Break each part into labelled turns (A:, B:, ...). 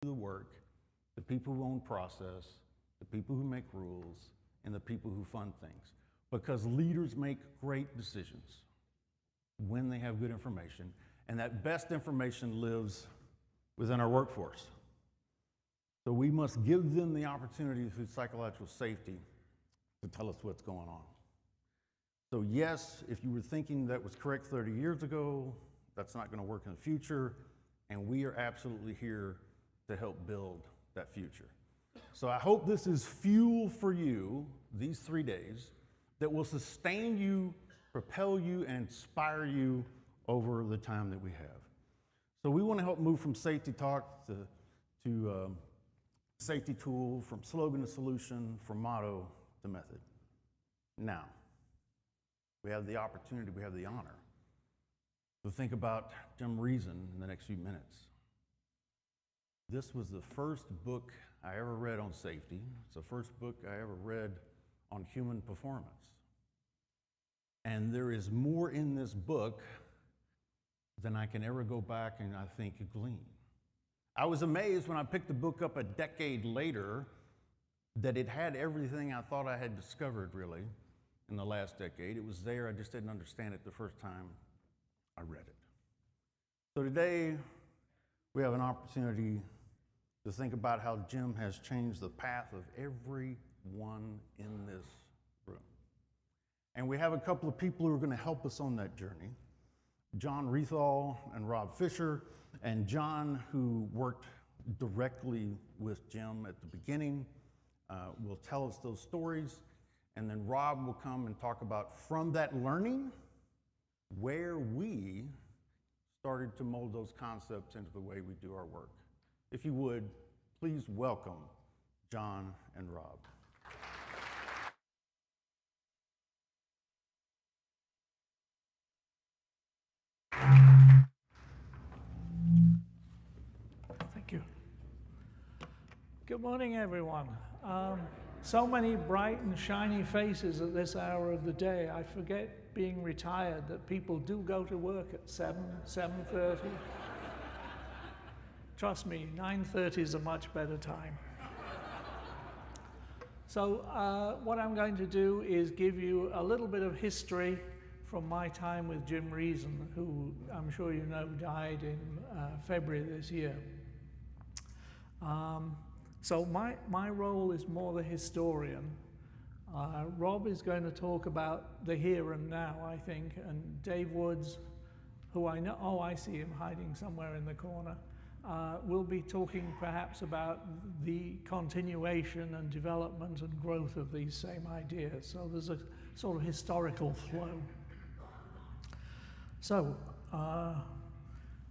A: the work, the people who own process, the people who make rules, and the people who fund things. Because leaders make great decisions when they have good information, and that best information lives within our workforce. So we must give them the opportunity through psychological safety to tell us what's going on. So yes, if you were thinking that was correct 30 years ago, that's not going to work in the future, and we are absolutely here to help build that future. So I hope this is fuel for you, these 3 days, that will sustain you, propel you, and inspire you over the time that we have. So we want to help move from safety talk to safety tool, from slogan to solution, from motto to method. Now, we have the opportunity, we have the honor to think about Jim Reason in the next few minutes. This was the first book I ever read on safety. It's the first book I ever read on human performance. And there is more in this book than I can ever go back and I think glean. I was amazed when I picked the book up a decade later that it had everything I thought I had discovered, really, in the last decade. It was there, I just didn't understand it the first time I read it. So today, we have an opportunity to think about how Jim has changed the path of everyone in this room. And we have a couple of people who are going to help us on that journey. John Wreathall and Rob Fisher, and John, who worked directly with Jim at the beginning, will tell us those stories, and then Rob will come and talk about, from that learning, where we started to mold those concepts into the way we do our work. If you would, please welcome John and Rob.
B: Thank you. Good morning, everyone. So many bright and shiny faces at this hour of the day. I forget, being retired, that people do go to work at 7:30. Trust me, 9:30 is a much better time. So what I'm going to do is give you a little bit of history from my time with Jim Reason, who I'm sure you know died in February this year. So my role is more the historian. Rob is going to talk about the here and now, I think, and Dave Woods, who I know, oh, I see him hiding somewhere in the corner, will be talking perhaps about the continuation and development and growth of these same ideas. So there's a sort of historical flow. So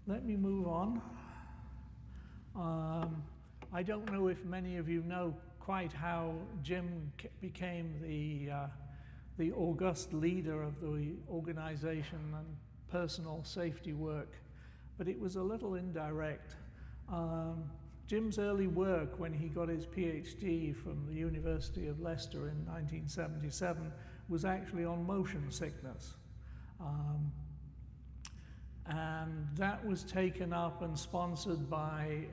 B: let me move on. I don't know if many of you know quite how Jim became the august leader of the organization and personal safety work, but it was a little indirect. Jim's early work, when he got his Ph.D. from the University of Leicester in 1977, was actually on motion sickness. And that was taken up and sponsored by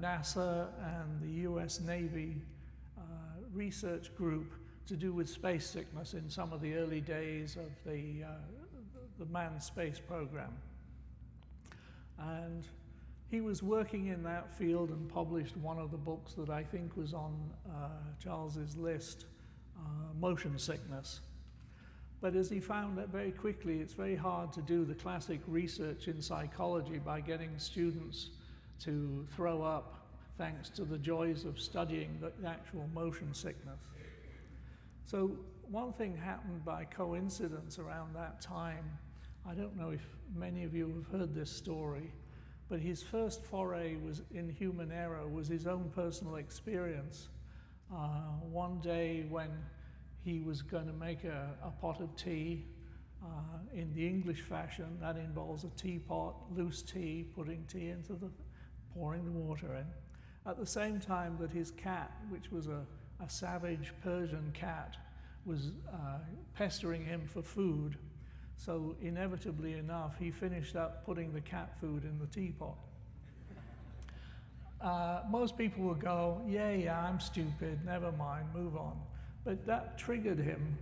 B: NASA and the US Navy research group to do with space sickness in some of the early days of the manned space program. And he was working in that field and published one of the books that I think was on Charles's list, Motion Sickness. But as he found that very quickly, it's very hard to do the classic research in psychology by getting students to throw up thanks to the joys of studying the actual motion sickness. So one thing happened by coincidence around that time. I don't know if many of you have heard this story, but his first foray was in human error was his own personal experience. One day when he was going to make a pot of tea in the English fashion. That involves a teapot, loose tea, pouring the water in. At the same time that his cat, which was a savage Persian cat, was pestering him for food. So inevitably enough, he finished up putting the cat food in the teapot. most people will go, yeah, I'm stupid, never mind, move on. But that triggered him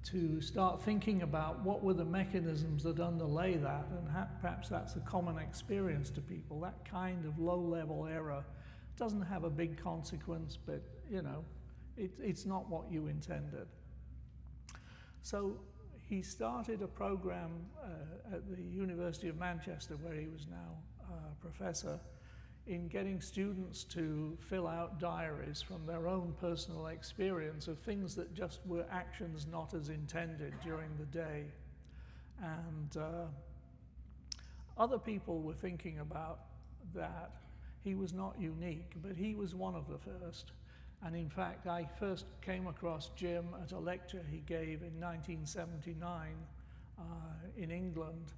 B: to start thinking about what were the mechanisms that underlay that, and perhaps that's a common experience to people. That kind of low-level error doesn't have a big consequence, but you know, it's not what you intended. So he started a program at the University of Manchester, where he was now a professor, in getting students to fill out diaries from their own personal experience of things that just were actions not as intended during the day. And other people were thinking about that. He was not unique, but he was one of the first. And in fact, I first came across Jim at a lecture he gave in 1979 in England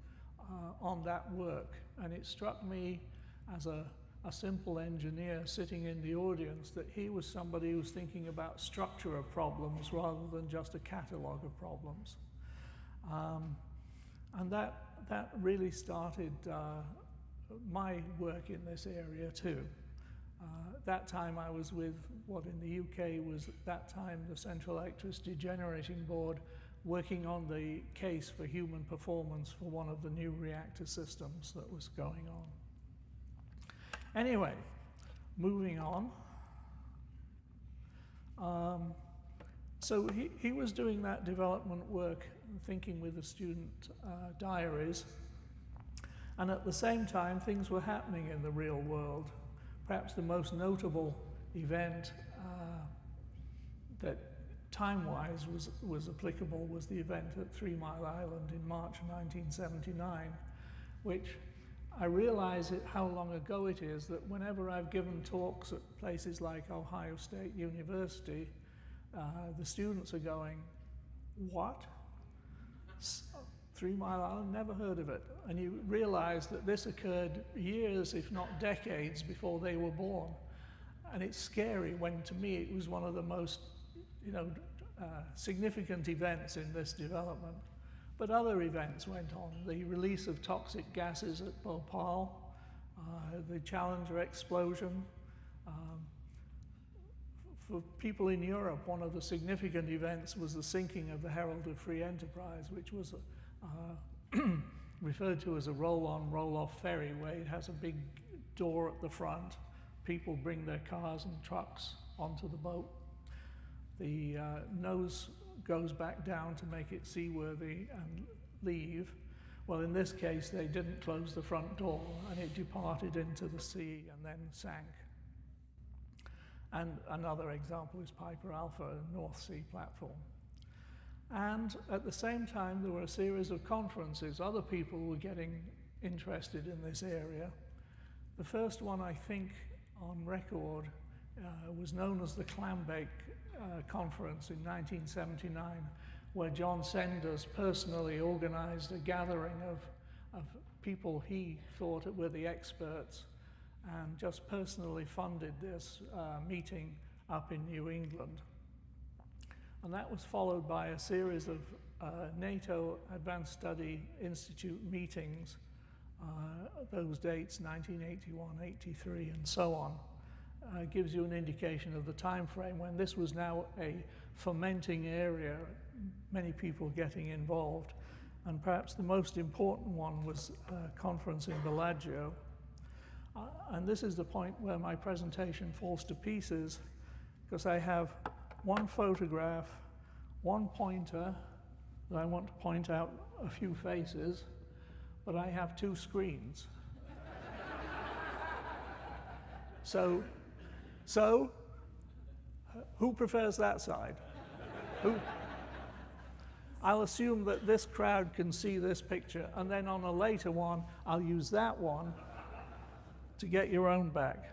B: on that work. And it struck me as a simple engineer sitting in the audience that he was somebody who was thinking about structure of problems rather than just a catalog of problems. And that really started my work in this area too. That time I was with what in the UK was at that time the Central Electricity Generating Board, working on the case for human performance for one of the new reactor systems that was going on. Anyway, moving on. So he was doing that development work, thinking with the student diaries, and at the same time things were happening in the real world. Perhaps the most notable event that time-wise was applicable was the event at 3 Mile Island in March 1979, which I realize how long ago it is that whenever I've given talks at places like Ohio State University, the students are going, what? 3 Mile Island, never heard of it. And you realize that this occurred years, if not decades, before they were born. And it's scary when, to me, it was one of the most, significant events in this development. But other events went on. The release of toxic gases at Bhopal, the Challenger explosion. For people in Europe, one of the significant events was the sinking of the Herald of Free Enterprise, which was referred to as a roll-on, roll-off ferry, where it has a big door at the front. People bring their cars and trucks onto the boat. The nose goes back down to make it seaworthy and leave. Well, in this case, they didn't close the front door, and it departed into the sea and then sank. And another example is Piper Alpha, a North Sea platform. And at the same time, there were a series of conferences. Other people were getting interested in this area. The first one, I think, on record was known as the Clambake Conference in 1979, where John Senders personally organized a gathering of people he thought were the experts, and just personally funded this meeting up in New England. And that was followed by a series of NATO Advanced Study Institute meetings, those dates, 1981, 83, and so on. Gives you an indication of the time frame when this was now a fermenting area, many people getting involved. And perhaps the most important one was a conference in Bellagio. And this is the point where my presentation falls to pieces, because I have one photograph, one pointer, that I want to point out a few faces, but I have 2 screens. So, who prefers that side? Who? I'll assume that this crowd can see this picture, and then on a later one, I'll use that one to get your own back.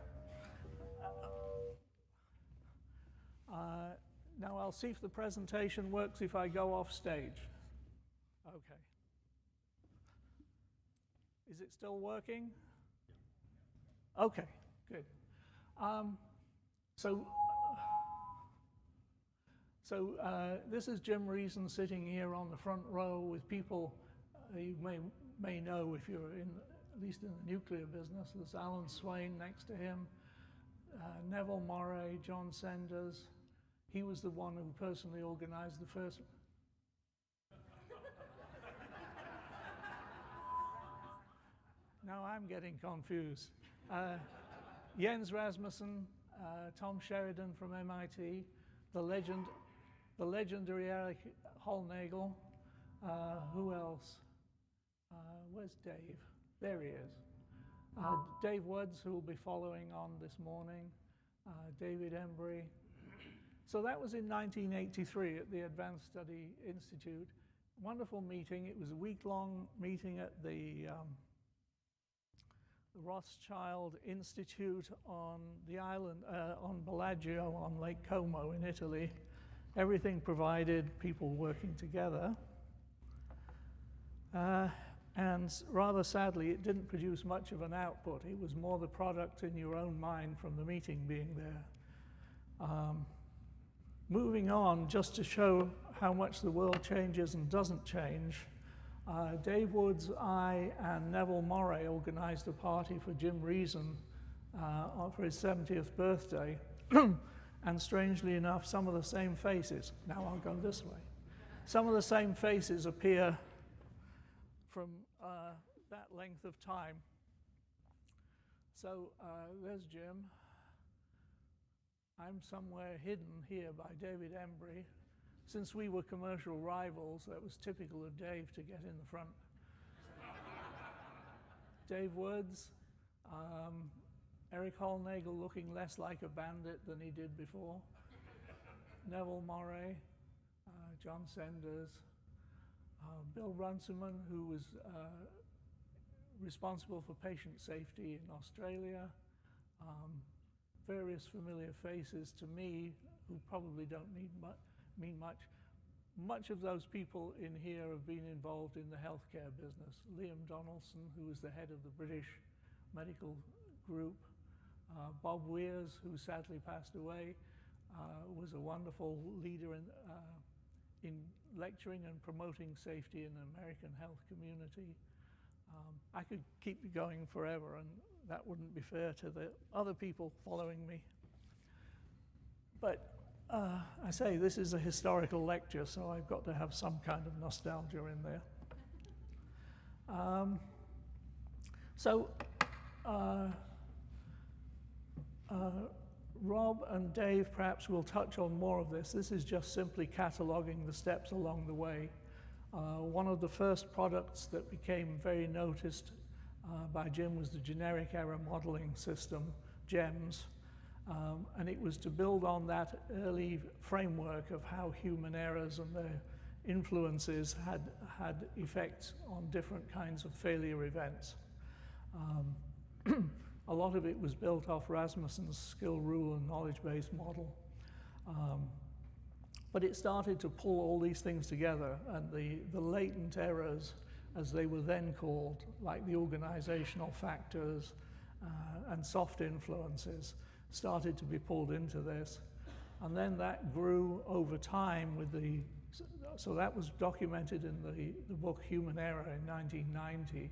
B: Now I'll see if the presentation works if I go off stage. Okay. Is it still working? Okay, good. This is Jim Reason sitting here on the front row with people you may know if you're at least in the nuclear business. There's Alan Swain next to him, Neville Morey, John Senders. He was the one who personally organized the first. Now I'm getting confused. Jens Rasmussen, Tom Sheridan from MIT, the legendary Eric Holnagel. Who else? Where's Dave? There he is. Dave Woods, who will be following on this morning. David Embry. So that was in 1983 at the Advanced Study Institute. Wonderful meeting. It was a week-long meeting at the Rothschild Institute on the island, on Bellagio on Lake Como in Italy. Everything provided, people working together. And rather sadly, it didn't produce much of an output. It was more the product in your own mind from the meeting being there. Moving on, just to show how much the world changes and doesn't change, Dave Woods, I, and Neville Morey organized a party for Jim Reason for his 70th birthday. And strangely enough, some of the same faces, now I'll go this way, some of the same faces appear from that length of time. So there's Jim. I'm somewhere hidden here by David Embry. Since we were commercial rivals, that was typical of Dave to get in the front. Dave Woods, Eric Holnagel looking less like a bandit than he did before. Neville Morey, John Senders, Bill Runciman, who was responsible for patient safety in Australia. Various familiar faces to me who probably don't mean much. Much of those people in here have been involved in the healthcare business. Liam Donaldson, who was the head of the British Medical Group. Bob Weers, who sadly passed away, was a wonderful leader in lecturing and promoting safety in the American health community. I could keep going forever, and that wouldn't be fair to the other people following me. But I say this is a historical lecture, so I've got to have some kind of nostalgia in there. Rob and Dave perhaps will touch on more of this. This is just simply cataloging the steps along the way. One of the first products that became very noticed by Jim was the generic error modeling system, GEMS. And it was to build on that early framework of how human errors and their influences had effects on different kinds of failure events. A lot of it was built off Rasmussen's skill rule and knowledge-based model. But it started to pull all these things together, and the latent errors, as they were then called, like the organizational factors and soft influences, started to be pulled into this. And then that grew over time with so that was documented in the book Human Error in 1990,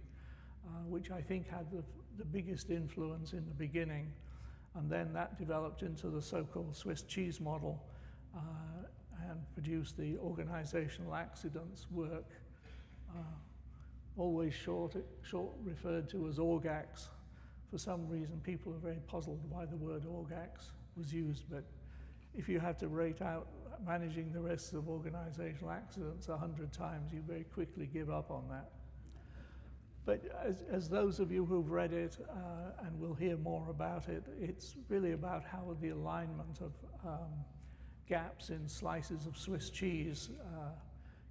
B: which I think had the biggest influence in the beginning. And then that developed into the so-called Swiss cheese model and produced the organizational accidents work, always short referred to as ORGACS. For some reason, people are very puzzled why the word ORGACS was used, but if you have to rate out managing the risks of organizational accidents 100 times, you very quickly give up on that. But as those of you who've read it and will hear more about it, it's really about how the alignment of gaps in slices of Swiss cheese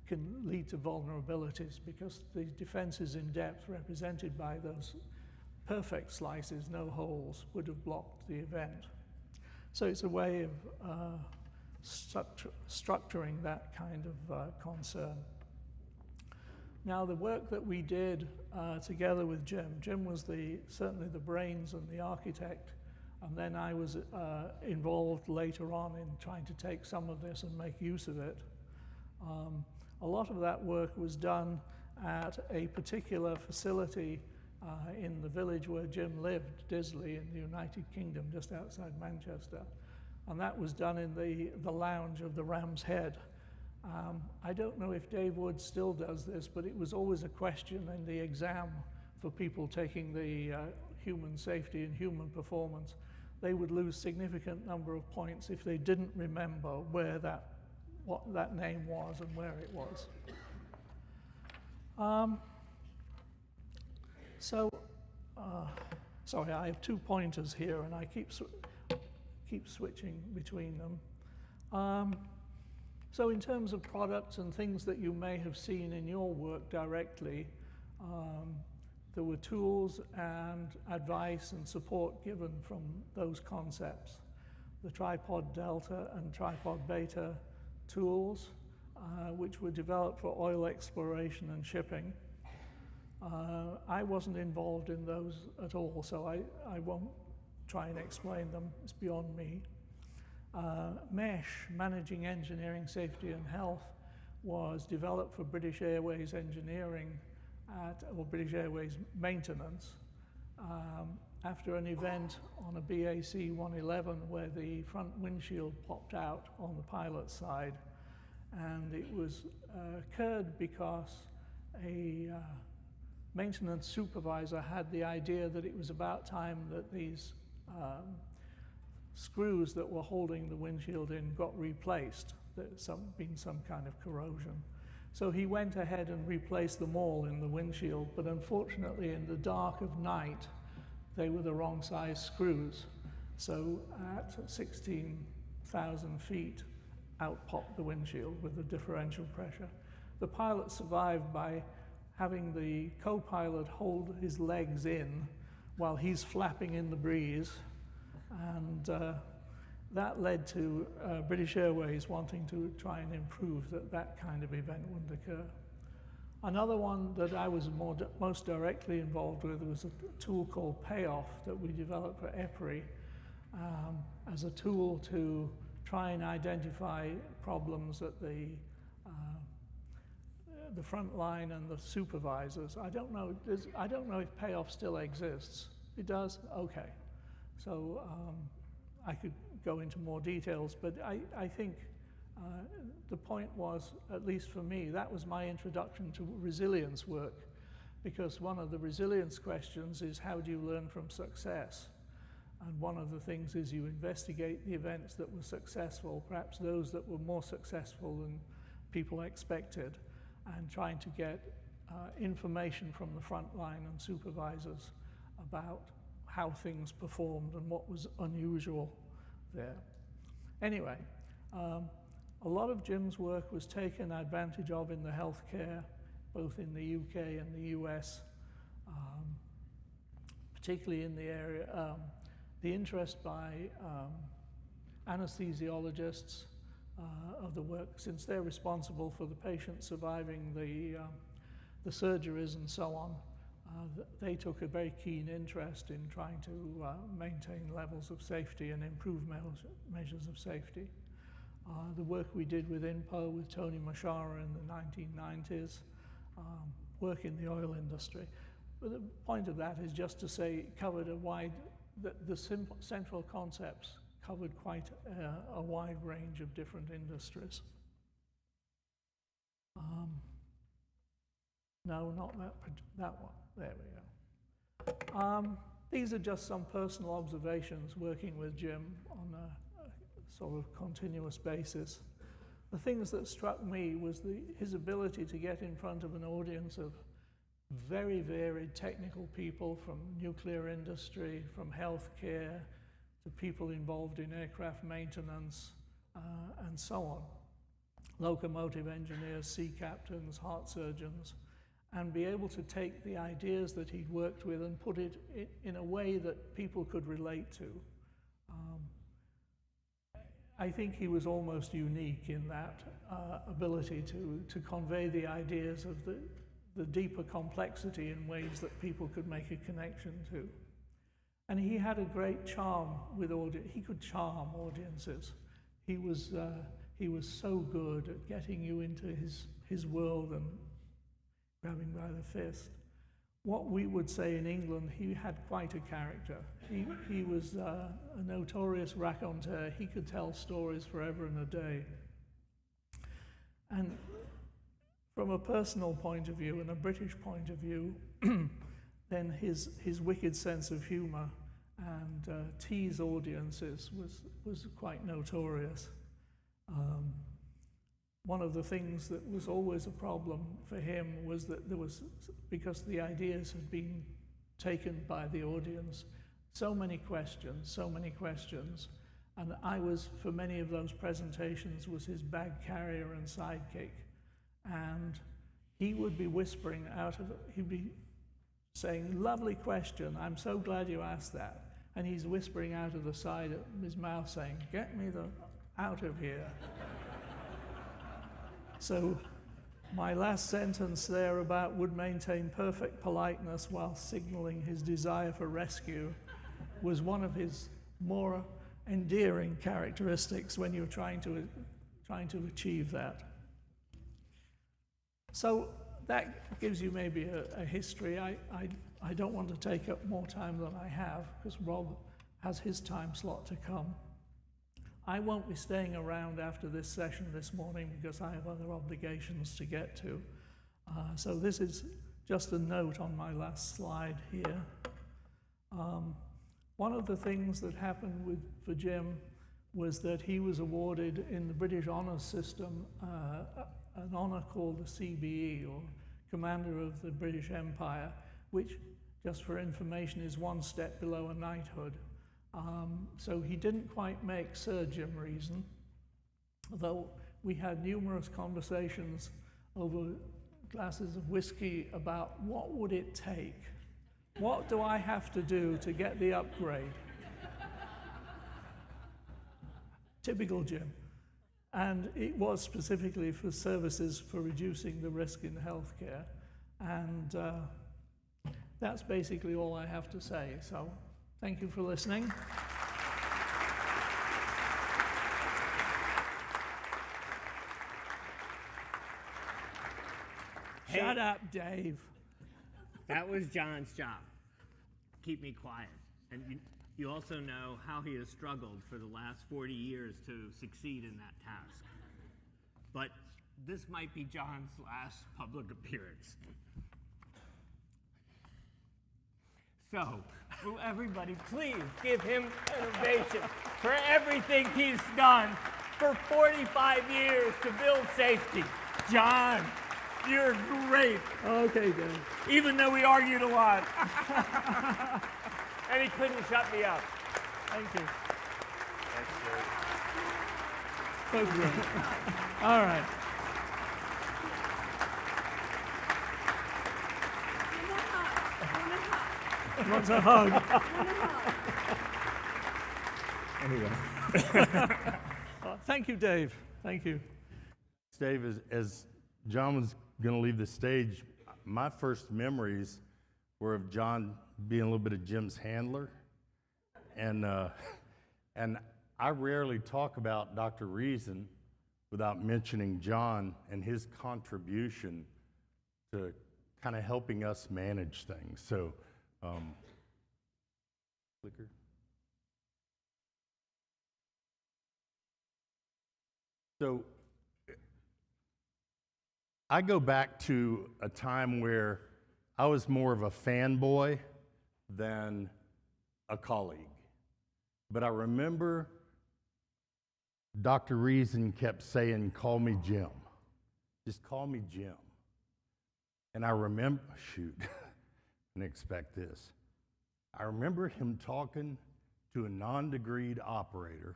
B: can lead to vulnerabilities, because the defenses in depth represented by those perfect slices, no holes, would have blocked the event. So it's a way of structuring that kind of concern. Now, the work that we did together with Jim was certainly the brains and the architect, and then I was involved later on in trying to take some of this and make use of it. A lot of that work was done at a particular facility in the village where Jim lived, Disley, in the United Kingdom, just outside Manchester. And that was done in the lounge of the Ram's Head. I don't know if Dave Wood still does this, but it was always a question in the exam for people taking the human safety and human performance. They would lose significant number of points if they didn't remember what that name was and where it was. Sorry, I have 2 pointers here, and I keep switching between them. So in terms of products and things that you may have seen in your work directly, there were tools and advice and support given from those concepts. The tripod delta and tripod beta tools, which were developed for oil exploration and shipping. I wasn't involved in those at all, so I won't try and explain them. It's beyond me. MESH, Managing Engineering Safety and Health, was developed for British Airways engineering or British Airways maintenance after an event on a BAC 111 where the front windshield popped out on the pilot's side. And it was occurred because a maintenance supervisor had the idea that it was about time that these screws that were holding the windshield in got replaced. There's been some kind of corrosion. So he went ahead and replaced them all in the windshield, but unfortunately in the dark of night, they were the wrong size screws. So at 16,000 feet, out popped the windshield with the differential pressure. The pilot survived by having the co-pilot hold his legs in while he's flapping in the breeze, and that led to British Airways wanting to try and improve that kind of event wouldn't occur. Another one that I was most directly involved with was a tool called Payoff that we developed for EPRI as a tool to try and identify problems at the front line and the supervisors. I don't know if Payoff still exists. It does? Okay. So I could go into more details, but I think the point was, at least for me, that was my introduction to resilience work, because one of the resilience questions is how do you learn from success? And one of the things is you investigate the events that were successful, perhaps those that were more successful than people expected, and trying to get information from the front line and supervisors about how things performed and what was unusual there. Anyway, a lot of Jim's work was taken advantage of in the healthcare, both in the UK and the US, particularly in the area, the interest by anesthesiologists of the work, since they're responsible for the patient surviving the surgeries and so on. They took a very keen interest in trying to maintain levels of safety and improve measures of safety. The work we did with INPO, with Tony Mashara in the 1990s, work in the oil industry. But the point of that is just to say it covered the central concepts covered quite a wide range of different industries. No, not that one. There we go. These are just some personal observations working with Jim on a sort of continuous basis. The things that struck me was his ability to get in front of an audience of very varied technical people, from nuclear industry, from healthcare, to people involved in aircraft maintenance, and so on. Locomotive engineers, sea captains, heart surgeons, and be able to take the ideas that he'd worked with and put it in a way that people could relate to. I think he was almost unique in that ability to convey the ideas of the deeper complexity in ways that people could make a connection to. And he had a great charm with audience. He could charm audiences. He was so good at getting you into his world and grabbing by the fist. what we would say in England, he had quite a character. He was a notorious raconteur. He could tell stories forever and a day. And from a personal point of view and a British point of view, then his wicked sense of humour and tease audiences was quite notorious. One of the things that was always a problem for him was that there was, because the ideas had been taken by the audience, so many questions, and I was, for many of those presentations, was his bag carrier and sidekick. And he would be whispering out of it, he'd be saying, "Lovely question, I'm so glad you asked that." And he's whispering out of the side of his mouth saying, "Get me out of here." So my last sentence there about would maintain perfect politeness while signaling his desire for rescue was one of his more endearing characteristics when you're trying to achieve that. So that gives you maybe a history. I don't want to take up more time than I have, because Rob has his time slot to come. I won't be staying around after this session this morning because I have other obligations to get to. So this is just a note on my last slide here. One of the things that happened for Jim was that he was awarded in the British Honours System an honour called the CBE, or Commander of the British Empire, which, just for information, is one step below a knighthood. So he didn't quite make Sir Jim Reason, although we had numerous conversations over glasses of whiskey about what would it take? What do I have to do to get the upgrade? Typical Jim. And it was specifically for services for reducing the risk in healthcare. And that's basically all I have to say. So thank you for listening.
C: Hey,
B: Shut up, Dave.
C: that was John's job. Keep me quiet. And you also know how he has struggled for the last 40 years to succeed in that task. But this might be John's last public appearance. So, will everybody please give him an ovation for everything he's done for 45 years to build safety. John, you're great.
B: Okay, Dave.
C: Even though we argued a lot. And he couldn't shut me up.
B: Thank you.
C: That's great.
B: So great. All right. Wants a hug.
D: Anyway.
B: Thank you, Dave. Thank you.
D: Dave, as John was going to leave the stage, my first memories were of John being a little bit of Jim's handler. And I rarely talk about Dr. Reason without mentioning John and his contribution to kind of helping us manage things. So, clicker. So, I go back to a time where I was more of a fanboy than a colleague. But I remember Dr. Reason kept saying, "Call me Jim. Just call me Jim." And I remember, shoot, didn't expect this. I remember him talking to a non-degreed operator,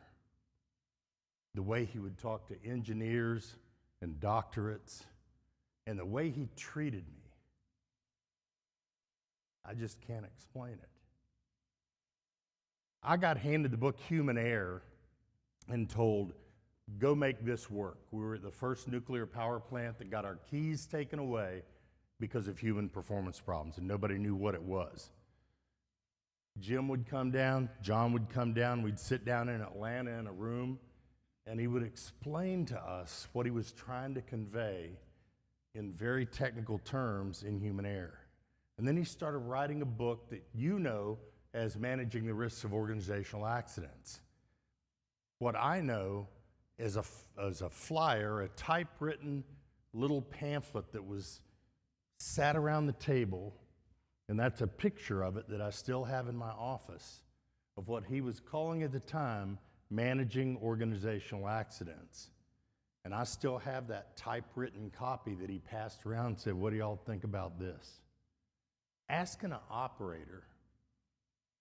D: the way he would talk to engineers and doctorates, and the way he treated me. I just can't explain it. I got handed the book Human Error and told, go make this work. We were at the first nuclear power plant that got our keys taken away because of human performance problems, and nobody knew what it was. Jim would come down, John would come down, we'd sit down in Atlanta in a room, and he would explain to us what he was trying to convey in very technical terms in human error. And then he started writing a book that you know as Managing the Risks of Organizational Accidents. What I know is a flyer, a typewritten little pamphlet that was sat around the table, and that's a picture of it that I still have in my office, of what he was calling at the time Managing Organizational Accidents. And I still have that typewritten copy that he passed around and said, what do y'all think about this? Asking an operator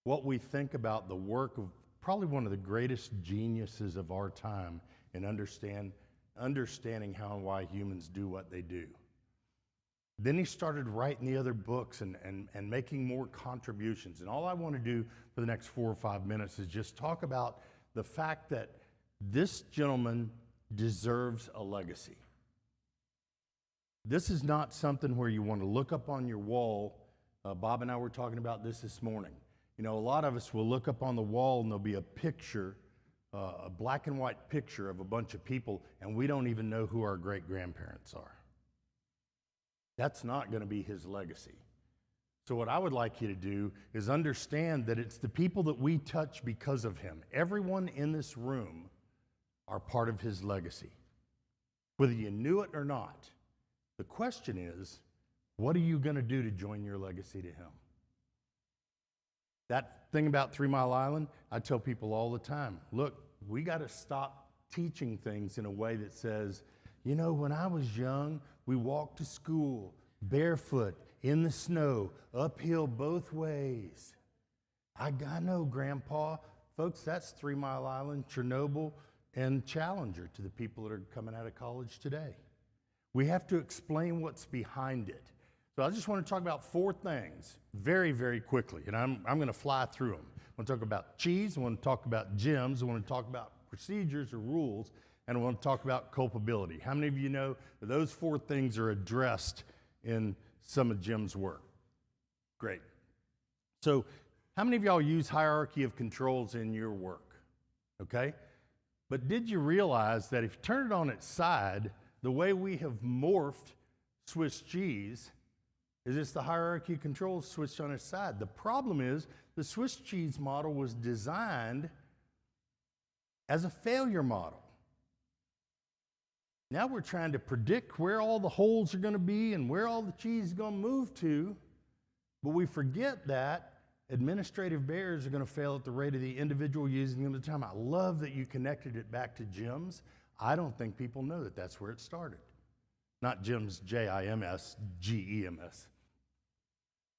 D: what we think about the work of probably one of the greatest geniuses of our time in understanding how and why humans do what they do. Then he started writing the other books and making more contributions. And all I want to do for the next 4 or 5 minutes is just talk about the fact that this gentleman deserves a legacy. This is not something where you want to look up on your wall. Bob and I were talking about this morning. You know, a lot of us will look up on the wall and there'll be a picture, a black and white picture of a bunch of people, and we don't even know who our great-grandparents are. That's not going to be his legacy. So what I would like you to do is understand that it's the people that we touch because of him. Everyone in this room are part of his legacy, whether you knew it or not. The question is, what are you going to do to join your legacy to him? That thing about 3 Mile Island, I tell people all the time, look, we got to stop teaching things in a way that says, you know, when I was young, we walked to school barefoot in the snow, uphill both ways. I know, Grandpa. Folks, that's 3 Mile Island, Chernobyl, and Challenger to the people that are coming out of college today. We have to explain what's behind it. So I just want to talk about 4 things very, very quickly, and I'm going to fly through them. I want to talk about cheese, I want to talk about gyms, I want to talk about procedures or rules, and I want to talk about culpability. How many of you know that those 4 things are addressed in some of Jim's work? Great. So how many of y'all use hierarchy of controls in your work? Okay? But did you realize that if you turn it on its side, the way we have morphed Swiss cheese is it's the hierarchy of controls switched on its side. The problem is the Swiss cheese model was designed as a failure model. Now we're trying to predict where all the holes are going to be and where all the cheese is going to move to, but we forget that administrative barriers are going to fail at the rate of the individual using them at the time. I love that you connected it back to gyms. I don't think people know that that's where it started. Not gyms, J-I-M-S, G-E-M-S.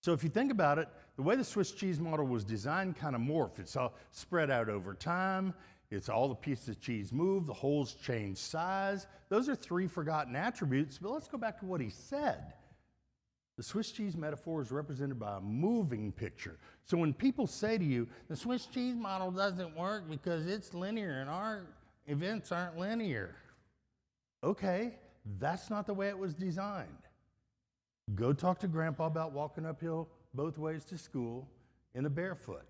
D: So if you think about it, the way the Swiss cheese model was designed kind of morphed. It's all spread out over time. It's all the pieces of cheese move. The holes change size. Those are 3 forgotten attributes, but let's go back to what he said. The Swiss cheese metaphor is represented by a moving picture. So when people say to you, the Swiss cheese model doesn't work because it's linear and our events aren't linear. Okay, that's not the way it was designed. Go talk to Grandpa about walking uphill both ways to school in a barefoot.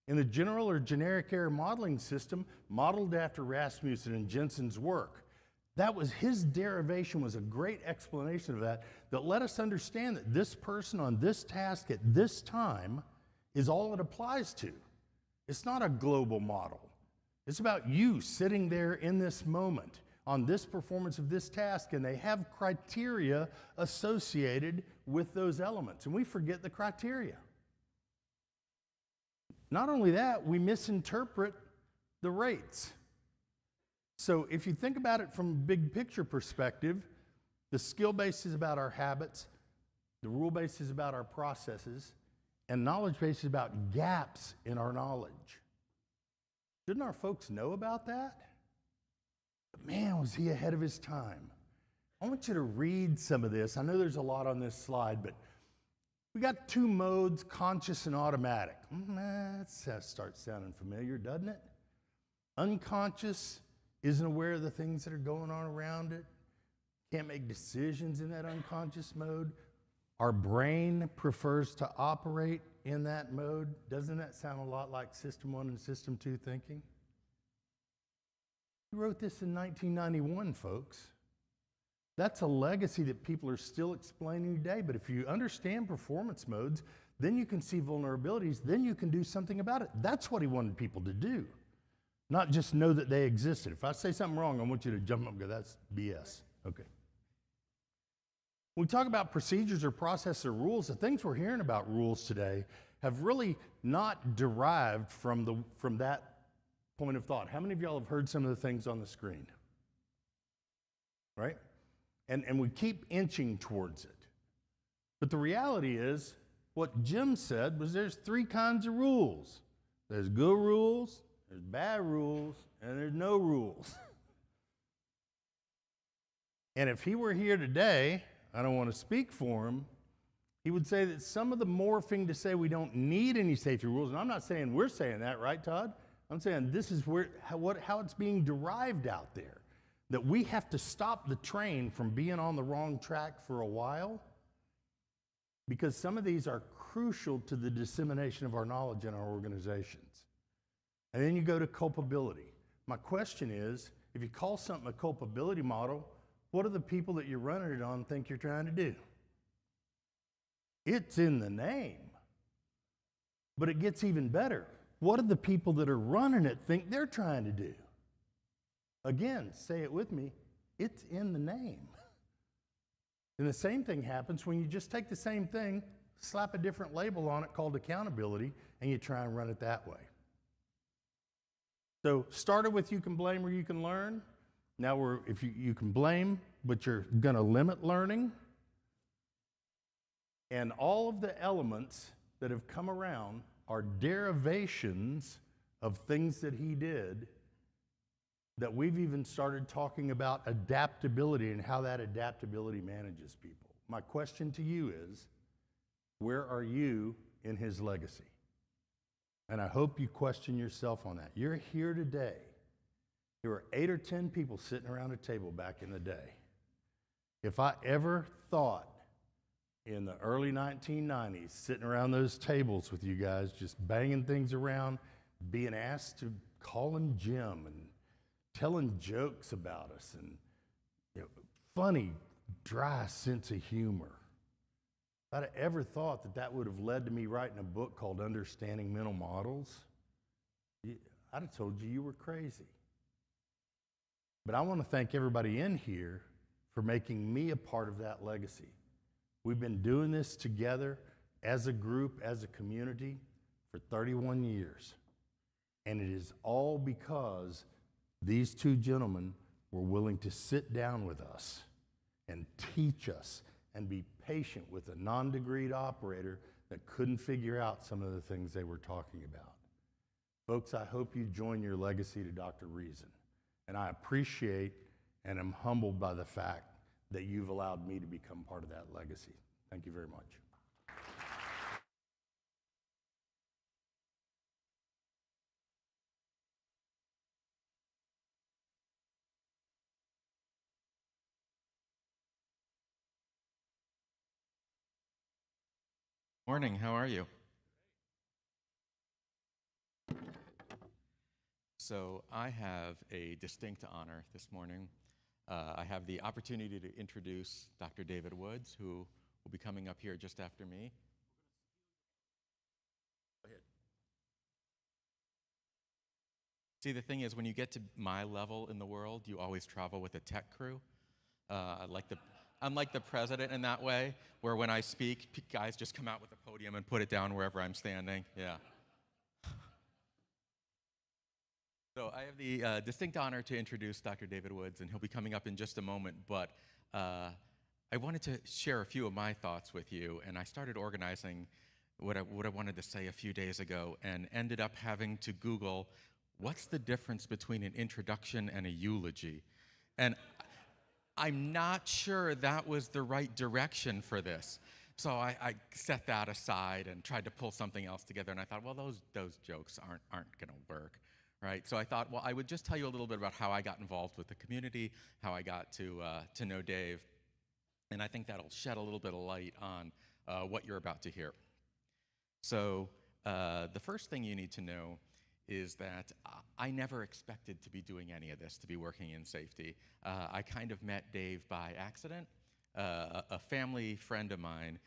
D: In the general or generic error modeling system, modeled after Rasmussen and Jensen's work, that was his derivation, was a great explanation of that let us understand that this person on this task at this time is all it applies to. It's not a global model. It's about you sitting there in this moment on this performance of this task, and they have criteria associated with those elements, and we forget the criteria. Not only that, we misinterpret the rates. So if you think about it from a big picture perspective, the skill base is about our habits, the rule base is about our processes, and knowledge base is about gaps in our knowledge. Shouldn't our folks know about that? But man, was he ahead of his time. I want you to read some of this. I know there's a lot on this slide, but we got 2 modes, conscious and automatic. That starts sounding familiar, doesn't it? Unconscious isn't aware of the things that are going on around it. Can't make decisions in that unconscious mode. Our brain prefers to operate in that mode. Doesn't that sound a lot like System 1 and System 2 thinking? He wrote this in 1991, folks. That's a legacy that people are still explaining today. But if you understand performance modes, then you can see vulnerabilities, then you can do something about it. That's what he wanted people to do, not just know that they existed. If I say something wrong, I want you to jump up and go, that's BS. Okay. When we talk about procedures or process or rules, the things we're hearing about rules today have really not derived from that point of thought. How many of y'all have heard some of the things on the screen? Right? And we keep inching towards it. But the reality is, what Jim said was there's 3 kinds of rules. There's good rules, there's bad rules, and there's no rules. And if he were here today, I don't want to speak for him, he would say that some of the morphing to say we don't need any safety rules, and I'm not saying we're saying that, right, Todd? I'm saying this is how it's being derived out there. That we have to stop the train from being on the wrong track for a while, because some of these are crucial to the dissemination of our knowledge in our organizations. And then you go to culpability. My question is, if you call something a culpability model, what do the people that you're running it on think you're trying to do? It's in the name. But it gets even better. What do the people that are running it think they're trying to do? Again, say it with me, it's in the name. And the same thing happens when you just take the same thing, slap a different label on it called accountability, and you try and run it that way. So started with you can blame or you can learn. Now if you can blame, but you're going to limit learning. And all of the elements that have come around are derivations of things that he did, that we've even started talking about adaptability and how that adaptability manages people. My question to you is, where are you in his legacy? And I hope you question yourself on that. You're here today. There were 8 or 10 people sitting around a table back in the day. If I ever thought in the early 1990s, sitting around those tables with you guys, just banging things around, being asked to call him Jim and telling jokes about us and funny, dry sense of humor. If I'd ever thought that that would have led to me writing a book called Understanding Mental Models, I'd have told you were crazy. But I want to thank everybody in here for making me a part of that legacy. We've been doing this together as a group, as a community, for 31 years. And it is all because these 2 gentlemen were willing to sit down with us and teach us and be patient with a non-degreed operator that couldn't figure out some of the things they were talking about. Folks, I hope you join your legacy to Dr. Reason. And I appreciate and am humbled by the fact that you've allowed me to become part of that legacy. Thank you very much.
E: Morning, how are you? So I have a distinct honor this morning. I have the opportunity to introduce Dr. David Woods, who will be coming up here just after me. Go ahead. See, the thing is, when you get to my level in the world, you always travel with a tech crew. I'm like the president in that way, where when I speak, guys just come out with a podium and put it down wherever I'm standing. Yeah. So I have the distinct honor to introduce Dr. David Woods, and he'll be coming up in just a moment, but I wanted to share a few of my thoughts with you, and I started organizing what I wanted to say a few days ago and ended up having to Google, what's the difference between an introduction and a eulogy? And I'm not sure that was the right direction for this. So I set that aside and tried to pull something else together, and I thought, well, those jokes aren't going to work, right? So I thought, well, I would just tell you a little bit about how I got involved with the community, how I got to know Dave, and I think that'll shed a little bit of light on what you're about to hear. So the first thing you need to know is that I never expected to be doing any of this, to be working in safety. I kind of met Dave by accident. A family friend of mine,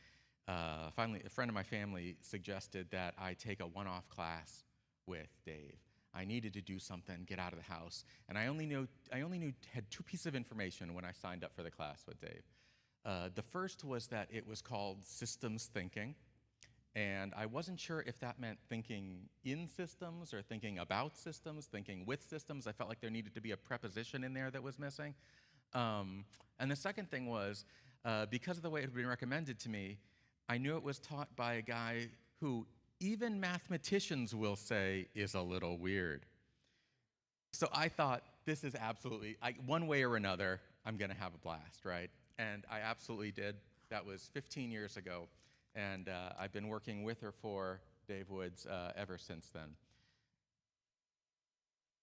E: a friend of my family suggested that I take a one-off class with Dave. I needed to do something, get out of the house, and I only had two pieces of information when I signed up for the class with Dave. The first was that it was called systems thinking, and I wasn't sure if that meant thinking in systems or thinking about systems, thinking with systems. I felt like there needed to be a preposition in there that was missing. And the second thing was, because of the way it had been recommended to me, I knew it was taught by a guy who even mathematicians will say is a little weird. So I thought, this is absolutely, one way or another, I'm going to have a blast, right? And I absolutely did. That was 15 years ago. And I've been working with or for Dave Woods ever since then.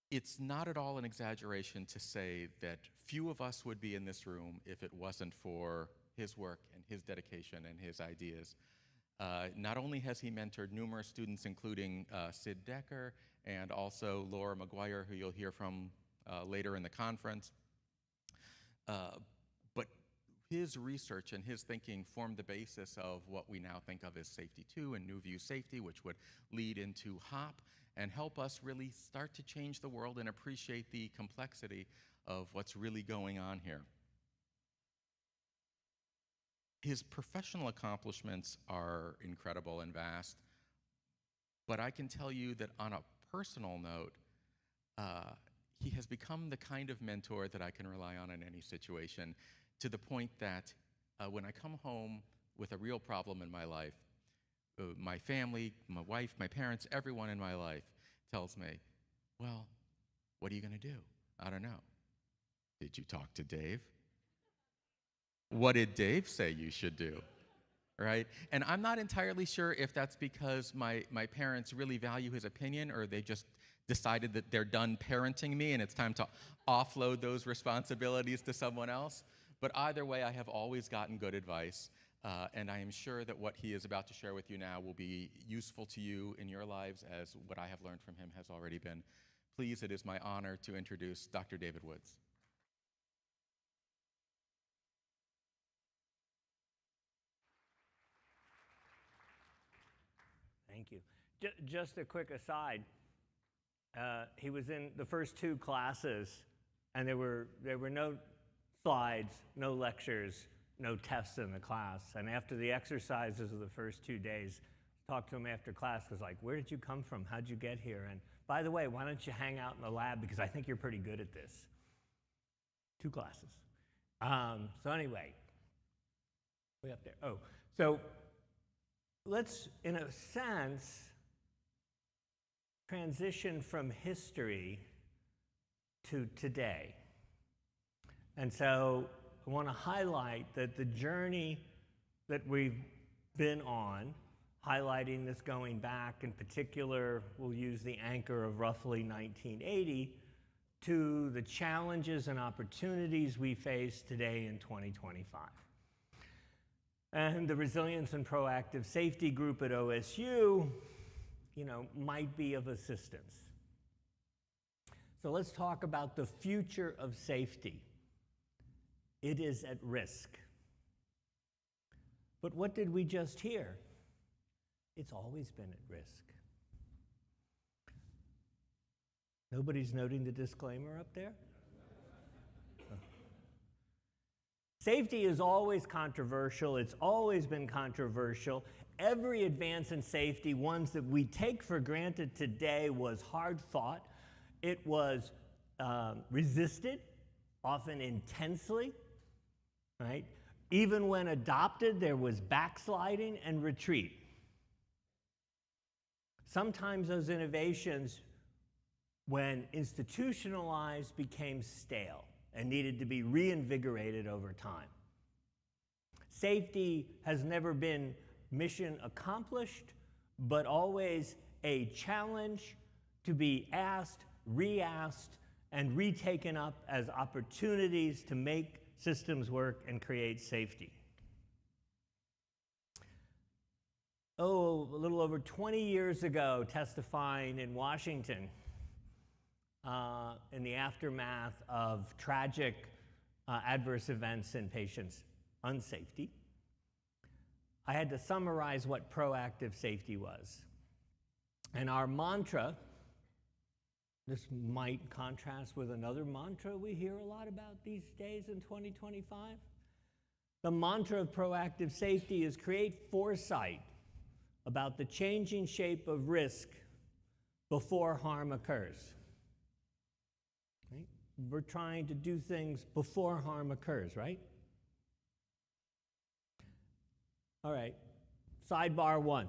E: It's not at all an exaggeration to say that few of us would be in this room if it wasn't for his work and his dedication and his ideas. Not only has he mentored numerous students, including Sid Decker and also Laura McGuire, who you'll hear from later in the conference, but his research and his thinking formed the basis of what we now think of as Safety 2 and New View Safety, which would lead into HOP and help us really start to change the world and appreciate the complexity of what's really going on here. His professional accomplishments are incredible and vast, but I can tell you that on a personal note, he has become the kind of mentor that I can rely on in any situation, to the point that when I come home with a real problem in my life, my family, my wife, my parents, everyone in my life tells me, well, what are you going to do? I don't know. Did you talk to Dave? What did Dave say you should do? Right? And I'm not entirely sure if that's because my parents really value his opinion, or they just decided that they're done parenting me and it's time to offload those responsibilities to someone else. But either way, I have always gotten good advice, and I am sure that what he is about to share with you now will be useful to you in your lives, as what I have learned from him has already been. Please, it is my honor to introduce Dr. David Woods.
C: Thank you. Just a quick aside. He was in the first two classes, and there were no slides, no lectures, no tests in the class. And after the exercises of the first 2 days, talked to him after class, was like, where did you come from? How'd you get here? And by the way, why don't you hang out in the lab, because I think you're pretty good at this. 2 classes. So anyway, way up there. Oh, so let's, in a sense, transition from history to today. And so I want to highlight that the journey that we've been on, highlighting this going back, in particular, we'll use the anchor of roughly 1980, to the challenges and opportunities we face today in 2025. And the Resilience and Proactive Safety Group at OSU, might be of assistance. So let's talk about the future of safety. It is at risk. But what did we just hear? It's always been at risk. Nobody's noting the disclaimer up there? Safety is always controversial. It's always been controversial. Every advance in safety, ones that we take for granted today, was hard fought. It was resisted, often intensely, right? Even when adopted, there was backsliding and retreat. Sometimes those innovations, when institutionalized, became stale and needed to be reinvigorated over time. Safety has never been mission accomplished, but always a challenge to be asked, re-asked, and retaken up as opportunities to make systems work and create safety. a little over 20 years ago, testifying in Washington in the aftermath of tragic adverse events in patients' unsafety. I had to summarize what proactive safety was. And our mantra, this might contrast with another mantra we hear a lot about these days in 2025. The mantra of proactive safety is create foresight about the changing shape of risk before harm occurs. Right? We're trying to do things before harm occurs, right? All right, sidebar 1.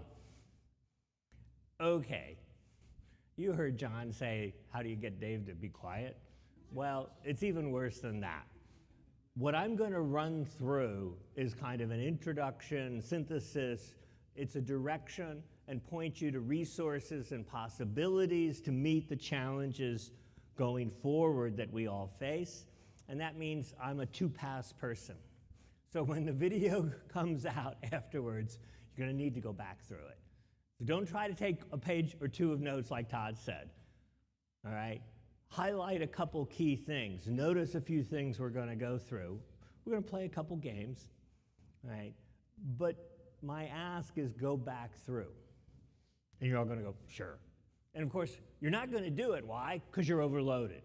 C: Okay, you heard John say, how do you get Dave to be quiet? Well, it's even worse than that. What I'm going to run through is kind of an introduction, synthesis. It's a direction and point you to resources and possibilities to meet the challenges going forward that we all face. And that means I'm a two-pass person. So when the video comes out afterwards, you're going to need to go back through it. So don't try to take a page or two of notes like Todd said. All right? Highlight a couple key things. Notice a few things we're going to go through. We're going to play a couple games. All right? But my ask is go back through. And you're all going to go, sure. And of course, you're not going to do it. Why? Because you're overloaded.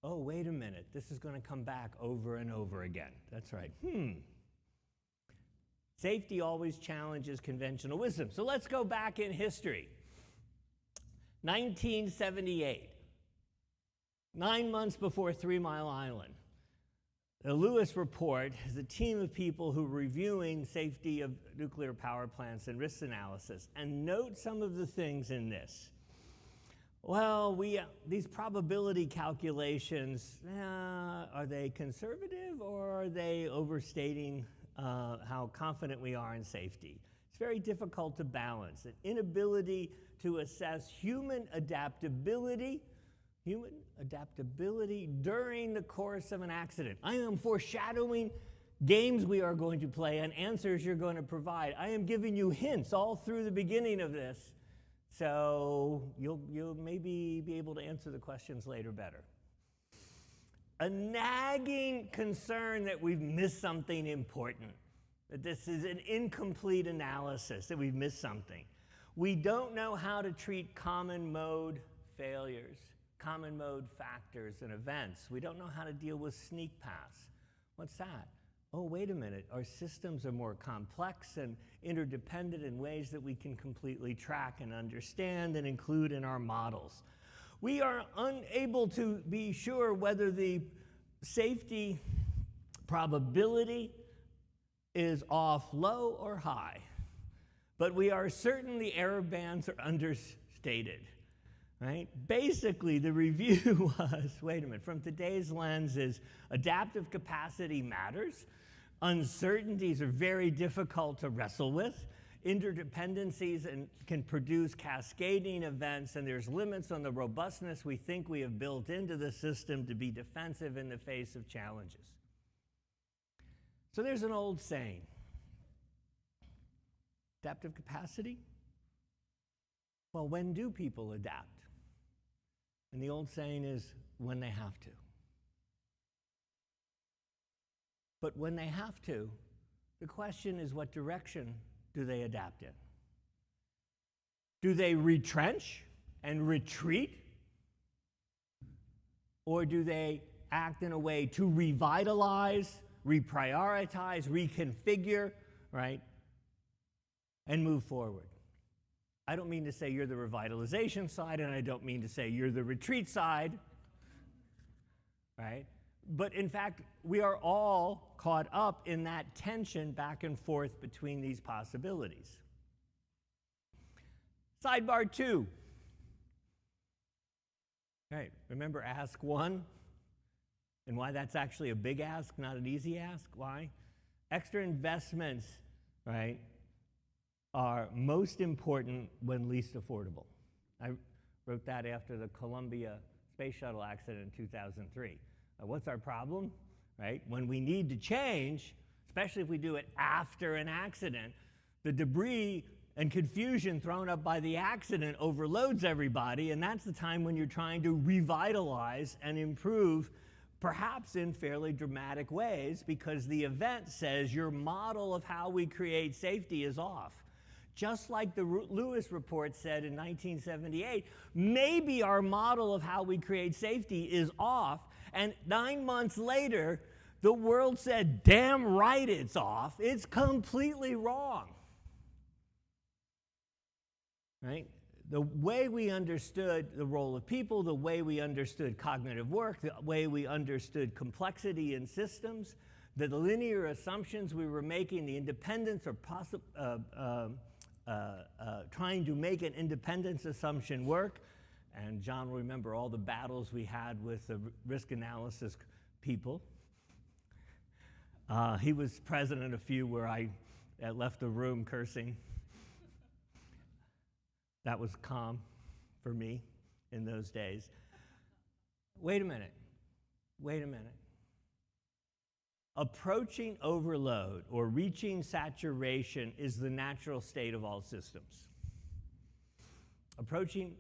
C: Oh, wait a minute. This is going to come back over and over again. That's right. Safety always challenges conventional wisdom. So let's go back in history. 1978, 9 months before 3 Mile Island. The Lewis Report is a team of people who are reviewing safety of nuclear power plants and risk analysis. And note some of the things in this. Well, these probability calculations, are they conservative or are they overstating how confident we are in safety? It's very difficult to balance. An inability to assess human adaptability during the course of an accident. I am foreshadowing games we are going to play and answers you're going to provide. I am giving you hints all through the beginning of this, so you'll maybe be able to answer the questions later better. A nagging concern that we've missed something important, that this is an incomplete analysis, that we've missed something. We don't know how to treat common mode failures, common mode factors and events. We don't know how to deal with sneak paths. What's that? Oh, wait a minute. Our systems are more complex and interdependent in ways that we can completely track and understand and include in our models. We are unable to be sure whether the safety probability is off low or high, but we are certain the error bands are understated, right? Basically, the review was, wait a minute, from today's lens is adaptive capacity matters. Uncertainties are very difficult to wrestle with. Interdependencies can produce cascading events, and there's limits on the robustness we think we have built into the system to be defensive in the face of challenges. So there's an old saying. Adaptive capacity? Well, when do people adapt? And the old saying is when they have to. But when they have to, the question is what direction do they adapt in? Do they retrench and retreat? Or do they act in a way to revitalize, reprioritize, reconfigure, right? And move forward? I don't mean to say you're the revitalization side, and I don't mean to say you're the retreat side, right? But in fact, we are all caught up in that tension back and forth between these possibilities. Sidebar 2. All right, remember ask 1? And why that's actually a big ask, not an easy ask? Why? Extra investments, right, are most important when least affordable. I wrote that after the Columbia Space Shuttle accident in 2003. What's our problem, right? When we need to change, especially if we do it after an accident, the debris and confusion thrown up by the accident overloads everybody, and that's the time when you're trying to revitalize and improve, perhaps in fairly dramatic ways, because the event says your model of how we create safety is off. Just like the Lewis report said in 1978, maybe our model of how we create safety is off, and 9 months later, the world said, damn right it's off. It's completely wrong. Right? The way we understood the role of people, the way we understood cognitive work, the way we understood complexity in systems, the linear assumptions we were making, the independence or trying to make an independence assumption work. And John will remember all the battles we had with the risk analysis people. He was present in a few where I left the room cursing. That was calm for me in those days. Wait a minute. Approaching overload or reaching saturation is the natural state of all systems. Approaching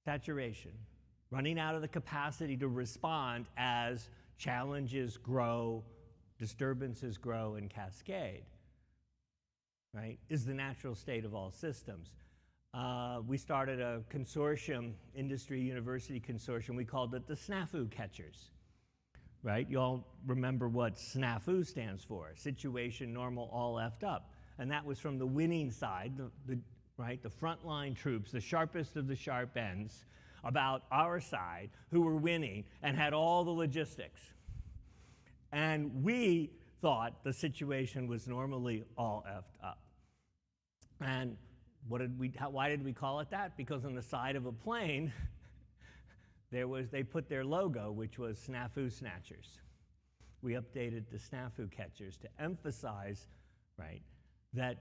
C: saturation, running out of the capacity to respond as challenges grow, disturbances grow and cascade, right, is the natural state of all systems. We started a consortium, industry university consortium. We called it the Snafu Catchers, right? You all remember what SNAFU stands for, situation, normal, all effed up. And that was from the winning side, the frontline troops, the sharpest of the sharp ends, about our side, who were winning and had all the logistics. And we thought the situation was normally all effed up. And why did we call it that? Because on the side of a plane, they put their logo, which was Snafu Snatchers. We updated to Snafu Catchers to emphasize, right, that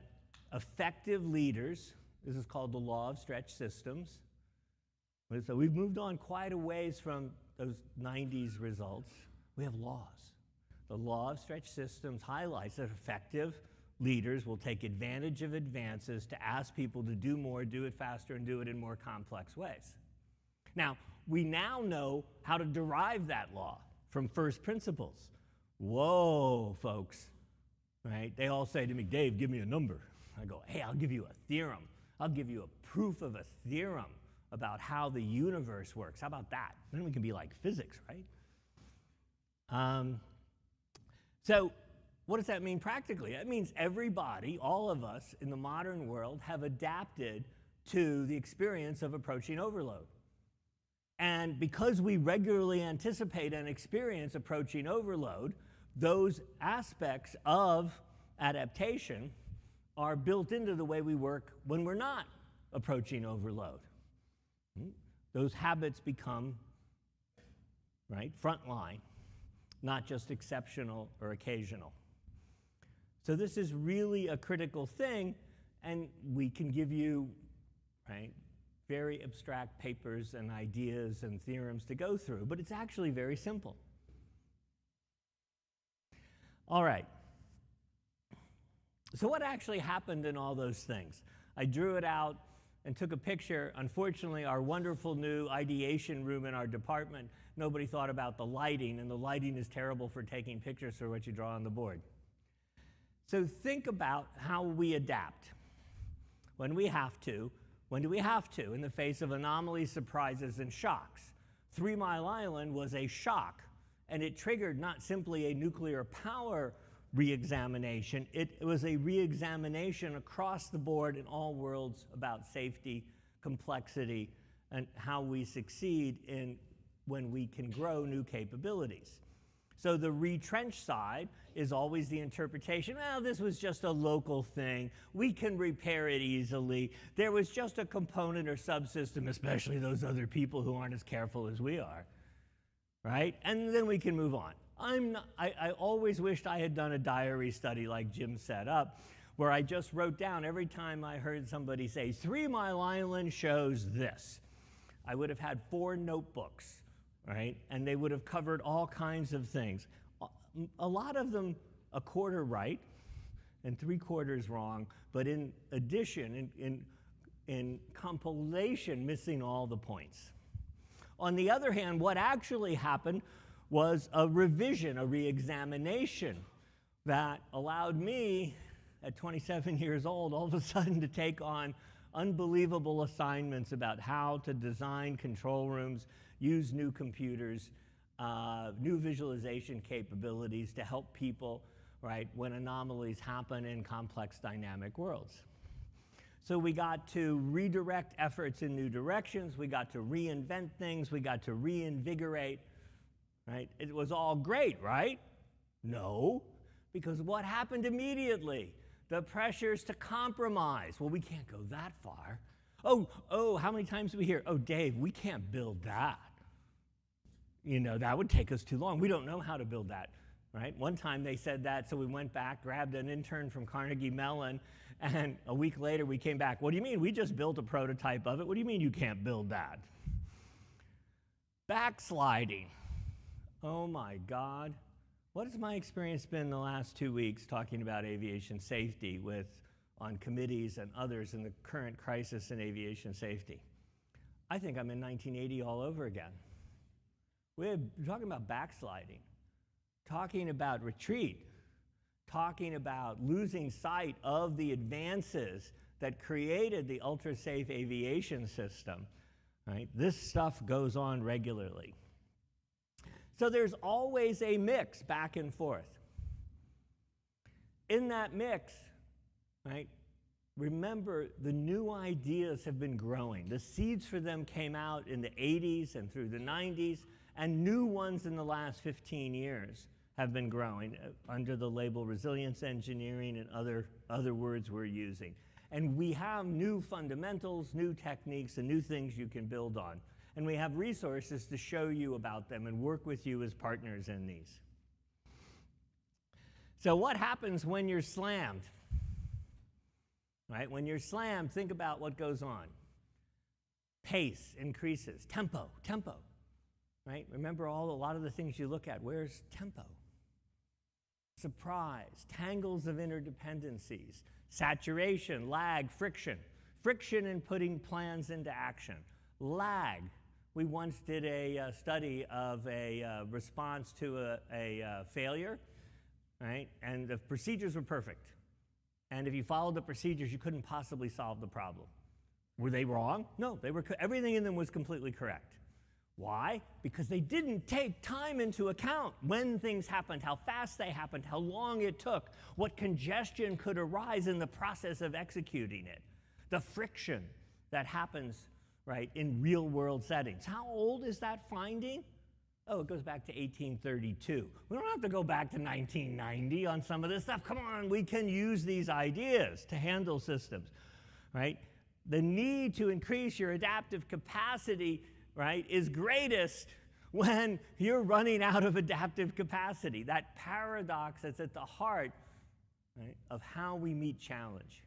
C: effective leaders, this is called the law of stretch systems. So we've moved on quite a ways from those 90s results. We have laws. The law of stretch systems highlights that effective leaders will take advantage of advances to ask people to do more, do it faster, and do it in more complex ways. Now, we now know how to derive that law from first principles. Whoa, folks, right? They all say to me, Dave, give me a number. I go, hey, I'll give you a theorem. I'll give you a proof of a theorem about how the universe works. How about that? Then we can be like physics, right? So what does that mean practically? That means everybody, all of us in the modern world, have adapted to the experience of approaching overload. And because we regularly anticipate and experience approaching overload, those aspects of adaptation are built into the way we work when we're not approaching overload. Those habits become, right, frontline, not just exceptional or occasional. So this is really a critical thing, and we can give you, right, very abstract papers and ideas and theorems to go through, but it's actually very simple. All right. So what actually happened in all those things? I drew it out and took a picture. Unfortunately, our wonderful new ideation room in our department, nobody thought about the lighting, and the lighting is terrible for taking pictures for what you draw on the board. So think about how we adapt. When we have to, when do we have to? In the face of anomalies, surprises, and shocks. 3 Mile Island was a shock, and it triggered not simply a nuclear power re-examination, it was a re-examination across the board in all worlds about safety, complexity, and how we succeed in when we can grow new capabilities. So the retrench side is always the interpretation, well, this was just a local thing. We can repair it easily. There was just a component or subsystem, especially those other people who aren't as careful as we are, right? And then we can move on. I always wished I had done a diary study like Jim set up, where I just wrote down every time I heard somebody say, 3 Mile Island shows this. I would have had 4 notebooks, right? And they would have covered all kinds of things. A lot of them a quarter right, and 3/4 wrong, but in addition, in compilation, missing all the points. On the other hand, what actually happened was a revision, a re-examination that allowed me, at 27 years old, all of a sudden to take on unbelievable assignments about how to design control rooms, use new computers, new visualization capabilities to help people, right, when anomalies happen in complex dynamic worlds. So we got to redirect efforts in new directions, we got to reinvent things, we got to reinvigorate, right? It was all great, right? No, because what happened immediately? The pressures to compromise. Well, we can't go that far. Oh, how many times do we hear, oh, Dave, we can't build that. You know, that would take us too long. We don't know how to build that, right? One time they said that, so we went back, grabbed an intern from Carnegie Mellon, and a week later we came back. What do you mean? We just built a prototype of it. What do you mean you can't build that? Backsliding. Oh my God. What has my experience been the last 2 weeks talking about aviation safety on committees and others in the current crisis in aviation safety? I think I'm in 1980 all over again. We're talking about backsliding, talking about retreat, talking about losing sight of the advances that created the ultra-safe aviation system, right? This stuff goes on regularly. So there's always a mix back and forth. In that mix, right, remember the new ideas have been growing. The seeds for them came out in the 80s and through the 90s, and new ones in the last 15 years have been growing under the label resilience engineering and other words we're using. And we have new fundamentals, new techniques, and new things you can build on. And we have resources to show you about them and work with you as partners in these. So what happens when you're slammed? Right? When you're slammed, think about what goes on. Pace increases, tempo. Right? Remember a lot of the things you look at. Where's tempo? Surprise, tangles of interdependencies, saturation, lag, friction. Friction in putting plans into action. Lag. We once did a study of a response to a failure, right? And the procedures were perfect. And if you followed the procedures, you couldn't possibly solve the problem. Were they wrong? No, everything in them was completely correct. Why? Because they didn't take time into account when things happened, how fast they happened, how long it took, what congestion could arise in the process of executing it, the friction that happens, right, in real-world settings. How old is that finding? Oh, it goes back to 1832. We don't have to go back to 1990 on some of this stuff. Come on, we can use these ideas to handle systems, right? The need to increase your adaptive capacity, right, is greatest when you're running out of adaptive capacity. That paradox that's at the heart, right, of how we meet challenge.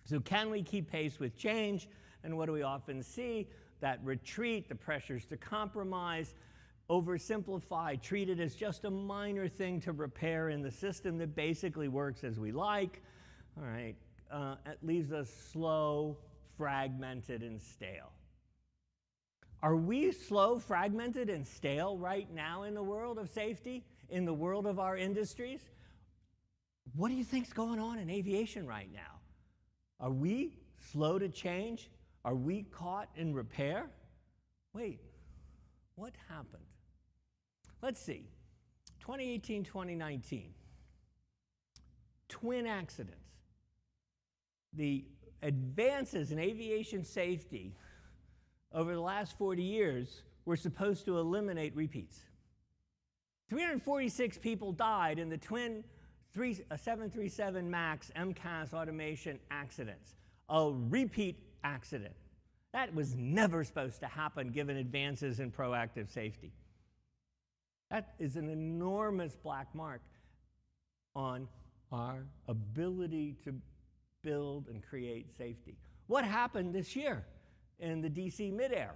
C: So can we keep pace with change? And what do we often see? That retreat, the pressures to compromise, oversimplify, treat it as just a minor thing to repair in the system that basically works as we like. All right, it leaves us slow, fragmented, and stale. Are we slow, fragmented, and stale right now in the world of safety, in the world of our industries? What do you think's going on in aviation right now? Are we slow to change? Are we caught in repair? Wait, what happened? Let's see, 2018, 2019, twin accidents. The advances in aviation safety over the last 40 years were supposed to eliminate repeats. 346 people died in the twin 737 MAX MCAS automation accidents, a repeat accident. That was never supposed to happen given advances in proactive safety. That is an enormous black mark on our ability to build and create safety. What happened this year in the DC midair?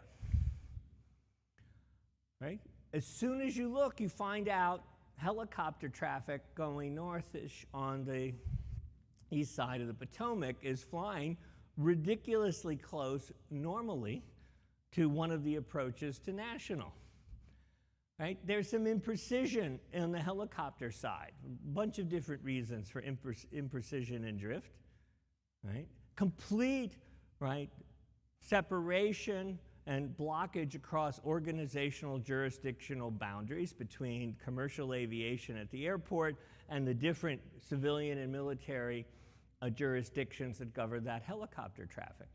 C: Right? As soon as you look, you find out helicopter traffic going northish on the east side of the Potomac is flying ridiculously close normally to one of the approaches to National. Right? There's some imprecision on the helicopter side, a bunch of different reasons for imprecision and drift. Right? Complete, right, separation and blockage across organizational jurisdictional boundaries between commercial aviation at the airport and the different civilian and military jurisdictions that govern that helicopter traffic.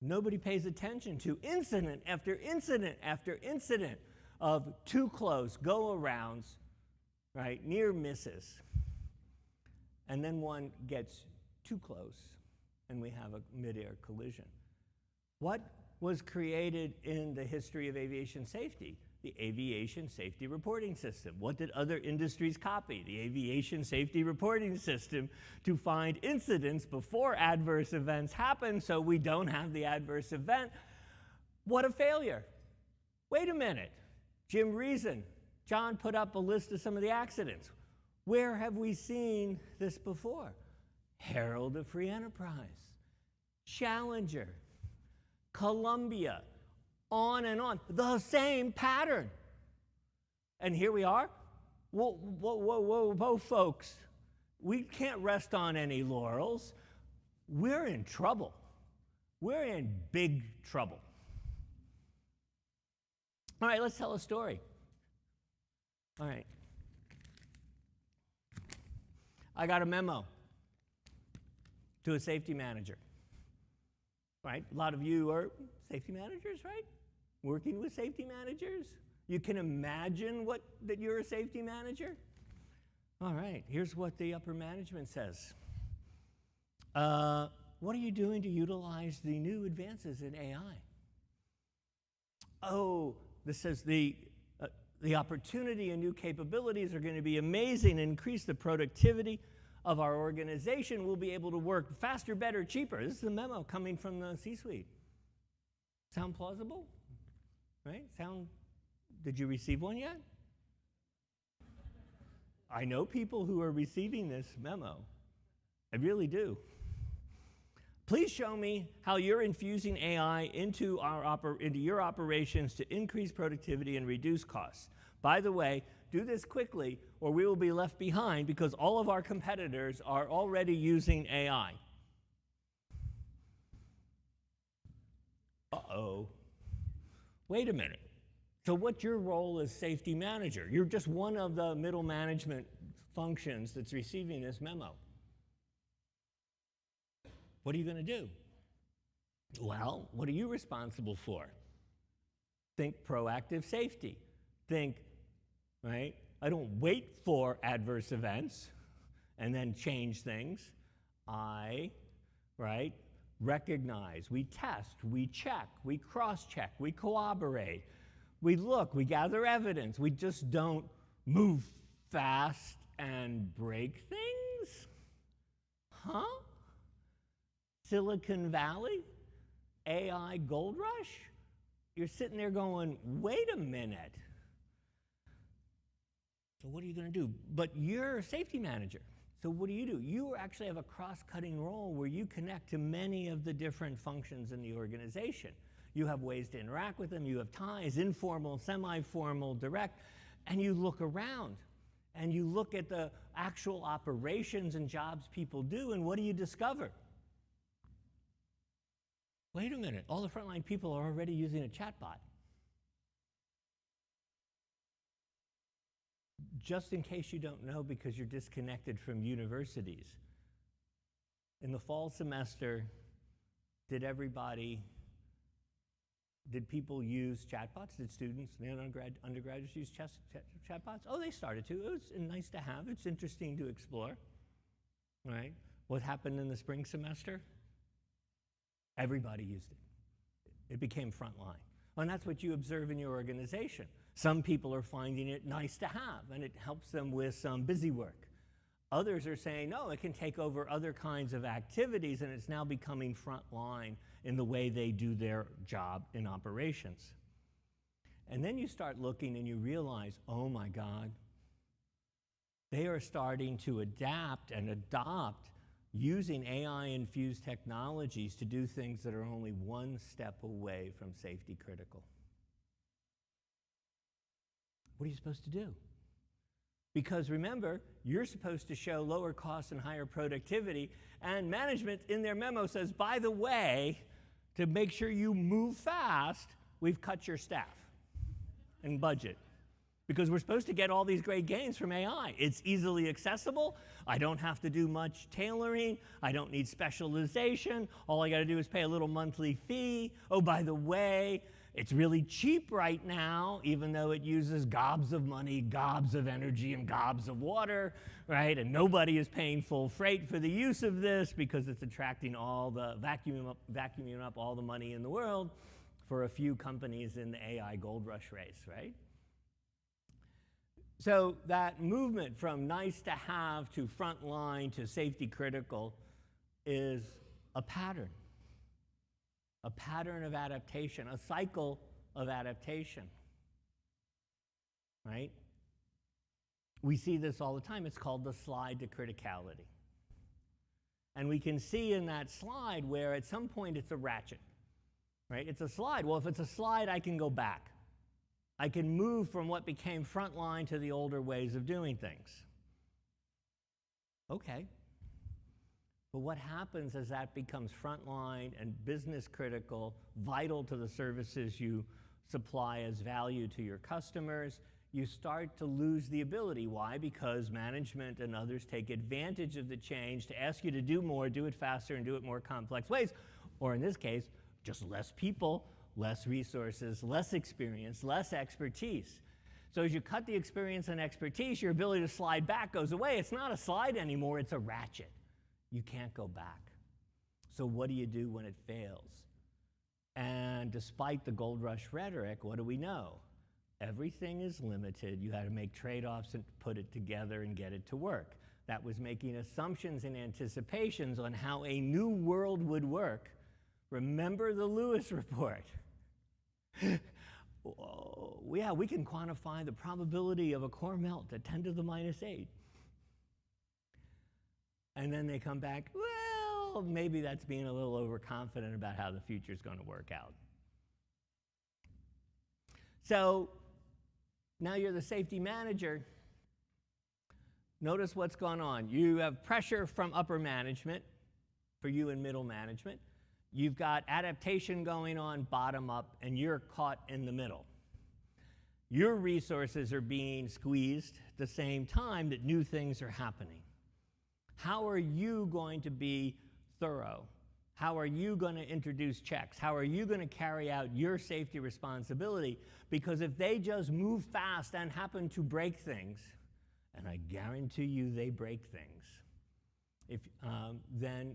C: Nobody pays attention to incident after incident after incident of too close go-arounds, right, near misses. And then one gets too close and we have a mid-air collision. What was created in the history of aviation safety? The Aviation Safety Reporting System. What did other industries copy? The Aviation Safety Reporting System to find incidents before adverse events happen so we don't have the adverse event. What a failure. Wait a minute. Jim Reason, John put up a list of some of the accidents. Where have we seen this before? Herald of Free Enterprise, Challenger, Columbia, on and on, the same pattern. And here we are. Whoa, folks. We can't rest on any laurels. We're in trouble. We're in big trouble. All right, let's tell a story. All right. I got a memo to a safety manager. Right? A lot of you are safety managers, right? Working with safety managers. You can imagine that you're a safety manager. All right, here's what the upper management says. What are you doing to utilize the new advances in AI? Oh, this says the opportunity and new capabilities are going to be amazing and increase the productivity of our organization. We'll be able to work faster, better, cheaper. This is a memo coming from the C-suite. Sound plausible? Right? Did you receive one yet? I know people who are receiving this memo. I really do. Please show me how you're infusing AI into your operations to increase productivity and reduce costs. By the way, do this quickly or we will be left behind because all of our competitors are already using AI. Uh-oh. Wait a minute. So what's your role as safety manager? You're just one of the middle management functions that's receiving this memo. What are you going to do? Well, what are you responsible for? Think proactive safety. Think, right? I don't wait for adverse events and then change things. Right? Recognize, we test, we check, we cross-check, we corroborate, we look, we gather evidence. We just don't move fast and break things? Huh? Silicon Valley? AI gold rush? You're sitting there going, wait a minute. So what are you going to do? But you're a safety manager. So what do? You actually have a cross-cutting role where you connect to many of the different functions in the organization. You have ways to interact with them. You have ties, informal, semi-formal, direct, and you look around and you look at the actual operations and jobs people do, and what do you discover? Wait a minute, all the frontline people are already using a chatbot. Just in case you don't know, because you're disconnected from universities, in the fall semester, did people use chatbots? Did students and undergraduates use chatbots? Oh, they started to. It was nice to have. It's interesting to explore. Right? What happened in the spring semester? Everybody used it. It became frontline. And that's what you observe in your organization. Some people are finding it nice to have, and it helps them with some busy work. Others are saying, no, it can take over other kinds of activities, and it's now becoming frontline in the way they do their job in operations. And then you start looking and you realize, oh my God, they are starting to adapt and adopt using AI-infused technologies to do things that are only one step away from safety critical. What are you supposed to do? Because remember, you're supposed to show lower costs and higher productivity, and management in their memo says, by the way, to make sure you move fast, we've cut your staff and budget. Because we're supposed to get all these great gains from AI. It's easily accessible. I don't have to do much tailoring. I don't need specialization. All I got to do is pay a little monthly fee. Oh, by the way, it's really cheap right now, even though it uses gobs of money, gobs of energy, and gobs of water, right? And nobody is paying full freight for the use of this because it's attracting all the, vacuuming up all the money in the world for a few companies in the AI gold rush race, right? So that movement from nice to have to frontline to safety critical is a pattern of adaptation, a cycle of adaptation, right? We see this all the time. It's called the slide to criticality. And we can see in that slide where at some point it's a ratchet, right? It's a slide. Well, if it's a slide, I can go back. I can move from what became frontline to the older ways of doing things. Okay. But what happens as that becomes frontline and business critical, vital to the services you supply as value to your customers? You start to lose the ability. Why? Because management and others take advantage of the change to ask you to do more, do it faster, and do it more complex ways. Or in this case, just less people, less resources, less experience, less expertise. So as you cut the experience and expertise, your ability to slide back goes away. It's not a slide anymore, it's a ratchet. You can't go back. So what do you do when it fails? And despite the gold rush rhetoric, what do we know? Everything is limited. You had to make trade-offs and put it together and get it to work. That was making assumptions and anticipations on how a new world would work. Remember the Lewis report. Oh, yeah, we can quantify the probability of a core melt at 10 to the minus 8. And then they come back, well, maybe that's being a little overconfident about how the future is going to work out. So now you're the safety manager. Notice what's going on. You have pressure from upper management for you and middle management. You've got adaptation going on bottom up, and you're caught in the middle. Your resources are being squeezed at the same time that new things are happening. How are you going to be thorough? How are you going to introduce checks? How are you going to carry out your safety responsibility? Because if they just move fast and happen to break things, and I guarantee you they break things, then,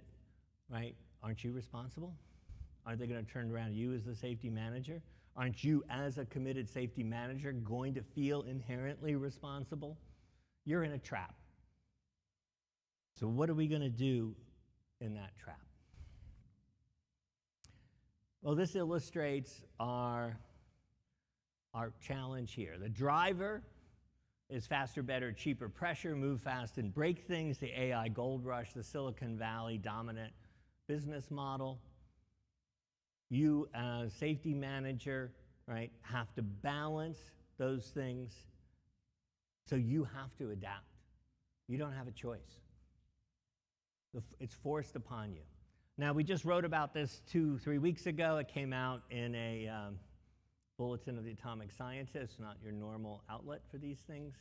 C: right, aren't you responsible? Aren't they going to turn around you as the safety manager? Aren't you, as a committed safety manager, going to feel inherently responsible? You're in a trap. So what are we going to do in that trap? Well, this illustrates our challenge here. The driver is faster, better, cheaper pressure, move fast and break things, the AI gold rush, the Silicon Valley dominant business model. You as safety manager, right, have to balance those things. So you have to adapt. You don't have a choice. It's forced upon you. Now, we just wrote about this 2-3 weeks ago. It came out in a Bulletin of the Atomic Scientists, not your normal outlet for these things,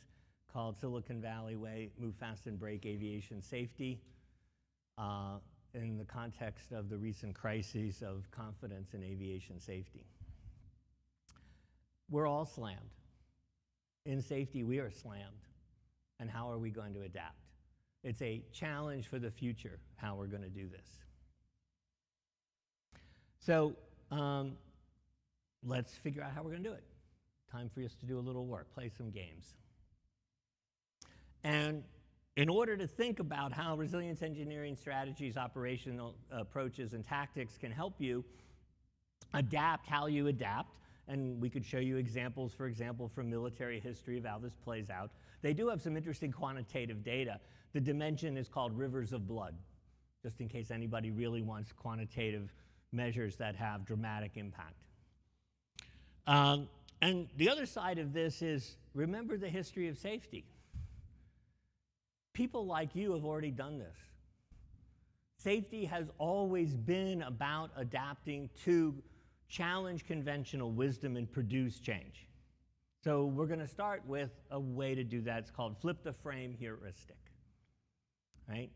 C: called Silicon Valley Way, Move Fast and Break Aviation Safety, in the context of the recent crises of confidence in aviation safety. We're all slammed. In safety, we are slammed. And how are we going to adapt? It's a challenge for the future, how we're going to do this. So let's figure out how we're going to do it. Time for us to do a little work, play some games. And in order to think about how resilience engineering strategies, operational approaches, and tactics can help you adapt how you adapt and we could show you examples, for example, from military history of how this plays out. They do have some interesting quantitative data. The dimension is called rivers of blood, just in case anybody really wants quantitative measures that have dramatic impact. And the other side of this is, remember the history of safety. People like you have already done this. Safety has always been about adapting to challenge conventional wisdom and produce change. So we're going to start with a way to do that. It's called flip the frame heuristic, right?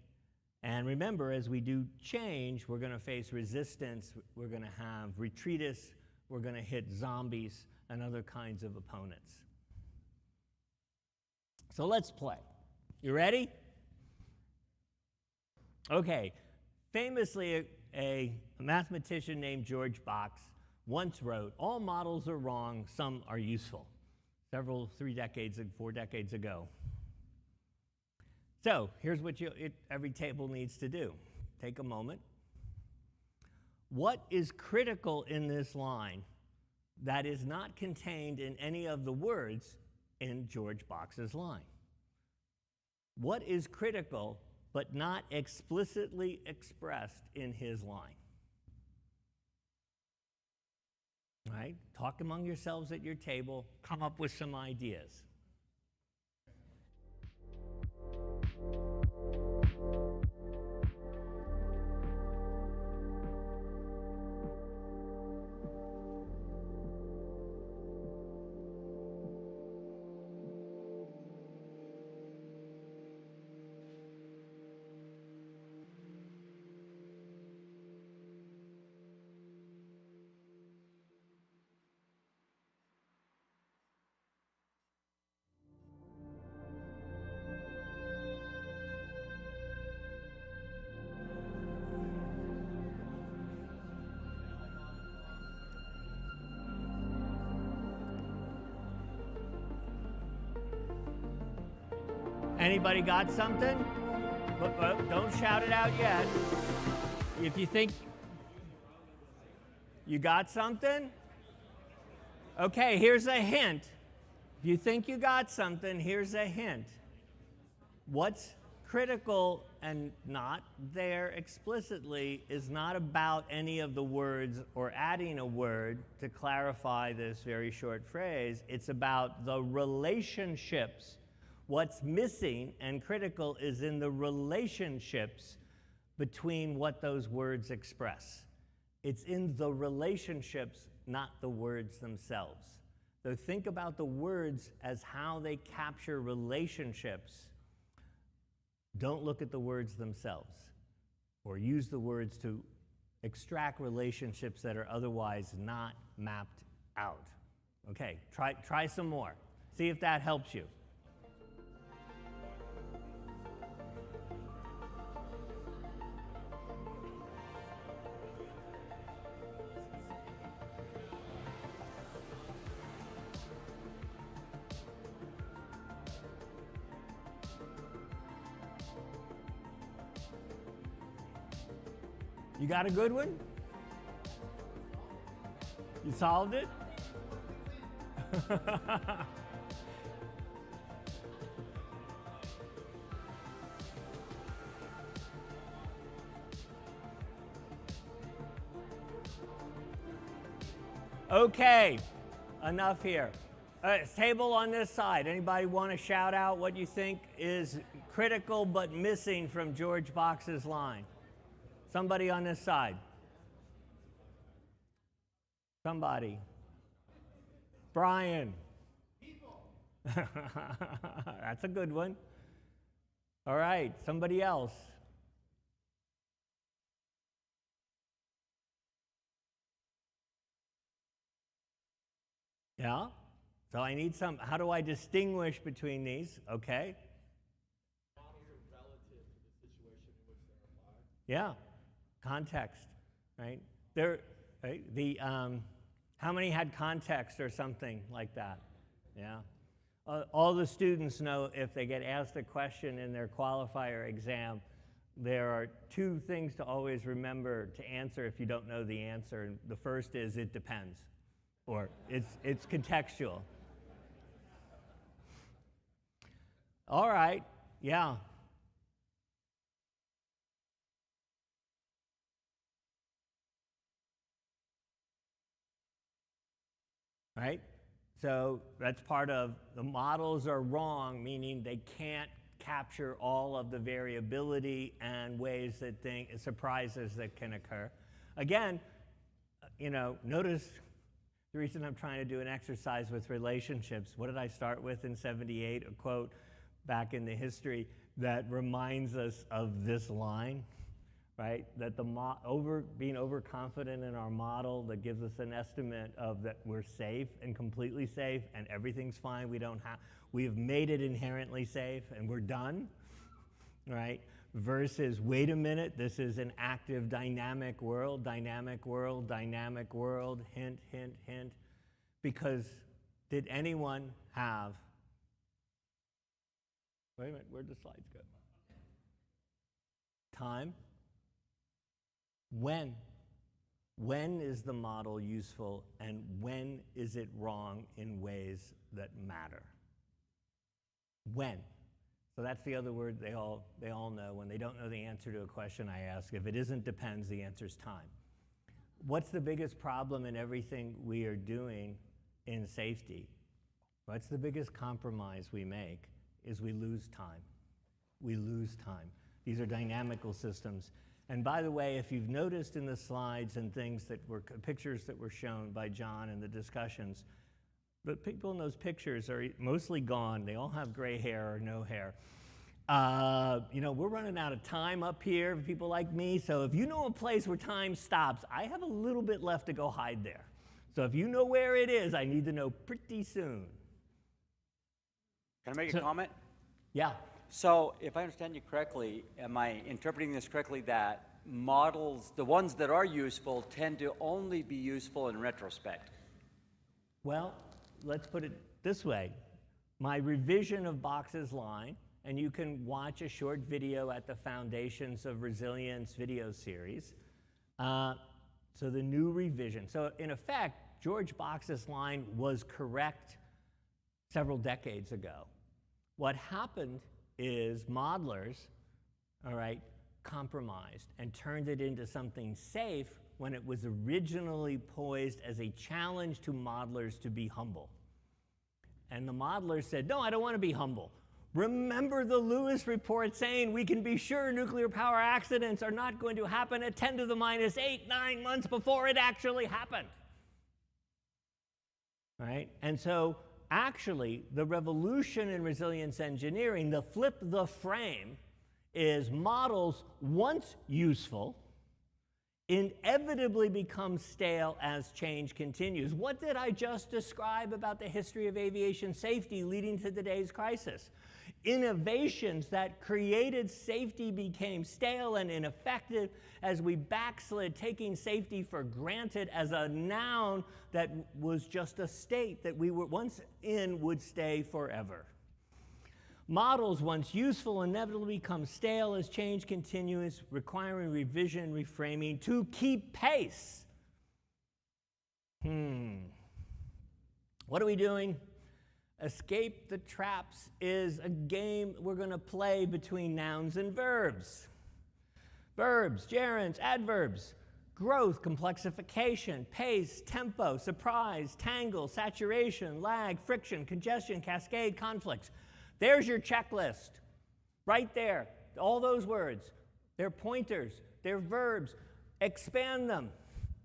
C: And remember, as we do change, we're going to face resistance, we're going to have retreatists, we're going to hit zombies and other kinds of opponents. So let's play. You ready? Okay. Famously, a mathematician named George Box once wrote, "All models are wrong, some are useful." 4 decades ago. So here's what every table needs to do. Take a moment. What is critical in this line that is not contained in any of the words in George Box's line? What is critical but not explicitly expressed in his line? All right? Talk among yourselves at your table. Come up with some ideas. Anybody got something? But don't shout it out yet. If you think you got something, okay, here's a hint. If you think you got something, here's a hint. What's critical and not there explicitly is not about any of the words or adding a word to clarify this very short phrase. It's about the relationships. What's missing and critical is in the relationships between what those words express. It's in the relationships, not the words themselves. So think about the words as how they capture relationships. Don't look at the words themselves, or use the words to extract relationships that are otherwise not mapped out. Okay, try some more. See if that helps you. You got a good one? You solved it? Okay, enough here. Table on this side. Anybody want to shout out what you think is critical but missing from George Box's line? Somebody on this side. Somebody. Brian. People. That's a good one. All right, somebody else. Yeah? So I need some, how do I distinguish between these? Okay.
F: Models are relative to the situation in which they're applied.
C: Yeah, context, right? How many had context or something like that? Yeah. All the students know if they get asked a question in their qualifier exam, there are 2 things to always remember to answer if you don't know the answer. And the first is, it depends. or it's contextual. All right, yeah. Right? So that's part of the models are wrong, meaning they can't capture all of the variability and ways that surprises that can occur. Again, notice the reason I'm trying to do an exercise with relationships. What did I start with in 78? A quote back in the history that reminds us of this line, right? That being overconfident in our model that gives us an estimate of that we're safe and completely safe and everything's fine. We have made it inherently safe and we're done, right? Versus, wait a minute, this is an active, dynamic world, hint, hint, hint. Because did anyone have, wait a minute, where'd the slides go? Time? When? When is the model useful and when is it wrong in ways that matter? When? So that's the other word they all know. When they don't know the answer to a question I ask, if it isn't depends, the answer's time. What's the biggest problem in everything we are doing in safety? What's the biggest compromise we make is we lose time. We lose time. These are dynamical systems. And by the way, if you've noticed in the slides and things that were pictures that were shown by John in the discussions, the people in those pictures are mostly gone. They all have gray hair or no hair. We're running out of time up here, people like me. So if you know a place where time stops, I have a little bit left to go hide there. So if you know where it is, I need to know pretty soon.
G: Can I make a comment?
C: Yeah.
G: So if I understand you correctly, am I interpreting this correctly that models, the ones that are useful, tend to only be useful in retrospect?
C: Well, let's put it this way. My revision of Box's line, and you can watch a short video at the Foundations of Resilience video series. So the new revision. So in effect, George Box's line was correct several decades ago. What happened is modelers, compromised and turned it into something safe when it was originally poised as a challenge to modelers to be humble. And the modelers said, no, I don't want to be humble. Remember the Lewis report saying we can be sure nuclear power accidents are not going to happen at 10 to the minus 8, 9 months before it actually happened. Right? And so actually, the revolution in resilience engineering, the flip the frame, is models, once useful, inevitably become stale as change continues. What did I just describe about the history of aviation safety leading to today's crisis? Innovations that created safety became stale and ineffective as we backslid, taking safety for granted as a noun that was just a state that we were once in would stay forever. Models, once useful, inevitably become stale as change continues, requiring revision, reframing to keep pace. What are we doing? Escape the Traps is a game we're going to play between nouns and verbs. Verbs, gerunds, adverbs, growth, complexification, pace, tempo, surprise, tangle, saturation, lag, friction, congestion, cascade, conflicts. There's your checklist, right there. All those words, they're pointers, they're verbs. Expand them.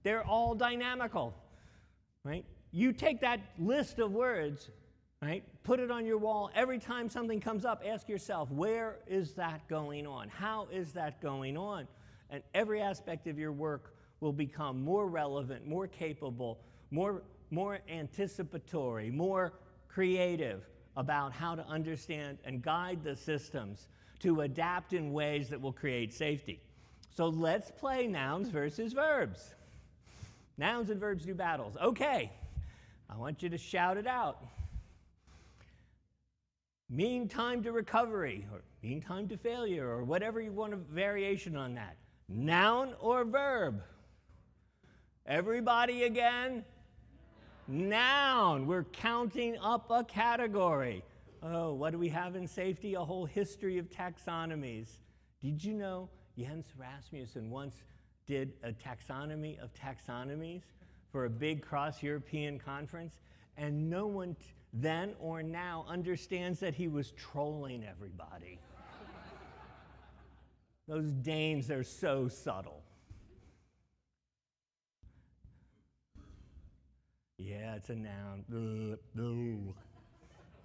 C: They're all dynamical, right? You take that list of words, right? Put it on your wall. Every time something comes up, ask yourself, where is that going on? How is that going on? And every aspect of your work will become more relevant, more capable, more anticipatory, more creative about how to understand and guide the systems to adapt in ways that will create safety. So let's play nouns versus verbs. Nouns and verbs do battles. Okay, I want you to shout it out. Mean time to recovery, or mean time to failure, or whatever you want a variation on that. Noun or verb? Everybody again? Noun. We're counting up a category. Oh, what do we have in safety? A whole history of taxonomies. Did you know Jens Rasmussen once did a taxonomy of taxonomies for a big cross-European conference? And no one then or now understands that he was trolling everybody. Those Danes are so subtle. Yeah, it's a noun.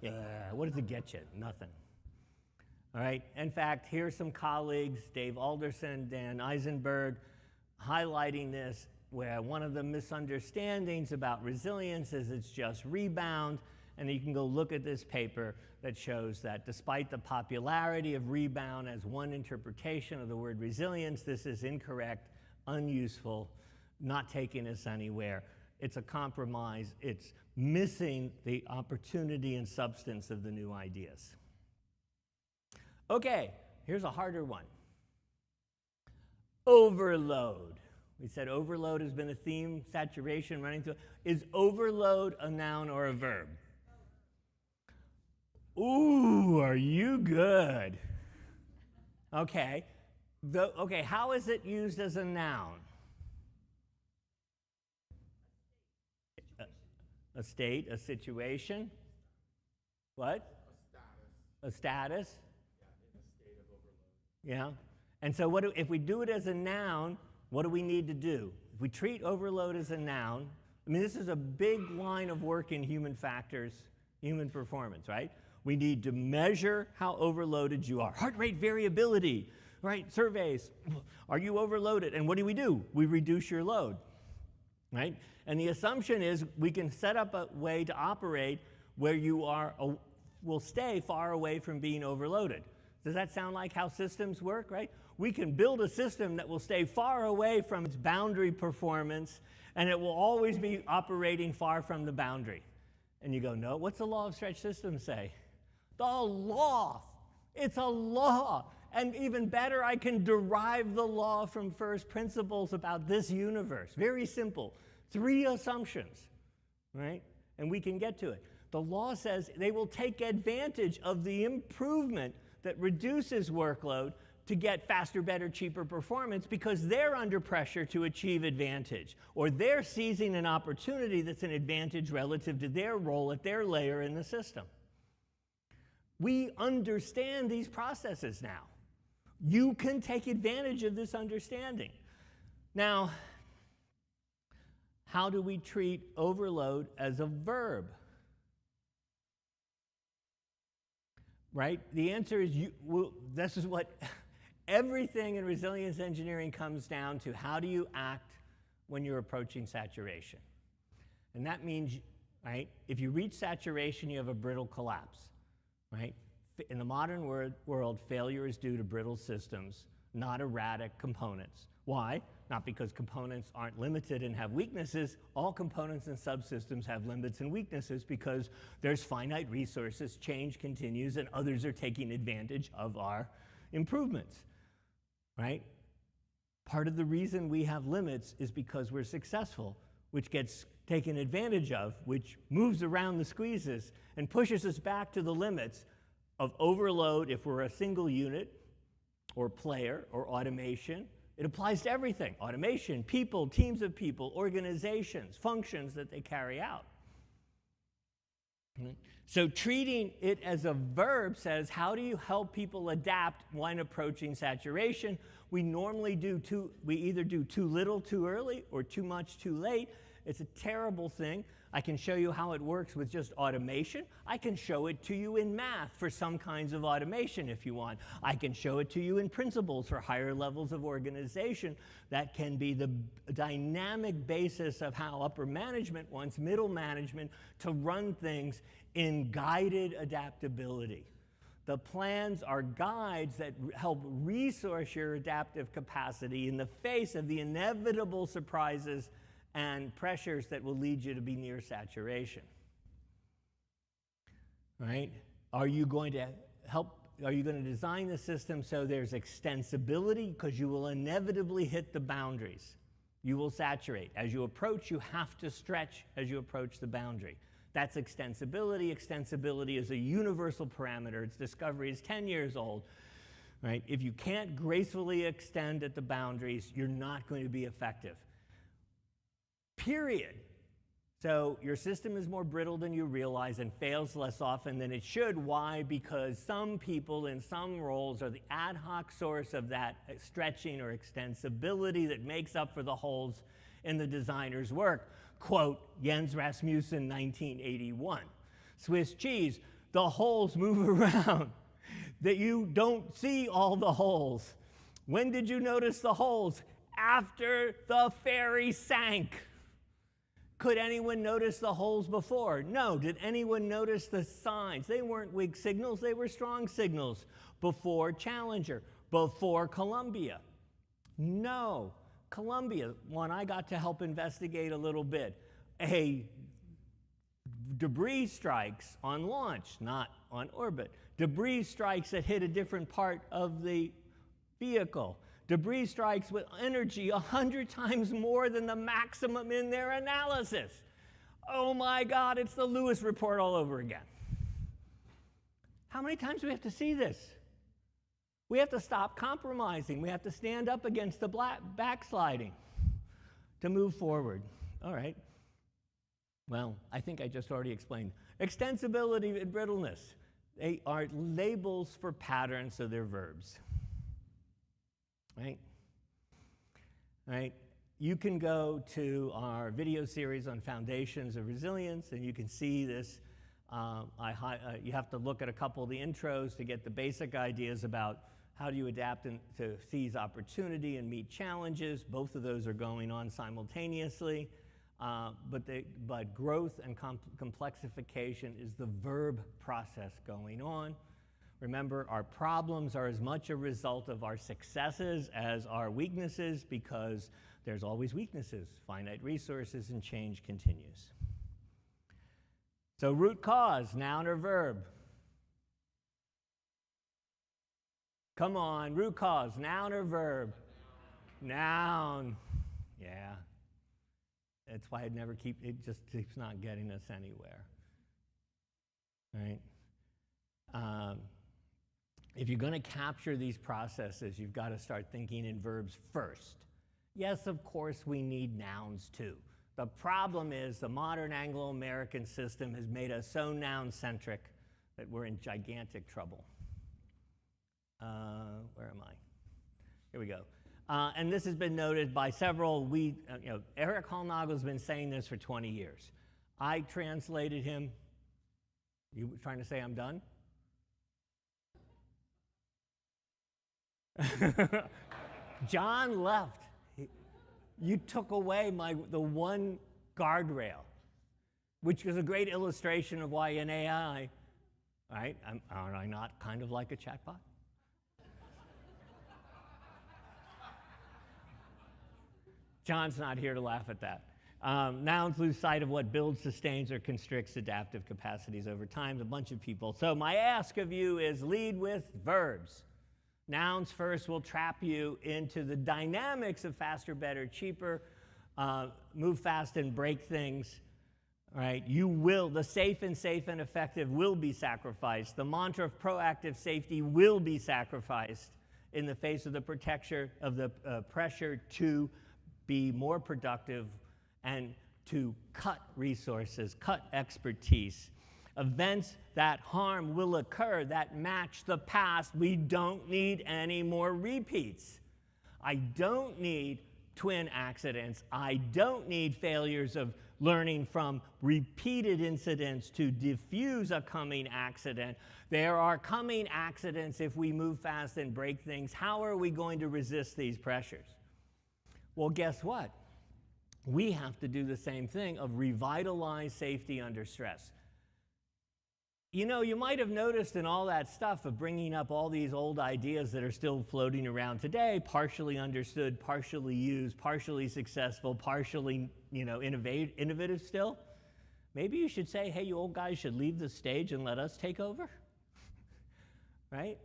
C: Yeah, what does it get you? Nothing. All right, in fact, here's some colleagues, Dave Alderson, Dan Eisenberg, highlighting this, where one of the misunderstandings about resilience is it's just rebound, and you can go look at this paper that shows that despite the popularity of rebound as one interpretation of the word resilience, this is incorrect, unuseful, not taking us anywhere. It's a compromise. It's missing the opportunity and substance of the new ideas. Okay, here's a harder one. Overload. We said overload has been a theme, saturation running through. Is overload a noun or a verb? Ooh, are you good? Okay. Okay, how is it used as a noun? A state, a situation. What? A status. A status.
F: Yeah, in a state of overload.
C: Yeah. And so if we do it as a noun, what do we need to do? If we treat overload as a noun, I mean, this is a big line of work in human factors, human performance, right? We need to measure how overloaded you are. Heart rate variability, right? Surveys. Are you overloaded? And what do? We reduce your load, right? And the assumption is we can set up a way to operate where you will stay far away from being overloaded. Does that sound like how systems work, right? We can build a system that will stay far away from its boundary performance, and it will always be operating far from the boundary. And you go, no, what's the law of stretch systems say? The law. It's a law. And even better, I can derive the law from first principles about this universe. Very simple. 3 assumptions, right? And we can get to it. The law says they will take advantage of the improvement that reduces workload to get faster, better, cheaper performance because they're under pressure to achieve advantage, or they're seizing an opportunity that's an advantage relative to their role at their layer in the system. We understand these processes now. You can take advantage of this understanding. Now, how do we treat overload as a verb? Right? The answer is, this is what everything in resilience engineering comes down to. How do you act when you're approaching saturation? And that means, right, if you reach saturation, you have a brittle collapse, right? In the modern world, failure is due to brittle systems, not erratic components. Why? Not because components aren't limited and have weaknesses. All components and subsystems have limits and weaknesses because there's finite resources, change continues, and others are taking advantage of our improvements, right? Part of the reason we have limits is because we're successful, which gets taken advantage of, which moves around the squeezes and pushes us back to the limits of overload if we're a single unit or player or automation. It applies to everything. Automation, people, teams of people, organizations, functions that they carry out. So treating it as a verb says, how do you help people adapt when approaching saturation? We normally we either do too little too early or too much too late. It's a terrible thing. I can show you how it works with just automation. I can show it to you in math for some kinds of automation if you want. I can show it to you in principles for higher levels of organization. That can be the dynamic basis of how upper management wants middle management to run things in guided adaptability. The plans are guides that help resource your adaptive capacity in the face of the inevitable surprises and pressures that will lead you to be near saturation. Right? Are you going to design the system so there's extensibility? Because you will inevitably hit the boundaries. You will saturate. As you approach, you have to stretch as you approach the boundary. That's extensibility. Extensibility is a universal parameter. Its discovery is 10 years old. Right? If you can't gracefully extend at the boundaries, you're not going to be effective. Period. So your system is more brittle than you realize and fails less often than it should. Why? Because some people in some roles are the ad hoc source of that stretching or extensibility that makes up for the holes in the designer's work. Quote, Jens Rasmussen, 1981. Swiss cheese, the holes move around, that you don't see all the holes. When did you notice the holes? After the ferry sank. Could anyone notice the holes before? No. Did anyone notice the signs? They weren't weak signals, they were strong signals. Before Challenger, before Columbia. No. Columbia, one I got to help investigate a little bit. A debris strikes on launch, not on orbit. Debris strikes that hit a different part of the vehicle. Debris strikes with energy 100 times more than the maximum in their analysis. Oh my God, it's the Lewis report all over again. How many times do we have to see this? We have to stop compromising. We have to stand up against the backsliding to move forward. All right. Well, I think I just already explained. Extensibility and brittleness. They are labels for patterns, so they're verbs. Right? Right? You can go to our video series on foundations of resilience, and you can see this. You have to look at a couple of the intros to get the basic ideas about how do you adapt to seize opportunity and meet challenges. Both of those are going on simultaneously. But growth and complexification is the verb process going on. Remember, our problems are as much a result of our successes as our weaknesses, because there's always weaknesses, finite resources, and change continues. So root cause, noun or verb? Come on, root cause, noun or verb? Noun. Yeah. That's why it just keeps not getting us anywhere. Right? If you're going to capture these processes, you've got to start thinking in verbs first. Yes, of course, we need nouns too. The problem is the modern Anglo-American system has made us so noun-centric that we're in gigantic trouble. Where am I? Here we go. And this has been noted by several. Eric Hallnagel's been saying this for 20 years. I translated him. You trying to say I'm done? John left. You took away the one guardrail, which is a great illustration of why in AI, right? Aren't I not kind of like a chatbot? John's not here to laugh at that. Nouns lose sight of what builds, sustains, or constricts adaptive capacities over time. A bunch of people. So my ask of you is lead with verbs. Nouns first will trap you into the dynamics of faster, better, cheaper, move fast and break things. Right? The safe and effective will be sacrificed. The mantra of proactive safety will be sacrificed in the face of the pressure to be more productive and to cut resources, cut expertise. Events that harm will occur that match the past. We don't need any more repeats. I don't need twin accidents. I don't need failures of learning from repeated incidents to diffuse a coming accident. There are coming accidents if we move fast and break things. How are we going to resist these pressures? Well, guess what? We have to do the same thing of revitalize safety under stress. You know, you might have noticed in all that stuff of bringing up all these old ideas that are still floating around today, partially understood, partially used, partially successful, partially, innovative still. Maybe you should say, hey, you old guys should leave the stage and let us take over. Right?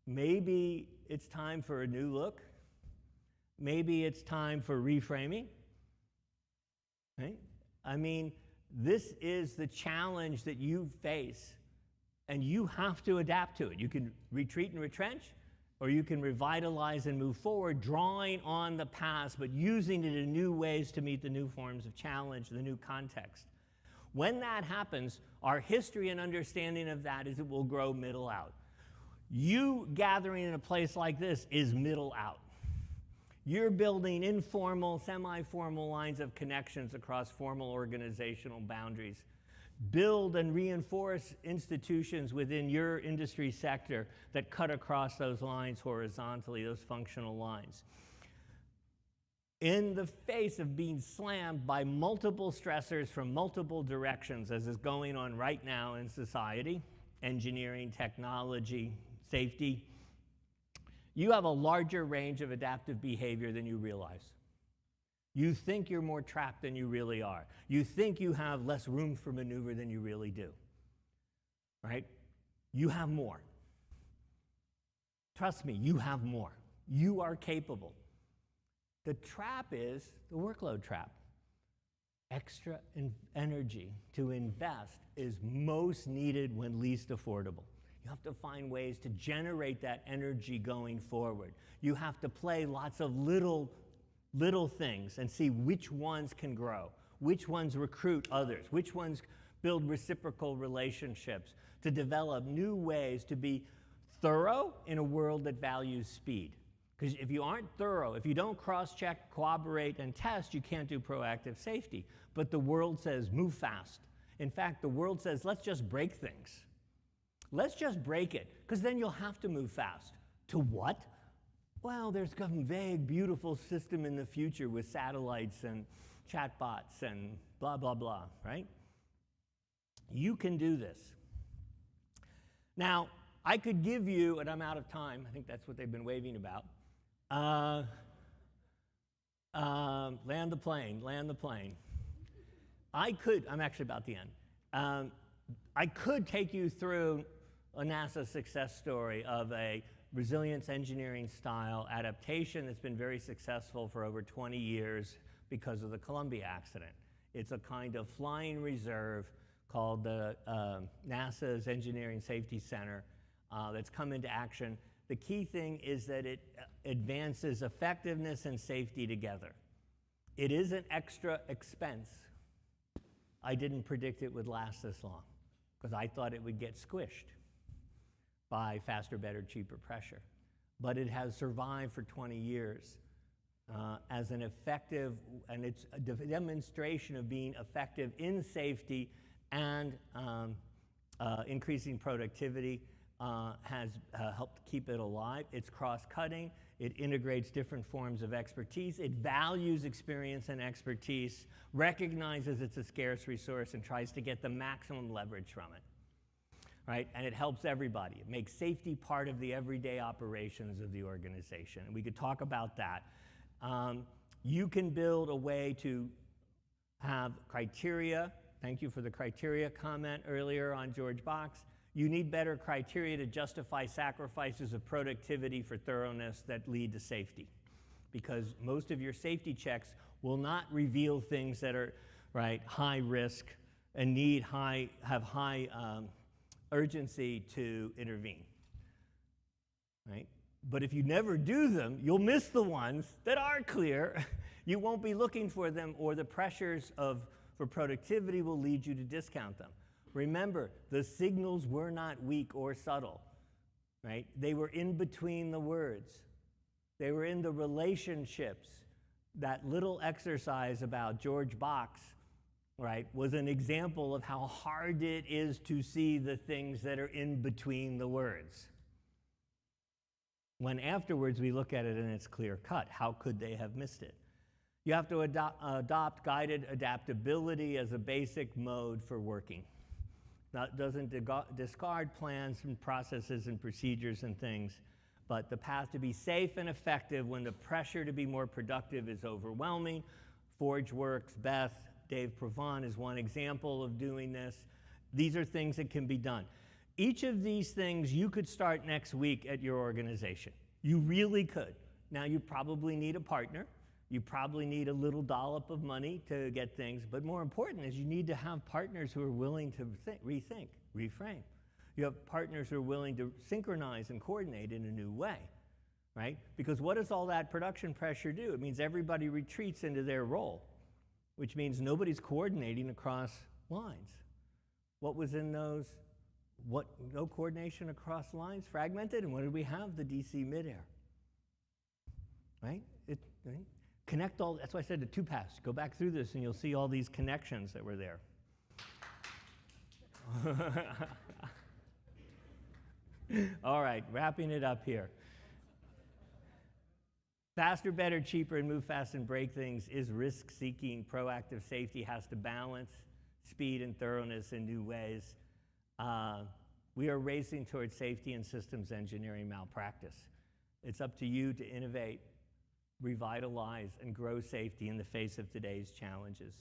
C: Maybe it's time for a new look. Maybe it's time for reframing. Right? I mean, this is the challenge that you face, and you have to adapt to it. You can retreat and retrench, or you can revitalize and move forward, drawing on the past, but using it in new ways to meet the new forms of challenge, the new context. When that happens, our history and understanding of that is it will grow middle out. You gathering in a place like this is middle out. You're building informal, semi-formal lines of connections across formal organizational boundaries. Build and reinforce institutions within your industry sector that cut across those lines horizontally, those functional lines. In the face of being slammed by multiple stressors from multiple directions, as is going on right now in society, engineering, technology, safety, you have a larger range of adaptive behavior than you realize. You think you're more trapped than you really are. You think you have less room for maneuver than you really do, right? You have more. Trust me, you have more. You are capable. The trap is the workload trap. Extra energy to invest is most needed when least affordable. You have to find ways to generate that energy going forward. You have to play lots of little things and see which ones can grow, which ones recruit others, which ones build reciprocal relationships, to develop new ways to be thorough in a world that values speed. Because if you aren't thorough, if you don't cross-check, corroborate, and test, you can't do proactive safety. But the world says, move fast. In fact, the world says, let's just break things. Let's just break it, because then you'll have to move fast. To what? Well, there's some vague, beautiful system in the future with satellites and chatbots and blah, blah, blah, right? You can do this. Now, I could give you, and I'm out of time, I think that's what they've been waving about. Land the plane, land the plane. I'm actually about the end. I could take you through a NASA success story of a resilience engineering style adaptation that's been very successful for over 20 years because of the Columbia accident. It's a kind of flying reserve called the NASA's Engineering Safety Center that's come into action. The key thing is that it advances effectiveness and safety together. It is an extra expense. I didn't predict it would last this long because I thought it would get squished by faster, better, cheaper pressure. But it has survived for 20 years as an effective, and it's a demonstration of being effective in safety and increasing productivity. Has helped keep it alive. It's cross-cutting. It integrates different forms of expertise. It values experience and expertise, recognizes it's a scarce resource, and tries to get the maximum leverage from it. Right? And it helps everybody. It makes safety part of the everyday operations of the organization. And we could talk about that. You can build a way to have criteria. Thank you for the criteria comment earlier on George Box. You need better criteria to justify sacrifices of productivity for thoroughness that lead to safety. Because most of your safety checks will not reveal things that are high risk and have high urgency to intervene. Right? But if you never do them, you'll miss the ones that are clear. You won't be looking for them, or the pressures for productivity will lead you to discount them. Remember, the signals were not weak or subtle, right? They were in between the words. They were in the relationships. That little exercise about George Box, right, was an example of how hard it is to see the things that are in between the words. When afterwards we look at it and it's clear cut, how could they have missed it? You have to adopt guided adaptability as a basic mode for working. That doesn't discard plans and processes and procedures and things, but the path to be safe and effective when the pressure to be more productive is overwhelming. ForgeWorks, Beth, Dave Provon is one example of doing this. These are things that can be done. Each of these things you could start next week at your organization. You really could. Now, you probably need a partner. You probably need a little dollop of money to get things, but more important is you need to have partners who are willing to rethink, reframe. You have partners who are willing to synchronize and coordinate in a new way, right? Because what does all that production pressure do? It means everybody retreats into their role, which means nobody's coordinating across lines. What was in those? No coordination across lines, fragmented, and what did we have? The DC midair, right? Right? Connect all, that's why I said the two paths. Go back through this and you'll see all these connections that were there. All right, wrapping it up here. Faster, better, cheaper, and move fast and break things is risk-seeking. Proactive safety has to balance speed and thoroughness in new ways. We are racing towards safety and systems engineering malpractice. It's up to you to innovate, revitalize, and grow safety in the face of today's challenges.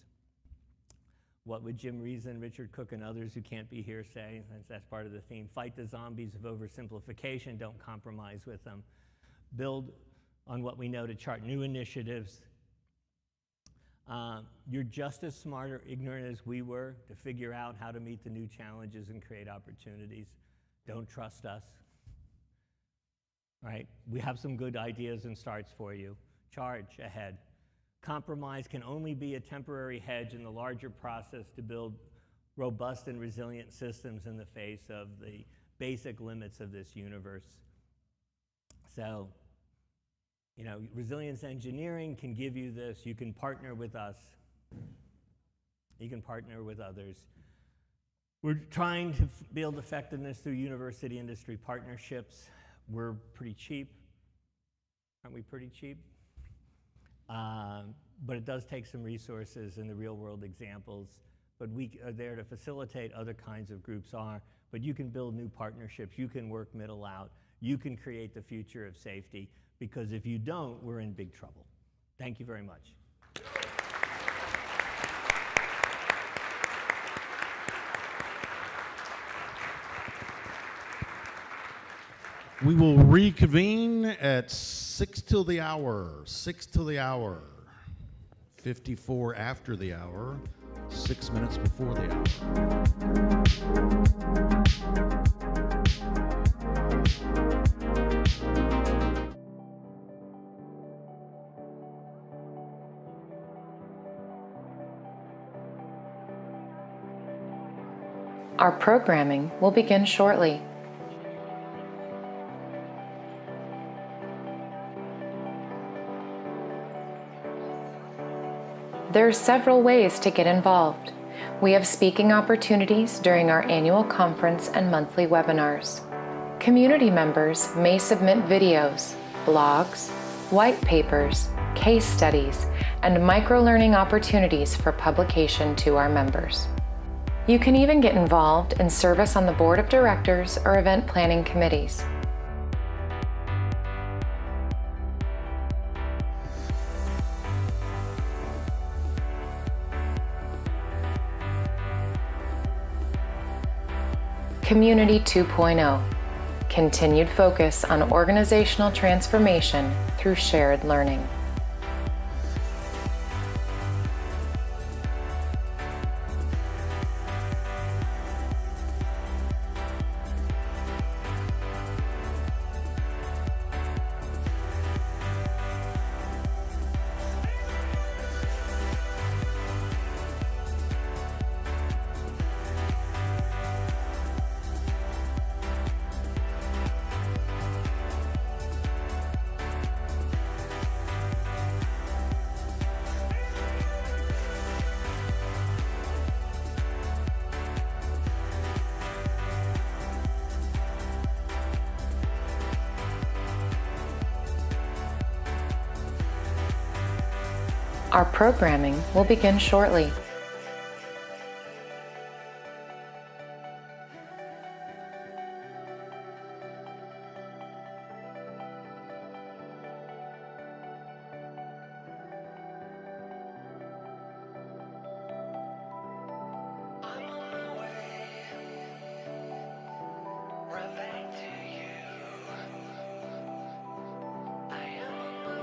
C: What would Jim Reason, Richard Cook, and others who can't be here say? That's part of the theme. Fight the zombies of oversimplification. Don't compromise with them. Build on what we know to chart new initiatives. You're just as smart or ignorant as we were to figure out how to meet the new challenges and create opportunities. Don't trust us. Right? We have some good ideas and starts for you. Charge ahead. Compromise can only be a temporary hedge in the larger process to build robust and resilient systems in the face of the basic limits of this universe. So, you know, resilience engineering can give you this. You can partner with us. You can partner with others. We're trying to build effectiveness through university-industry partnerships. We're pretty cheap. Aren't we pretty cheap? But it does take some resources and the real-world examples. But we are there to facilitate. Other kinds of groups are. But you can build new partnerships. You can work middle out. You can create the future of safety. Because if you don't, we're in big trouble. Thank you very much.
A: We will reconvene at 6 till the hour. 6 till the hour. 54 after the hour. 6 minutes before the hour.
H: Our programming will begin shortly. There are several ways to get involved. We have speaking opportunities during our annual conference and monthly webinars. Community members may submit videos, blogs, white papers, case studies, and micro-learning opportunities for publication to our members. You can even get involved in service on the board of directors or event planning committees. Community 2.0. Continued focus on organizational transformation through shared learning. Our programming will begin shortly.
I: Right back to you. I am on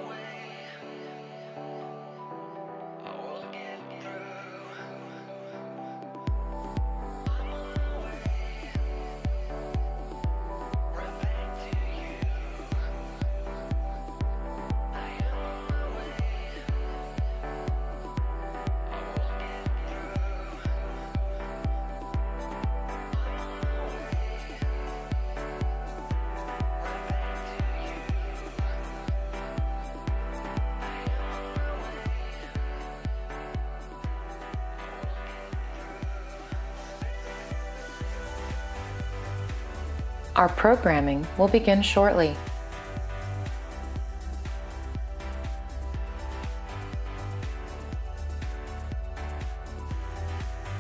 H: Our programming will begin shortly.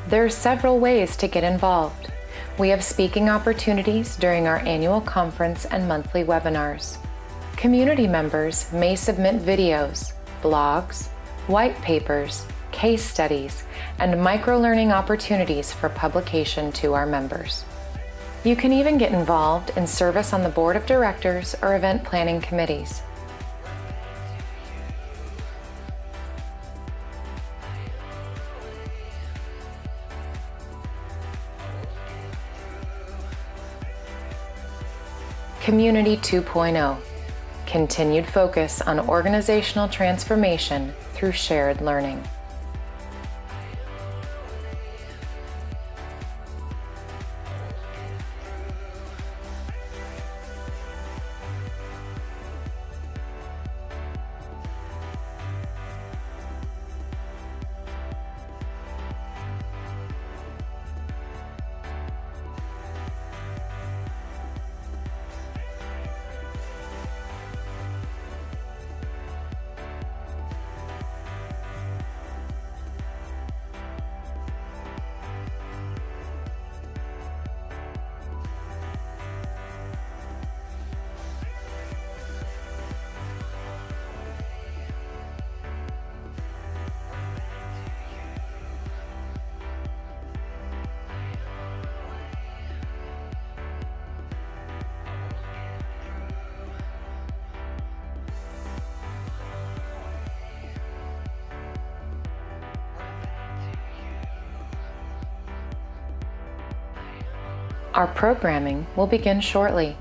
H: There are several ways to get involved. We have speaking opportunities during our annual conference and monthly webinars. Community members may submit videos, blogs, white papers, case studies, and microlearning opportunities for publication to our members. You can even get involved in service on the board of directors or event planning committees. Community 2.0. Continued focus on organizational transformation through shared learning. Our programming will begin shortly.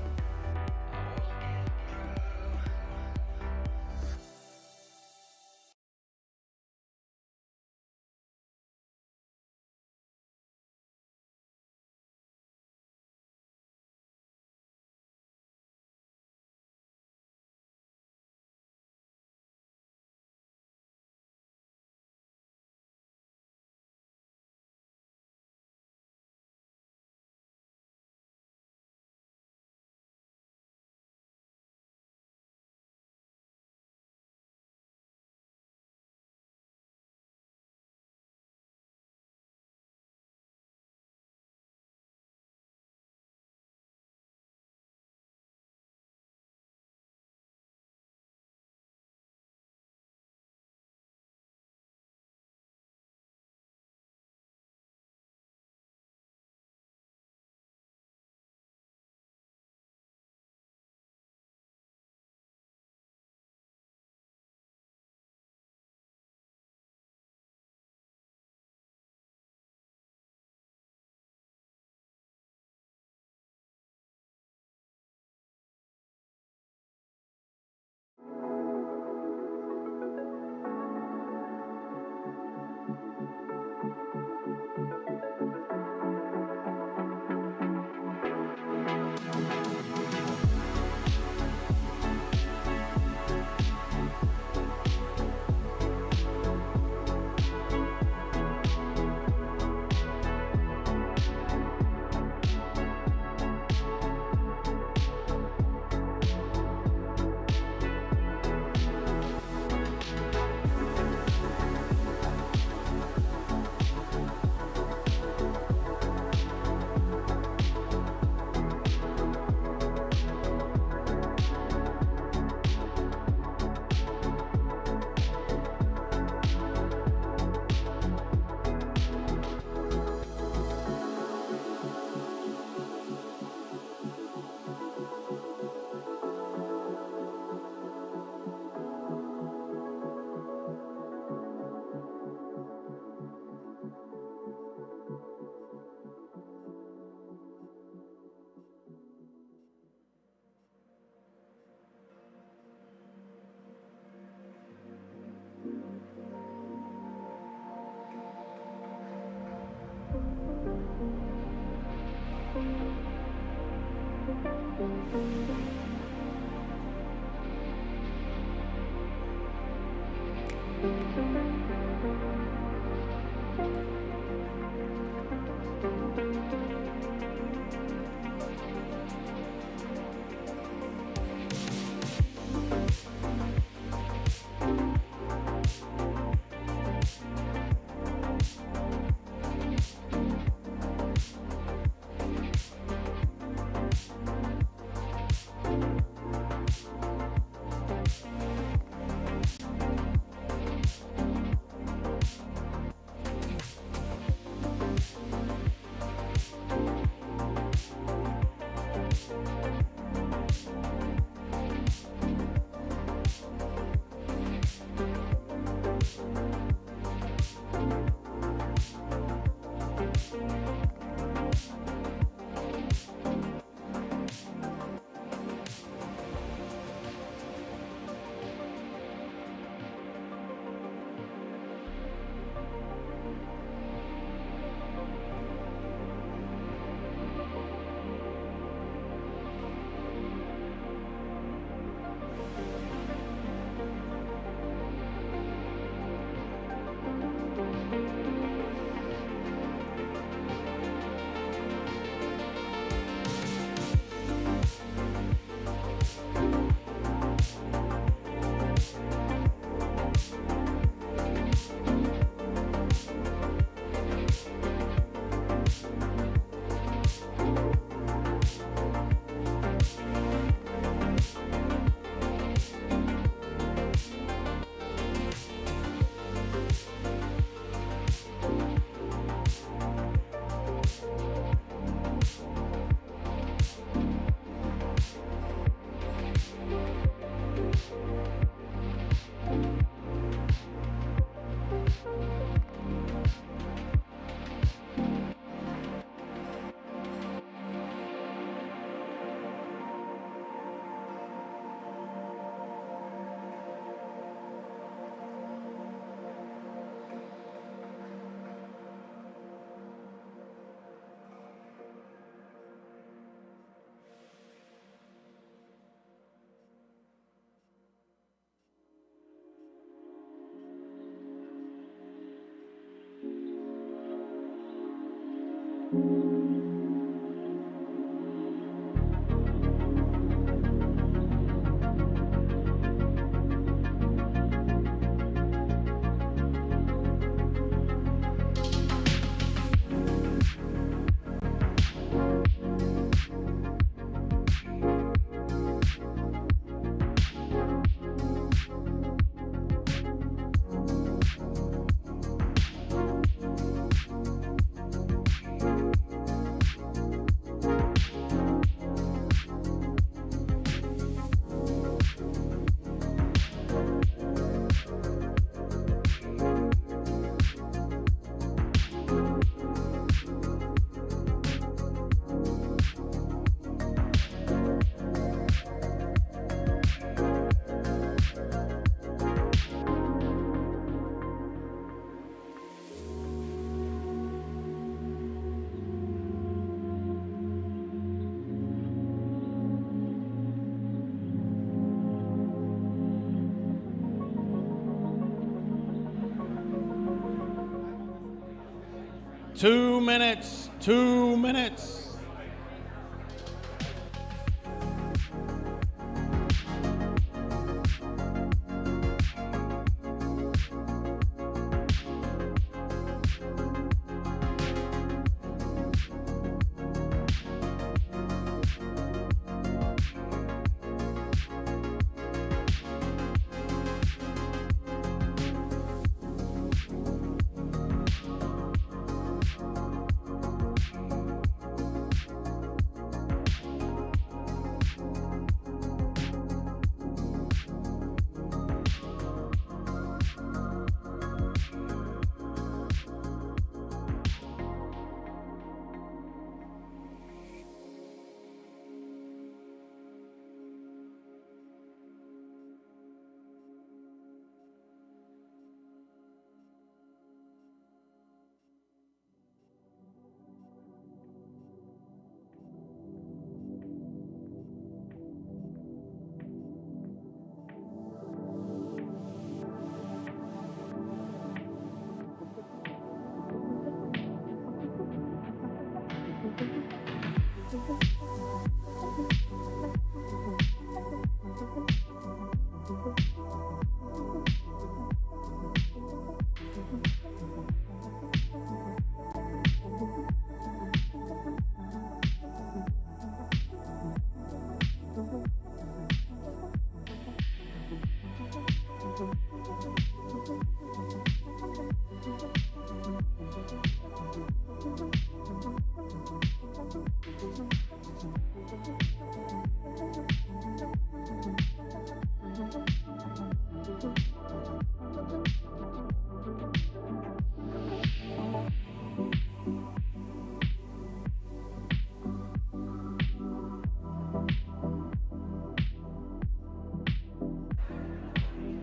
A: 2 minutes. 2 minutes.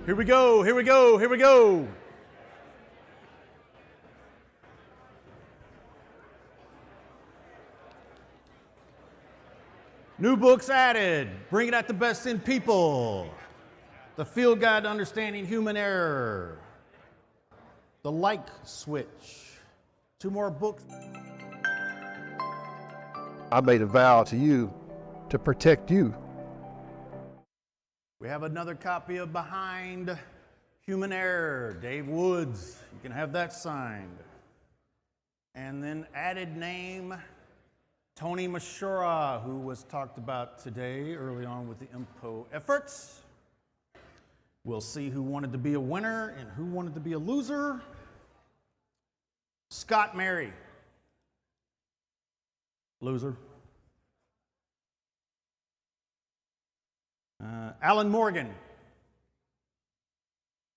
A: Here we go, here we go, here we go. New books added, Bringing Out the Best in People, The Field Guide to Understanding Human Error, The Like Switch. 2 more books.
I: I made a vow to you to protect you.
A: We have another copy of Behind Human Error, Dave Woods. You can have that signed. And then added name, Tony Mashura, who was talked about today early on with the IMPO efforts. We'll see who wanted to be a winner and who wanted to be a loser. Scott Mary, loser. Alan Morgan,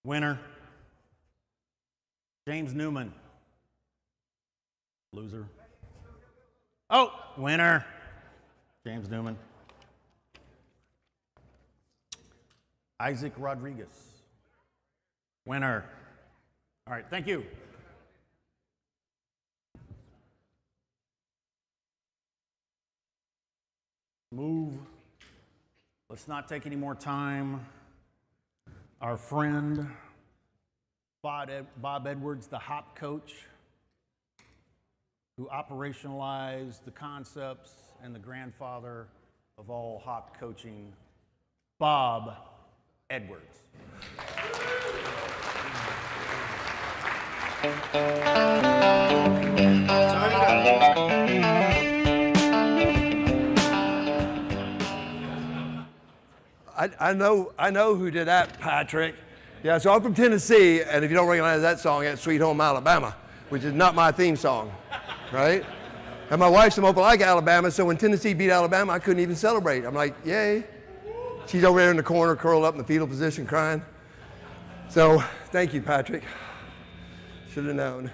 A: winner. James Newman, loser. Oh, winner. James Newman. Isaac Rodriguez, winner. All right, thank you. Move. Let's not take any more time. Our friend, Bob Edwards, the hop coach, who operationalized the concepts and the grandfather of all hop coaching, Bob Edwards.
J: I know who did that, Patrick. Yeah, so I'm from Tennessee, and if you don't recognize that song, it's Sweet Home Alabama, which is not my theme song, right? And my wife's from Opelika, Alabama, so when Tennessee beat Alabama, I couldn't even celebrate. I'm like, yay. She's over there in the corner, curled up in the fetal position, crying. So, thank you, Patrick. Should have known.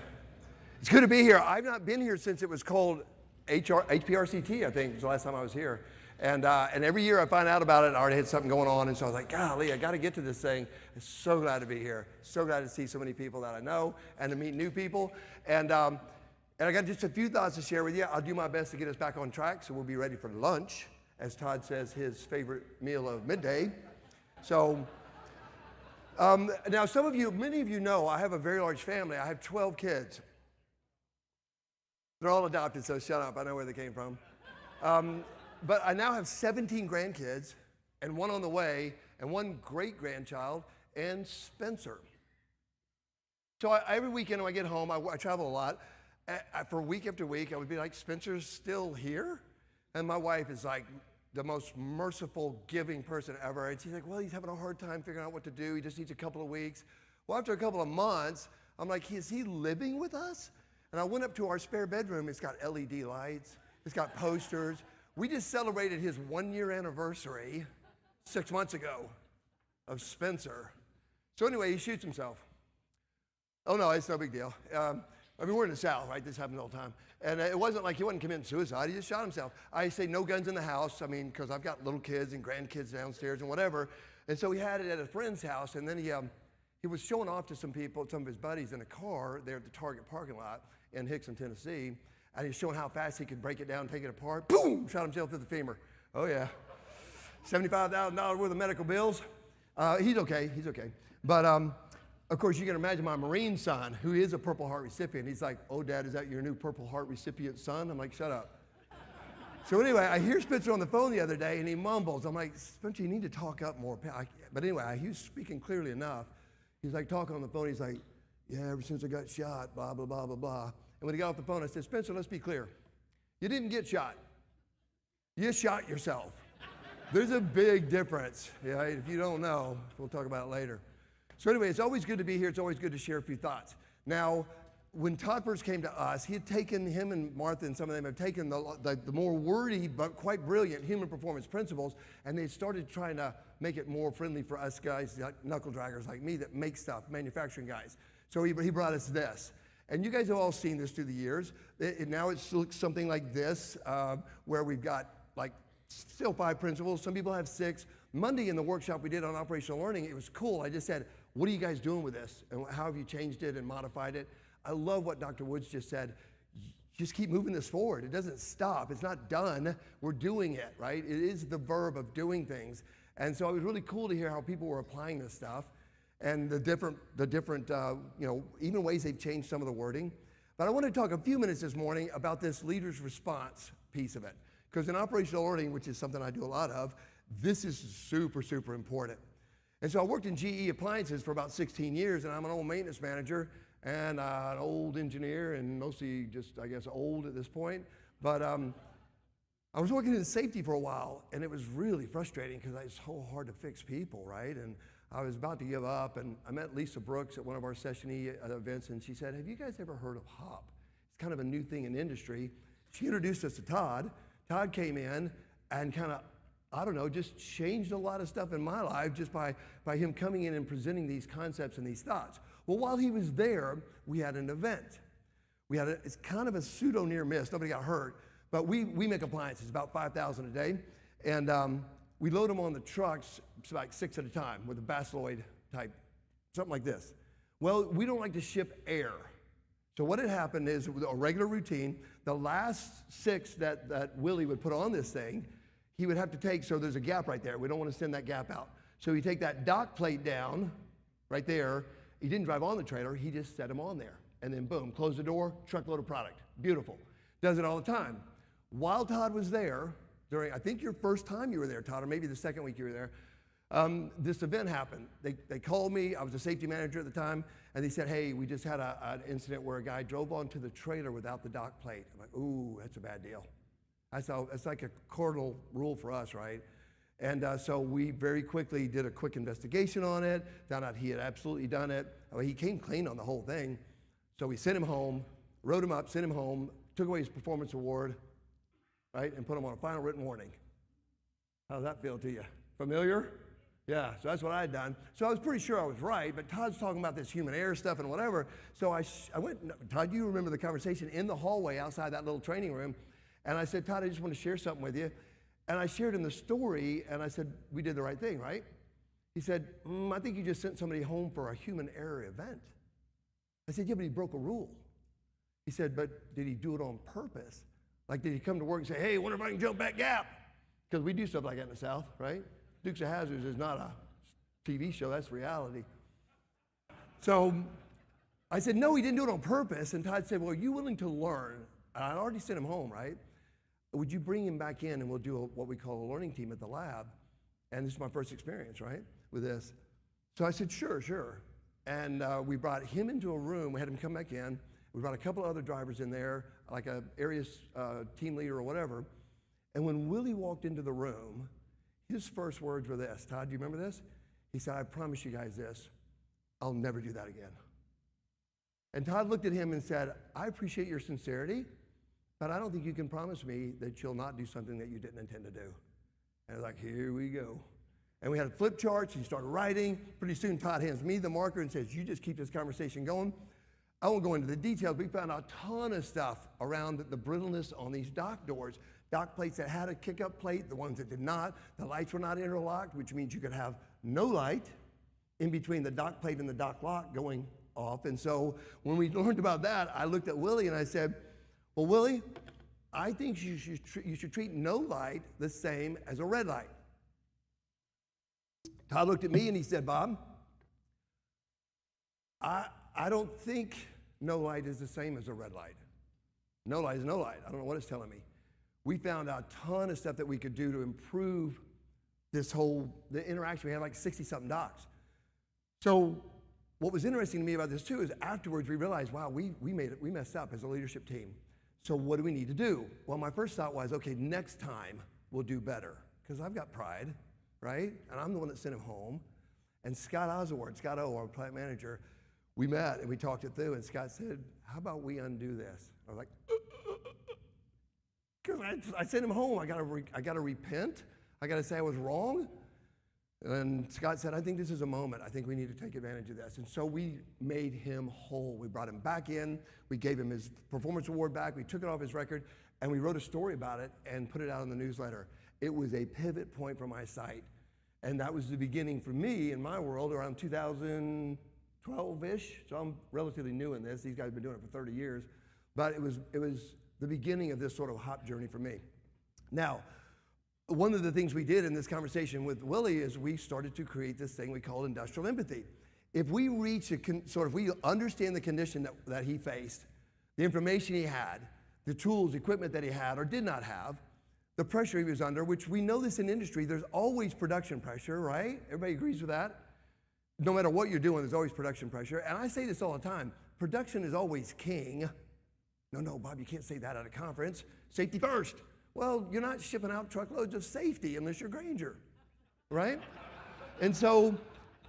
J: It's good to be here. I've not been here since it was called HPRCT, I think, was the last time I was here. And every year I find out about it, I already had something going on, and so I was like, golly, I got to get to this thing. I'm so glad to be here. So glad to see so many people that I know and to meet new people. And I got just a few thoughts to share with you. I'll do my best to get us back on track, so we'll be ready for lunch, as Todd says, his favorite meal of midday. So now many of you know I have a very large family. I have 12 kids. They're all adopted, so shut up. I know where they came from. But I now have 17 grandkids, and one on the way, and one great-grandchild, and Spencer. So every weekend when I get home, I travel a lot. For week after week, I would be like, Spencer's still here? And my wife is like the most merciful, giving person ever. And she's like, well, he's having a hard time figuring out what to do. He just needs a couple of weeks. Well, after a couple of months, I'm like, is he living with us? And I went up to our spare bedroom. It's got LED lights. It's got posters. We just celebrated his 1-year anniversary 6 months ago of Spencer. So anyway, he shoots himself. Oh, no, it's no big deal. I mean, we're in the South, right? This happens all the time. And it wasn't like he wasn't committing suicide. He just shot himself. I say no guns in the house. I mean, because I've got little kids and grandkids downstairs and whatever. And so he had it at a friend's house. And then he was showing off to some people, some of his buddies in a car there at the Target parking lot in Hickson, Tennessee. And he was showing how fast he could break it down, take it apart. Boom! Shot himself through the femur. Oh, yeah. $75,000 worth of medical bills. He's okay. He's okay. But, of course, you can imagine my Marine son, who is a Purple Heart recipient. He's like, oh, Dad, is that your new Purple Heart recipient son? I'm like, shut up. So anyway, I hear Spencer on the phone the other day, and he mumbles. I'm like, Spencer, you need to talk up more. But anyway, he was speaking clearly enough. He's like talking on the phone. He's like, yeah, ever since I got shot, blah, blah, blah, blah, blah. And when he got off the phone, I said, Spencer, let's be clear. You didn't get shot. You shot yourself. There's a big difference. Yeah, if you don't know, we'll talk about it later. So anyway, it's always good to be here. It's always good to share a few thoughts. Now, when Todd first came to us, him and Martha and some of them have taken the more wordy but quite brilliant human performance principles, and they started trying to make it more friendly for us guys, like knuckle draggers like me that make stuff, manufacturing guys. So he brought us this. And you guys have all seen this through the years. Now it looks something like this, where we've got like still 5 principles. Some people have 6. Monday in the workshop we did on operational learning, it was cool. I just said, what are you guys doing with this? And how have you changed it and modified it? I love what Dr. Woods just said. Just keep moving this forward. It doesn't stop. It's not done. We're doing it, right? It is the verb of doing things. And so it was really cool to hear how people were applying this stuff and the different even ways they've changed some of the wording. But I want to talk a few minutes this morning about this leader's response piece of it. Because in operational learning, which is something I do a lot of, this is super, super important. And so I worked in GE Appliances for about 16 years, and I'm an old maintenance manager and an old engineer, and mostly just, I guess, old at this point. But I was working in safety for a while, and it was really frustrating because it's so hard to fix people, right? And I was about to give up, and I met Lisa Brooks at one of our Session E events, and she said, have you guys ever heard of HOP? It's kind of a new thing in industry. She introduced us to Todd. Todd came in and kind of, I don't know, just changed a lot of stuff in my life just by him coming in and presenting these concepts and these thoughts. Well, while he was there, we had an event. It's kind of a pseudo near miss. Nobody got hurt, but we make appliances, about 5,000 a day, and we load them on the trucks, like 6 at a time with a Basiloid type, something like this. Well, we don't like to ship air. So what had happened is, with a regular routine, the last 6 that Willie would put on this thing, he would have to take, so there's a gap right there. We don't want to send that gap out. So he take that dock plate down right there. He didn't drive on the trailer. He just set him on there. And then boom, close the door, truckload of product. Beautiful. Does it all the time. While Todd was there, during, I think your first time you were there, Todd, or maybe the second week you were there, this event happened. They called me. I was a safety manager at the time, and they said, hey, we just had an incident where a guy drove onto the trailer without the dock plate. I'm like, ooh, that's a bad deal. That's like a cardinal rule for us, right? And so we very quickly did a quick investigation on it, found out he had absolutely done it. He came clean on the whole thing. So we sent him home, wrote him up, sent him home, took away his performance award, right, and put him on a final written warning. How does that feel to you? Familiar? Yeah, so that's what I had done. So I was pretty sure I was right, but Todd's talking about this human error stuff and whatever. So I went, Todd, you remember the conversation in the hallway outside that little training room. And I said, Todd, I just want to share something with you. And I shared in the story, and I said, we did the right thing, right? He said, I think you just sent somebody home for a human error event. I said, yeah, but he broke a rule. He said, but did he do it on purpose? Like, did he come to work and say, hey, I wonder if I can jump that gap? Because we do stuff like that in the South, right? Dukes of Hazzards is not a TV show, that's reality. So I said, no, he didn't do it on purpose. And Todd said, well, are you willing to learn? I'd already sent him home, right? Would you bring him back in and we'll do what we call a learning team at the lab? And this is my first experience, right, with this. So I said, sure. And we brought him into a room. We had him come back in. We brought a couple of other drivers in there, like a area team leader or whatever. And when Willie walked into the room, his first words were this. Todd, do you remember this? He said, I promise you guys this, I'll never do that again. And Todd looked at him and said, I appreciate your sincerity, but I don't think you can promise me that you'll not do something that you didn't intend to do. And I was like, here we go. And we had flip charts. He started writing. Pretty soon, Todd hands me the marker and says, you just keep this conversation going. I won't go into the details, but we found out a ton of stuff around the brittleness on these dock doors. Dock plates that had a kick-up plate, the ones that did not. The lights were not interlocked, which means you could have no light in between the dock plate and the dock lock going off. And so when we learned about that, I looked at Willie and I said, well, Willie, I think you should treat no light the same as a red light. Todd looked at me and he said, Bob, I don't think no light is the same as a red light. No light is no light. I don't know what it's telling me. We found out a ton of stuff that we could do to improve the interaction. We had like 60-something docks. So what was interesting to me about this too is afterwards we realized, wow, we messed up as a leadership team. So what do we need to do? Well, my first thought was, okay, next time we'll do better, because I've got pride, right? And I'm the one that sent him home. And Scott Oswald, Scott O, our plant manager, we met and we talked it through, and Scott said, how about we undo this? I was like, because I sent him home. I gotta repent. I gotta say I was wrong. And Scott said, I think this is a moment. I think we need to take advantage of this. And so we made him whole. We brought him back in. We gave him his performance award back. We took it off his record, and we wrote a story about it and put it out in the newsletter. It was a pivot point for my site. And that was the beginning for me in my world around 2012-ish. So I'm relatively new in this. These guys have been doing it for 30 years. But it was the beginning of this sort of hop journey for me. Now, one of the things we did in this conversation with Willie is we started to create this thing we call industrial empathy. If we reach if we understand the condition that he faced, the information he had, the tools, equipment that he had or did not have, the pressure he was under, which we know this in industry, there's always production pressure, right? Everybody agrees with that? No matter what you're doing, there's always production pressure. And I say this all the time, production is always king. No, Bob, you can't say that at a conference. Safety first. Well, you're not shipping out truckloads of safety unless you're Granger, right? And so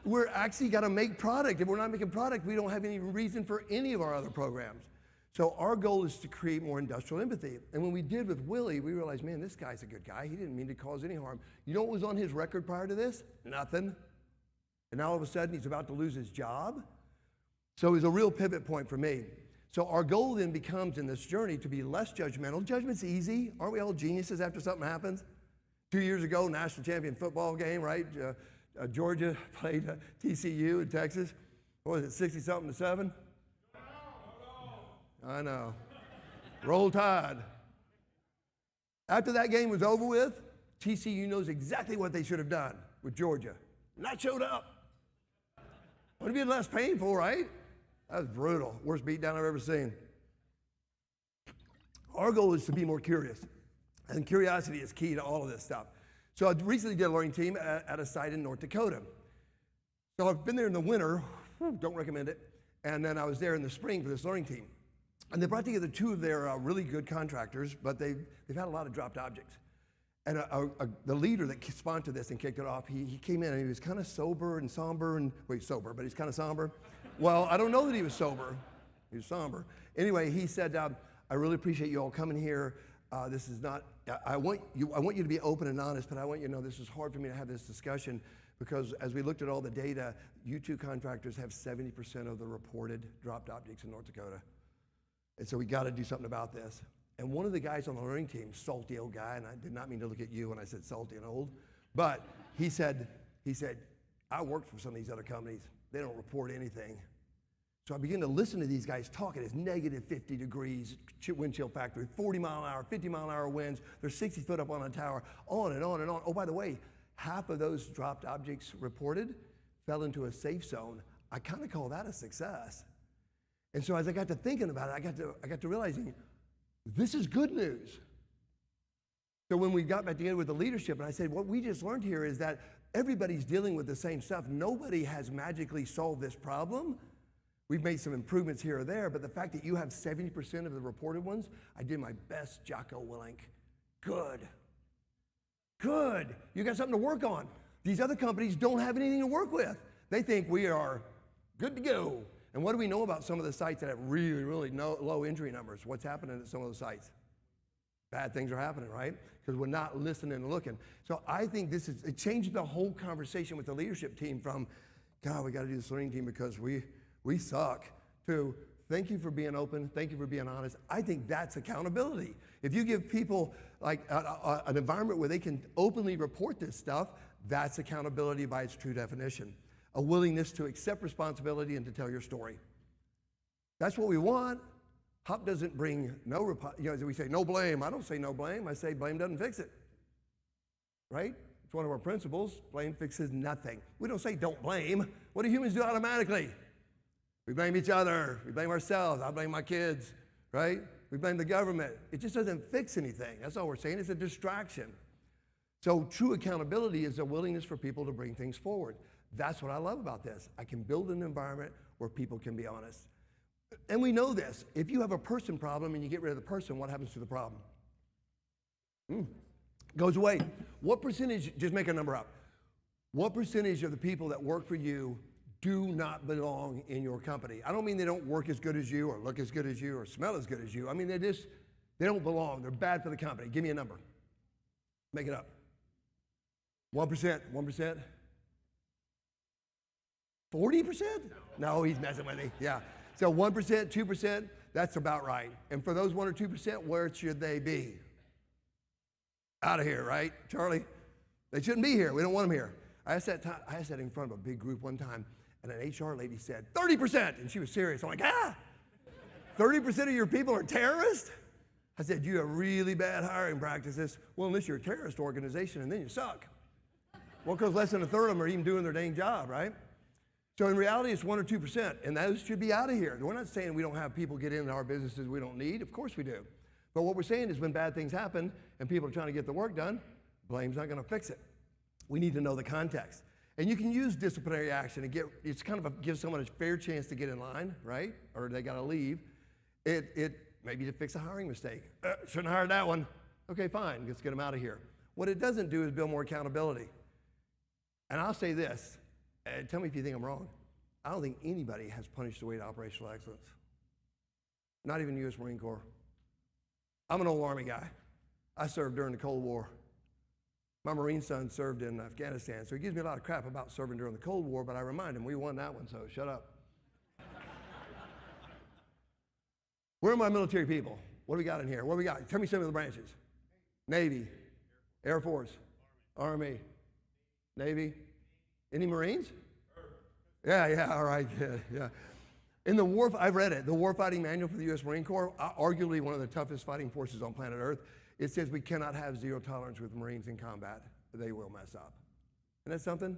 J: we're actually got to make product. If we're not making product, we don't have any reason for any of our other programs. So our goal is to create more industrial empathy. And when we did with Willie, we realized, man, this guy's a good guy. He didn't mean to cause any harm. You know what was on his record prior to this? Nothing. And now all of a sudden, he's about to lose his job. So it was a real pivot point for me. So our goal then becomes in this journey to be less judgmental. Judgment's easy. Aren't we all geniuses after something happens? 2 years ago, national champion football game, right? Georgia played TCU in Texas. What was it, 60-something to 7? I know. Roll Tide. After that game was over with, TCU knows exactly what they should have done with Georgia. Not showed up. Would have been less painful, right? That was brutal. Worst beatdown I've ever seen. Our goal is to be more curious. And curiosity is key to all of this stuff. So I recently did a learning team at a site in North Dakota. So I've been there in the winter, don't recommend it. And then I was there in the spring for this learning team. And they brought together two of their really good contractors, but they've had a lot of dropped objects. And the leader that sponsored this and kicked it off, he came in and he was kind of sober and somber, and well, he's sober, but he's kind of somber. Well, I don't know that he was sober. He was somber. Anyway, he said, I really appreciate you all coming here. This is not, I want you to be open and honest, but I want you to know this is hard for me to have this discussion because as we looked at all the data, U2 contractors have 70% of the reported dropped objects in North Dakota. And so we got to do something about this. And one of the guys on the learning team, salty old guy, and I did not mean to look at you when I said salty and old, but he said, I worked for some of these other companies. They don't report anything. So I began to listen to these guys talk. It is negative 50 degrees, wind chill factor, 40 mile an hour, 50 mile an hour winds. They're 60 foot up on a tower, on and on and on. Oh, by the way, half of those dropped objects reported fell into a safe zone. I kind of call that a success. And so as I got to thinking about it, I got to realizing This is good news. So when we got back together with the leadership, and I said, what we just learned here is that everybody's dealing with the same stuff. Nobody has magically solved this problem. We've made some improvements here or there, but the fact that you have 70% of the reported ones, I did my best, Jocko Willink. Good. Good. You got something to work on. These other companies don't have anything to work with. They think we are good to go. And what do we know about some of the sites that have really, really low injury numbers? What's happening at some of the sites? Bad things are happening, right? Because we're not listening and looking. So I think it changed the whole conversation with the leadership team from, God, we got to do this learning team because we suck, to thank you for being open, thank you for being honest. I think that's accountability. If you give people like an environment where they can openly report this stuff, that's accountability by its true definition. A willingness to accept responsibility and to tell your story. That's what we want. HOP doesn't bring we say no blame. I don't say no blame. I say blame doesn't fix it. Right? It's one of our principles. Blame fixes nothing. We don't say don't blame. What do humans do automatically? We blame each other. We blame ourselves. I blame my kids. Right? We blame the government. It just doesn't fix anything. That's all we're saying. It's a distraction. So true accountability is a willingness for people to bring things forward. That's what I love about this. I can build an environment where people can be honest. And we know this. If you have a person problem and you get rid of the person, what happens to the problem? Goes away. What percentage, just make a number up, what percentage of the people that work for you do not belong in your company? I don't mean they don't work as good as you or look as good as you or smell as good as you. I mean, they don't belong. They're bad for the company. Give me a number. Make it up. 1%, 1%. 40%? No, he's messing with me. Yeah. So 1%, 2%, that's about right. And for those 1 or 2%, where should they be? Out of here, right, Charlie? They shouldn't be here. We don't want them here. I asked that in front of a big group one time, and an HR lady said, 30%, and she was serious. I'm like, 30% of your people are terrorists? I said, you have really bad hiring practices. Well, unless you're a terrorist organization, and then you suck. Well, because less than a third of them are even doing their dang job, right? So in reality, it's 1 or 2%, and those should be out of here. We're not saying we don't have people get into our businesses we don't need. Of course we do. But what we're saying is when bad things happen and people are trying to get the work done, blame's not going to fix it. We need to know the context. And you can use disciplinary action to it's kind of give someone a fair chance to get in line, right? Or they got to leave. Maybe to fix a hiring mistake. Shouldn't have hired that one. Okay, fine, let's get them out of here. What it doesn't do is build more accountability. And I'll say this, tell me if you think I'm wrong. I don't think anybody has punished the way to operational excellence. Not even the U.S. Marine Corps. I'm an old Army guy. I served during the Cold War. My Marine son served in Afghanistan, so he gives me a lot of crap about serving during the Cold War, but I remind him we won that one, so shut up. Where are my military people? What do we got in here? What do we got? Tell me some of the branches. Navy, Air Force, Army, Navy. Any Marines? Yeah, all right, yeah. In the war, I've read it, the Warfighting Manual for the U.S. Marine Corps, arguably one of the toughest fighting forces on planet Earth, it says we cannot have zero tolerance with Marines in combat. They will mess up. Isn't that something?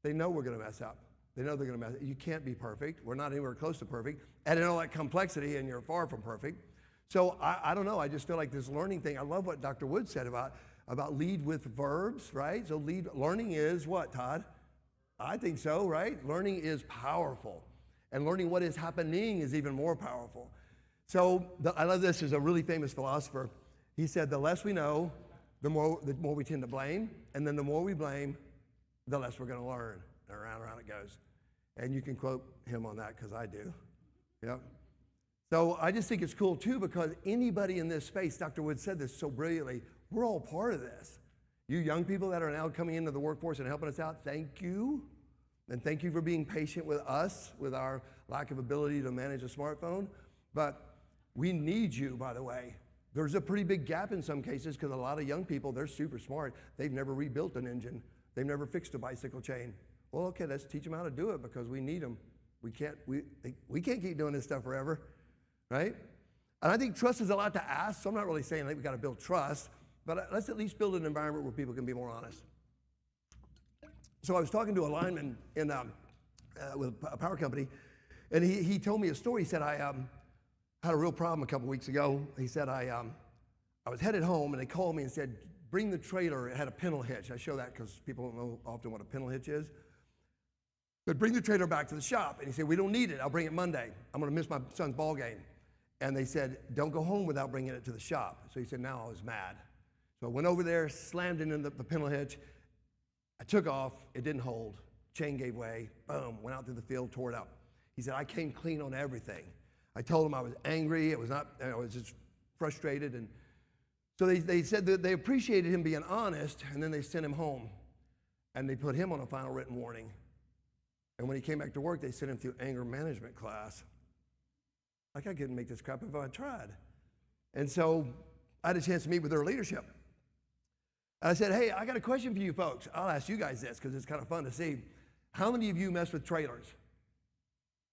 J: They know we're going to mess up. They know they're going to mess up. You can't be perfect. We're not anywhere close to perfect. Add in all that complexity, and you're far from perfect. So I don't know. I just feel like this learning thing. I love what Dr. Wood said about lead with verbs, right? So learning is what, Todd? I think so, right? Learning is powerful. And learning what is happening is even more powerful. So I love this. There's a really famous philosopher. He said, the less we know, the more we tend to blame. And then the more we blame, the less we're going to learn. And around it goes. And you can quote him on that because I do. Yep. So I just think it's cool too because anybody in this space, Dr. Wood said this so brilliantly, we're all part of this. You young people that are now coming into the workforce and helping us out, thank you. And thank you for being patient with us, with our lack of ability to manage a smartphone. But we need you, by the way. There's a pretty big gap in some cases because a lot of young people, they're super smart. They've never rebuilt an engine. They've never fixed a bicycle chain. Well, okay, let's teach them how to do it because we need them. We can't keep doing this stuff forever, right? And I think trust is a lot to ask, so I'm not really saying that we got to build trust, but let's at least build an environment where people can be more honest. So I was talking to a lineman with a power company, and he told me a story. He said, I had a real problem a couple weeks ago. He said, I was headed home, and they called me and said, bring the trailer. It had a pintle hitch. I show that because people don't know often what a pintle hitch is. But bring the trailer back to the shop. And he said, we don't need it. I'll bring it Monday. I'm going to miss my son's ball game. And they said, don't go home without bringing it to the shop. So he said, now I was mad. So I went over there, slammed it in the pintle hitch. I took off. It didn't hold. Chain gave way. Boom. Went out through the field, tore it up. He said, I came clean on everything. I told him I was angry. I was just frustrated. And so they said that they appreciated him being honest, and then they sent him home. And they put him on a final written warning. And when he came back to work, they sent him through anger management class. Like, I couldn't make this crap if I tried. And so I had a chance to meet with their leadership. And I said, hey, I got a question for you folks. I'll ask you guys this because it's kind of fun to see. How many of you mess with trailers?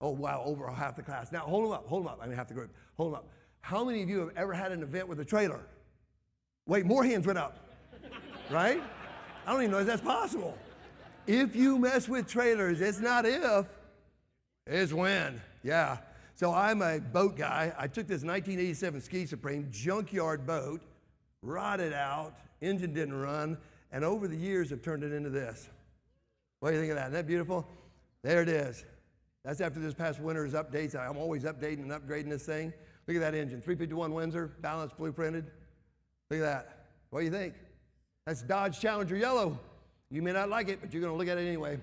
J: Oh, wow, over half the class. Now, hold them up. I mean, half the group. Hold them up. How many of you have ever had an event with a trailer? Wait, more hands went up, right? I don't even know if that's possible. If you mess with trailers, it's not if, it's when. Yeah. So I'm a boat guy. I took this 1987 Ski Supreme junkyard boat, rotted out, engine didn't run, and over the years have turned it into this. What do you think of that? Isn't that beautiful? There it is. That's after this past winter's updates. I'm always updating and upgrading this thing. Look at that engine, 351 Windsor, balanced, blueprinted. Look at that. What do you think? That's Dodge Challenger yellow. You may not like it, but you're going to look at it anyway.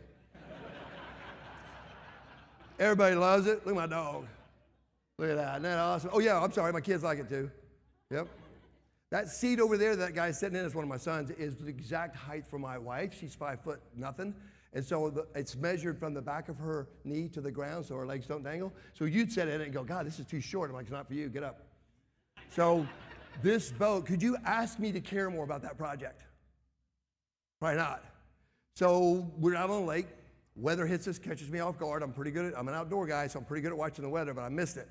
J: Everybody loves it. Look at my dog. Look at that. Isn't that awesome? Oh, yeah, I'm sorry. My kids like it too. Yep. That seat over there that guy's sitting in is one of my sons, is the exact height for my wife. She's 5 foot nothing. And so it's measured from the back of her knee to the ground so her legs don't dangle. So you'd sit in it and go, God, this is too short. I'm like, it's not for you. Get up. So this boat, could you ask me to care more about that project? Probably not. So we're out on the lake. Weather hits us, catches me off guard. I'm an outdoor guy, so I'm pretty good at watching the weather, but I missed it.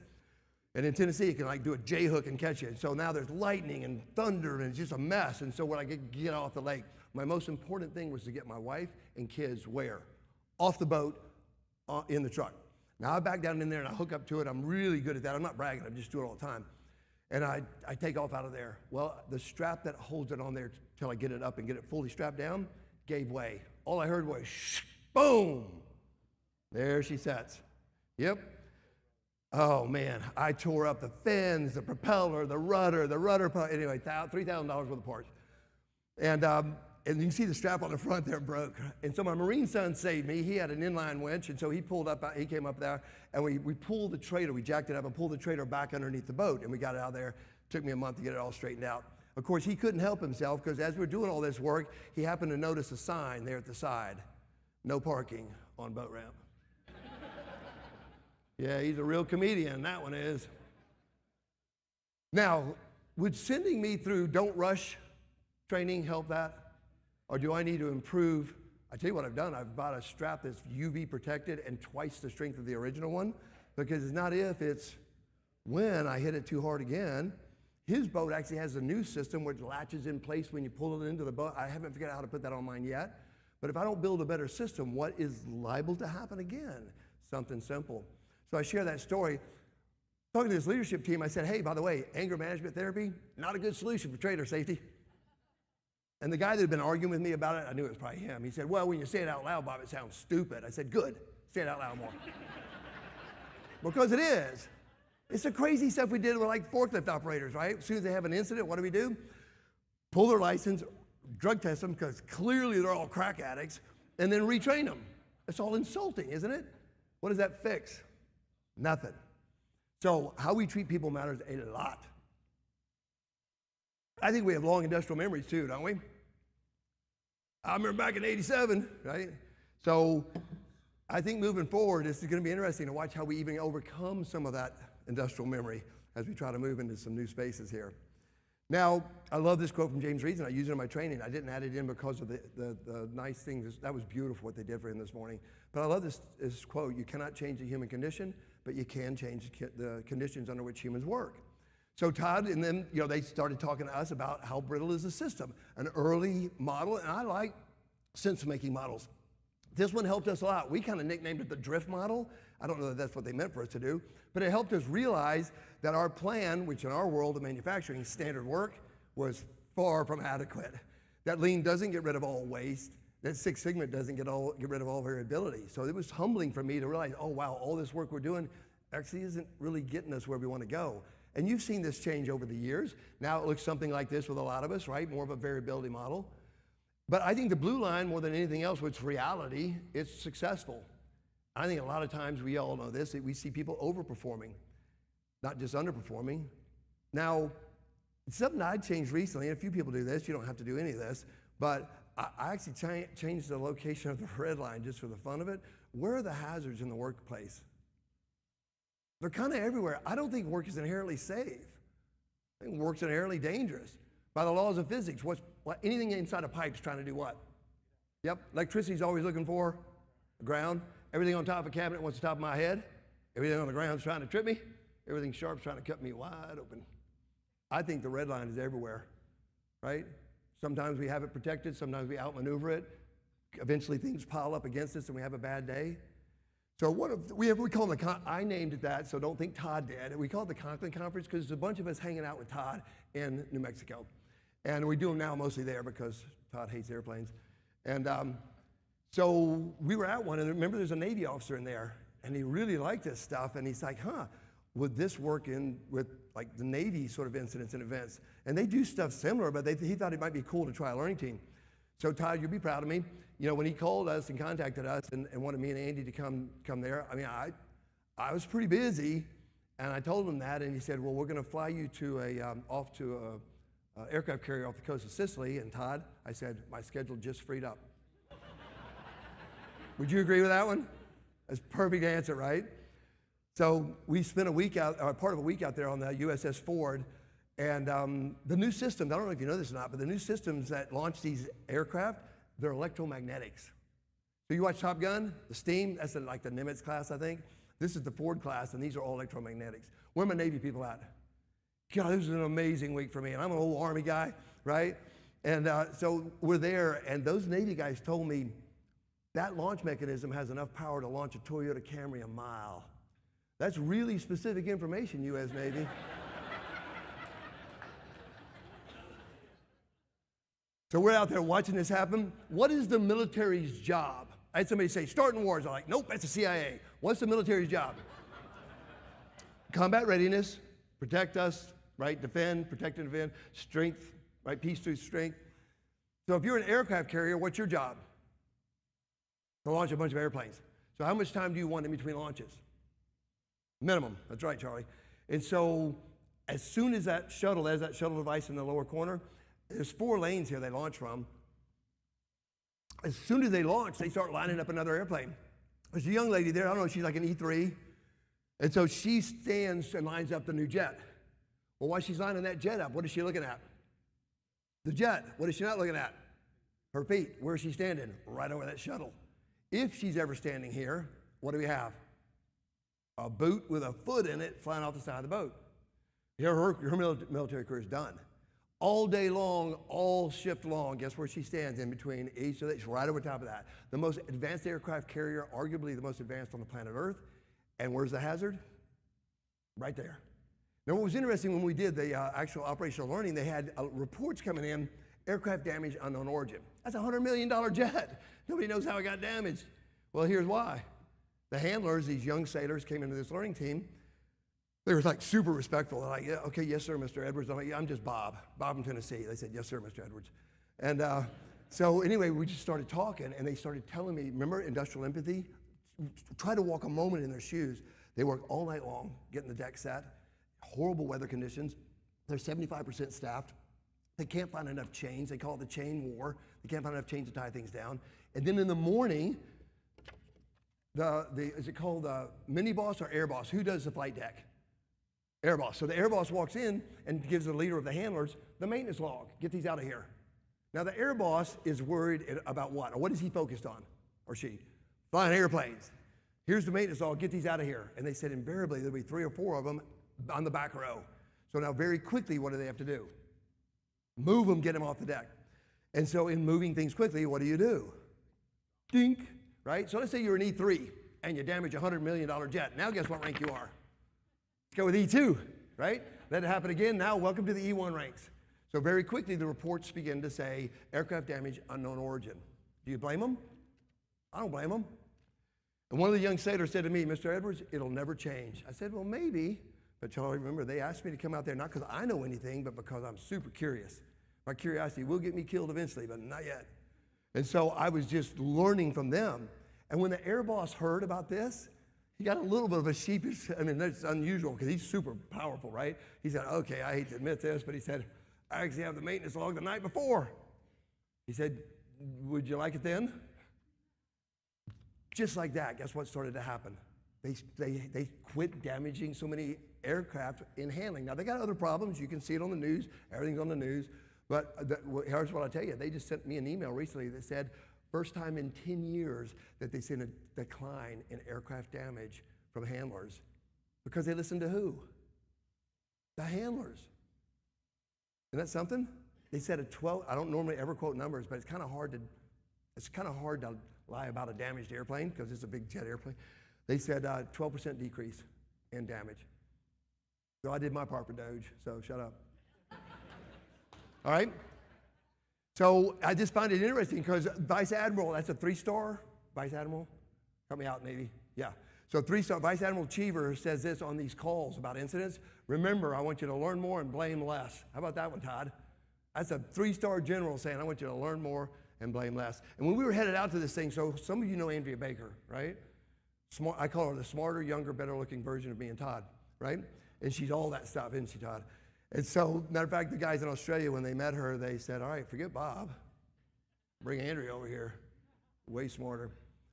J: And in Tennessee, you can like do a J-hook and catch it. And so now there's lightning and thunder, and it's just a mess. And so when I get off the lake, my most important thing was to get my wife and kids where? Off the boat, in the truck. Now I back down in there and I hook up to it. I'm really good at that. I'm not bragging, I just do it all the time. And I take off out of there. Well, the strap that holds it on there till I get it up and get it fully strapped down gave way. All I heard was shh, boom. There she sits. Yep. Oh man, I tore up the fins, the propeller, the rudder, anyway, $3,000 worth of parts. And you can see the strap on the front there broke. And so my Marine son saved me. He had an inline winch, and so he came up there, and we pulled the trailer, we jacked it up and pulled the trailer back underneath the boat, and we got it out of there. Took me a month to get it all straightened out. Of course, he couldn't help himself, because as we're doing all this work, he happened to notice a sign there at the side, no parking on boat ramp. Yeah, he's a real comedian, that one is. Now, would sending me through don't rush training help that? Or do I need to improve? I tell you what I've done. I've bought a strap that's UV protected and twice the strength of the original one, because it's not if, it's when I hit it too hard again. His boat actually has a new system where it latches in place when you pull it into the boat. I haven't figured out how to put that on mine yet. But if I don't build a better system, what is liable to happen again? Something simple. So I share that story. Talking to this leadership team, I said, hey, by the way, anger management therapy, not a good solution for trailer safety. And the guy that had been arguing with me about it, I knew it was probably him. He said, well, when you say it out loud, Bob, it sounds stupid. I said, good, say it out loud more. Because it is. It's the crazy stuff we did with like forklift operators, right? As soon as they have an incident, what do? Pull their license, drug test them, because clearly they're all crack addicts, and then retrain them. It's all insulting, isn't it? What does that fix? Nothing. So how we treat people matters a lot. I think we have long industrial memories too, don't we? I remember back in '87, right? So I think moving forward, this is going to be interesting to watch how we even overcome some of that industrial memory as we try to move into some new spaces here. Now, I love this quote from James Reason. I use it in my training. I didn't add it in because of the nice things. That was beautiful what they did for him this morning. But I love this quote: you cannot change the human condition, but you can change the conditions under which humans work. So Todd and them, they started talking to us about how brittle is the system, an early model, and I like sense-making models. This one helped us a lot. We kind of nicknamed it the drift model. I don't know that that's what they meant for us to do, but it helped us realize that our plan, which in our world of manufacturing, standard work, was far from adequate. That lean doesn't get rid of all waste. That Six Sigma doesn't get rid of all variability. So it was humbling for me to realize, oh wow, all this work we're doing actually isn't really getting us where we want to go. And you've seen this change over the years. Now it looks something like this with a lot of us, right? More of a variability model. But I think the blue line, more than anything else, which is reality, it's successful. I think a lot of times, we all know this, that we see people overperforming, not just underperforming. Now, it's something I'd changed recently, and a few people do this, you don't have to do any of this, but I actually changed the location of the red line just for the fun of it. Where are the hazards in the workplace? They're kind of everywhere. I don't think work is inherently safe. I think work's inherently dangerous. By the laws of physics, anything inside a pipe is trying to do what? Yep, electricity's always looking for the ground. Everything on top of a cabinet wants the top of my head. Everything on the ground's trying to trip me. Everything sharp's trying to cut me wide open. I think the red line is everywhere, right? Sometimes we have it protected, sometimes we outmaneuver it. Eventually things pile up against us and we have a bad day. So we call them I named it that, so don't think Todd did. We call it the Conklin Conference because there's a bunch of us hanging out with Todd in New Mexico. And we do them now mostly there because Todd hates airplanes. And so we were at one, and remember there's a Navy officer in there, and he really liked this stuff, and he's like, would this work in with like the Navy sort of incidents and events? And they do stuff similar, but he thought it might be cool to try a learning team. So Todd, you'll be proud of me. You know, when he called us and contacted us and wanted me and Andy to come there, I mean, I was pretty busy, and I told him that, and he said, well, we're gonna fly you to off to a aircraft carrier off the coast of Sicily. And Todd, I said, my schedule just freed up. Would you agree with that one? That's a perfect answer, right? So we spent part of a week out there on the USS Ford, and the new systems, I don't know if you know this or not, but the new systems that launch these aircraft, they're electromagnetics. So you watch Top Gun, the steam, that's like the Nimitz class, I think. This is the Ford class, and these are all electromagnetics. Where are my Navy people at? God, this is an amazing week for me, and I'm an old Army guy, right? And so we're there, and those Navy guys told me that launch mechanism has enough power to launch a Toyota Camry a mile. That's really specific information, U.S. Navy. So we're out there watching this happen. What is the military's job? I had somebody say, starting wars. I'm like, nope, that's the CIA. What's the military's job? Combat readiness, protect us, right? Defend, protect and defend, strength, right? Peace through strength. So if you're an aircraft carrier, what's your job? To launch a bunch of airplanes. So how much time do you want in between launches? Minimum, that's right, Charlie. And so as soon as that shuttle, there's that shuttle device in the lower corner, there's 4 lanes here they launch from. As soon as they launch, they start lining up another airplane. There's a young lady there, I don't know, she's like an E3. And so she stands and lines up the new jet. Well, while she's lining that jet up, what is she looking at? The jet. What is she not looking at? Her feet. Where is she standing? Right over that shuttle. If she's ever standing here, what do we have? A boot with a foot in it flying off the side of the boat. Her military career is done. All day long, all shift long, guess where she stands in between each of these, right over top of that. The most advanced aircraft carrier, arguably the most advanced on the planet Earth. And where's the hazard? Right there. Now, what was interesting when we did the actual operational learning, they had reports coming in, aircraft damage unknown origin. That's a $100 million jet. Nobody knows how it got damaged. Well, here's why. The handlers, these young sailors, came into this learning team. They were like super respectful. They're like, yeah, okay, yes, sir, Mr. Edwards. I'm like, yeah, I'm just Bob from Tennessee. They said, yes, sir, Mr. Edwards. And so anyway, we just started talking, and they started telling me, remember industrial empathy? Try to walk a moment in their shoes. They work all night long, getting the deck set, horrible weather conditions. They're 75% staffed. They can't find enough chains. They call it the chain war. They can't find enough chains to tie things down. And then in the morning, is it called the mini boss or air boss? Who does the flight deck? Air boss. So the air boss walks in and gives the leader of the handlers the maintenance log. Get these out of here. Now the air boss is worried about what? Or what is he focused on? Or she? Flying airplanes. Here's the maintenance log. Get these out of here. And they said invariably there'll be 3 or 4 of them on the back row. So now very quickly, what do they have to do? Move them, get them off the deck. And so in moving things quickly, what do? Dink. right? So let's say you're an E3 and you damage a $100 million jet. Now guess what rank you are? Let's go with E2, right? Let it happen again. Now welcome to the E1 ranks. So very quickly the reports begin to say aircraft damage, unknown origin. Do you blame them? I don't blame them. And one of the young sailors said to me, Mr. Edwards, it'll never change. I said, well, maybe. But Charlie, remember, they asked me to come out there not because I know anything, but because I'm super curious. My curiosity will get me killed eventually, but not yet. And so I was just learning from them. And when the air boss heard about this, he got a little bit of a sheepish, I mean, that's unusual because he's super powerful, right? He said, okay, I hate to admit this, but he said, I actually have the maintenance log the night before. He said, would you like it then? Just like that, guess what started to happen? They quit damaging so many aircraft in handling. Now, they got other problems. You can see it on the news. Everything's on the news. But here's what I'll tell you. They just sent me an email recently that said, first time in 10 years that they've seen a decline in aircraft damage from handlers. Because they listened to who? The handlers. Isn't that something? They said a 12, I don't normally ever quote numbers, but it's kind of hard to lie about a damaged airplane because it's a big jet airplane. They said 12% decrease in damage. So I did my part for Doge, so shut up. All right? So I just find it interesting because Vice Admiral, that's a 3-star, Vice Admiral? Help me out, Navy. Yeah. So 3-star, Vice Admiral Cheever says this on these calls about incidents. Remember, I want you to learn more and blame less. How about that one, Todd? That's a 3-star general saying, I want you to learn more and blame less. And when we were headed out to this thing, so some of you know Andrea Baker, right? Smart, I call her the smarter, younger, better looking version of me and Todd, right? And she's all that stuff, isn't she, Todd? And so, matter of fact, the guys in Australia, when they met her, they said, all right, forget Bob. Bring Andrea over here. Way smarter.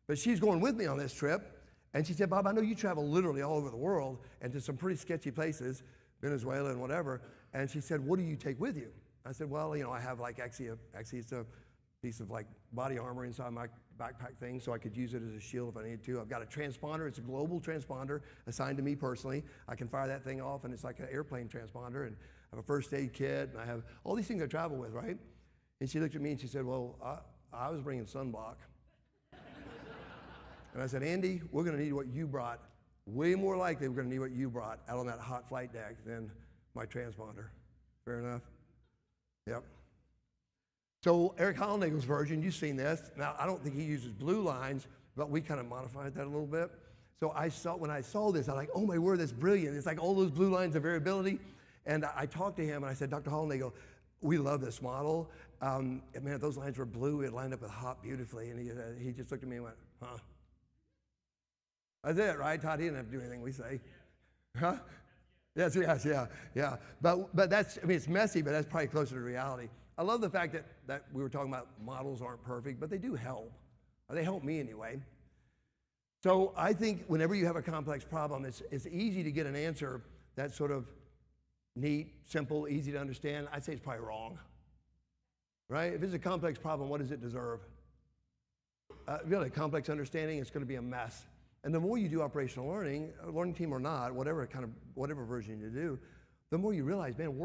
J: But she's going with me on this trip. And she said, Bob, I know you travel literally all over the world and to some pretty sketchy places, Venezuela and whatever. And she said, what do you take with you? I said, well, you know, I have like, actually it's a piece of like body armor inside my backpack thing so I could use it as a shield if I needed to. I've got a transponder. It's a global transponder assigned to me personally. I can fire that thing off and it's like an airplane transponder, and I have a first aid kit, and I have all these things I travel with, right? And she looked at me and she said, well, I was bringing sunblock. And I said, Andy, we're gonna need what you brought. Way more likely we're gonna need what you brought out on that hot flight deck than my transponder. Fair enough? Yep. So Eric Hollnagel's version, you've seen this. Now, I don't think he uses blue lines, but we kind of modified that a little bit. So when I saw this, I'm like, oh my word, that's brilliant. It's like all those blue lines of variability. And I talked to him and I said, Dr. Hollnagel, we love this model. Man, if those lines were blue, it lined up with hot beautifully. And he just looked at me and went, huh? That's it, right? Todd, he didn't have to do anything we say. Huh? Yes, yeah. But that's, I mean, it's messy, but that's probably closer to reality. I love the fact that we were talking about models aren't perfect, but they do help. Or they help me anyway. So I think whenever you have a complex problem, it's easy to get an answer that's sort of neat, simple, easy to understand. I'd say it's probably wrong, right? If it's a complex problem, what does it deserve? Really, complex understanding, it's going to be a mess. And the more you do operational learning, a learning team or not, whatever version you do, the more you realize, man,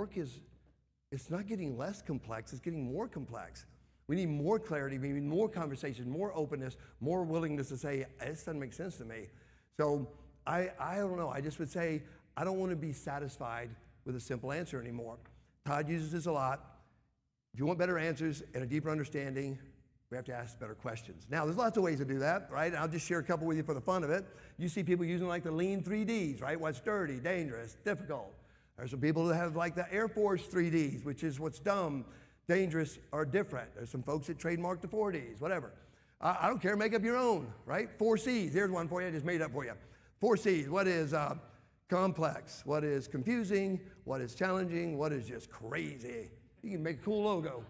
J: it's not getting less complex, it's getting more complex. We need more clarity, we need more conversation, more openness, more willingness to say, this doesn't make sense to me. So I don't know, I just would say, I don't want to be satisfied with a simple answer anymore. Todd uses this a lot. If you want better answers and a deeper understanding, we have to ask better questions. Now, there's lots of ways to do that, right? I'll just share a couple with you for the fun of it. You see people using like the lean 3Ds, right? What's dirty, dangerous, difficult. There's some people that have like the Air Force 3Ds, which is what's dumb, dangerous, or different. There's some folks that trademark the 4Ds, whatever. I don't care, make up your own, right? 4 Cs, here's one for you, I just made it up for you. 4 Cs, what is complex? What is confusing? What is challenging? What is just crazy? You can make a cool logo,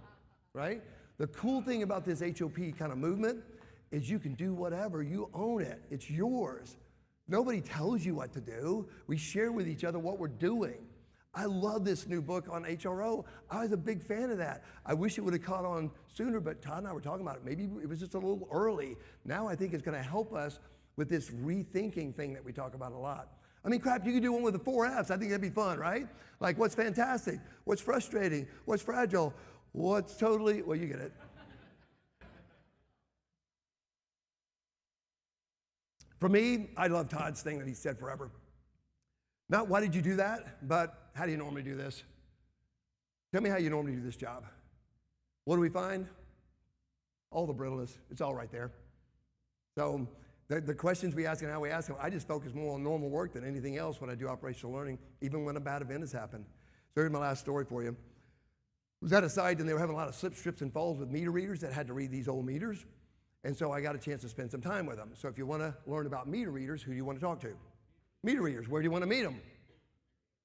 J: right? The cool thing about this HOP kind of movement is you can do whatever, you own it, it's yours. Nobody tells you what to do. We share with each other what we're doing. I love this new book on HRO. I was a big fan of that. I wish it would have caught on sooner, but Todd and I were talking about it. Maybe it was just a little early. Now I think it's gonna help us with this rethinking thing that we talk about a lot. I mean, crap, you could do one with the 4 Fs. I think that'd be fun, right? Like what's fantastic, what's frustrating, what's fragile, what's totally, well, you get it. For me, I love Todd's thing that he said forever. Not why did you do that, but how do you normally do this? Tell me how you normally do this job. What do we find? All the brittleness. It's all right there. So the questions we ask and how we ask them, I just focus more on normal work than anything else when I do operational learning, even when a bad event has happened. So here's my last story for you. I was at a site and they were having a lot of slips, trips, and falls with meter readers that had to read these old meters. And so I got a chance to spend some time with them. So if you want to learn about meter readers, who do you want to talk to? Meter readers, where do you want to meet them?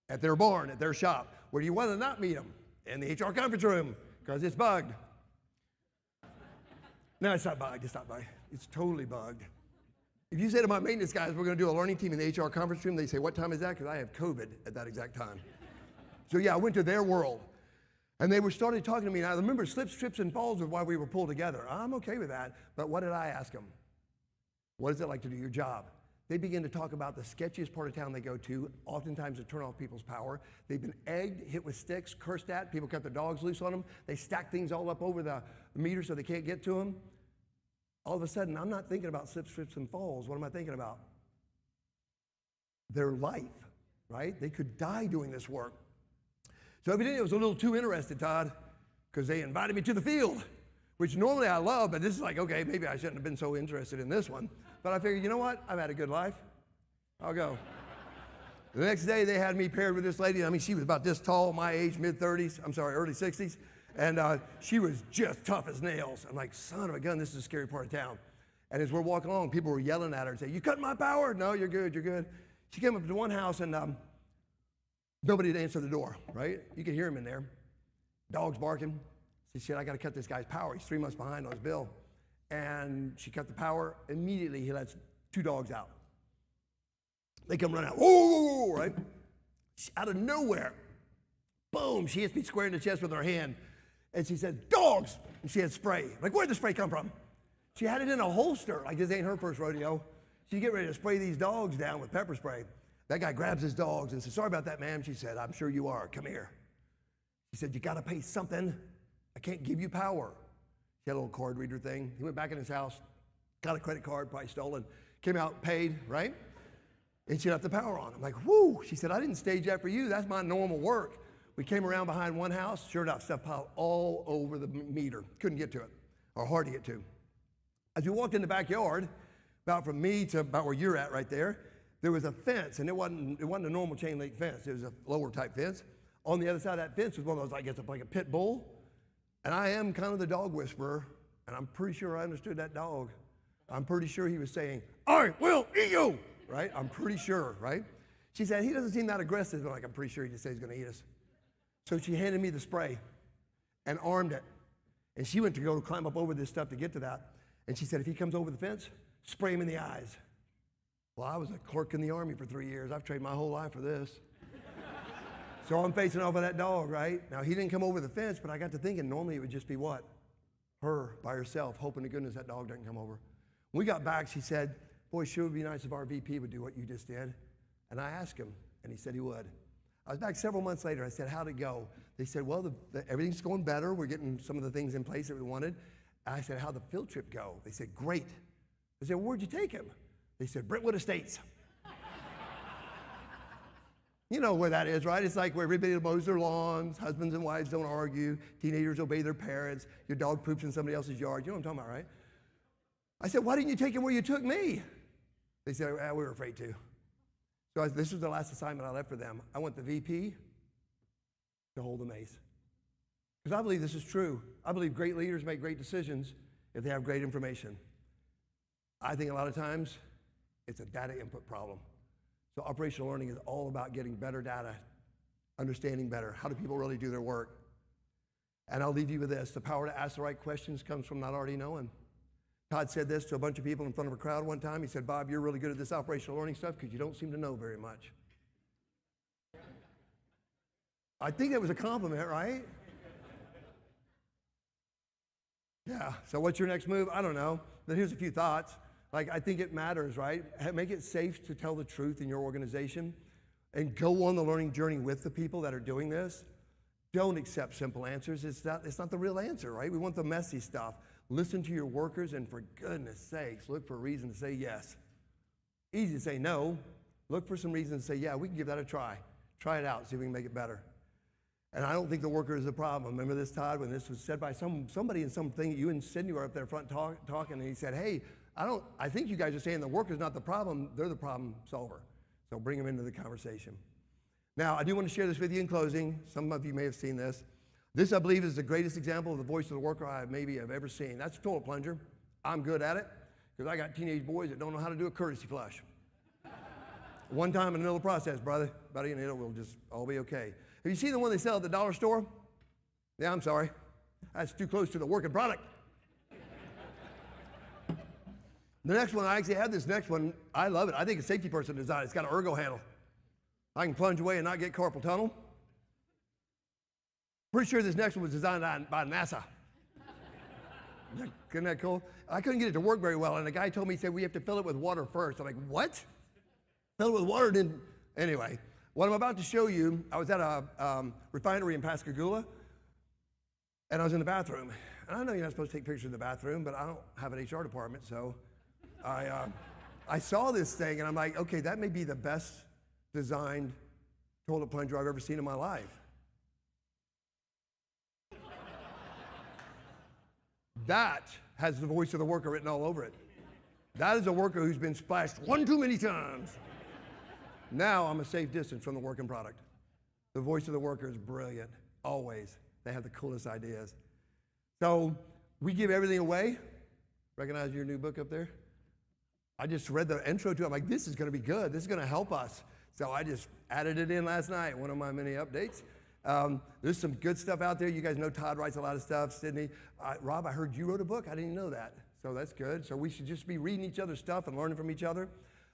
J: At their barn, at their shop. Where do you want to not meet them? In the HR conference room, because it's bugged. No, it's not bugged, it's not bugged. It's totally bugged. If you say to my maintenance guys, we're going to do a learning team in the HR conference room, they say, what time is that? Because I have COVID at that exact time. So yeah, I went to their world. And they were started talking to me. And I remember slips, trips, and falls was why we were pulled together. I'm okay with that. But what did I ask them? What is it like to do your job? They begin to talk about the sketchiest part of town they go to, oftentimes to turn off people's power. They've been egged, hit with sticks, cursed at. People cut their dogs loose on them. They stack things all up over the meter so they can't get to them. All of a sudden, I'm not thinking about slips, trips, and falls. What am I thinking about? Their life, right? They could die doing this work. So evidently I was a little too interested, Todd, because they invited me to the field, which normally I love, but this is like, okay, maybe I shouldn't have been so interested in this one. But I figured, you know what? I've had a good life. I'll go. The next day they had me paired with this lady. I mean, she was about this tall, my age, early 60s. And she was just tough as nails. I'm like, son of a gun, this is a scary part of town. And as we're walking along, people were yelling at her and saying, you cutting my power? No, you're good, you're good. She came up to one house and nobody had answered the door, right? You could hear him in there. Dogs barking. She said, I got to cut this guy's power. He's 3 months behind on his bill. And she cut the power. Immediately, he lets 2 dogs out. They come running out. Whoa, right? Out of nowhere, boom, she hits me square in the chest with her hand. And she said, dogs! And she had spray. Like, where'd the spray come from? She had it in a holster. Like, this ain't her first rodeo. She get ready to spray these dogs down with pepper spray. That guy grabs his dogs and says, sorry about that, ma'am. She said, I'm sure you are. Come here. He said, you got to pay something. I can't give you power. He had a little card reader thing. He went back in his house, got a credit card, probably stolen, came out, paid, right? And she left the power on. I'm like, whoo. She said, I didn't stage that for you. That's my normal work. We came around behind one house. Sure enough, stuff piled all over the meter. Couldn't get to it, or hard to get to. As we walked in the backyard, about from me to about where you're at right there, there was a fence, and it wasn't a normal chain link fence. It was a lower type fence. On the other side of that fence was one of those, I guess, like a pit bull. And I am kind of the dog whisperer, and I'm pretty sure I understood that dog. I'm pretty sure he was saying, I will eat you, right? I'm pretty sure, right? She said, he doesn't seem that aggressive. I'm like, I'm pretty sure he just said he's going to eat us. So she handed me the spray and armed it. And she went to go climb up over this stuff to get to that. And she said, if he comes over the fence, spray him in the eyes. Well, I was a clerk in the Army for 3 years. I've trained my whole life for this. So I'm facing off with that dog, right? Now, he didn't come over the fence, but I got to thinking normally it would just be what? Her by herself, hoping to goodness that dog doesn't come over. When we got back, she said, boy, sure would be nice if our VP would do what you just did. And I asked him, and he said he would. I was back several months later. I said, how'd it go? They said, well, everything's going better. We're getting some of the things in place that we wanted. And I said, how'd the field trip go? They said, great. I said, where'd you take him? They said, Brentwood Estates. You know where that is, right? It's like where everybody mows their lawns, husbands and wives don't argue, teenagers obey their parents, your dog poops in somebody else's yard. You know what I'm talking about, right? I said, why didn't you take him where you took me? They said, well, we were afraid to. So this was the last assignment I left for them. I want the VP to hold the mace. Because I believe this is true. I believe great leaders make great decisions if they have great information. I think a lot of times it's a data input problem. So operational learning is all about getting better data, understanding better. How do people really do their work? And I'll leave you with this. The power to ask the right questions comes from not already knowing. Todd said this to a bunch of people in front of a crowd one time. He said, Bob, you're really good at this operational learning stuff because you don't seem to know very much. I think that was a compliment, right? Yeah, so what's your next move? I don't know. But here's a few thoughts. Like, I think it matters, right? Make it safe to tell the truth in your organization and go on the learning journey with the people that are doing this. Don't accept simple answers. It's not the real answer, right? We want the messy stuff. Listen to your workers, and for goodness sakes, look for a reason to say yes. Easy to say no. Look for some reason to say, yeah, we can give that a try. Try it out, see if we can make it better. And I don't think the worker is the problem. Remember this, Todd, when this was said by somebody in something, you and Sydney were up there front talking, and he said, hey, I think you guys are saying the worker's not the problem, they're the problem solver. So bring them into the conversation. Now, I do want to share this with you in closing. Some of you may have seen this. This, I believe, is the greatest example of the voice of the worker I maybe have ever seen. That's a toilet plunger. I'm good at it, because I got teenage boys that don't know how to do a courtesy flush. One time in the middle of the process, buddy, and it will just all be okay. Have you seen the one they sell at the dollar store? Yeah, I'm sorry. That's too close to the working product. The next one, I actually have this next one. I love it. I think a safety person designed it. It's got an ergo handle. I can plunge away and not get carpal tunnel. Pretty sure this next one was designed by NASA. Isn't that cool? I couldn't get it to work very well, and the guy told me, he said, we have to fill it with water first. I'm like, what? Fill it with water, then, anyway. What I'm about to show you, I was at a refinery in Pascagoula, and I was in the bathroom. And I know you're not supposed to take pictures in the bathroom, but I don't have an HR department, so I saw this thing, and I'm like, okay, that may be the best designed toilet plunger I've ever seen in my life. That has the voice of the worker written all over it. That is a worker who's been splashed one too many times. Now I'm a safe distance from the working product. The voice of the worker is brilliant, always. They have the coolest ideas. So we give everything away. Recognize your new book up there? I just read the intro to it. I'm like, this is going to be good. This is going to help us. So I just added it in last night, one of my many updates. There's some good stuff out there. You guys know Todd writes a lot of stuff. Sydney, Rob, I heard you wrote a book. I didn't know that. So that's good. So we should just be reading each other's stuff and learning from each other.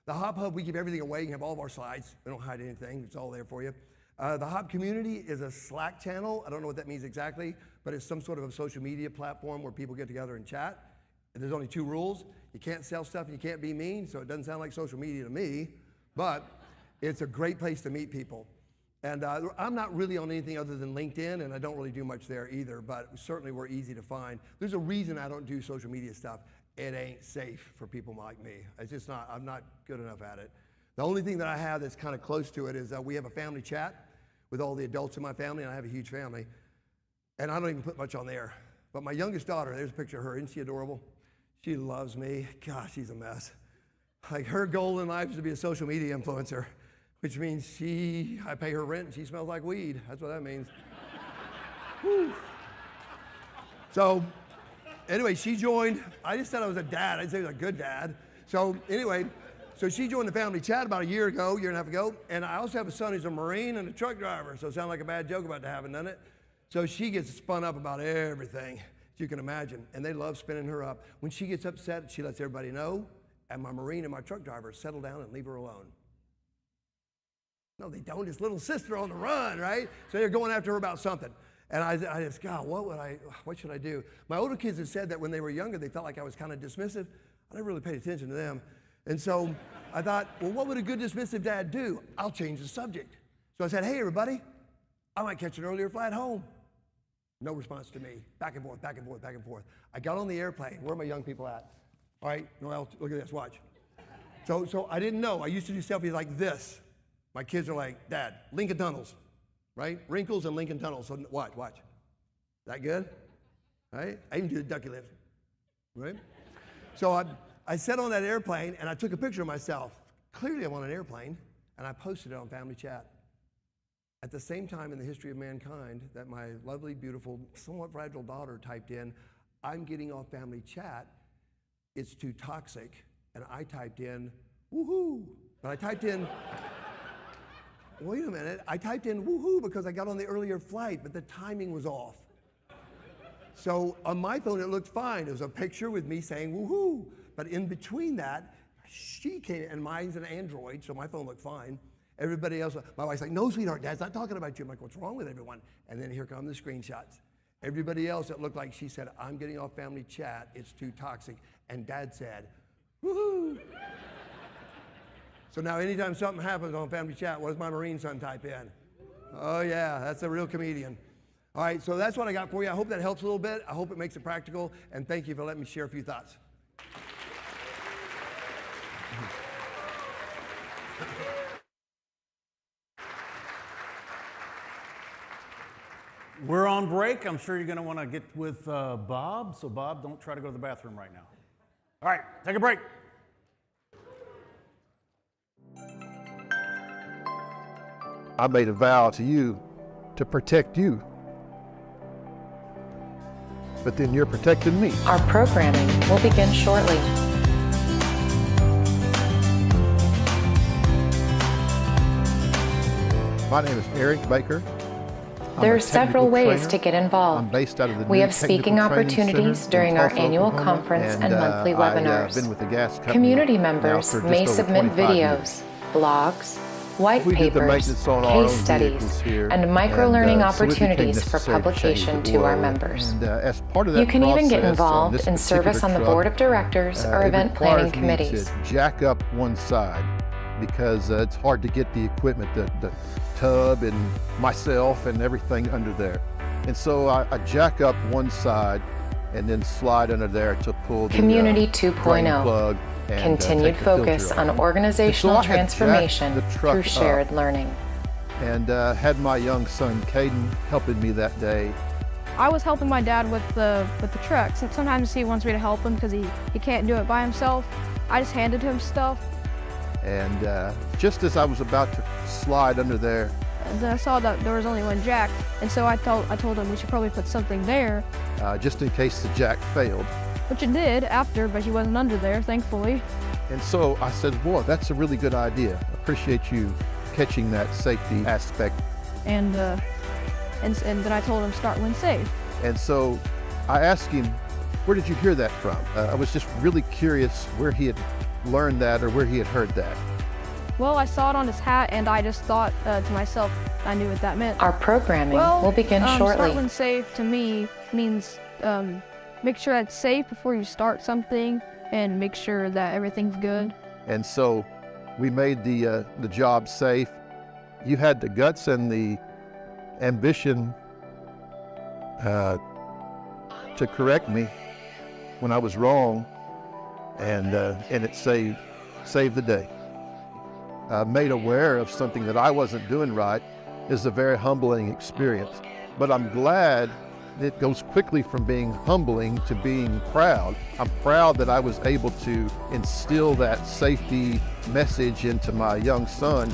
J: The Hop Hub, we give everything away. You can have all of our slides. We don't hide anything. It's all there for you. The Hop community is a Slack channel. I don't know what that means exactly, but it's some sort of a social media platform where people get together and chat. And there's only 2 rules. You can't sell stuff and you can't be mean, so it doesn't sound like social media to me, but it's a great place to meet people. And I'm not really on anything other than LinkedIn, and I don't really do much there either, but certainly we're easy to find. There's a reason I don't do social media stuff. It ain't safe for people like me. It's just not, I'm not good enough at it. The only thing that I have that's kind of close to it is we have a family chat with all the adults in my family, and I have a huge family. And I don't even put much on there. But my youngest daughter, there's a picture of her. Isn't she adorable? She loves me. Gosh, she's a mess. Like, her goal in life is to be a social media influencer, which means I pay her rent and she smells like weed. That's what that means. Whew. So, anyway, she joined. I just said I was a dad. I didn't say I was a good dad. So anyway, so she joined the family chat about a year and a half ago. And I also have a son who's a Marine and a truck driver. So it sounds like a bad joke about to happen, doesn't it? So she gets spun up about everything you can imagine. And they love spinning her up. When she gets upset, she lets everybody know. And my Marine and my truck driver settle down and leave her alone. No, they don't. It's little sister on the run, right? So they're going after her about something. And I just, God, what should I do? My older kids have said that when they were younger, they felt like I was kind of dismissive. I never really paid attention to them. And so I thought, well, what would a good dismissive dad do? I'll change the subject. So I said, hey, everybody, I might catch an earlier flight home. No response to me. Back and forth, back and forth, back and forth. I got on the airplane. Where are my young people at? All right, Noel, look at this, watch. So I didn't know. I used to do selfies like this. My kids are like, Dad, Lincoln Tunnels, right? Wrinkles and Lincoln Tunnels. So watch. That good? Right? I even do the ducky lift, right? So I sat on that airplane and I took a picture of myself. Clearly I'm on an airplane, and I posted it on Family Chat. At the same time in the history of mankind that my lovely, beautiful, somewhat fragile daughter typed in, I'm getting off Family Chat, it's too toxic. And I typed in, woohoo. But I typed in, wait a minute, I typed in woohoo because I got on the earlier flight, but the timing was off. So on my phone, it looked fine. It was a picture with me saying woohoo. But in between that, she came, and mine's an Android, so my phone looked fine. Everybody else, my wife's like, no, sweetheart, Dad's not talking about you. I'm like, what's wrong with everyone? And then here come the screenshots. Everybody else, it looked like she said, I'm getting off Family Chat. It's too toxic. And Dad said, woohoo. So now anytime something happens on Family Chat, what does my Marine son type in? Oh yeah, that's a real comedian. All right, so that's what I got for you. I hope that helps a little bit. I hope it makes it practical. And thank you for letting me share a few thoughts.
A: We're on break. I'm sure you're going to want to get with Bob. So, Bob, don't try to go to the bathroom right now. All right, take a break.
I: I made a vow to you to protect you. But then you're protecting me.
H: Our programming will begin shortly.
I: My name is Eric Baker.
H: There are several ways to get
I: I'm
H: involved.
I: based out of the
H: We
I: new
H: have speaking
I: Technical Training
H: opportunities
I: Center
H: during
I: in
H: our
I: Tulsa,
H: annual
I: Oklahoma,
H: conference and monthly
I: I've
H: webinars.
I: been with the gas company
H: Community
I: now
H: members
I: for just
H: may
I: over
H: submit
I: 25
H: videos,
I: years.
H: blogs, white
I: We did the
H: papers,
I: maintenance on our
H: case
I: own
H: studies,
I: vehicles here,
H: and micro-learning
I: so it became
H: opportunities for
I: necessary to change
H: publication
I: the
H: to our
I: oil.
H: members.
I: And as part of that
H: You can even get
I: process, on
H: involved
I: this
H: in service on the
I: particular
H: board of directors or
I: it
H: event planning
I: requires me
H: committees.
I: to jack up one side because it's hard to get the equipment, the tub and myself and everything under there. And so I jack up one side and then slide under there to pull the
H: Community
I: drain
H: 2.0.
I: plug and
H: Continued
I: take the filter
H: focus
I: off.
H: on organizational
I: And so I had jacked
H: transformation
I: the truck
H: through shared
I: up
H: learning.
I: and had my young son Caden helping me that day.
K: I was helping my dad with the trucks, and sometimes he wants me to help him because he can't do it by himself. I just handed him stuff.
I: And just as I was about to slide under there,
K: And then I saw that there was only one jack, and so I told him we should probably put something there,
I: just in case the jack failed.
K: which it did after, but he wasn't under there, thankfully.
I: And so I said, boy, that's a really good idea. Appreciate you catching that safety aspect.
K: And then I told him start when safe.
I: And so I asked him, where did you hear that from? I was just really curious where he had learned that or where he had heard that.
K: Well, I saw it on his hat, and I just thought to myself, I knew what that meant.
H: Our programming
K: Well,
H: will begin shortly.
K: Start when safe to me means make sure it's safe before you start something, and make sure that everything's good.
I: And so we made the job safe. You had the guts and the ambition to correct me when I was wrong, and it saved the day. Made aware of something that I wasn't doing right is a very humbling experience. But I'm glad it goes quickly from being humbling to being proud. I'm proud that I was able to instill that safety message into my young son.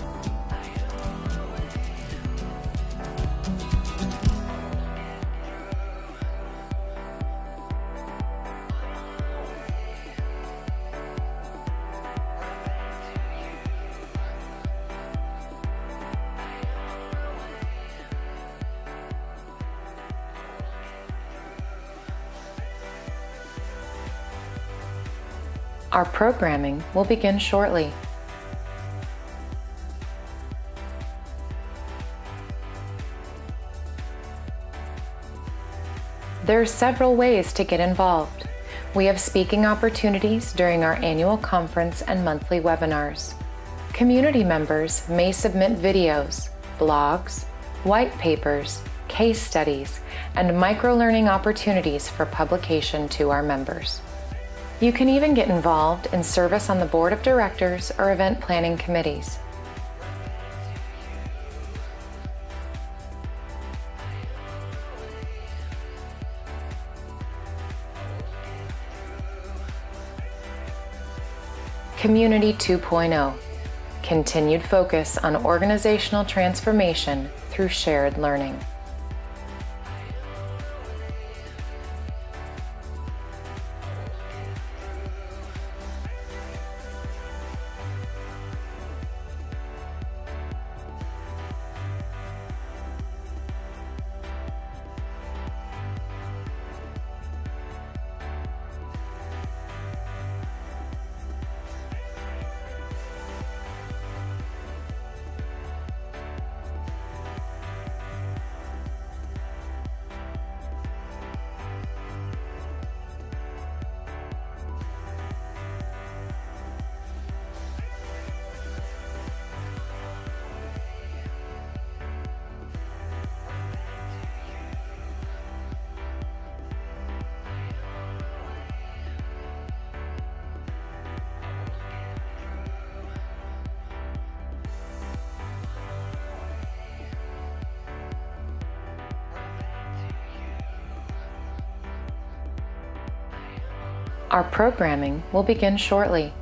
H: Our programming will begin shortly. There are several ways to get involved. We have speaking opportunities during our annual conference and monthly webinars. Community members may submit videos, blogs, white papers, case studies, and micro-learning opportunities for publication to our members. You can even get involved in service on the board of directors or event planning committees. Community 2.0. Continued focus on organizational transformation through shared learning. Our programming will begin shortly.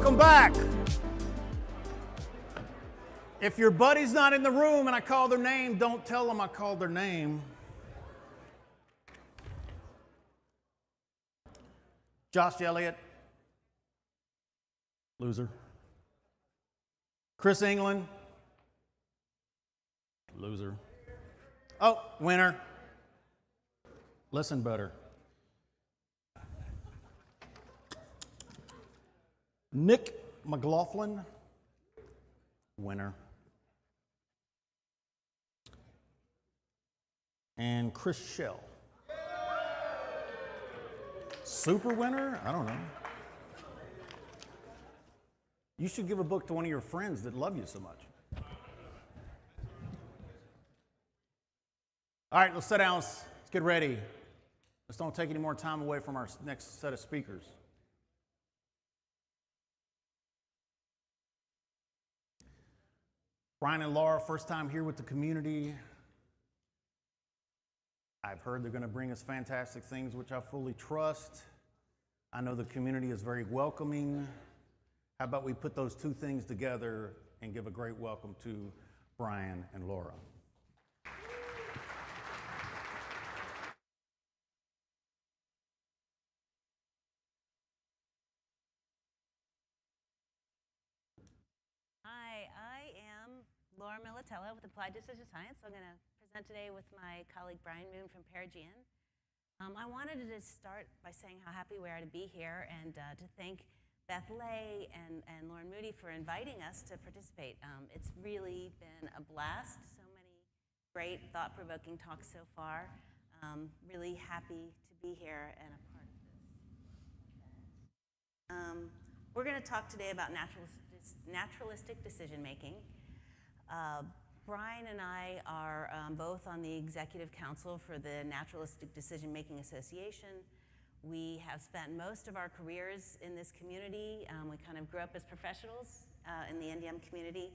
A: Welcome back. If your buddy's not in the room and I call their name, don't tell them I called their name. Josh Elliott, loser. Chris England, loser. Oh, winner. Listen better. Nick McLaughlin, winner. And Chris Shell. Super winner? I don't know. You should give a book to one of your friends that love you so much. All right, let's sit down. Let's get ready. Let's don't take any more time away from our next set of speakers. Brian and Laura, first time here with the community. I've heard they're going to bring us fantastic things, which I fully trust. I know the community is very welcoming. How about we put those two things together and give a great welcome to Brian and Laura.
L: Hi, I am Laura Militello with Applied Decision Science. I'm going to present today with my colleague Brian Moon from Paragean. I wanted to just start by saying how happy we are to be here and to thank Beth Lay and Lauren Moody for inviting us to participate. It's really been a blast. So many great, thought-provoking talks so far. Really happy to be here and a part of this. We're going to talk today about naturalistic decision-making. Brian and I are both on the Executive Council for the Naturalistic Decision-Making Association. We have spent most of our careers in this community. We kind of grew up as professionals in the NDM community.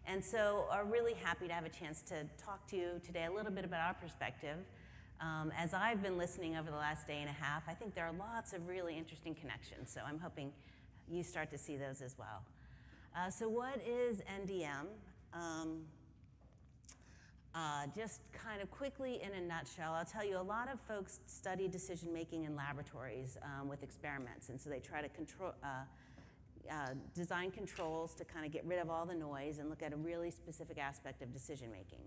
L: And so are really happy to have a chance to talk to you today a little bit about our perspective. As I've been listening over the last day and a half, I think there are lots of really interesting connections. So I'm hoping you start to see those as well. So what is NDM? Just kind of quickly in a nutshell, I'll tell you a lot of folks study decision making in laboratories with experiments, and so they try to design controls to kind of get rid of all the noise and look at a really specific aspect of decision making.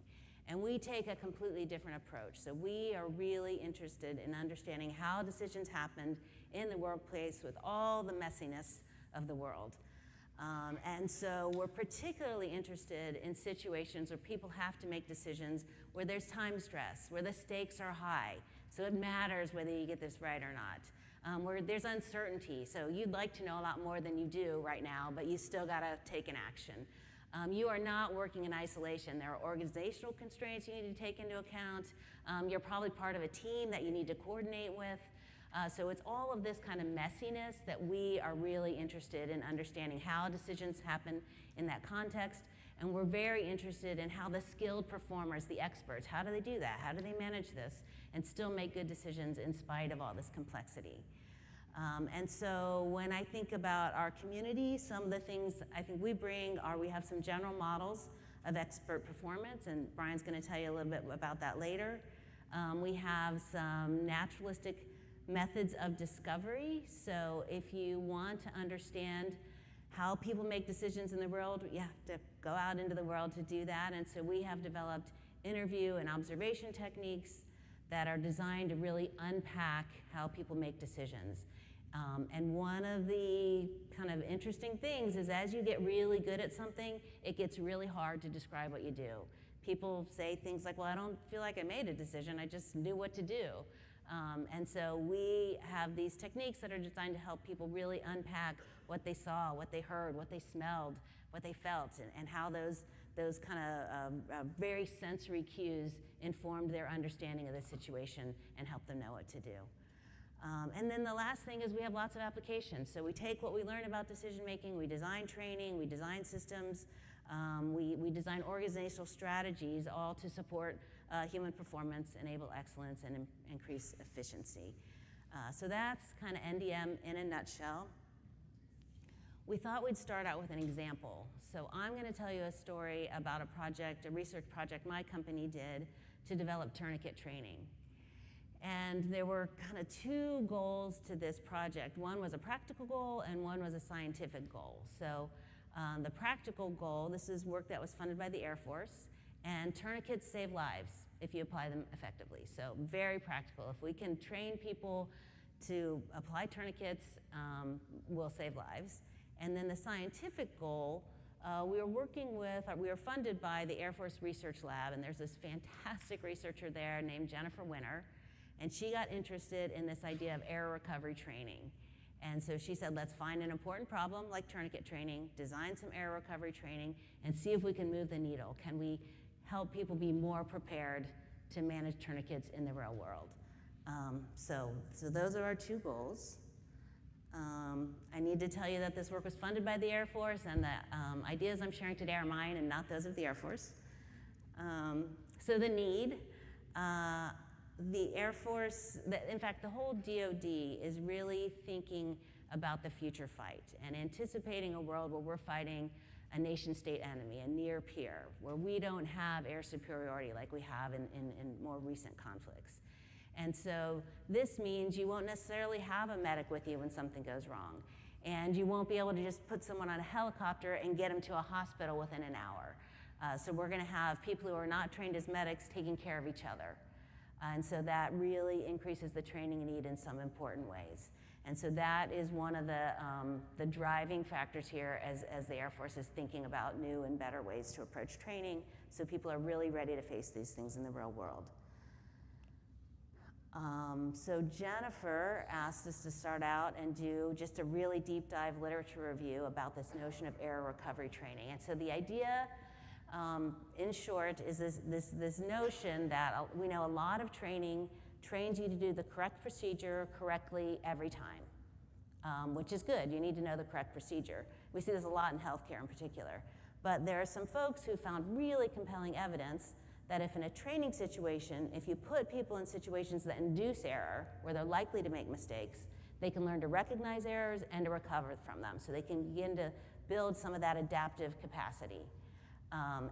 L: And we take a completely different approach. So we are really interested in understanding how decisions happened in the workplace with all the messiness of the world. And so we're particularly interested in situations where people have to make decisions where there's time stress, where the stakes are high. So it matters whether you get this right or not. Where there's uncertainty. So you'd like to know a lot more than you do right now, but you still got to take an action. You are not working in isolation. There are organizational constraints you need to take into account. You're probably part of a team that you need to coordinate with. So it's all of this kind of messiness that we are really interested in understanding how decisions happen in that context. And we're very interested in how the skilled performers, the experts, how do they do that? How do they manage this and still make good decisions in spite of all this complexity? And so when I think about our community, some of the things I think we bring are we have some general models of expert performance, and Brian's going to tell you a little bit about that later. We have some naturalistic methods of discovery. So if you want to understand how people make decisions in the world, you have to go out into the world to do that. And so we have developed interview and observation techniques that are designed to really unpack how people make decisions. And one of the kind of interesting things is as you get really good at something, it gets really hard to describe what you do. People say things like, well, I don't feel like I made a decision, I just knew what to do. And so we have these techniques that are designed to help people really unpack what they saw, what they heard, what they smelled, what they felt, and how those kind of very sensory cues informed their understanding of the situation and helped them know what to do. And then the last thing is we have lots of applications. So we take what we learn about decision making, we design training, we design systems, we design organizational strategies, all to support human performance, enable excellence, and increase efficiency. So that's kind of NDM in a nutshell. we thought we'd start out with an example. So I'm going to tell you a story about a project, a research project my company did to develop tourniquet training. And there were kind of two goals to this project. One was a practical goal and one was a scientific goal. So the practical goal, this is work that was funded by the Air Force, and tourniquets save lives if you apply them effectively. So very practical. If we can train people to apply tourniquets, we'll save lives. And then the scientific goal, we were funded by the Air Force Research Lab, and there's this fantastic researcher there named Jennifer Winter, and she got interested in this idea of error recovery training. And so she said, let's find an important problem like tourniquet training, design some error recovery training, and see if we can move the needle. Can we help people be more prepared to manage tourniquets in the real world? So those are our two goals. I need to tell you that this work was funded by the Air Force, and the ideas I'm sharing today are mine and not those of the Air Force. So the need, the Air Force, in fact, the whole DoD is really thinking about the future fight and anticipating a world where we're fighting a nation-state enemy, a near peer, where we don't have air superiority like we have in more recent conflicts. And so this means you won't necessarily have a medic with you when something goes wrong. And you won't be able to just put someone on a helicopter and get them to a hospital within an hour. So we're going to have people who are not trained as medics taking care of each other. And so that really increases the training need in some important ways. And so that is one of the driving factors here as the Air Force is thinking about new and better ways to approach training, so people are really ready to face these things in the real world. So Jennifer asked us to start out and do just a really deep dive literature review about this notion of error recovery training. And so the idea, in short, is this notion that we know a lot of training trains you to do the correct procedure correctly every time, which is good. You need to know the correct procedure. We see this a lot in healthcare in particular. But there are some folks who found really compelling evidence that if in a training situation, if you put people in situations that induce error, where they're likely to make mistakes, they can learn to recognize errors and to recover from them. So they can begin to build some of that adaptive capacity.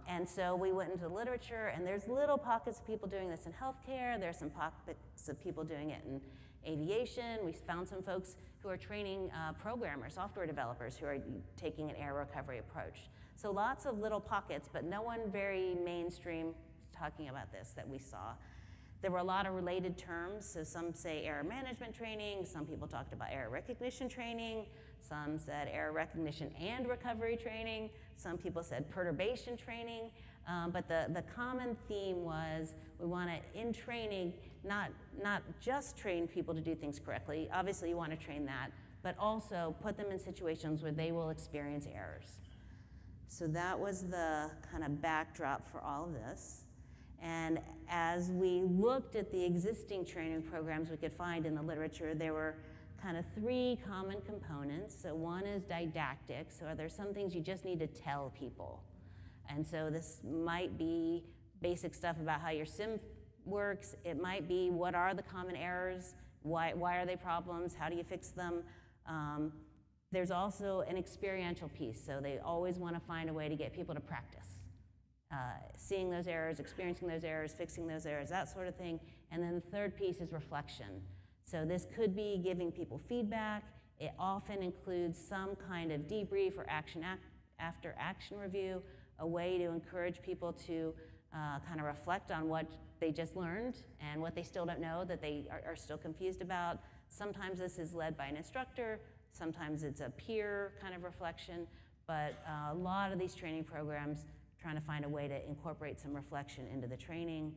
L: And so we went into the literature, and there's little pockets of people doing this in healthcare. There's some pockets of people doing it in aviation. We found some folks who are training programmers, software developers, who are taking an error recovery approach. So lots of little pockets, but no one very mainstream talking about this that we saw. There were a lot of related terms. So some say error management training. Some people talked about error recognition training. Some said error recognition and recovery training. Some people said perturbation training. But the common theme was we want to, in training, not just train people to do things correctly. Obviously, you want to train that, but also put them in situations where they will experience errors. So that was the kind of backdrop for all of this. And as we looked at the existing training programs we could find in the literature, there were kind of three common components. So one is didactic. So are there some things you just need to tell people? And so this might be basic stuff about how your sim works. It might be what are the common errors? Why are they problems? How do you fix them? There's also an experiential piece. So they always want to find a way to get people to practice. Seeing those errors, experiencing those errors, fixing those errors, that sort of thing. And then the third piece is reflection. So this could be giving people feedback. It often includes some kind of debrief or after action review, a way to encourage people to kind of reflect on what they just learned and what they still don't know that they are still confused about. Sometimes this is led by an instructor. Sometimes it's a peer kind of reflection. But a lot of these training programs trying to find a way to incorporate some reflection into the training.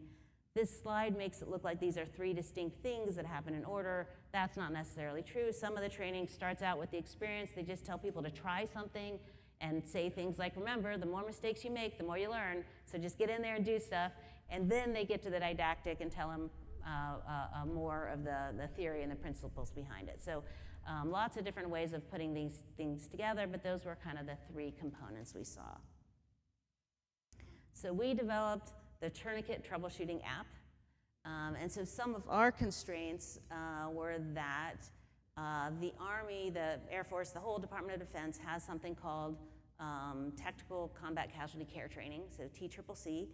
L: This slide makes it look like these are three distinct things that happen in order. That's not necessarily true. Some of the training starts out with the experience. They just tell people to try something and say things like, remember, the more mistakes you make, the more you learn. So just get in there and do stuff. And then they get to the didactic and tell them more of the theory and the principles behind it. So lots of different ways of putting these things together, but those were kind of the three components we saw. So we developed the tourniquet troubleshooting app. And so some of our constraints were that The Army, the Air Force, the whole Department of Defense has something called Tactical Combat Casualty Care Training, so TCCC,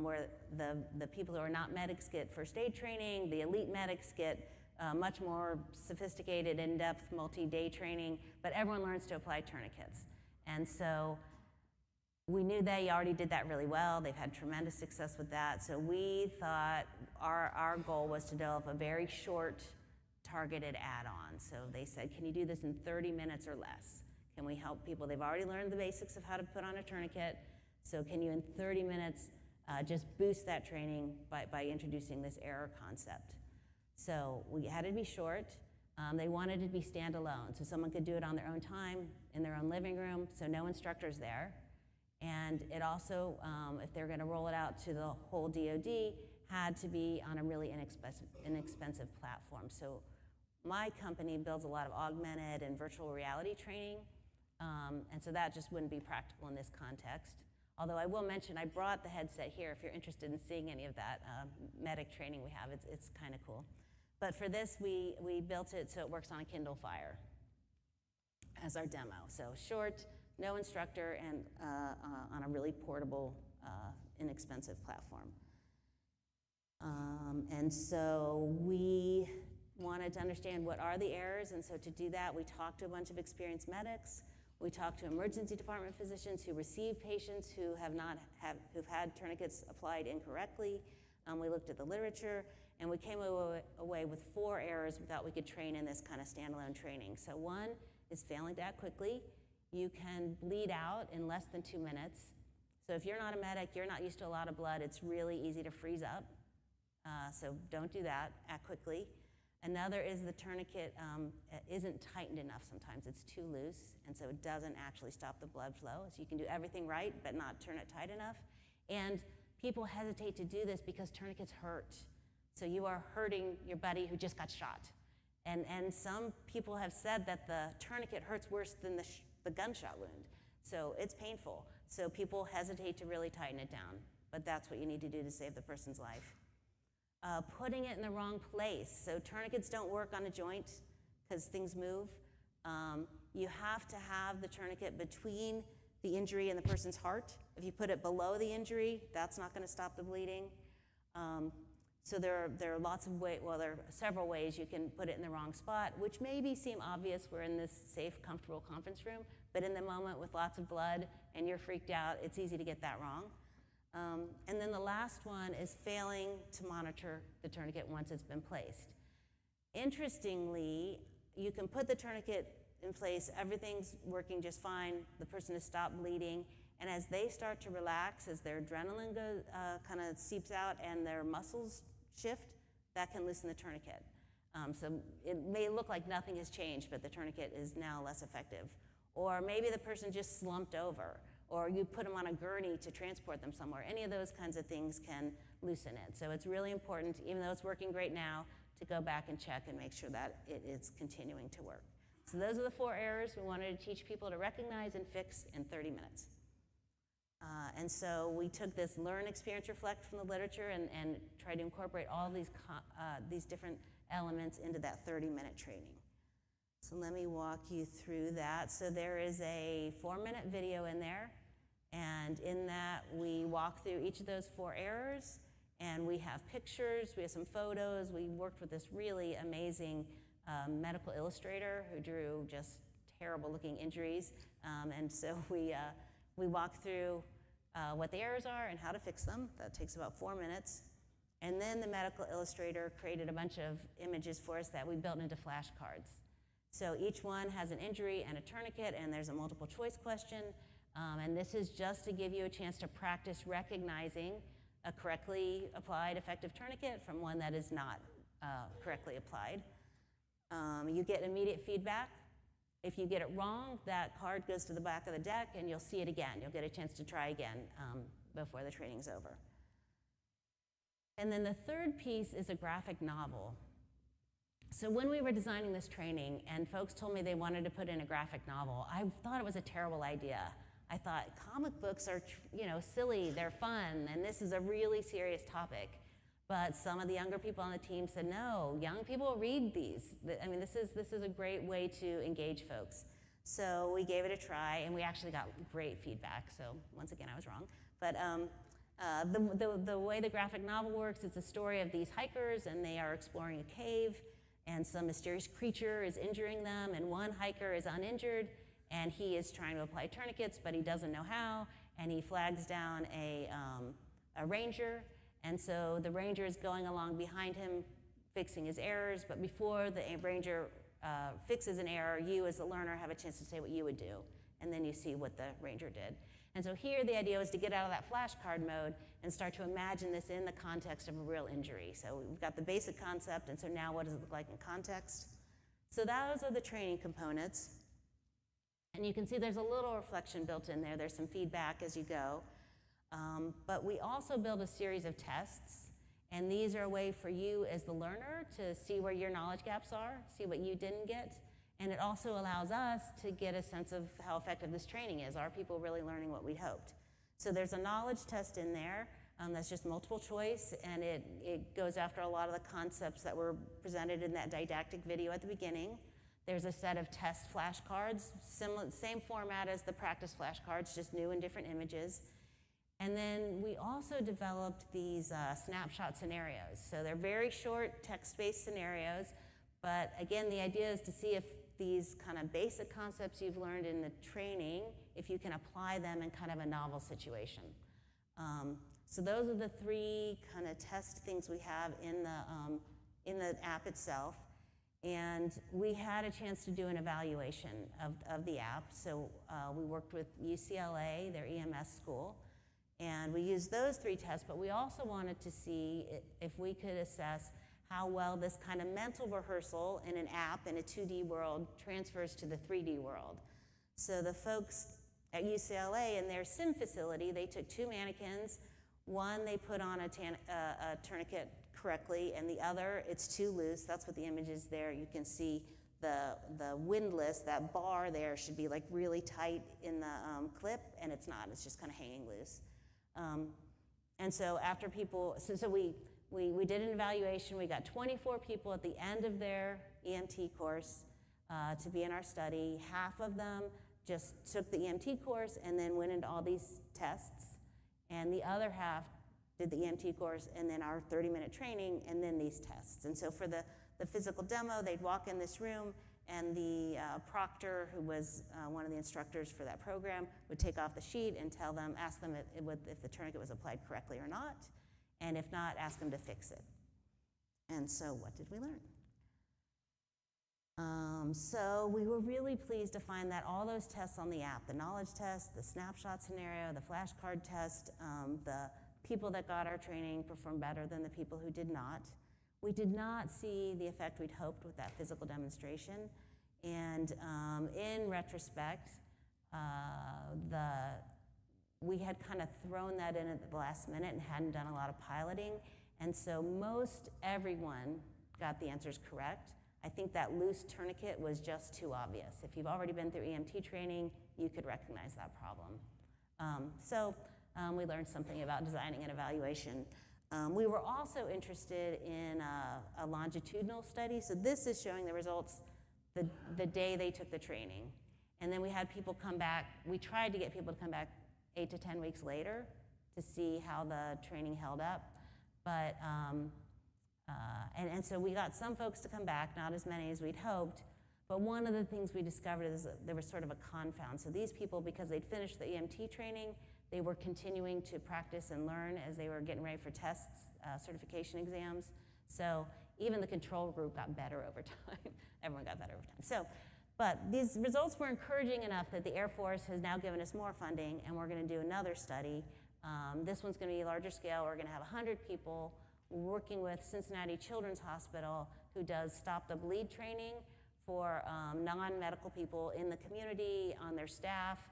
L: where the people who are not medics get first aid training, the elite medics get much more sophisticated, in-depth, multi-day training, but everyone learns to apply tourniquets. And so we knew they already did that really well. They've had tremendous success with that. So we thought our goal was to develop a very short, targeted add-on. So they said, can you do this in 30 minutes or less? Can we help people? They've already learned the basics of how to put on a tourniquet. So can you, in 30 minutes, just boost that training by introducing this error concept? So we had it to be short. They wanted it to be standalone, so someone could do it on their own time, in their own living room, so no instructor's there. And it also, if they're going to roll it out to the whole DoD, had to be on a really inexpensive platform. So my company builds a lot of augmented and virtual reality training, and so that just wouldn't be practical in this context. Although I will mention, I brought the headset here if you're interested in seeing any of that medic training we have. It's kind of cool. But for this, we built it so it works on a Kindle Fire as our demo. So short, no instructor, and on a really portable, inexpensive platform. And so we wanted to understand what are the errors, and so to do that, we talked to a bunch of experienced medics. We talked to emergency department physicians who receive patients who've had tourniquets applied incorrectly. We looked at the literature, and we came away with 4 errors we thought we could train in this kind of standalone training. So one is failing to act quickly. You can bleed out in less than 2 minutes. So if you're not a medic, you're not used to a lot of blood, it's really easy to freeze up. So don't do that, act quickly. Another is the tourniquet isn't tightened enough sometimes. It's too loose, and so it doesn't actually stop the blood flow. So you can do everything right, but not turn it tight enough. And people hesitate to do this because tourniquets hurt. So you are hurting your buddy who just got shot. And some people have said that the tourniquet hurts worse than the gunshot wound. So it's painful. So people hesitate to really tighten it down, but that's what you need to do to save the person's life. Putting it in the wrong place. So tourniquets don't work on a joint because things move. You have to have the tourniquet between the injury and the person's heart. If you put it below the injury, that's not going to stop the bleeding. So there are lots of ways, well, there are several ways you can put it in the wrong spot, which maybe seem obvious. We're in this safe, comfortable conference room, but in the moment with lots of blood and you're freaked out, it's easy to get that wrong. And then the last one is failing to monitor the tourniquet once it's been placed. Interestingly, you can put the tourniquet in place, everything's working just fine, the person has stopped bleeding, and as they start to relax, as their adrenaline kind of seeps out and their muscles shift, that can loosen the tourniquet. So it may look like nothing has changed, but the tourniquet is now less effective. Or maybe the person just slumped over, or you put them on a gurney to transport them somewhere. Any of those kinds of things can loosen it. So it's really important, even though it's working great now, to go back and check and make sure that it is continuing to work. So those are the 4 errors we wanted to teach people to recognize and fix in 30 minutes. And so we took this learn, experience, reflect from the literature and tried to incorporate all these different elements into that 30-minute training. So let me walk you through that. So there is a 4-minute video in there, and in that we walk through each of those 4 errors, and we have pictures, we have some photos. We worked with this really amazing medical illustrator who drew just terrible-looking injuries, and so we walk through what the errors are and how to fix them. That takes about 4 minutes. And then the medical illustrator created a bunch of images for us that we built into flashcards. So each one has an injury and a tourniquet, and there's a multiple choice question. And this is just to give you a chance to practice recognizing a correctly applied effective tourniquet from one that is not correctly applied. You get immediate feedback. If you get it wrong, that card goes to the back of the deck and you'll see it again. You'll get a chance to try again before the training's over. And then the third piece is a graphic novel. So when we were designing this training and folks told me they wanted to put in a graphic novel, I thought it was a terrible idea. I thought comic books are, silly, they're fun, and this is a really serious topic. But some of the younger people on the team said, no, young people read these. I mean, this is a great way to engage folks. So we gave it a try, and we actually got great feedback. So once again, I was wrong. But the way the graphic novel works, it's a story of these hikers, and they are exploring a cave, and some mysterious creature is injuring them, and one hiker is uninjured, and he is trying to apply tourniquets, but he doesn't know how, and he flags down a ranger, and so the ranger is going along behind him, fixing his errors, but before the ranger fixes an error, you as the learner have a chance to say what you would do, and then you see what the ranger did. And so here the idea was to get out of that flashcard mode and start to imagine this in the context of a real injury. So we've got the basic concept, and so now what does it look like in context? So those are the training components. And you can see there's a little reflection built in there. There's some feedback as you go. But we also build a series of tests, and these are a way for you as the learner to see where your knowledge gaps are, see what you didn't get. And it also allows us to get a sense of how effective this training is. Are people really learning what we hoped? So there's a knowledge test in there that's just multiple choice, and it goes after a lot of the concepts that were presented in that didactic video at the beginning. There's a set of test flashcards, same format as the practice flashcards, just new and different images. And then we also developed these snapshot scenarios. So they're very short text-based scenarios, but again, the idea is to see if these kind of basic concepts you've learned in the training, if you can apply them in kind of a novel situation. So those are the three kind of test things we have in the app itself. And we had a chance to do an evaluation of the app. So we worked with UCLA, their EMS school, and we used those three tests, but we also wanted to see if we could assess how well this kind of mental rehearsal in an app in a 2D world transfers to the 3D world. So the folks at UCLA in their sim facility, they took two mannequins. One, they put on a tourniquet correctly, and the other, it's too loose. That's what the image is there. You can see the windlass, that bar there should be like really tight in the clip, and it's not. It's just kind of hanging loose. And so after people, so we did an evaluation. We got 24 people at the end of their EMT course to be in our study. Half of them just took the EMT course and then went into all these tests. And the other half did the EMT course and then our 30-minute training and then these tests. And so for the physical demo, they'd walk in this room, and the proctor, who was one of the instructors for that program, would take off the sheet and ask them if the tourniquet was applied correctly or not. And if not, ask them to fix it. And so what did we learn? So we were really pleased to find that all those tests on the app, the knowledge test, the snapshot scenario, the flashcard test, the people that got our training performed better than the people who did not. We did not see the effect we'd hoped with that physical demonstration. And in retrospect, we had kind of thrown that in at the last minute and hadn't done a lot of piloting. And so most everyone got the answers correct. I think that loose tourniquet was just too obvious. If you've already been through EMT training, you could recognize that problem. We learned something about designing an evaluation. We were also interested in a longitudinal study. So this is showing the results the day they took the training. And then we had people come back. We tried to get people to come back 8 to 10 weeks later to see how the training held up. But, and so we got some folks to come back, not as many as we'd hoped. But one of the things we discovered is that there was sort of a confound. So these people, because they'd finished the EMT training, they were continuing to practice and learn as they were getting ready for tests, certification exams. So even the control group got better over time. Everyone got better over time. But these results were encouraging enough that the Air Force has now given us more funding, and we're going to do another study. This one's going to be larger scale. We're going to have 100 people working with Cincinnati Children's Hospital, who does Stop the Bleed training for non-medical people in the community, on their staff,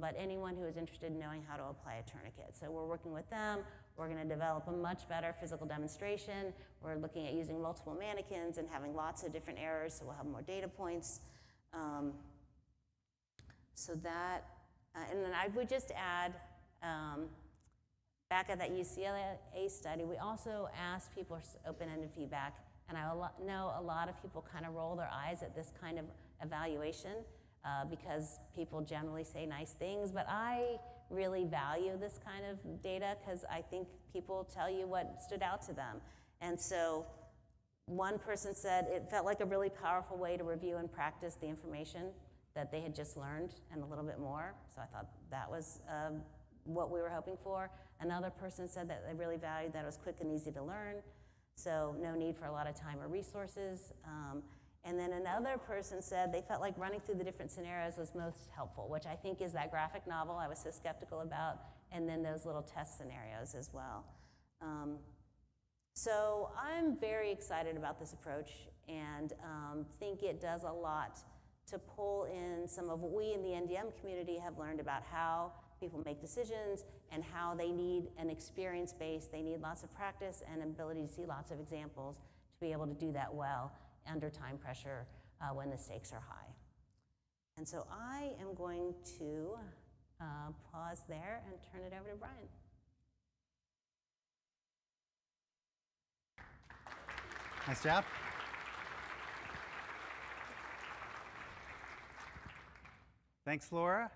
L: but anyone who is interested in knowing how to apply a tourniquet. So we're working with them. We're going to develop a much better physical demonstration. We're looking at using multiple mannequins and having lots of different errors, so we'll have more data points. And then I would just add, back at that UCLA study, we also asked people for open-ended feedback, and I know a lot of people kind of roll their eyes at this kind of evaluation because people generally say nice things, but I really value this kind of data because I think people tell you what stood out to them. And so one person said it felt like a really powerful way to review and practice the information that they had just learned and a little bit more. So I thought that was what we were hoping for. Another person said that they really valued that it was quick and easy to learn, so no need for a lot of time or resources. And then another person said they felt like running through the different scenarios was most helpful, which I think is that graphic novel I was so skeptical about, and then those little test scenarios as well. So I'm very excited about this approach and think it does a lot to pull in some of what we in the NDM community have learned about how people make decisions and how they need an experience base. They need lots of practice and ability to see lots of examples to be able to do that well under time pressure when the stakes are high. And so I am going to pause there and turn it over to Brian.
M: Nice job. Thanks, Laura.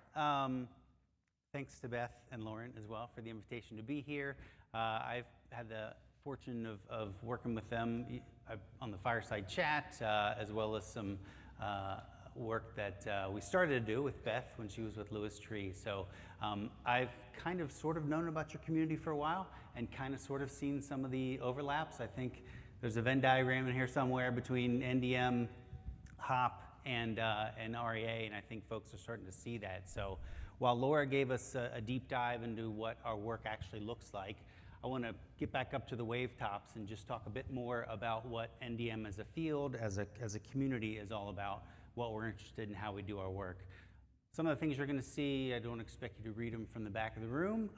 M: Thanks to Beth and Lauren as well for the invitation to be here. I've had the fortune of working with them on the fireside chat, as well as some work that we started to do with Beth when she was with Lewis Tree. So I've kind of sort of known about your community for a while and kind of sort of seen some of the overlaps. I think there's a Venn diagram in here somewhere between NDM, HOP, and REA, and I think folks are starting to see that. So while Laura gave us a deep dive into what our work actually looks like, I want to get back up to the wave tops and just talk a bit more about what NDM as a field, as a community is all about, what we're interested in, how we do our work. Some of the things you're going to see, I don't expect you to read them from the back of the room.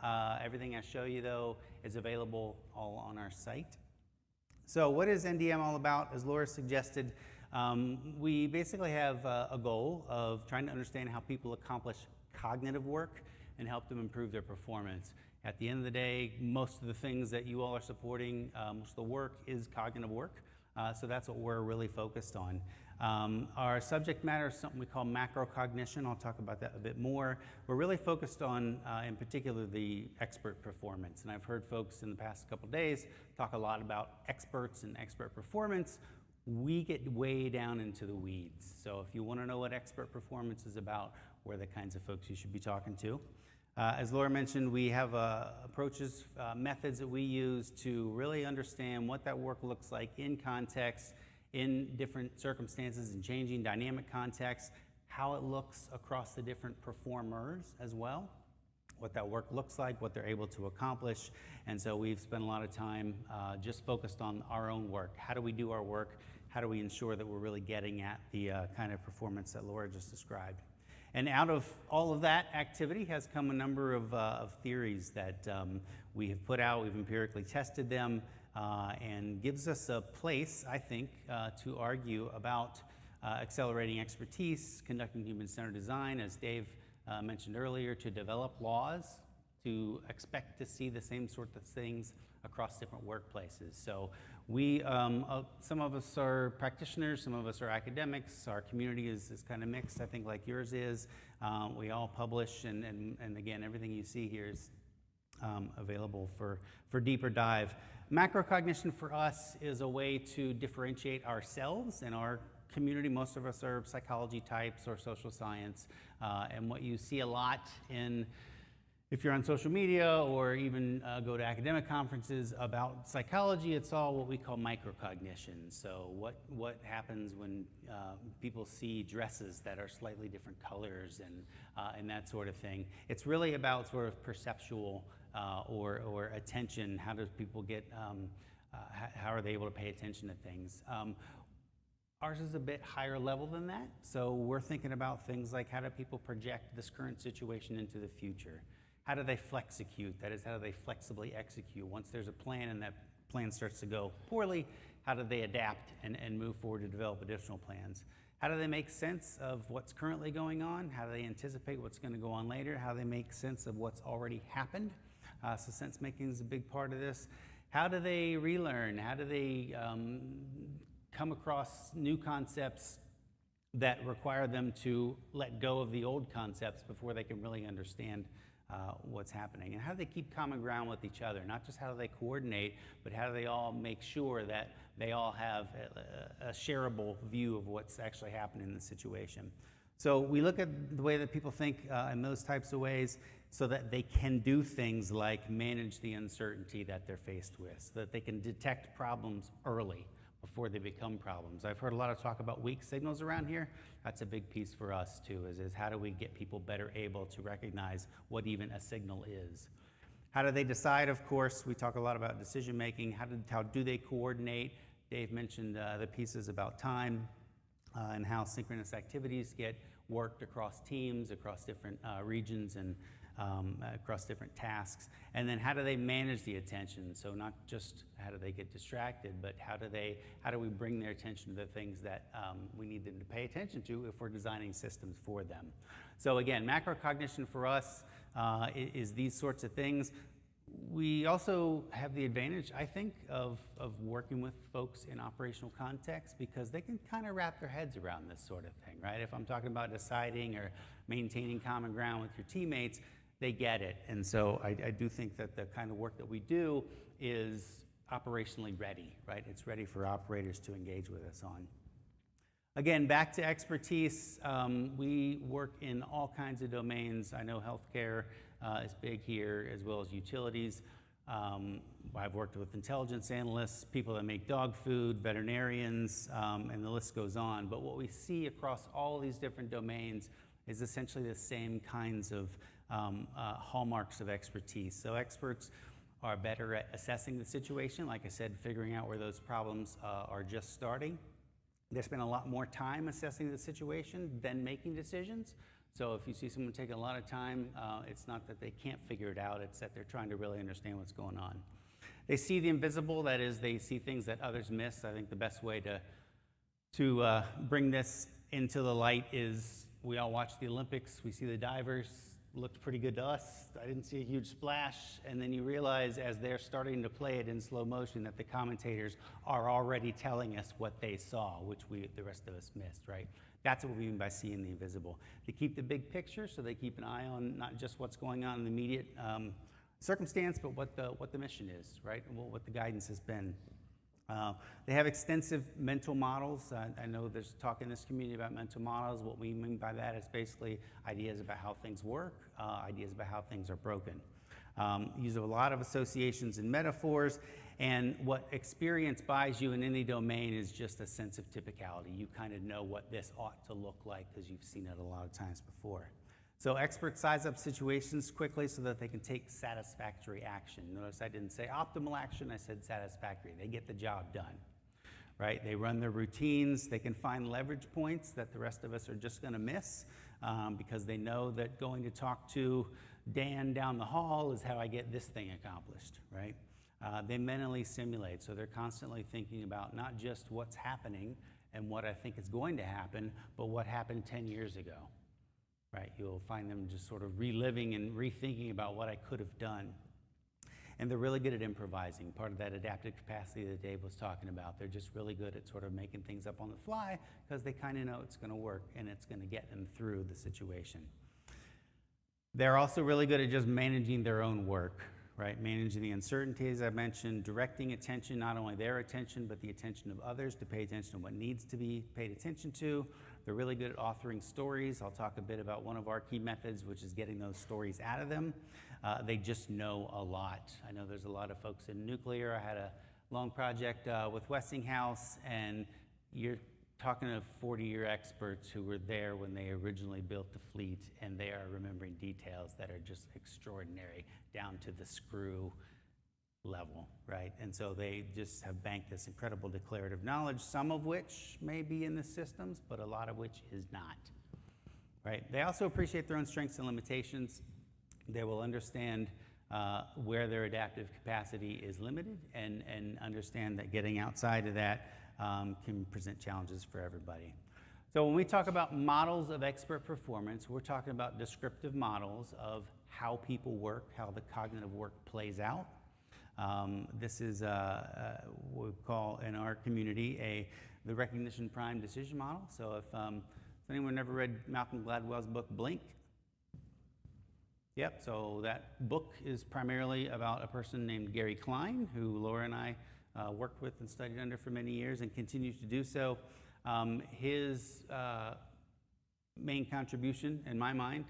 M: Everything I show you, though, is available all on our site. So what is NDM all about? As Laura suggested, we basically have a goal of trying to understand how people accomplish cognitive work and help them improve their performance. At the end of the day, most of the things that you all are supporting, most of the work is cognitive work. So that's what we're really focused on. Our subject matter is something we call macrocognition. I'll talk about that a bit more. We're really focused on, in particular, the expert performance. And I've heard folks in the past couple days talk a lot about experts and expert performance. We get way down into the weeds. So if you want to know what expert performance is about, we're the kinds of folks you should be talking to. As Laura mentioned, we have approaches, methods that we use to really understand what that work looks like in context, in different circumstances and changing dynamic contexts, how it looks across the different performers as well, what that work looks like, what they're able to accomplish. And so we've spent a lot of time just focused on our own work. How do we do our work? How do we ensure that we're really getting at the kind of performance that Laura just described? And out of all of that activity has come a number of theories that we have put out. We've empirically tested them and gives us a place, I think, to argue about accelerating expertise, conducting human-centered design, as Dave mentioned earlier, to develop laws, to expect to see the same sort of things across different workplaces. So we, some of us are practitioners, some of us are academics. Our community is kind of mixed, I think, like yours is. We all publish, and again, everything you see here is available for deeper dive. Macrocognition for us is a way to differentiate ourselves and our community. Most of us are psychology types or social science, and what you see a lot in, if you're on social media or even go to academic conferences about psychology, it's all what we call microcognition. So what happens when people see dresses that are slightly different colors and that sort of thing. It's really about sort of perceptual or attention. How does people get, how are they able to pay attention to things? Ours is a bit higher level than that. So we're thinking about things like, how do people project this current situation into the future? How do they flexecute? That is, how do they flexibly execute? Once there's a plan and that plan starts to go poorly, how do they adapt and move forward to develop additional plans? How do they make sense of what's currently going on? How do they anticipate what's going to go on later? How do they make sense of what's already happened? So sense making is a big part of this. How do they relearn? How do they come across new concepts that require them to let go of the old concepts before they can really understand what's happening? And how do they keep common ground with each other? Not just how do they coordinate, but how do they all make sure that they all have a shareable view of what's actually happening in the situation. So we look at the way that people think in those types of ways so that they can do things like manage the uncertainty that they're faced with, so that they can detect problems early before they become problems. I've heard a lot of talk about weak signals around here. That's a big piece for us too, is how do we get people better able to recognize what even a signal is. How do they decide? Of course, we talk a lot about decision making. How do they coordinate? Dave mentioned the pieces about time and how synchronous activities get worked across teams, across different regions, and across different tasks. And then how do they manage the attention? So not just how do they get distracted, but how do we bring their attention to the things that we need them to pay attention to if we're designing systems for them. So again, macrocognition for us is these sorts of things. We also have the advantage, I think, of working with folks in operational context because they can kind of wrap their heads around this sort of thing, right? If I'm talking about deciding or maintaining common ground with your teammates, they get it. And so I do think that the kind of work that we do is operationally ready, right? It's ready for operators to engage with us on. Again, back to expertise. We work in all kinds of domains. I know healthcare is big here, as well as utilities. I've worked with intelligence analysts, people that make dog food, veterinarians, and the list goes on. But what we see across all these different domains is essentially the same kinds of hallmarks of expertise. So experts are better at assessing the situation, like I said, figuring out where those problems are just starting. They spend a lot more time assessing the situation than making decisions. So if you see someone taking a lot of time, it's not that they can't figure it out, it's that they're trying to really understand what's going on. They see the invisible, that is, they see things that others miss. I think the best way to bring this into the light is we all watch the Olympics, we see the divers, looked pretty good to us. I didn't see a huge splash, and then you realize as they're starting to play it in slow motion that the commentators are already telling us what they saw, which the rest of us missed, right? That's what we mean by seeing the invisible. They keep the big picture, so they keep an eye on not just what's going on in the immediate circumstance, but what the mission is, right? And what the guidance has been. They have extensive mental models. I know there's talk in this community about mental models. What we mean by that is basically ideas about how things work, ideas about how things are broken. Use a lot of associations and metaphors, and what experience buys you in any domain is just a sense of typicality. You kind of know what this ought to look like because you've seen it a lot of times before. So experts size up situations quickly so that they can take satisfactory action. Notice I didn't say optimal action, I said satisfactory. They get the job done, right? They run their routines. They can find leverage points that the rest of us are just going to miss because they know that going to talk to Dan down the hall is how I get this thing accomplished, right? They mentally simulate, so they're constantly thinking about not just what's happening and what I think is going to happen, but what happened 10 years ago. Right, you'll find them just sort of reliving and rethinking about what I could have done. And they're really good at improvising, part of that adaptive capacity that Dave was talking about. They're just really good at sort of making things up on the fly because they kind of know it's going to work and it's going to get them through the situation. They're also really good at just managing their own work, right? Managing the uncertainties I mentioned, directing attention, not only their attention, but the attention of others to pay attention to what needs to be paid attention to. They're really good at authoring stories. I'll talk a bit about one of our key methods, which is getting those stories out of them. They just know a lot. I know there's a lot of folks in nuclear. I had a long project with Westinghouse, and you're talking to 40-year experts who were there when they originally built the fleet, and they are remembering details that are just extraordinary, down to the screw level, right? And so they just have banked this incredible declarative knowledge, some of which may be in the systems, but a lot of which is not, right? They also appreciate their own strengths and limitations. They will understand where their adaptive capacity is limited and understand that getting outside of that can present challenges for everybody. So when we talk about models of expert performance, we're talking about descriptive models of how people work, how the cognitive work plays out. This is what we call in our community the recognition prime decision model. So if anyone ever read Malcolm Gladwell's book, Blink? Yep, so that book is primarily about a person named Gary Klein, who Laura and I worked with and studied under for many years and continues to do so. His main contribution, in my mind,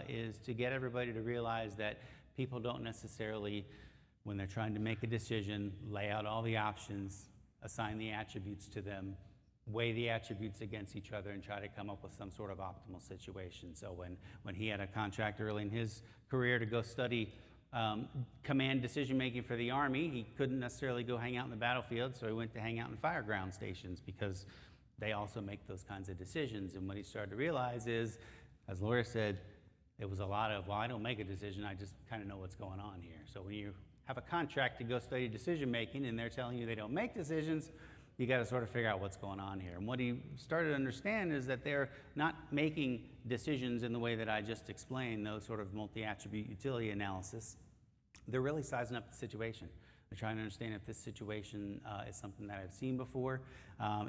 M: is to get everybody to realize that people don't necessarily, when they're trying to make a decision, lay out all the options, assign the attributes to them, weigh the attributes against each other, and try to come up with some sort of optimal situation. So when he had a contract early in his career to go study command decision-making for the Army, he couldn't necessarily go hang out in the battlefield, so he went to hang out in fire ground stations because they also make those kinds of decisions. And what he started to realize is, as Laura said, it was a lot of, well, I don't make a decision, I just kind of know what's going on here. So when you have a contract to go study decision-making and they're telling you they don't make decisions, you got to sort of figure out what's going on here. And what he started to understand is that they're not making decisions in the way that I just explained, those sort of multi-attribute utility analysis. They're really sizing up the situation. They're trying to understand if this situation is something that I've seen before.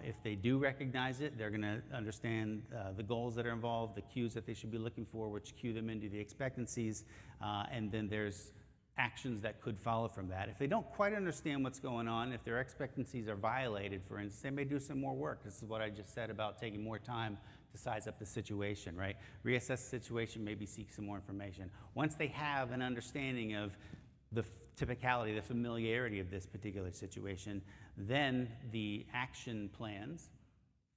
M: If they do recognize it, they're going to understand the goals that are involved, the cues that they should be looking for, which cue them into the expectancies, and then there's actions that could follow from that. If they don't quite understand what's going on, if their expectancies are violated, for instance, they may do some more work. This is what I just said about taking more time to size up the situation, right? Reassess the situation, maybe seek some more information. Once they have an understanding of the typicality, the familiarity of this particular situation, then the action plans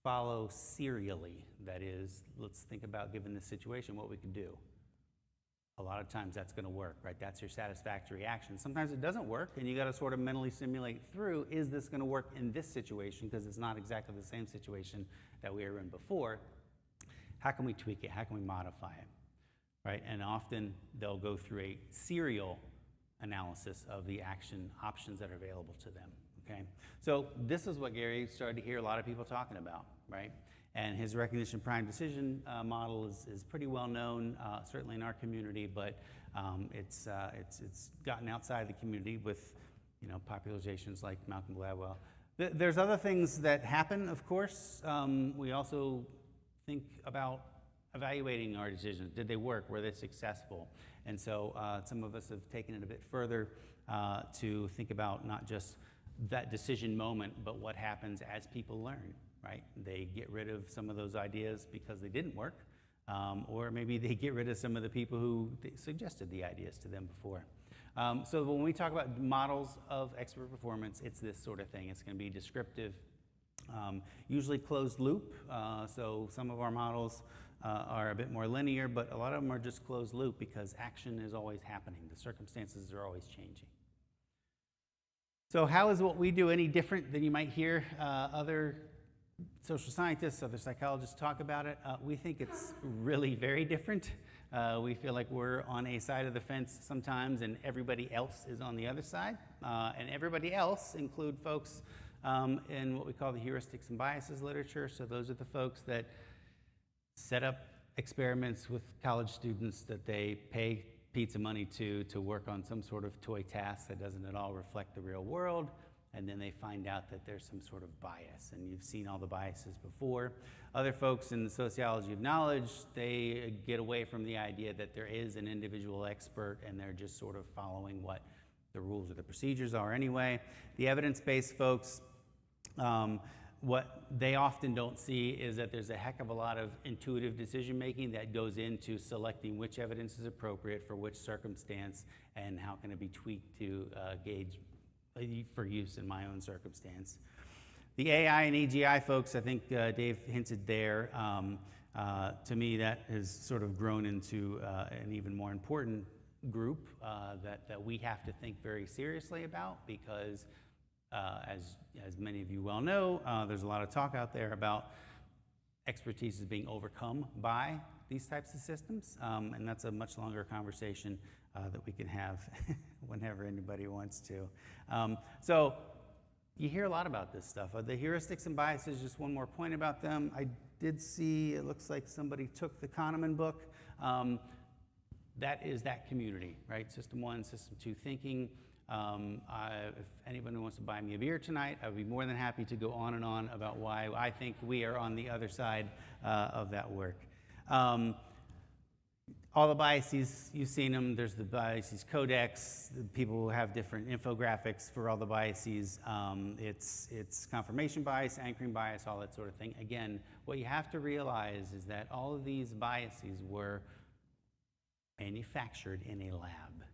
M: follow serially. That is, let's think about, given this situation, what we could do. A lot of times that's going to work, right? That's your satisfactory action. Sometimes it doesn't work, and you got to sort of mentally simulate through, is this going to work in this situation? Because it's not exactly the same situation that we were in before. How can we tweak it? How can we modify it, right? And often they'll go through a serial analysis of the action options that are available to them, okay? So this is what Gary started to hear a lot of people talking about, right? And his recognition prime decision model is pretty well known, certainly in our community, but it's gotten outside the community with, you know, popularizations like Malcolm Gladwell. There's other things that happen, of course. We also think about evaluating our decisions. Did they work? Were they successful? And so some of us have taken it a bit further to think about not just that decision moment, but what happens as people learn. Right? They get rid of some of those ideas because they didn't work, or maybe they get rid of some of the people who suggested the ideas to them before. So when we talk about models of expert performance, it's this sort of thing. It's going to be descriptive, usually closed loop. So some of our models are a bit more linear, but a lot of them are just closed loop because action is always happening. The circumstances are always changing. So how is what we do any different than you might hear other social scientists, other psychologists talk about it? We think it's really very different. We feel like we're on a side of the fence sometimes and everybody else is on the other side. And everybody else include folks in what we call the heuristics and biases literature. So those are the folks that set up experiments with college students that they pay pizza money to work on some sort of toy task that doesn't at all reflect the real world. And then they find out that there's some sort of bias, and you've seen all the biases before. Other folks in the sociology of knowledge, they get away from the idea that there is an individual expert and they're just sort of following what the rules or the procedures are anyway. The evidence-based folks, what they often don't see is that there's a heck of a lot of intuitive decision-making that goes into selecting which evidence is appropriate for which circumstance and how can it be tweaked to gauge for use in my own circumstance. The AI and AGI folks, I think Dave hinted there, to me that has sort of grown into an even more important group that we have to think very seriously about because as many of you well know, there's a lot of talk out there about expertise is being overcome by these types of systems, and that's a much longer conversation that we can have whenever anybody wants to. So you hear a lot about this stuff. The heuristics and biases, just one more point about them. I did see, it looks like somebody took the Kahneman book. that is that community, right? System 1, System 2 thinking. If anybody wants to buy me a beer tonight, I would be more than happy to go on and on about why I think we are on the other side of that work. All the biases, you've seen them. There's the biases codex. The people who have different infographics for all the biases. It's confirmation bias, anchoring bias, all that sort of thing. Again, what you have to realize is that all of these biases were manufactured in a lab,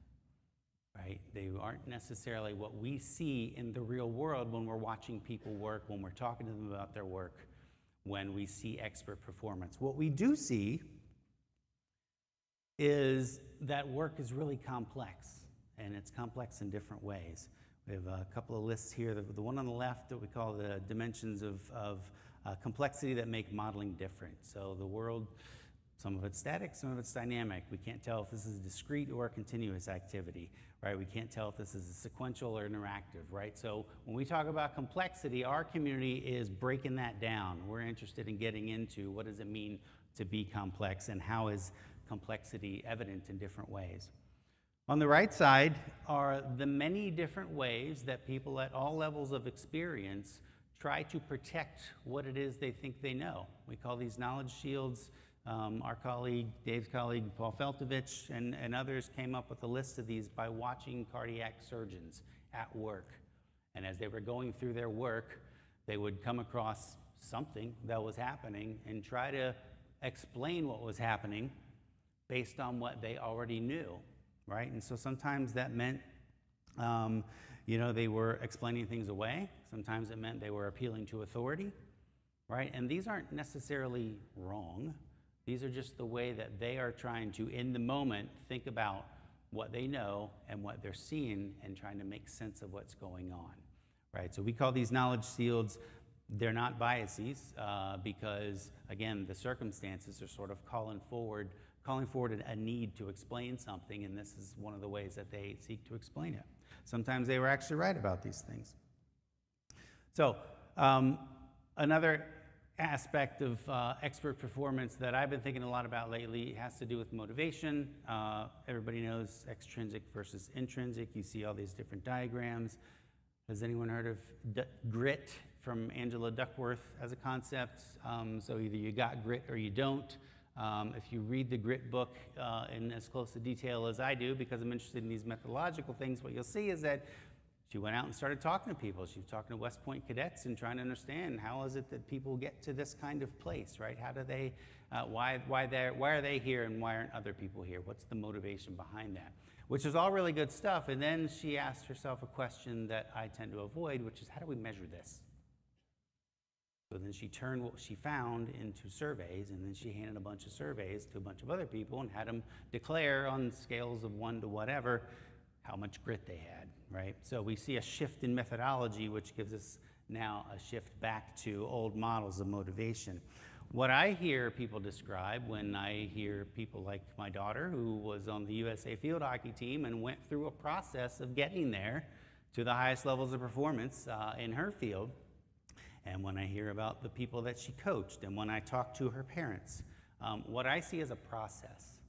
M: right? They aren't necessarily what we see in the real world when we're watching people work, when we're talking to them about their work, when we see expert performance. What we do see is that work is really complex, and it's complex in different ways. We have a couple of lists here. The one on the left that we call the dimensions of complexity that make modeling different. So the world, some of it's static, some of it's dynamic. We can't tell if this is a discrete or a continuous activity, right? We can't tell if this is a sequential or interactive, right? So when we talk about complexity, our community is breaking that down. We're interested in getting into what does it mean to be complex, and how is complexity evident in different ways. On the right side are the many different ways that people at all levels of experience try to protect what it is they think they know. We call these knowledge shields. Our colleague, Dave's colleague, Paul Feltovich, and others came up with a list of these by watching cardiac surgeons at work. And as they were going through their work, they would come across something that was happening and try to explain what was happening based on what they already knew, right? And so sometimes that meant, they were explaining things away. Sometimes it meant they were appealing to authority, right? And these aren't necessarily wrong. These are just the way that they are trying to, in the moment, think about what they know and what they're seeing and trying to make sense of what's going on, right? So we call these knowledge shields. They're not biases because, again, the circumstances are sort of calling forward a need to explain something, and this is one of the ways that they seek to explain it. Sometimes they were actually right about these things. So another aspect of expert performance that I've been thinking a lot about lately has to do with motivation. Everybody knows extrinsic versus intrinsic. You see all these different diagrams. Has anyone heard of grit from Angela Duckworth as a concept? So either you got grit or you don't. If you read the grit book in as close to detail as I do, because I'm interested in these methodological things, what you'll see is that she went out and started talking to people. She was talking to West Point cadets and trying to understand how is it that people get to this kind of place, right? How do they, why are they here and why aren't other people here? What's the motivation behind that? Which is all really good stuff. And then she asked herself a question that I tend to avoid, which is how do we measure this? So then she turned what she found into surveys, and then she handed a bunch of surveys to a bunch of other people and had them declare on scales of 1 to whatever how much grit they had, right? So we see a shift in methodology, which gives us now a shift back to old models of motivation. What I hear people describe when I hear people like my daughter, who was on the USA field hockey team and went through a process of getting there to the highest levels of performance in her field, and when I hear about the people that she coached, and when I talk to her parents, what I see is a process.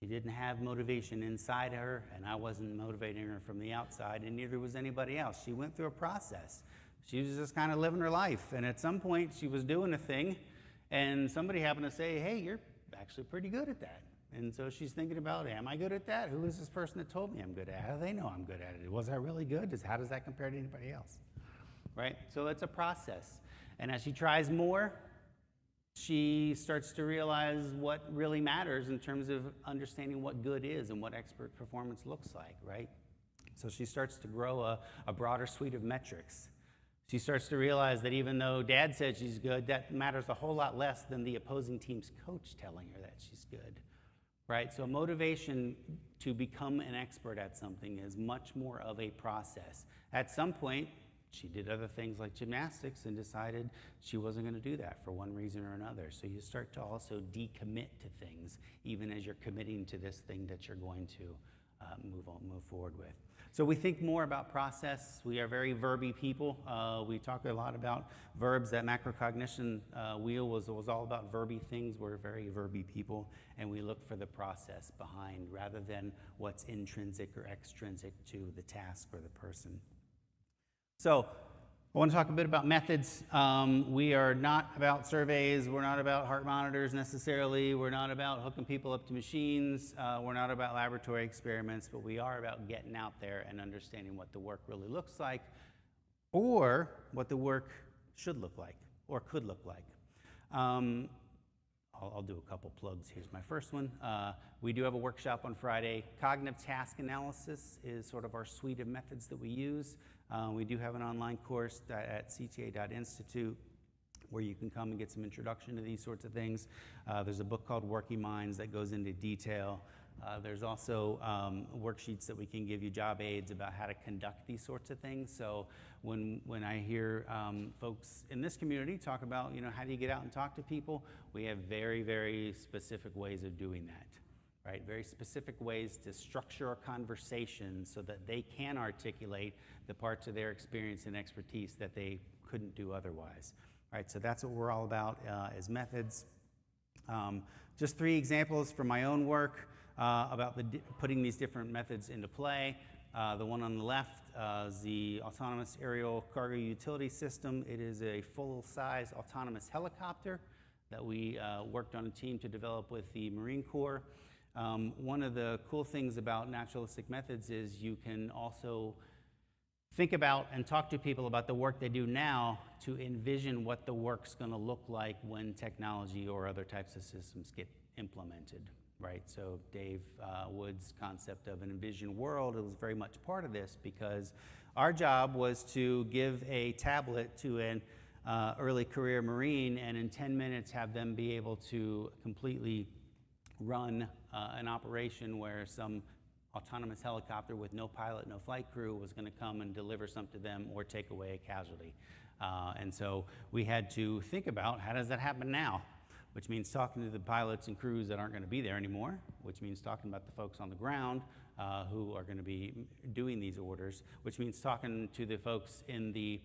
M: She didn't have motivation inside her, and I wasn't motivating her from the outside, and neither was anybody else. She went through a process. She was just kind of living her life, and at some point she was doing a thing, and somebody happened to say, hey, you're actually pretty good at that. And so she's thinking about, am I good at that? Who is this person that told me I'm good at it? How do they know I'm good at it? Was I really good? How does that compare to anybody else? Right? So it's a process. And as she tries more, she starts to realize what really matters in terms of understanding what good is and what expert performance looks like, right? So she starts to grow a broader suite of metrics. She starts to realize that even though dad said she's good, that matters a whole lot less than the opposing team's coach telling her that she's good, right? So motivation to become an expert at something is much more of a process. At some point, she did other things like gymnastics and decided she wasn't going to do that for one reason or another. So you start to also decommit to things, even as you're committing to this thing that you're going to move forward with. So we think more about process. We are very verby people. We talk a lot about verbs. That macrocognition wheel was all about verby things. We're very verby people, and we look for the process behind rather than what's intrinsic or extrinsic to the task or the person. So I want to talk a bit about methods. We are not about surveys. We're not about heart monitors necessarily. We're not about hooking people up to machines. We're not about laboratory experiments, but we are about getting out there and understanding what the work really looks like, or what the work should look like or could look like. I'll do a couple plugs. Here's my first one. We do have a workshop on Friday. Cognitive task analysis is sort of our suite of methods that we use. We do have an online course at cta.institute where you can come and get some introduction to these sorts of things. There's a book called Working Minds that goes into detail. There's also worksheets that we can give you, job aids about how to conduct these sorts of things. So when I hear folks in this community talk about, how do you get out and talk to people, we have very, very specific ways of doing that. Right? Very specific ways to structure a conversation so that they can articulate the parts of their experience and expertise that they couldn't do otherwise. Right? So that's what we're all about as methods. Just 3 examples from my own work about putting these different methods into play. The one on the left is the Autonomous Aerial Cargo Utility System. It is a full-size autonomous helicopter that we worked on a team to develop with the Marine Corps. One of the cool things about naturalistic methods is you can also think about and talk to people about the work they do now to envision what the work's going to look like when technology or other types of systems get implemented, right? So Dave Wood's concept of an envisioned world, it was very much part of this because our job was to give a tablet to an early career Marine and in 10 minutes have them be able to completely run an operation where some autonomous helicopter with no pilot, no flight crew was going to come and deliver something to them or take away a casualty. And so we had to think about how does that happen now, which means talking to the pilots and crews that aren't going to be there anymore, which means talking about the folks on the ground who are going to be doing these orders, which means talking to the folks in the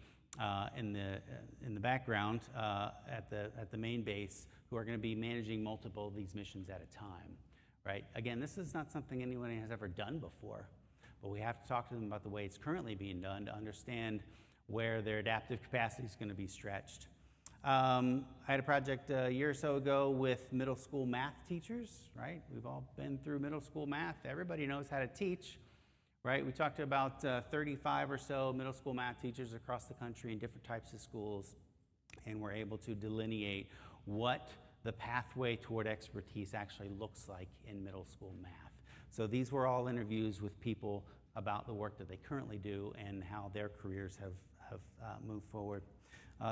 M: background at the main base who are going to be managing multiple of these missions at a time, right? Again, this is not something anyone has ever done before, but we have to talk to them about the way it's currently being done to understand where their adaptive capacity is going to be stretched. I had a project a year or so ago with middle school math teachers, right? We've all been through middle school math. Everybody knows how to teach, right? We talked to about 35 or so middle school math teachers across the country in different types of schools, and we're able to delineate what the pathway toward expertise actually looks like in middle school math. So these were all interviews with people about the work that they currently do and how their careers have moved forward.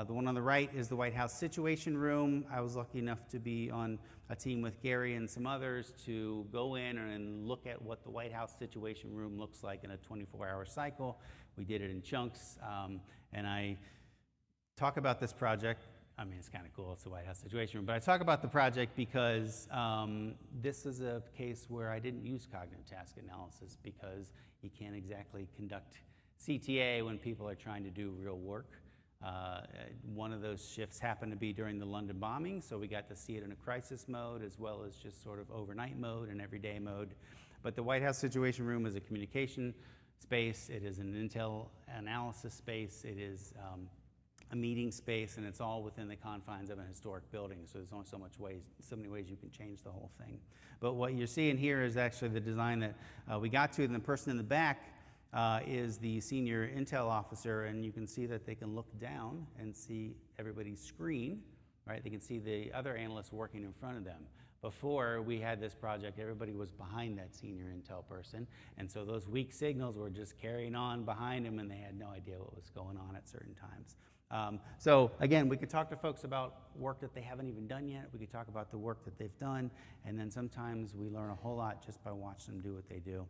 M: The one on the right is the White House Situation Room. I was lucky enough to be on a team with Gary and some others to go in and look at what the White House Situation Room looks like in a 24-hour cycle. We did it in chunks, and I talk about this project. I mean, it's kind of cool, it's the White House Situation Room, but I talk about the project because this is a case where I didn't use cognitive task analysis because you can't exactly conduct CTA when people are trying to do real work. One of those shifts happened to be during the London bombing, so we got to see it in a crisis mode as well as just sort of overnight mode and everyday mode. But the White House Situation Room is a communication space, it is an intel analysis space, it is a meeting space, and it's all within the confines of a historic building, so there's only so many ways you can change the whole thing. But what you're seeing here is actually the design that we got to, and the person in the back is the senior intel officer, and you can see that they can look down and see everybody's screen, right? They can see the other analysts working in front of them. Before we had this project, everybody was behind that senior intel person, and so those weak signals were just carrying on behind them, and they had no idea what was going on at certain times. So again, we could talk to folks about work that they haven't even done yet. We could talk about the work that they've done, and then sometimes we learn a whole lot just by watching them do what they do.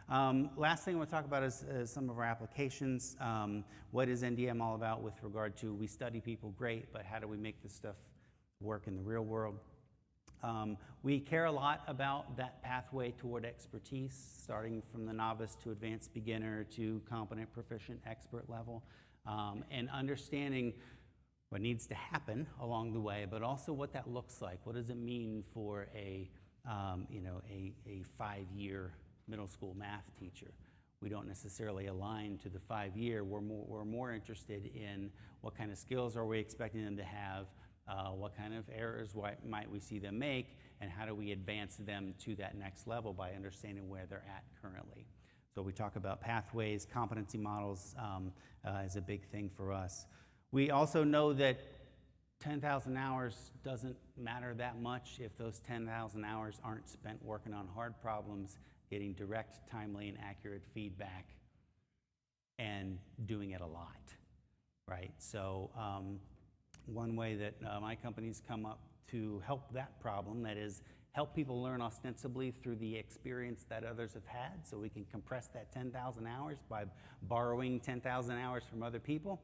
M: Last thing I want to talk about is some of our applications. What is NDM all about with regard to we study people, great, but how do we make this stuff work in the real world? We care a lot about that pathway toward expertise, starting from the novice to advanced beginner to competent, proficient, expert level, and understanding what needs to happen along the way, but also what that looks like. What does it mean for a 5-year middle school math teacher? We don't necessarily align to the 5-year. We're more interested in what kind of skills are we expecting them to have, what kind of errors might we see them make, and how do we advance them to that next level by understanding where they're at currently. So we talk about pathways, competency models is a big thing for us. We also know that 10,000 hours doesn't matter that much if those 10,000 hours aren't spent working on hard problems, getting direct, timely, and accurate feedback, and doing it a lot, right? So one way that my company's come up to help that problem, that is, help people learn ostensibly through the experience that others have had, so we can compress that 10,000 hours by borrowing 10,000 hours from other people,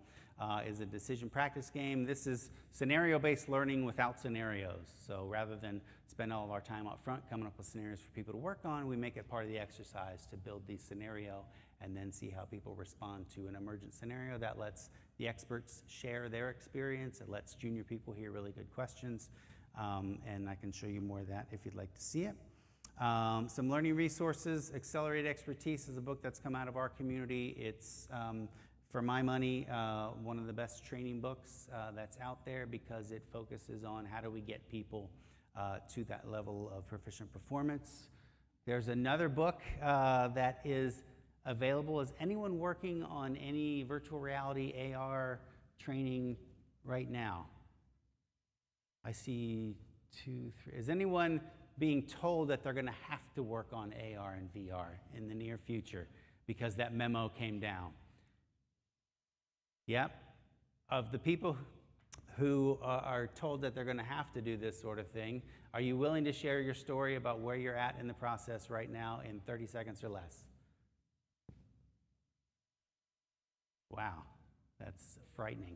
M: is a decision practice game. This is scenario-based learning without scenarios. So rather than spend all of our time up front coming up with scenarios for people to work on, we make it part of the exercise to build the scenario and then see how people respond to an emergent scenario. That lets the experts share their experience. It lets junior people hear really good questions. And I can show you more of that if you'd like to see it. Some learning resources. Accelerated Expertise is a book that's come out of our community. It's, for my money, one of the best training books that's out there because it focuses on how do we get people to that level of proficient performance. There's another book that is available. Is anyone working on any virtual reality AR training right now? I see 2, 3. Is anyone being told that they're going to have to work on AR and VR in the near future because that memo came down? Yep. Of the people who are told that they're going to have to do this sort of thing, are you willing to share your story about where you're at in the process right now in 30 seconds or less? Wow, that's frightening.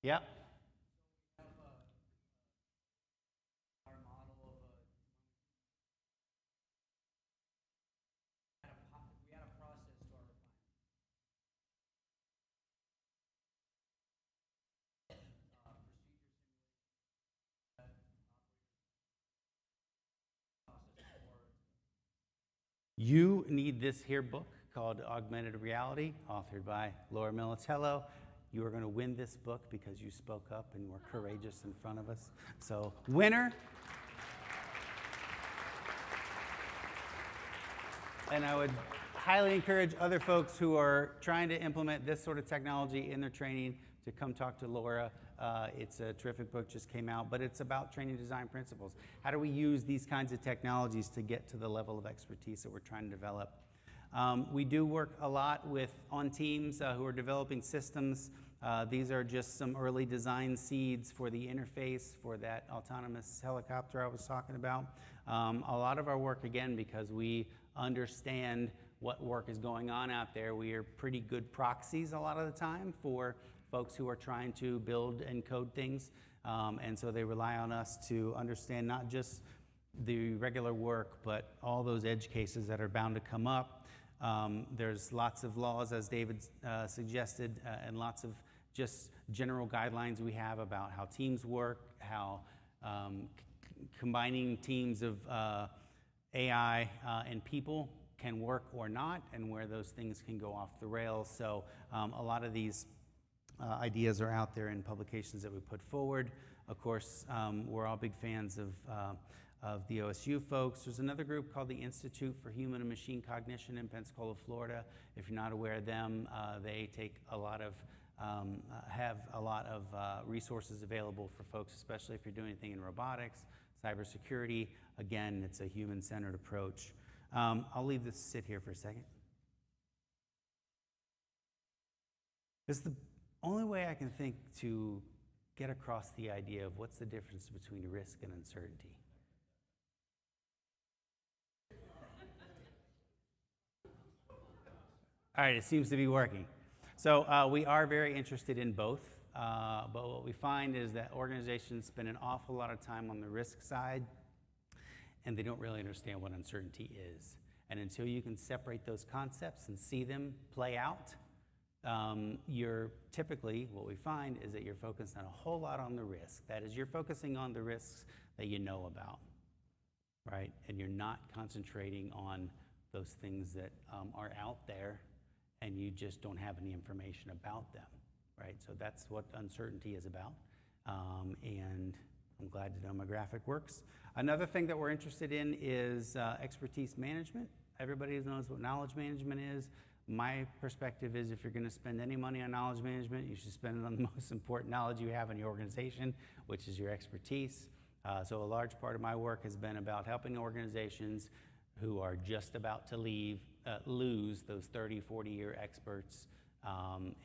M: Yep. You need this here book called Augmented Reality, authored by Laura Militello. You are going to win this book because you spoke up and were courageous in front of us. So, winner. And I would highly encourage other folks who are trying to implement this sort of technology in their training to come talk to Laura. It's a terrific book, just came out, but it's about training design principles. How do we use these kinds of technologies to get to the level of expertise that we're trying to develop? We do work a lot on teams who are developing systems. These are just some early design seeds for the interface for that autonomous helicopter I was talking about. A lot of our work, again, because we understand what work is going on out there, we are pretty good proxies a lot of the time for folks who are trying to build and code things. And so they rely on us to understand not just the regular work, but all those edge cases that are bound to come up. There's lots of laws, as David suggested, and lots of just general guidelines we have about how teams work, how combining teams of AI and people can work or not, and where those things can go off the rails. So a lot of these ideas are out there in publications that we put forward. Of course, we're all big fans of the OSU folks. There's another group called the Institute for Human and Machine Cognition in Pensacola, Florida. If you're not aware of them, they take a lot of, have a lot of resources available for folks, especially if you're doing anything in robotics, cybersecurity. Again, it's a human-centered approach. I'll leave this sit here for a second. This is the only way I can think to get across the idea of what's the difference between risk and uncertainty. All right, it seems to be working. So we are very interested in both. but what we find is that organizations spend an awful lot of time on the risk side, and they don't really understand what uncertainty is. And until you can separate those concepts and see them play out, you're typically, what we find is that you're focused on a whole lot on the risk. That is, you're focusing on the risks that you know about, right? And you're not concentrating on those things that are out there and you just don't have any information about them, right? So that's what uncertainty is about. And I'm glad the demographic works. Another thing that we're interested in is expertise management. Everybody knows what knowledge management is. My perspective is if you're going to spend any money on knowledge management, you should spend it on the most important knowledge you have in your organization, which is your expertise. So a large part of my work has been about helping organizations who are just about to lose those 30, 40-year experts,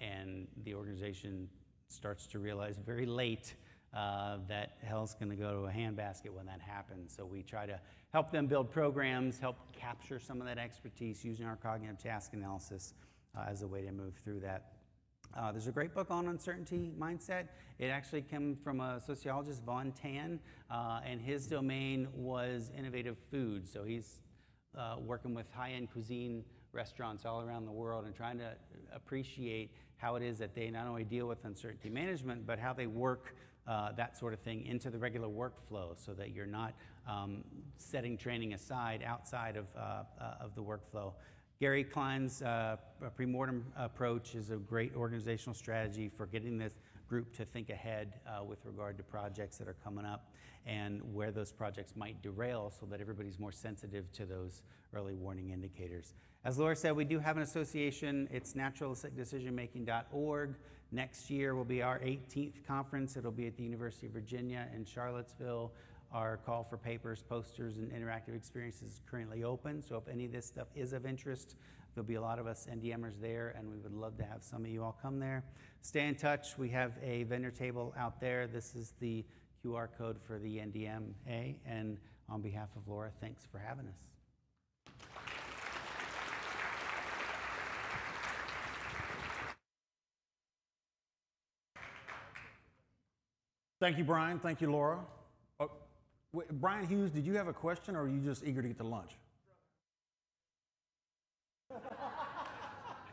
M: and the organization starts to realize very late that hell's going to go to a handbasket when that happens. So we try to help them build programs, help capture some of that expertise using our cognitive task analysis as a way to move through that. There's a great book on uncertainty mindset. It actually came from a sociologist, Von Tan, and his domain was innovative food. So he's working with high-end cuisine restaurants all around the world and trying to appreciate how it is that they not only deal with uncertainty management, but how they work that sort of thing into the regular workflow so that you're not setting training aside outside of the workflow. Gary Klein's pre-mortem approach is a great organizational strategy for getting this group to think ahead with regard to projects that are coming up and where those projects might derail so that everybody's more sensitive to those early warning indicators. As Laura said, we do have an association. It's naturalisticdecisionmaking.org. Next year will be our 18th conference. It'll be at the University of Virginia in Charlottesville. Our call for papers, posters, and interactive experiences is currently open. So if any of this stuff is of interest, there'll be a lot of us NDMers there, and we would love to have some of you all come there. Stay in touch. We have a vendor table out there. This is the QR code for the NDMA. And on behalf of Laura, thanks for having us.
A: Thank you, Brian. Thank you, Laura. Brian Hughes, did you have a question, or are you just eager to get to lunch?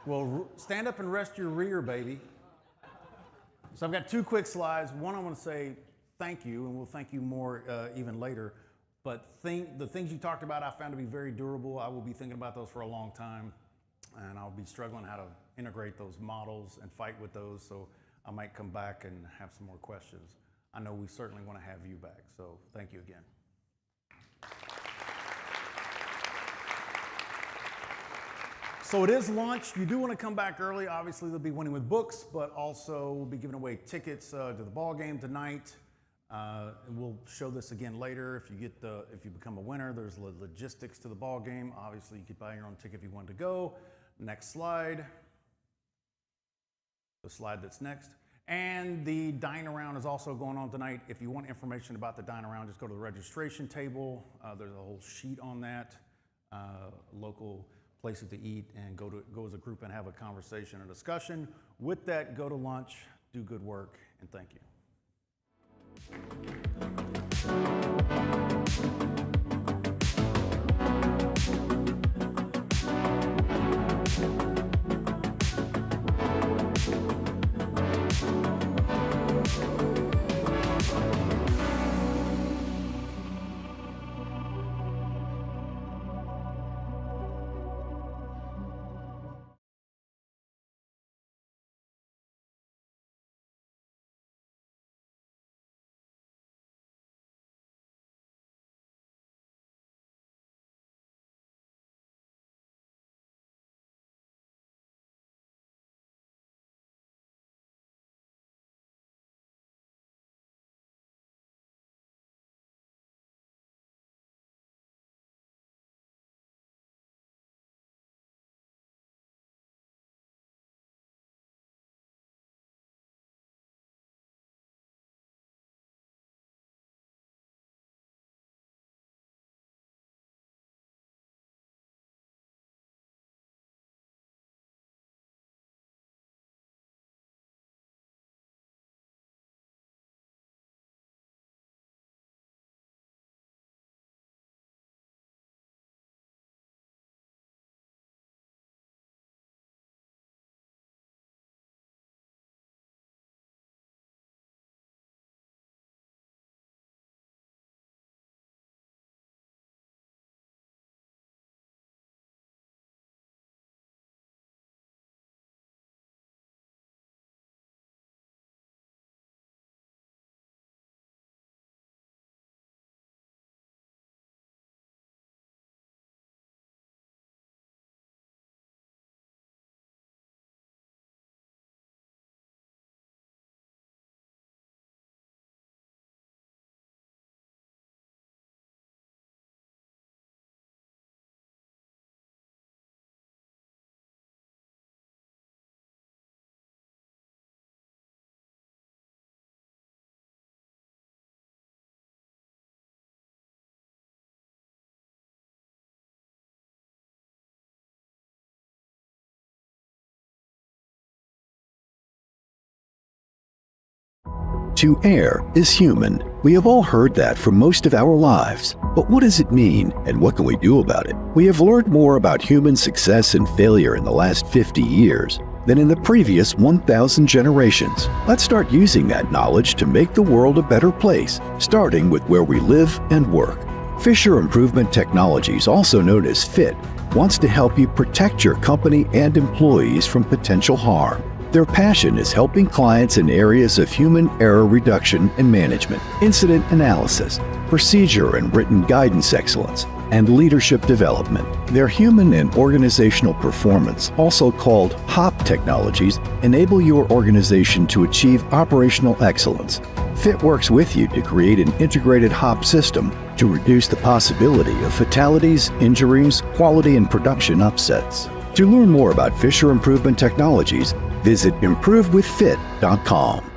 A: Well, stand up and rest your rear, baby. So I've got two quick slides. One, I want to say thank you, and we'll thank you more even later. But the things you talked about, I found to be very durable. I will be thinking about those for a long time, and I'll be struggling how to integrate those models and fight with those. So I might come back and have some more questions. I know we certainly want to have you back, so thank you again. So it is lunch. You do want to come back early. Obviously, they'll be winning with books, but also we'll be giving away tickets to the ball game tonight. And we'll show this again later. If you become a winner, there's logistics to the ball game. Obviously, you could buy your own ticket if you wanted to go. Next slide. The slide that's next. And the dine around is also going on tonight. If you want information about the dine around, just go to the registration table. There's a whole sheet on that, local places to eat, and go as a group and have a conversation or discussion. With that, go to lunch, do good work, and thank you.
N: To err is human. We have all heard that for most of our lives. But what does it mean, and what can we do about it? We have learned more about human success and failure in the last 50 years than in the previous 1,000 generations. Let's start using that knowledge to make the world a better place, starting with where we live and work. Fisher Improvement Technologies, also known as FIT, wants to help you protect your company and employees from potential harm. Their passion is helping clients in areas of human error reduction and management, incident analysis, procedure and written guidance excellence, and leadership development. Their human and organizational performance, also called HOP technologies, enable your organization to achieve operational excellence. FIT works with you to create an integrated HOP system to reduce the possibility of fatalities, injuries, quality and production upsets. To learn more about Fisher Improvement Technologies, visit improvewithfit.com.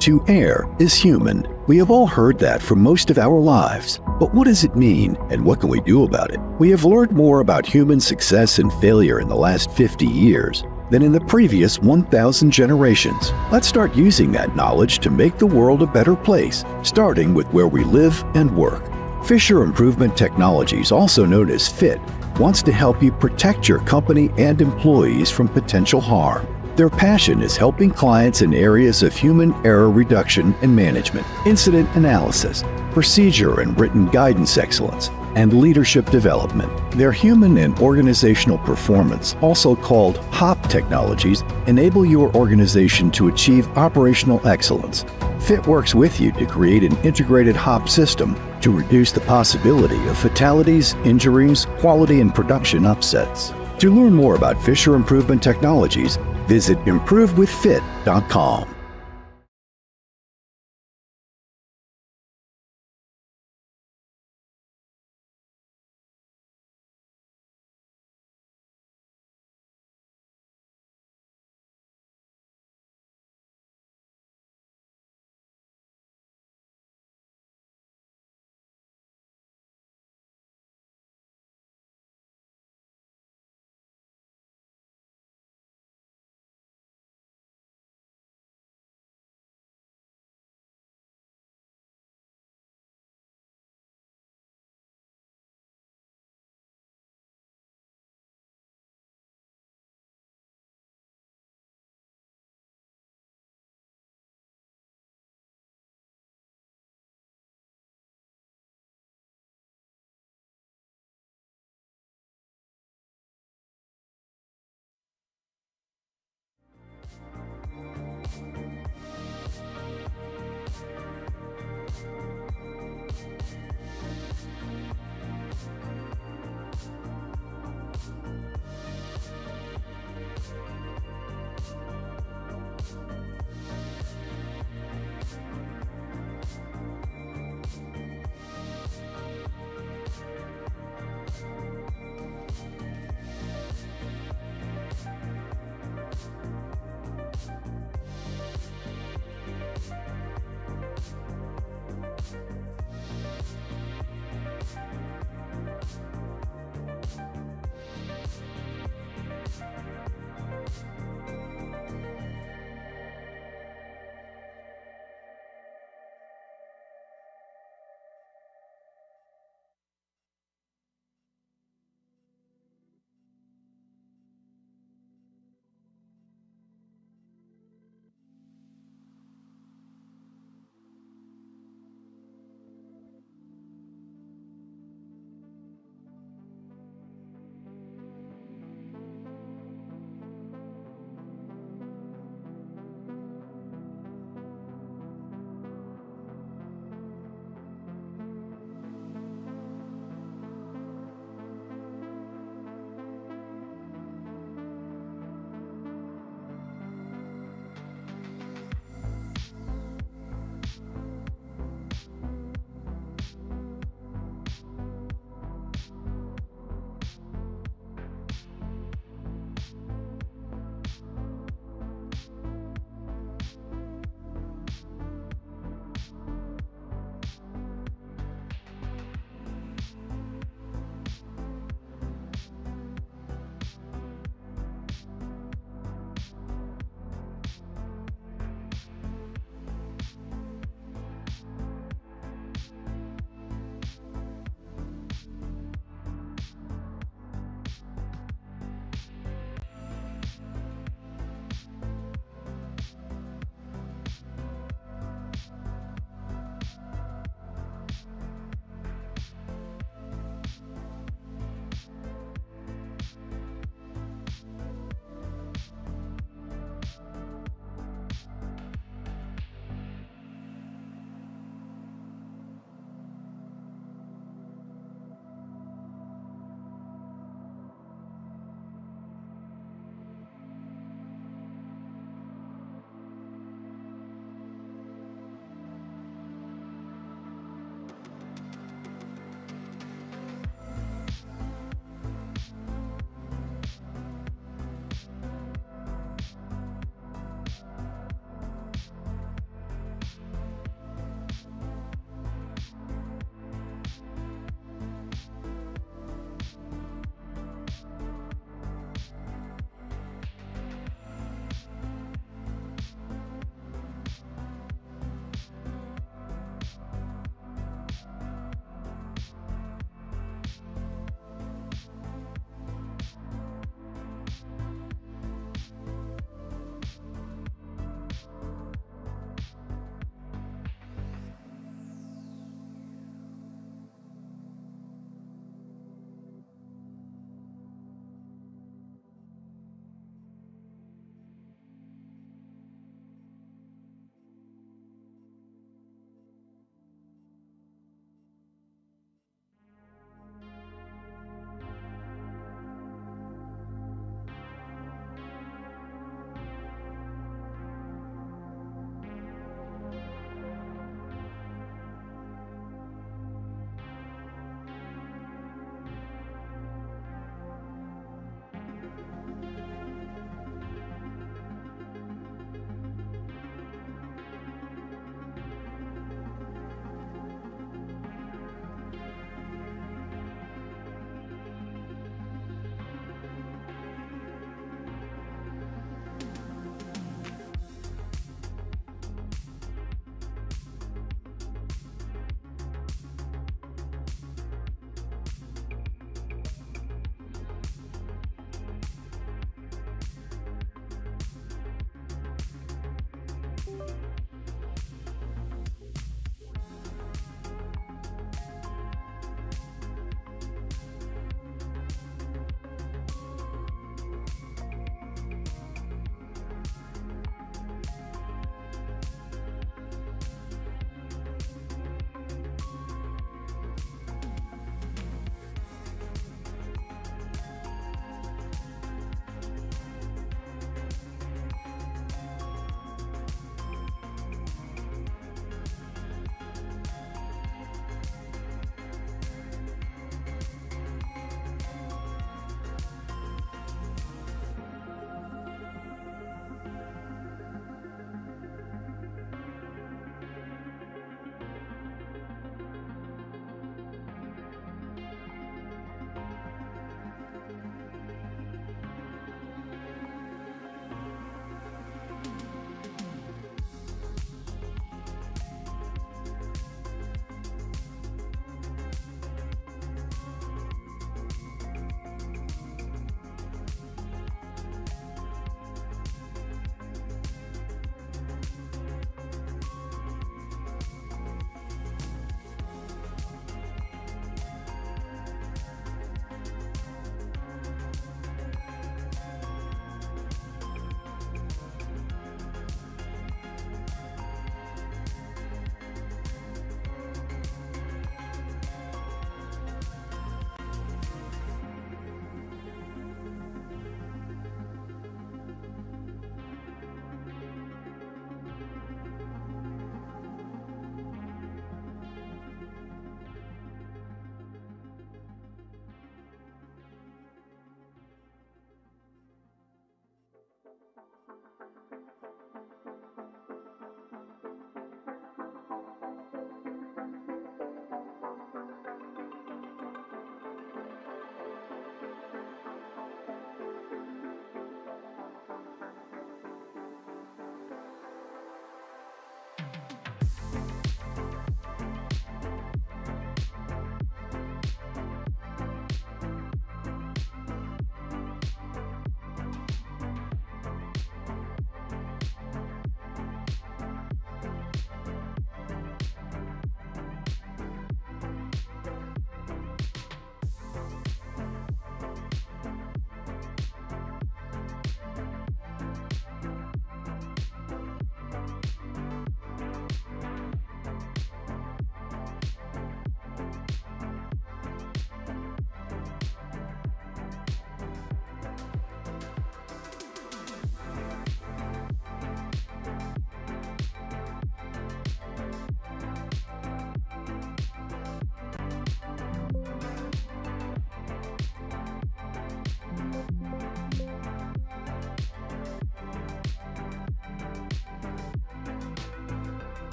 N: To err is human. We have all heard that for most of our lives. But what does it mean, and what can we do about it? We have learned more about human success and failure in the last 50 years than in the previous 1,000 generations. Let's start using that knowledge to make the world a better place, starting with where we live and work. Fisher Improvement Technologies, also known as FIT, wants to help you protect your company and employees from potential harm. Their passion is helping clients in areas of human error reduction and management, incident analysis, procedure and written guidance excellence, and leadership development. Their human and organizational performance, also called HOP technologies, enable your organization to achieve operational excellence. FIT works with you to create an integrated HOP system to reduce the possibility of fatalities, injuries, quality and production upsets. To learn more about Fisher Improvement Technologies, visit improvewithfit.com.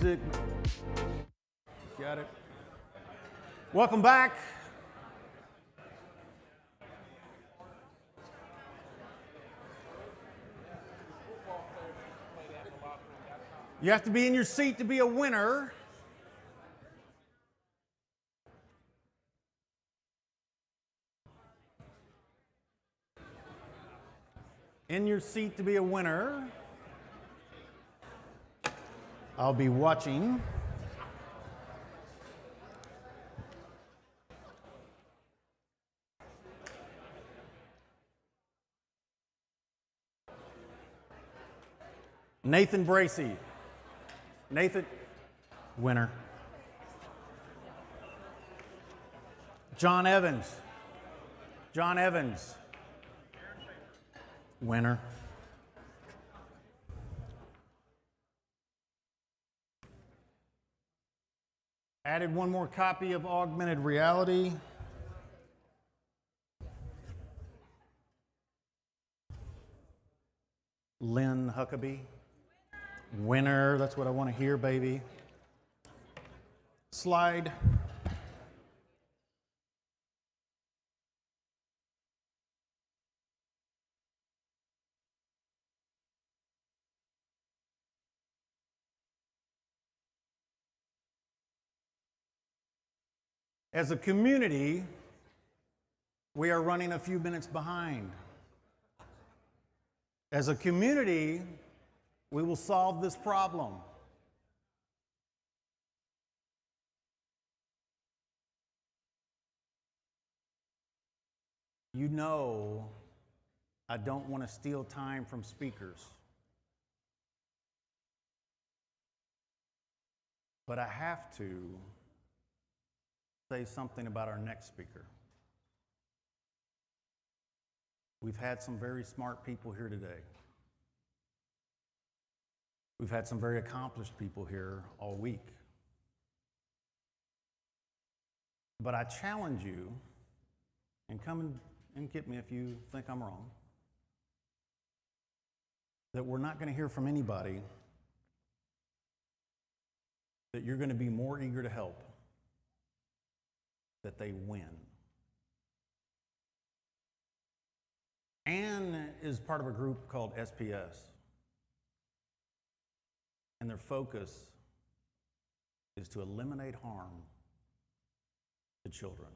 A: music. Got it. Welcome back. You have to be in your seat to be a winner. In your seat to be a winner. I'll be watching. Nathan Bracey. Nathan, winner. John Evans. John Evans, winner. Added one more copy of Augmented Reality. Lynn Huckabee, winner. That's what I want to hear, baby. Slide. As a community, we are running a few minutes behind. As a community, we will solve this problem. You know, I don't want to steal time from speakers. But I have to say something about our next speaker. We've had some very smart people here today. We've had some very accomplished people here all week. But I challenge you, and come and get me if you think I'm wrong, that we're not going to hear from anybody that you're going to be more eager to help that they win. Anne is part of a group called SPS, and their focus is to eliminate harm to children.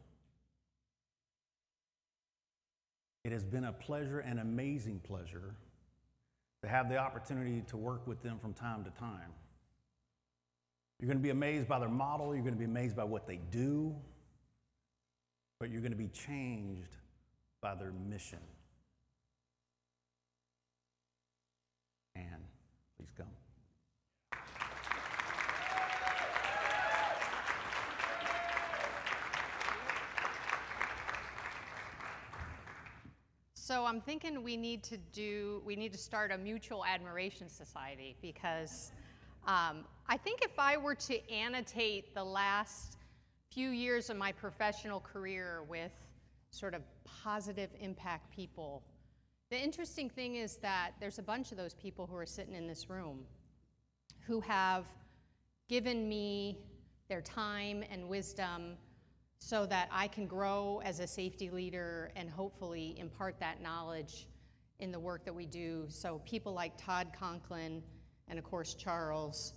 A: It has been a pleasure, an amazing pleasure, to have the opportunity to work with them from time to time. You're going to be amazed by their model, you're going to be amazed by what they do, but you're going to be changed by their mission. Anne, please come.
O: So I'm thinking we need to start a mutual admiration society, because I think if I were to annotate the last few years of my professional career with sort of positive impact people, the interesting thing is that there's a bunch of those people who are sitting in this room who have given me their time and wisdom so that I can grow as a safety leader and hopefully impart that knowledge in the work that we do. So people like Todd Conklin and of course Charles.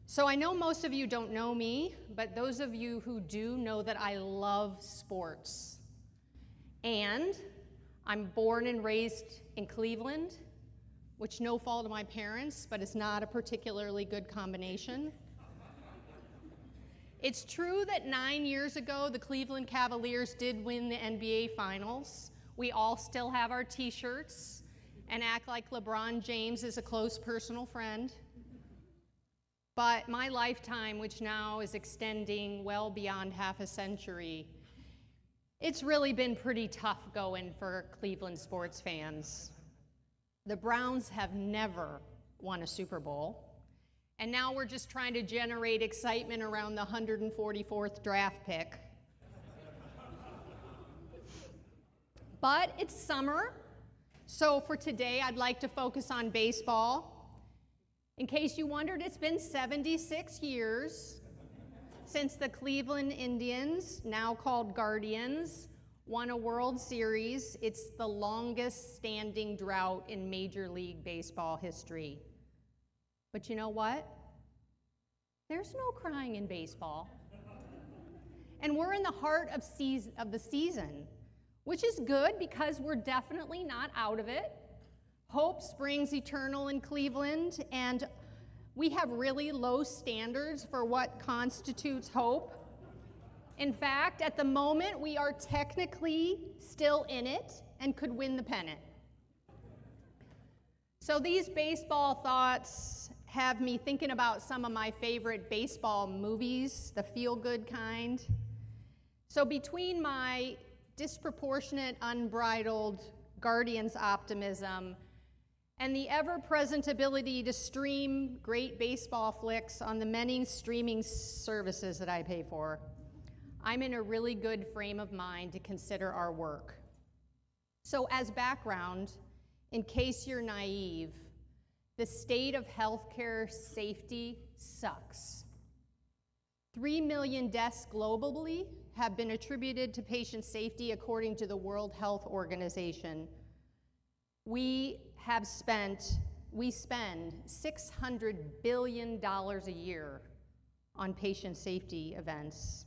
O: So I know most of you don't know me, but those of you who do know that I love sports. And I'm born and raised in Cleveland, which no fault of my parents, but it's not a particularly good combination. It's true that 9 years ago, the Cleveland Cavaliers did win the NBA Finals. We all still have our t-shirts and act like LeBron James is a close personal friend. But my lifetime, which now is extending well beyond half a century, it's really been pretty tough going for Cleveland sports fans. The Browns have never won a Super Bowl. And now we're just trying to generate excitement around the 144th draft pick. But it's summer, so for today I'd like to focus on baseball. In case you wondered, it's been 76 years since the Cleveland Indians, now called Guardians, won a World Series. It's the longest standing drought in Major League Baseball history. But you know what? There's no crying in baseball. And we're in the heart of the season, which is good because we're definitely not out of it. Hope springs eternal in Cleveland, and we have really low standards for what constitutes hope. In fact, at the moment, we are technically still in it and could win the pennant. So these baseball thoughts have me thinking about some of my favorite baseball movies, the feel-good kind. So between my disproportionate, unbridled Guardians optimism and the ever-present ability to stream great baseball flicks on the many streaming services that I pay for, I'm in a really good frame of mind to consider our work. So as background, in case you're naive, the state of healthcare safety sucks. 3 million deaths globally have been attributed to patient safety according to the World Health Organization. We spend $600 billion a year on patient safety events.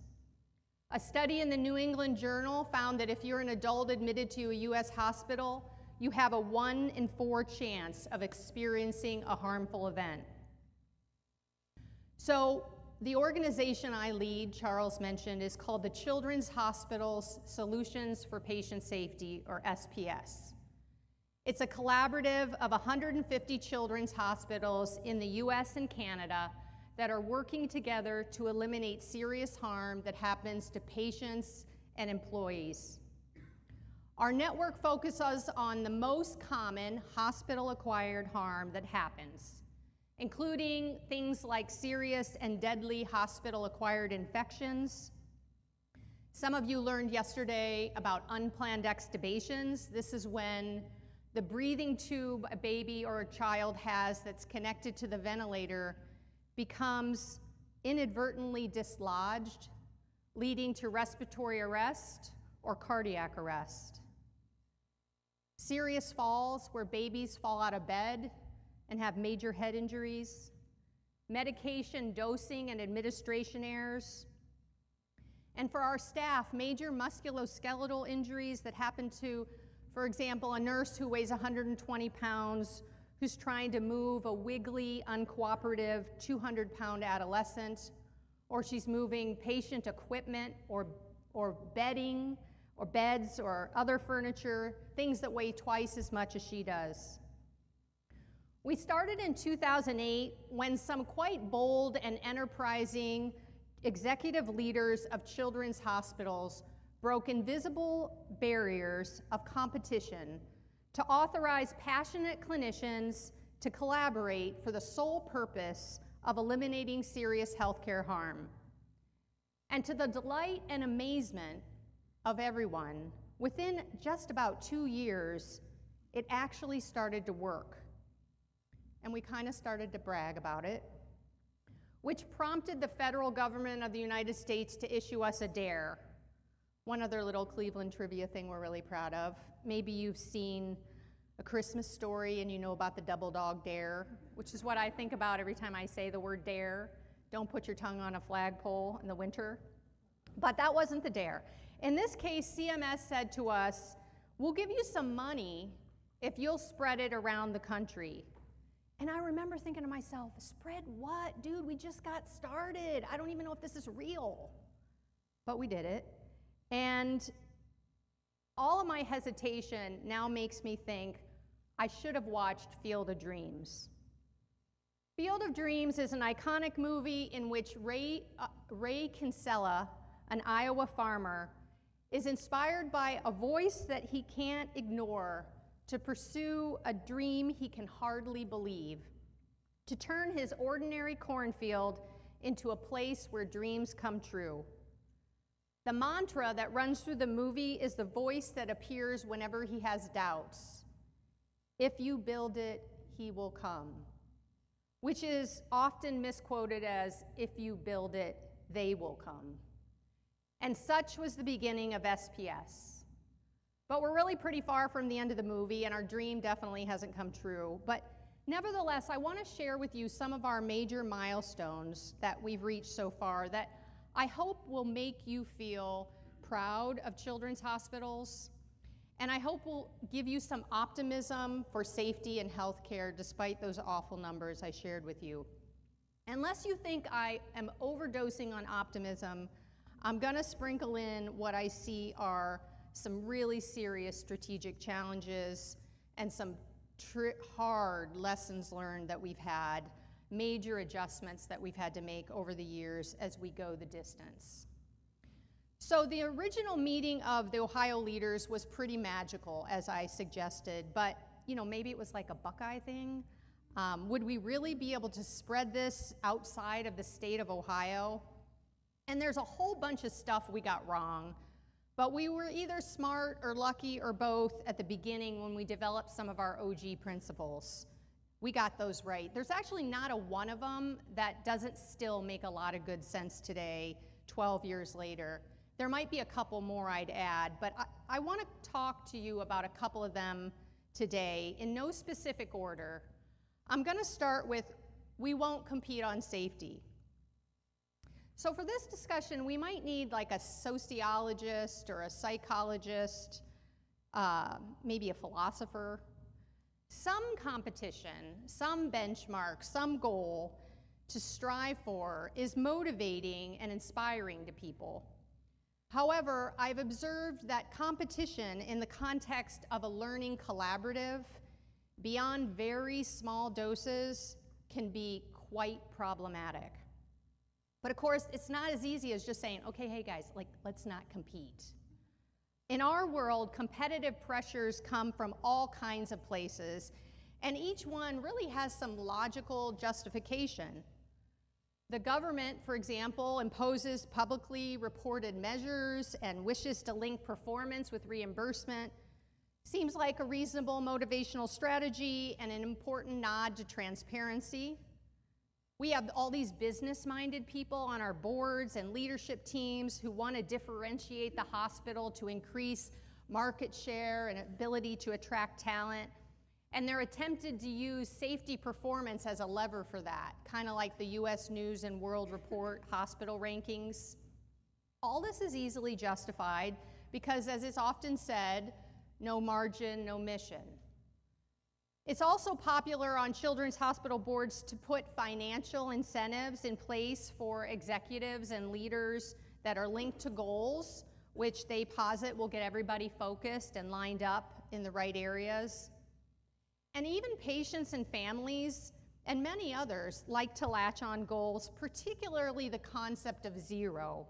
O: A study in the New England Journal found that if you're an adult admitted to a US hospital, you have a 1 in 4 chance of experiencing a harmful event. So the organization I lead, Charles mentioned, is called the Children's Hospitals Solutions for Patient Safety, or SPS. It's a collaborative of 150 children's hospitals in the US and Canada that are working together to eliminate serious harm that happens to patients and employees. Our network focuses on the most common hospital-acquired harm that happens, including things like serious and deadly hospital-acquired infections. Some of you learned yesterday about unplanned extubations. This is when the breathing tube a baby or a child has that's connected to the ventilator becomes inadvertently dislodged, leading to respiratory arrest or cardiac arrest. Serious falls where babies fall out of bed and have major head injuries, medication dosing and administration errors, and for our staff, major musculoskeletal injuries that happen to, for example, a nurse who weighs 120 pounds who's trying to move a wiggly, uncooperative 200-pound adolescent, or she's moving patient equipment or bedding or beds or other furniture, things that weigh twice as much as she does. We started in 2008 when some quite bold and enterprising executive leaders of children's hospitals broke invisible barriers of competition to authorize passionate clinicians to collaborate for the sole purpose of eliminating serious healthcare harm. And to the delight and amazement of everyone, within just about 2 years, it actually started to work. And we kind of started to brag about it, which prompted the federal government of the United States to issue us a DARE. One other little Cleveland trivia thing we're really proud of. Maybe you've seen A Christmas Story and you know about the double dog dare, which is what I think about every time I say the word dare. Don't put your tongue on a flagpole in the winter. But that wasn't the dare. In this case, CMS said to us, we'll give you some money if you'll spread it around the country. And I remember thinking to myself, spread what? Dude, we just got started. I don't even know if this is real. But we did it. And all of my hesitation now makes me think I should have watched Field of Dreams. Field of Dreams is an iconic movie in which Ray Kinsella, an Iowa farmer, is inspired by a voice that he can't ignore to pursue a dream he can hardly believe, to turn his ordinary cornfield into a place where dreams come true. The mantra that runs through the movie is the voice that appears whenever he has doubts. If you build it, he will come. which is often misquoted as, if you build it, they will come. And such was the beginning of SPS. But we're really pretty far from the end of the movie, and our dream definitely hasn't come true. But nevertheless, I want to share with you some of our major milestones that we've reached so far that I hope will make you feel proud of children's hospitals, and I hope will give you some optimism for safety and healthcare despite those awful numbers I shared with you. Unless you think I am overdosing on optimism, I'm going to sprinkle in what I see are some really serious strategic challenges and some hard lessons learned that we've had, major adjustments that we've had to make over the years as we go the distance. So the original meeting of the Ohio leaders was pretty magical, as I suggested, but maybe it was like a Buckeye thing. Would we really be able to spread this outside of the state of Ohio? And there's a whole bunch of stuff we got wrong, but we were either smart or lucky or both at the beginning when we developed some of our OG principles. We got those right. There's actually not a one of them that doesn't still make a lot of good sense today, 12 years later. There might be a couple more I'd add, but I want to talk to you about a couple of them today in no specific order. I'm going to start with, we won't compete on safety. So for this discussion, we might need like a sociologist or a psychologist, maybe a philosopher, some competition, some benchmark, some goal to strive for is motivating and inspiring to people. However, I've observed that competition in the context of a learning collaborative beyond very small doses can be quite problematic. But of course, it's not as easy as just saying, okay, hey guys, let's not compete. In our world, competitive pressures come from all kinds of places, and each one really has some logical justification. The government, for example, imposes publicly reported measures and wishes to link performance with reimbursement. Seems like a reasonable motivational strategy and an important nod to transparency. We have all these business-minded people on our boards and leadership teams who want to differentiate the hospital to increase market share and ability to attract talent. And they're attempted to use safety performance as a lever for that, kind of like the US News and World Report hospital rankings. All this is easily justified because, as is often said, no margin, no mission. It's also popular on children's hospital boards to put financial incentives in place for executives and leaders that are linked to goals, which they posit will get everybody focused and lined up in the right areas. And even patients and families, and many others, like to latch on goals, particularly the concept of zero,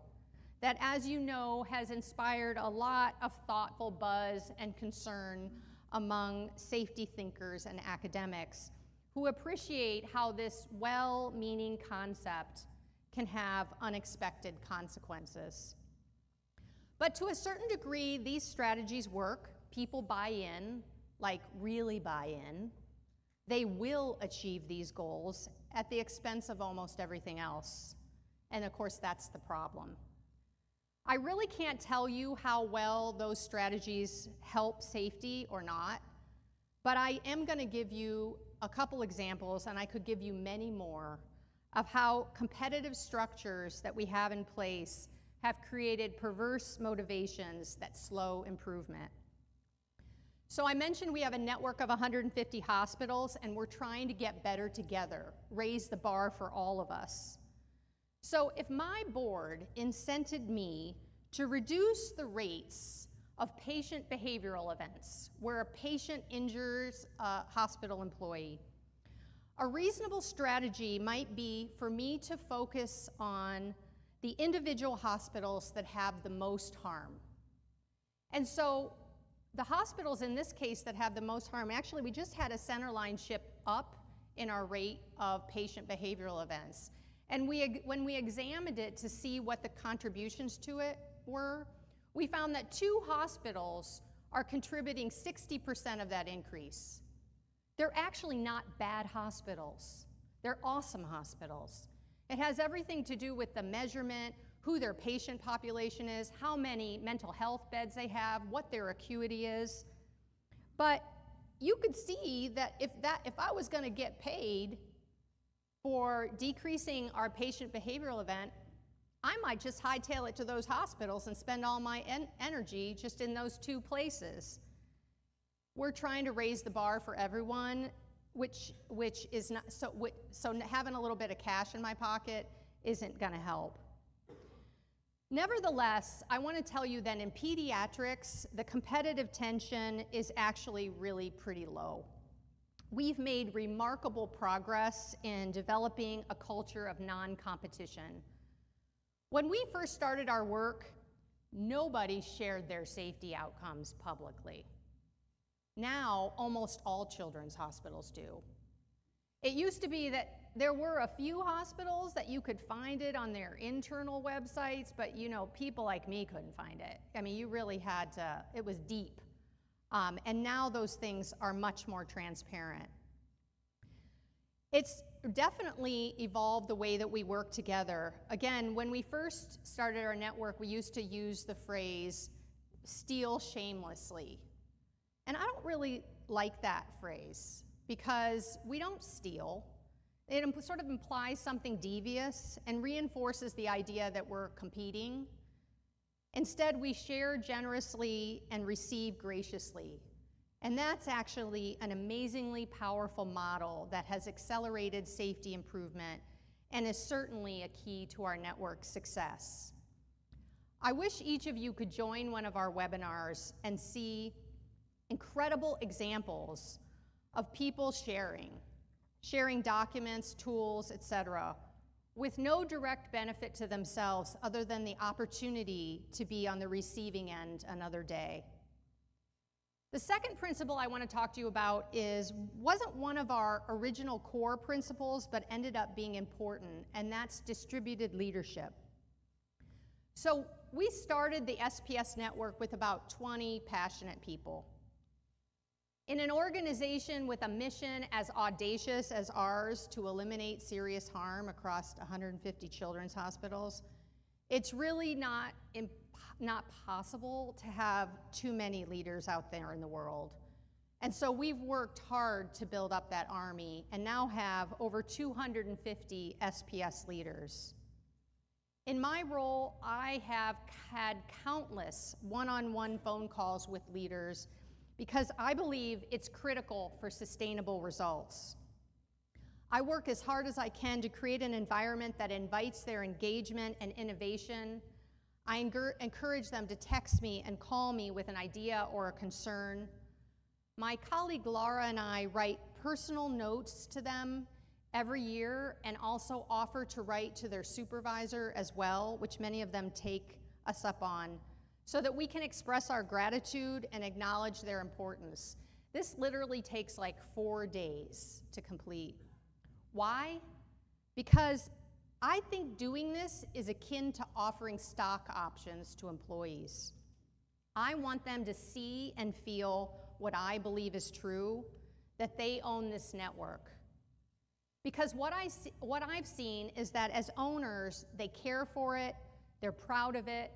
O: that, as you know, has inspired a lot of thoughtful buzz and concern among safety thinkers and academics who appreciate how this well-meaning concept can have unexpected consequences. But to a certain degree, these strategies work. People buy in, like really buy in. They will achieve these goals at the expense of almost everything else. And of course, that's the problem. I really can't tell you how well those strategies help safety or not, but I am going to give you a couple examples, and I could give you many more, of how competitive structures that we have in place have created perverse motivations that slow improvement. So I mentioned we have a network of 150 hospitals, and we're trying to get better together, raise the bar for all of us. So if my board incented me to reduce the rates of patient behavioral events where a patient injures a hospital employee, a reasonable strategy might be for me to focus on the individual hospitals that have the most harm. And so the hospitals in this case that have the most harm, actually we just had a centerline ship up in our rate of patient behavioral events. And when we examined it to see what the contributions to it were, we found that 2 hospitals are contributing 60% of that increase. They're actually not bad hospitals. They're awesome hospitals. It has everything to do with the measurement, who their patient population is, how many mental health beds they have, what their acuity is. But you could see that if I was going to get paid for decreasing our patient behavioral event, I might just hightail it to those hospitals and spend all my energy just in those two places. We're trying to raise the bar for everyone, which is not, so having a little bit of cash in my pocket isn't going to help. Nevertheless, I want to tell you that in pediatrics, the competitive tension is actually really pretty low. We've made remarkable progress in developing a culture of non-competition. When we first started our work, nobody shared their safety outcomes publicly. Now, almost all children's hospitals do. It used to be that there were a few hospitals that you could find it on their internal websites, but people like me couldn't find it. I mean, you really had to, it was deep. And now those things are much more transparent. It's definitely evolved the way that we work together. Again, when we first started our network, we used to use the phrase, steal shamelessly. And I don't really like that phrase because we don't steal. It sort of implies something devious and reinforces the idea that we're competing. Instead, we share generously and receive graciously. And that's actually an amazingly powerful model that has accelerated safety improvement and is certainly a key to our network's success. I wish each of you could join one of our webinars and see incredible examples of people sharing documents, tools, etc., with no direct benefit to themselves other than the opportunity to be on the receiving end another day. The second principle I want to talk to you about wasn't one of our original core principles, but ended up being important, and that's distributed leadership. So we started the SPS network with about 20 passionate people. In an organization with a mission as audacious as ours to eliminate serious harm across 150 children's hospitals, it's really not possible to have too many leaders out there in the world. And so we've worked hard to build up that army and now have over 250 SPS leaders. In my role, I have had countless one-on-one phone calls with leaders because I believe it's critical for sustainable results. I work as hard as I can to create an environment that invites their engagement and innovation. I encourage them to text me and call me with an idea or a concern. My colleague Laura and I write personal notes to them every year and also offer to write to their supervisor as well, which many of them take us up on, so that we can express our gratitude and acknowledge their importance. This literally takes like 4 days to complete. Why? Because I think doing this is akin to offering stock options to employees. I want them to see and feel what I believe is true, that they own this network. Because what I've seen is that as owners, they care for it, they're proud of it,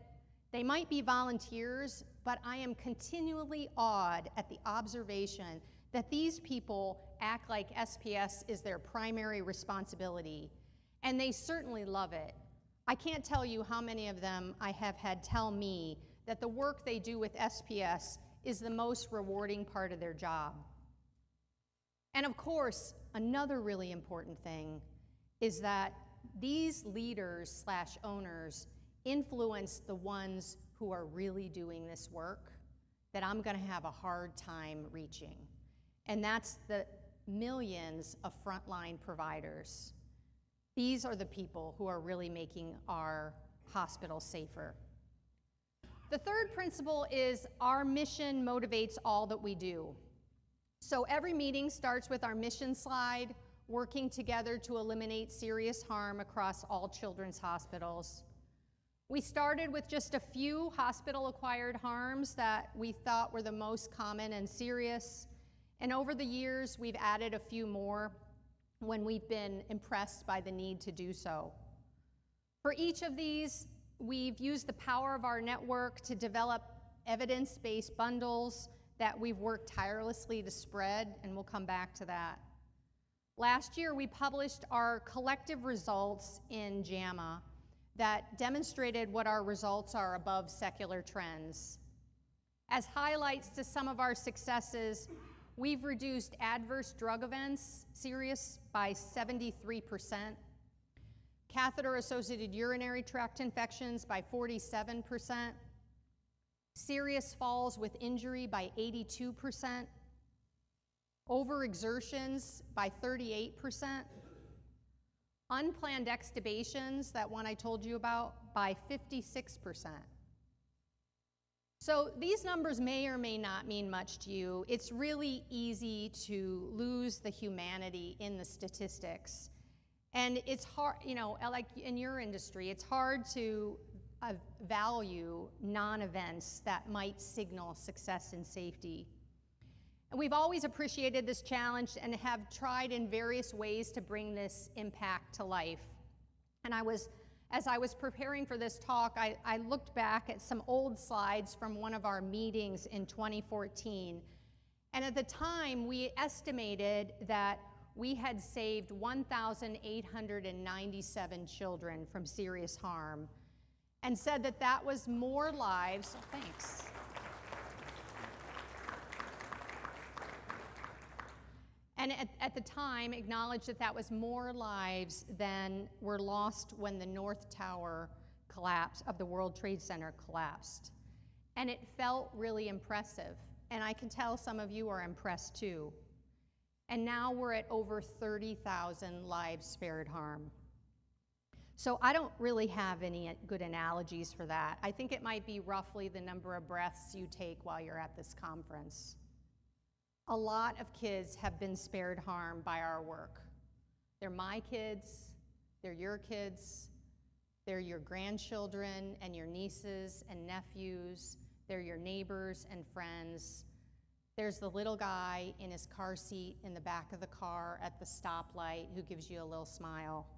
O: they might be volunteers, but I am continually awed at the observation that these people act like SPS is their primary responsibility, and they certainly love it. I can't tell you how many of them I have had tell me that the work they do with SPS is the most rewarding part of their job. And of course, another really important thing is that these leaders/owners influence the ones who are really doing this work that I'm going to have a hard time reaching. And that's the millions of frontline providers. These are the people who are really making our hospitals safer. The third principle is our mission motivates all that we do. So every meeting starts with our mission slide, working together to eliminate serious harm across all children's hospitals. We started with just a few hospital-acquired harms that we thought were the most common and serious, and over the years, we've added a few more. when we've been impressed by the need to do so. For each of these, we've used the power of our network to develop evidence-based bundles that we've worked tirelessly to spread, and we'll come back to that. Last year, we published our collective results in JAMA that demonstrated what our results are above secular trends. As highlights to some of our successes, we've reduced adverse drug events, serious, by 73%, catheter-associated urinary tract infections by 47%, serious falls with injury by 82%, overexertions by 38%, unplanned extubations, that one I told you about, by 56%. So these numbers may or may not mean much to you. It's really easy to lose the humanity in the statistics. And it's hard, you know, like in your industry, it's hard to value non-events that might signal success and safety. And we've always appreciated this challenge and have tried in various ways to bring this impact to life. And as I was preparing for this talk, I looked back at some old slides from one of our meetings in 2014. And at the time, we estimated that we had saved 1,897 children from serious harm, and said that that was more lives, oh, thanks. And at the time, acknowledged that that was more lives than were lost when the North Tower collapse of the World Trade Center collapsed. And it felt really impressive. And I can tell some of you are impressed too. And now we're at over 30,000 lives spared harm. So I don't really have any good analogies for that. I think it might be roughly the number of breaths you take while you're at this conference. A lot of kids have been spared harm by our work. They're my kids, they're your kids, they're your grandchildren and your nieces and nephews, they're your neighbors and friends. There's the little guy in his car seat in the back of the car at the stoplight who gives you a little smile.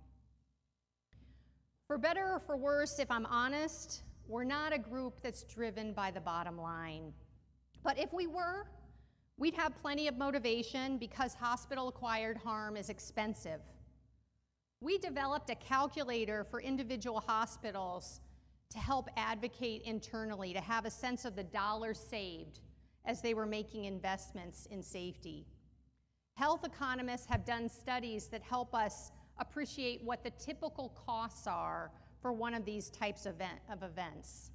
O: For better or for worse, if I'm honest, we're not a group that's driven by the bottom line. But if we were, we'd have plenty of motivation because hospital-acquired harm is expensive. We developed a calculator for individual hospitals to help advocate internally, to have a sense of the dollars saved as they were making investments in safety. Health economists have done studies that help us appreciate what the typical costs are for one of these types of events.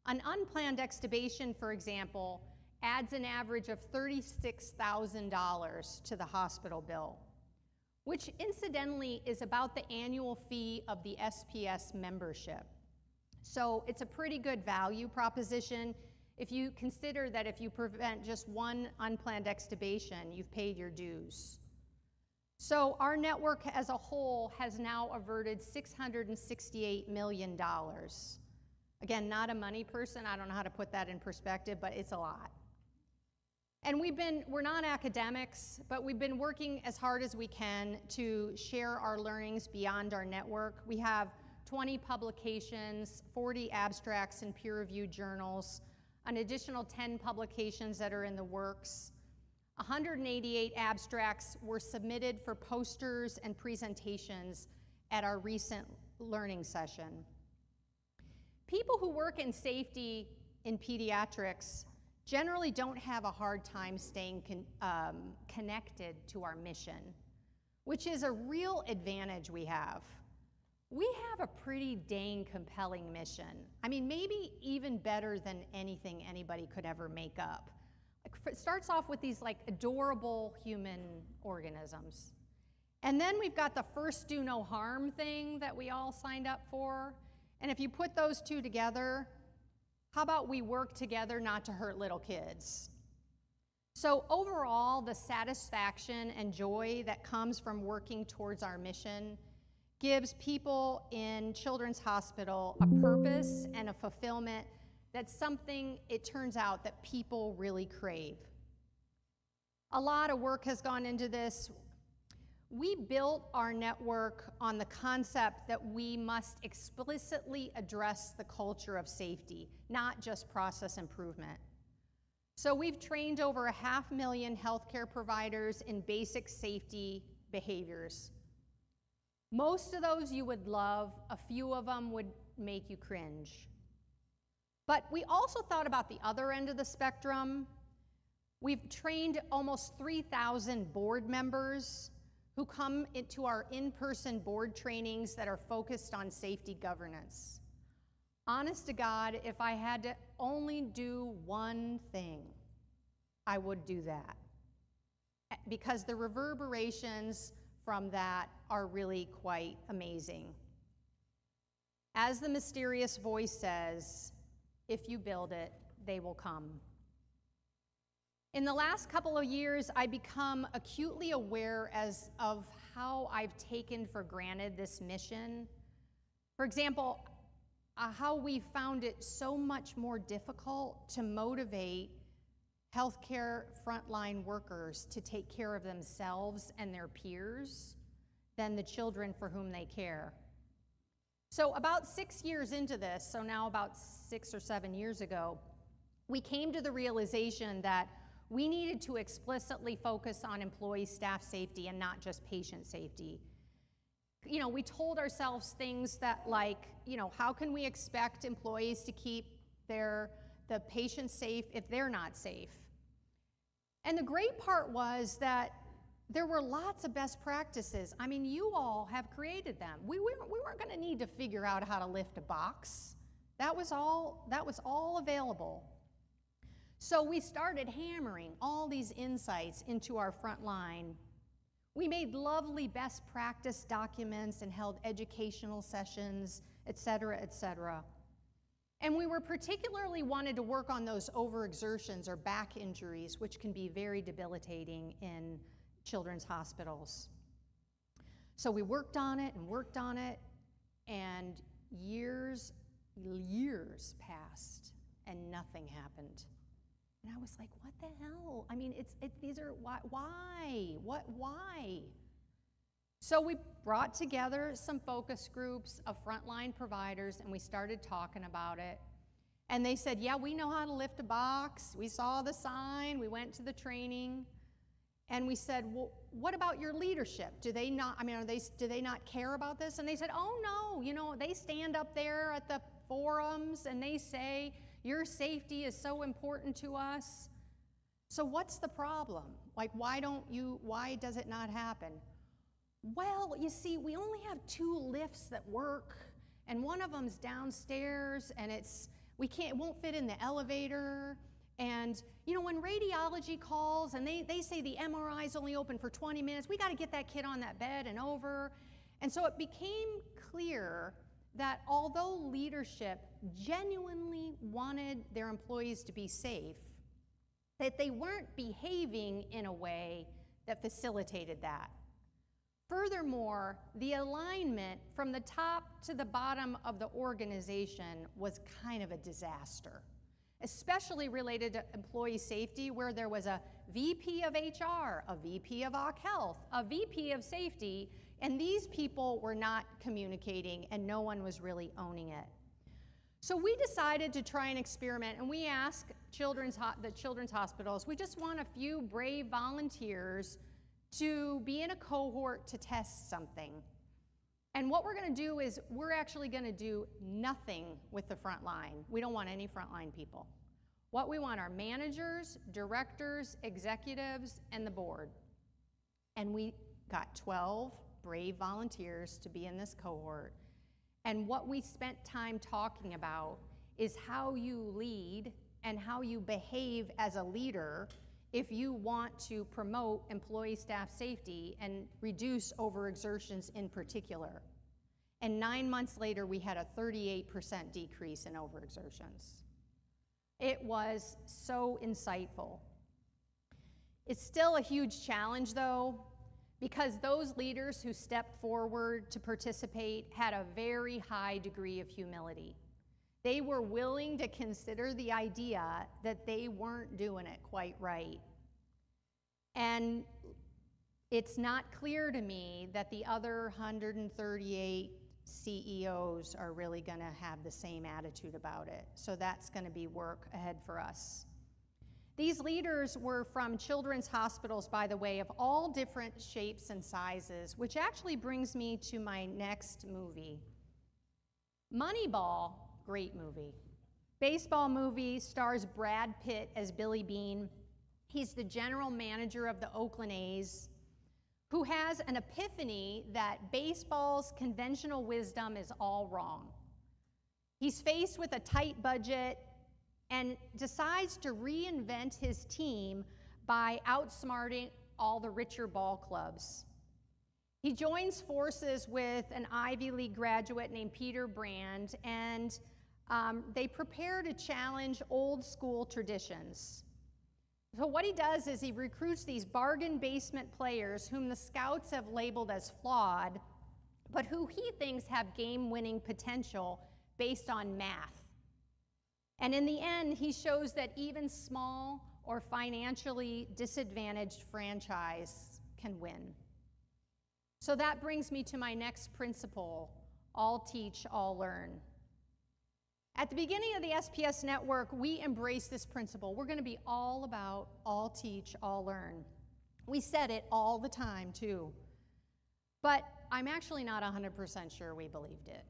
O: An unplanned extubation, for example, adds an average of $36,000 to the hospital bill, which incidentally is about the annual fee of the SPS membership. So it's a pretty good value proposition if you consider that if you prevent just one unplanned extubation, you've paid your dues. So our network as a whole has now averted $668 million. Again, not a money person, I don't know how to put that in perspective, but it's a lot. And we're not academics, but we've been working as hard as we can to share our learnings beyond our network. We have 20 publications, 40 abstracts in peer-reviewed journals, an additional 10 publications that are in the works. 188 abstracts were submitted for posters and presentations at our recent learning session. People who work in safety in pediatrics generally don't have a hard time staying connected to our mission, which is a real advantage we have. We have a pretty dang compelling mission. I mean, maybe even better than anything anybody could ever make up. It starts off with these like adorable human organisms. And then we've got the first do no harm thing that we all signed up for. And if you put those two together, how about we work together not to hurt little kids? So overall, the satisfaction and joy that comes from working towards our mission gives people in Children's Hospital a purpose and a fulfillment that's something, it turns out, that people really crave. A lot of work has gone into this. We built our network on the concept that we must explicitly address the culture of safety, not just process improvement. So we've trained over 500,000 healthcare providers in basic safety behaviors. Most of those you would love, a few of them would make you cringe. But we also thought about the other end of the spectrum. We've trained almost 3,000 board members who come into our in-person board trainings that are focused on safety governance. Honest to God, if I had to only do one thing, I would do that. Because the reverberations from that are really quite amazing. As the mysterious voice says, if you build it, they will come. In the last couple of years, I've become acutely aware of how I've taken for granted this mission. For example, how we found it so much more difficult to motivate healthcare frontline workers to take care of themselves and their peers than the children for whom they care. So about 6 years into this, so now about 6 or 7 years ago, we came to the realization that we needed to explicitly focus on employee staff safety and not just patient safety. You know, we told ourselves things that like, you know, how can we expect employees to keep the patients safe if they're not safe? And the great part was that there were lots of best practices. I mean, you all have created them. We weren't gonna need to figure out how to lift a box. That was all available. So we started hammering all these insights into our front line. We made lovely best practice documents and held educational sessions, et cetera, et cetera. And we were particularly wanted to work on those overexertions or back injuries, which can be very debilitating in children's hospitals. So we worked on it, and years passed, and nothing happened. And I was like, what the hell? I mean, these are, why? So we brought together some focus groups of frontline providers, and we started talking about it. And they said, yeah, we know how to lift a box. We saw the sign, we went to the training. And we said, well, what about your leadership? Do they not care about this? And they said, oh no, you know, they stand up there at the forums and they say, your safety is so important to us. So what's the problem? Like, why does it not happen? Well, you see, we only have 2 lifts that work, and one of them's downstairs, and it won't fit in the elevator. And you know, when radiology calls and they say the MRI is only open for 20 minutes, we got to get that kid on that bed and over. And so it became clear that although leadership genuinely wanted their employees to be safe, that they weren't behaving in a way that facilitated that. Furthermore, the alignment from the top to the bottom of the organization was kind of a disaster, especially related to employee safety, where there was a VP of HR, a VP of OC Health, a VP of Safety, and these people were not communicating and no one was really owning it. So we decided to try an experiment, and we asked the children's hospitals, we just want a few brave volunteers to be in a cohort to test something. And what we're gonna do is we're actually gonna do nothing with the front line. We don't want any frontline people. What we want are managers, directors, executives, and the board. And we got 12 brave volunteers to be in this cohort. And what we spent time talking about is how you lead and how you behave as a leader if you want to promote employee staff safety and reduce overexertions in particular. And 9 months later, we had a 38% decrease in overexertions. It was so insightful. It's still a huge challenge though, because those leaders who stepped forward to participate had a very high degree of humility. They were willing to consider the idea that they weren't doing it quite right. And it's not clear to me that the other 138 CEOs are really going to have the same attitude about it. So that's going to be work ahead for us. These leaders were from children's hospitals, by the way, of all different shapes and sizes, which actually brings me to my next movie. Moneyball, great movie. Baseball movie, stars Brad Pitt as Billy Beane. He's the general manager of the Oakland A's, who has an epiphany that baseball's conventional wisdom is all wrong. He's faced with a tight budget and decides to reinvent his team by outsmarting all the richer ball clubs. He joins forces with an Ivy League graduate named Peter Brand, and they prepare to challenge old school traditions. So what he does is he recruits these bargain basement players whom the scouts have labeled as flawed, but who he thinks have game-winning potential based on math. And in the end, he shows that even small or financially disadvantaged franchise can win. So that brings me to my next principle, all teach, all learn. At the beginning of the SPS network, we embraced this principle. We're going to be all about all teach, all learn. We said it all the time, too. But I'm actually not 100% sure we believed it.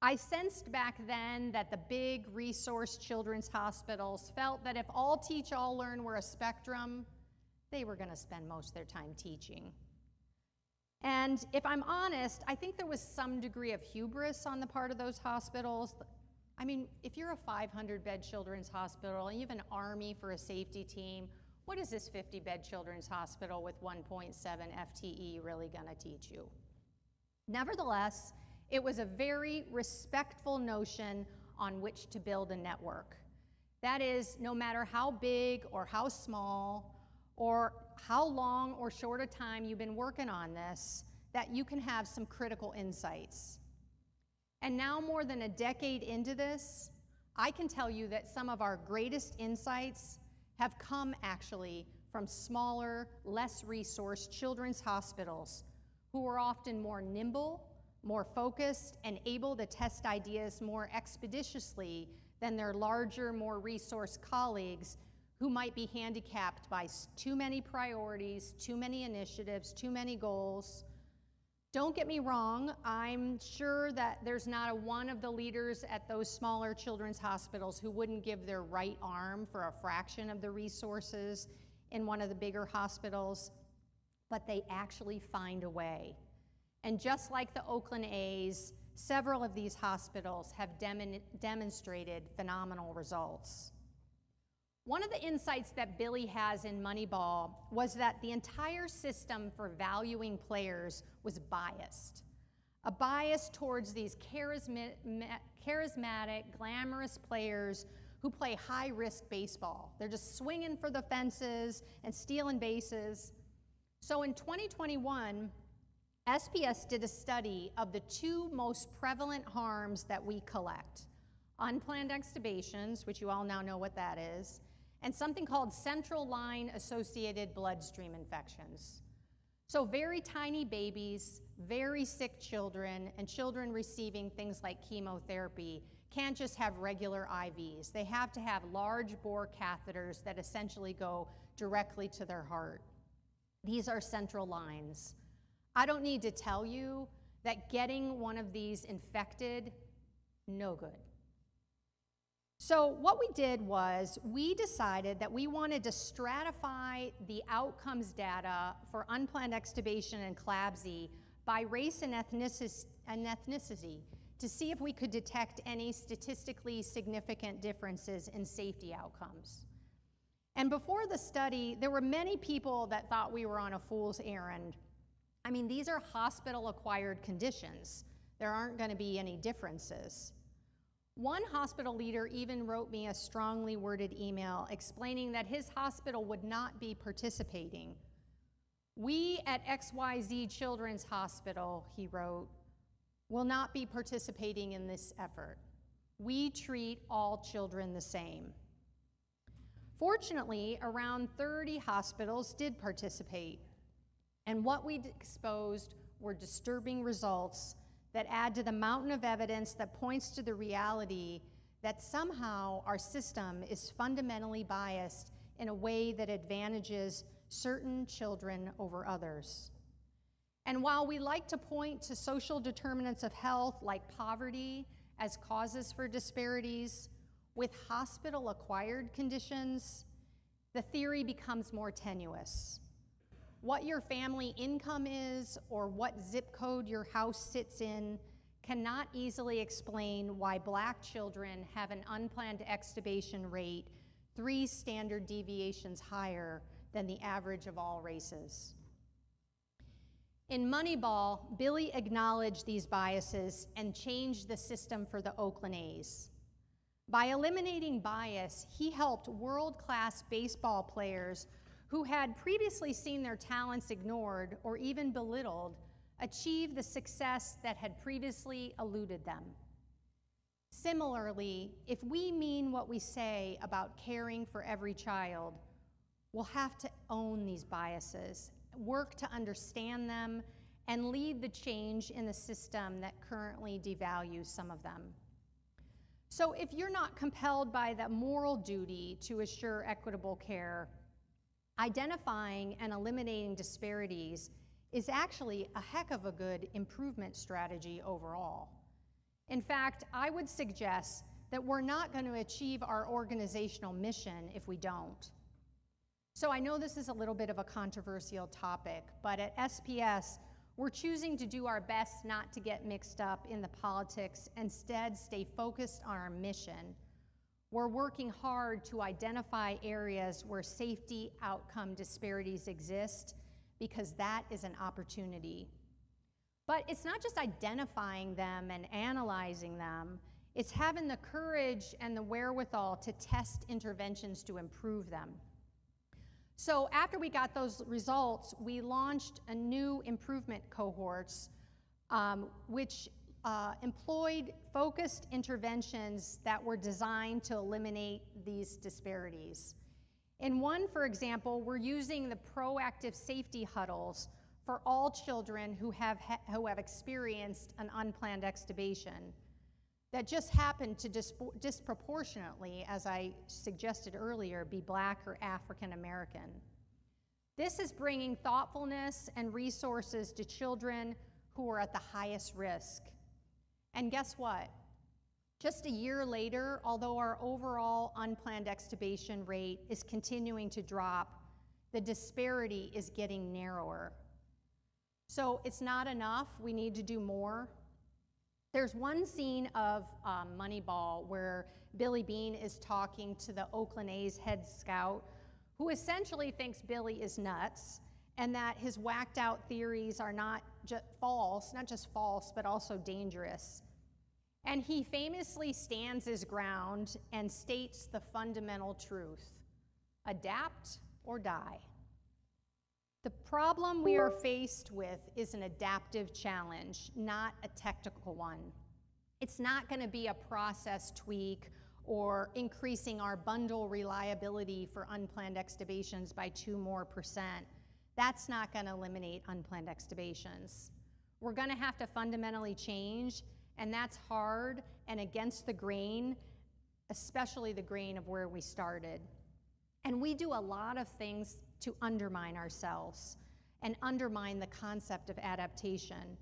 O: I sensed back then that the big resource children's hospitals felt that if all teach, all learn were a spectrum, they were going to spend most of their time teaching. And if I'm honest, I think there was some degree of hubris on the part of those hospitals. I mean, if you're a 500-bed children's hospital and you have an army for a safety team, what is this 50-bed children's hospital with 1.7 FTE really going to teach you? Nevertheless, it was a very respectful notion on which to build a network. That is, no matter how big or how small or how long or short a time you've been working on this, that you can have some critical insights. And now, more than a decade into this, I can tell you that some of our greatest insights have come actually from smaller, less resourced children's hospitals who are often more nimble, more focused, and able to test ideas more expeditiously than their larger, more resourced colleagues who might be handicapped by too many priorities, too many initiatives, too many goals. Don't get me wrong, I'm sure that there's not a one of the leaders at those smaller children's hospitals who wouldn't give their right arm for a fraction of the resources in one of the bigger hospitals, but they actually find a way. And just like the Oakland A's, several of these hospitals have demonstrated phenomenal results. One of the insights that Billy has in Moneyball was that the entire system for valuing players was biased. A bias towards these charismatic, glamorous players who play high-risk baseball. They're just swinging for the fences and stealing bases. So in 2021, SPS did a study of the two most prevalent harms that we collect: unplanned extubations, which you all now know what that is, and something called central line associated bloodstream infections. So very tiny babies, very sick children, and children receiving things like chemotherapy can't just have regular IVs. They have to have large bore catheters that essentially go directly to their heart. These are central lines. I don't need to tell you that getting one of these infected, no good. So what we did was we decided that we wanted to stratify the outcomes data for unplanned extubation and CLABSI by race and ethnicity to see if we could detect any statistically significant differences in safety outcomes. And before the study, there were many people that thought we were on a fool's errand. I mean, these are hospital-acquired conditions. There aren't going to be any differences. One hospital leader even wrote me a strongly worded email explaining that his hospital would not be participating. "We at XYZ Children's Hospital," he wrote, "will not be participating in this effort. We treat all children the same." Fortunately, around 30 hospitals did participate. And what we exposed were disturbing results that add to the mountain of evidence that points to the reality that somehow our system is fundamentally biased in a way that advantages certain children over others. And while we like to point to social determinants of health like poverty as causes for disparities, with hospital-acquired conditions, the theory becomes more tenuous. What your family income is or what zip code your house sits in cannot easily explain why Black children have an unplanned extubation rate 3 standard deviations higher than the average of all races. In Moneyball, Billy acknowledged these biases and changed the system for the Oakland A's. By eliminating bias, he helped world-class baseball players who had previously seen their talents ignored or even belittled achieve the success that had previously eluded them. Similarly, if we mean what we say about caring for every child, we'll have to own these biases, work to understand them, and lead the change in the system that currently devalues some of them. So if you're not compelled by the moral duty to assure equitable care, identifying and eliminating disparities is actually a heck of a good improvement strategy overall. In fact, I would suggest that we're not going to achieve our organizational mission if we don't. So I know this is a little bit of a controversial topic, but at SPS, we're choosing to do our best not to get mixed up in the politics, instead stay focused on our mission. We're working hard to identify areas where safety outcome disparities exist, because that is an opportunity. But it's not just identifying them and analyzing them, it's having the courage and the wherewithal to test interventions to improve them. So after we got those results, we launched a new improvement cohorts, which employed focused interventions that were designed to eliminate these disparities. In one, for example, we're using the proactive safety huddles for all children who have experienced an unplanned extubation that just happened to disproportionately, as I suggested earlier, be Black or African American. This is bringing thoughtfulness and resources to children who are at the highest risk. And guess what? Just a year later, although our overall unplanned extubation rate is continuing to drop, the disparity is getting narrower. So it's not enough, we need to do more. There's one scene of Moneyball where Billy Beane is talking to the Oakland A's head scout, who essentially thinks Billy is nuts, and that his whacked out theories are not just false, but also dangerous. And he famously stands his ground and states the fundamental truth: adapt or die. The problem we are faced with is an adaptive challenge, not a technical one. It's not going to be a process tweak or increasing our bundle reliability for unplanned extubations by 2% more. That's not going to eliminate unplanned extubations. We're going to have to fundamentally change, and that's hard and against the grain, especially the grain of where we started. And we do a lot of things to undermine ourselves and undermine the concept of adaptation.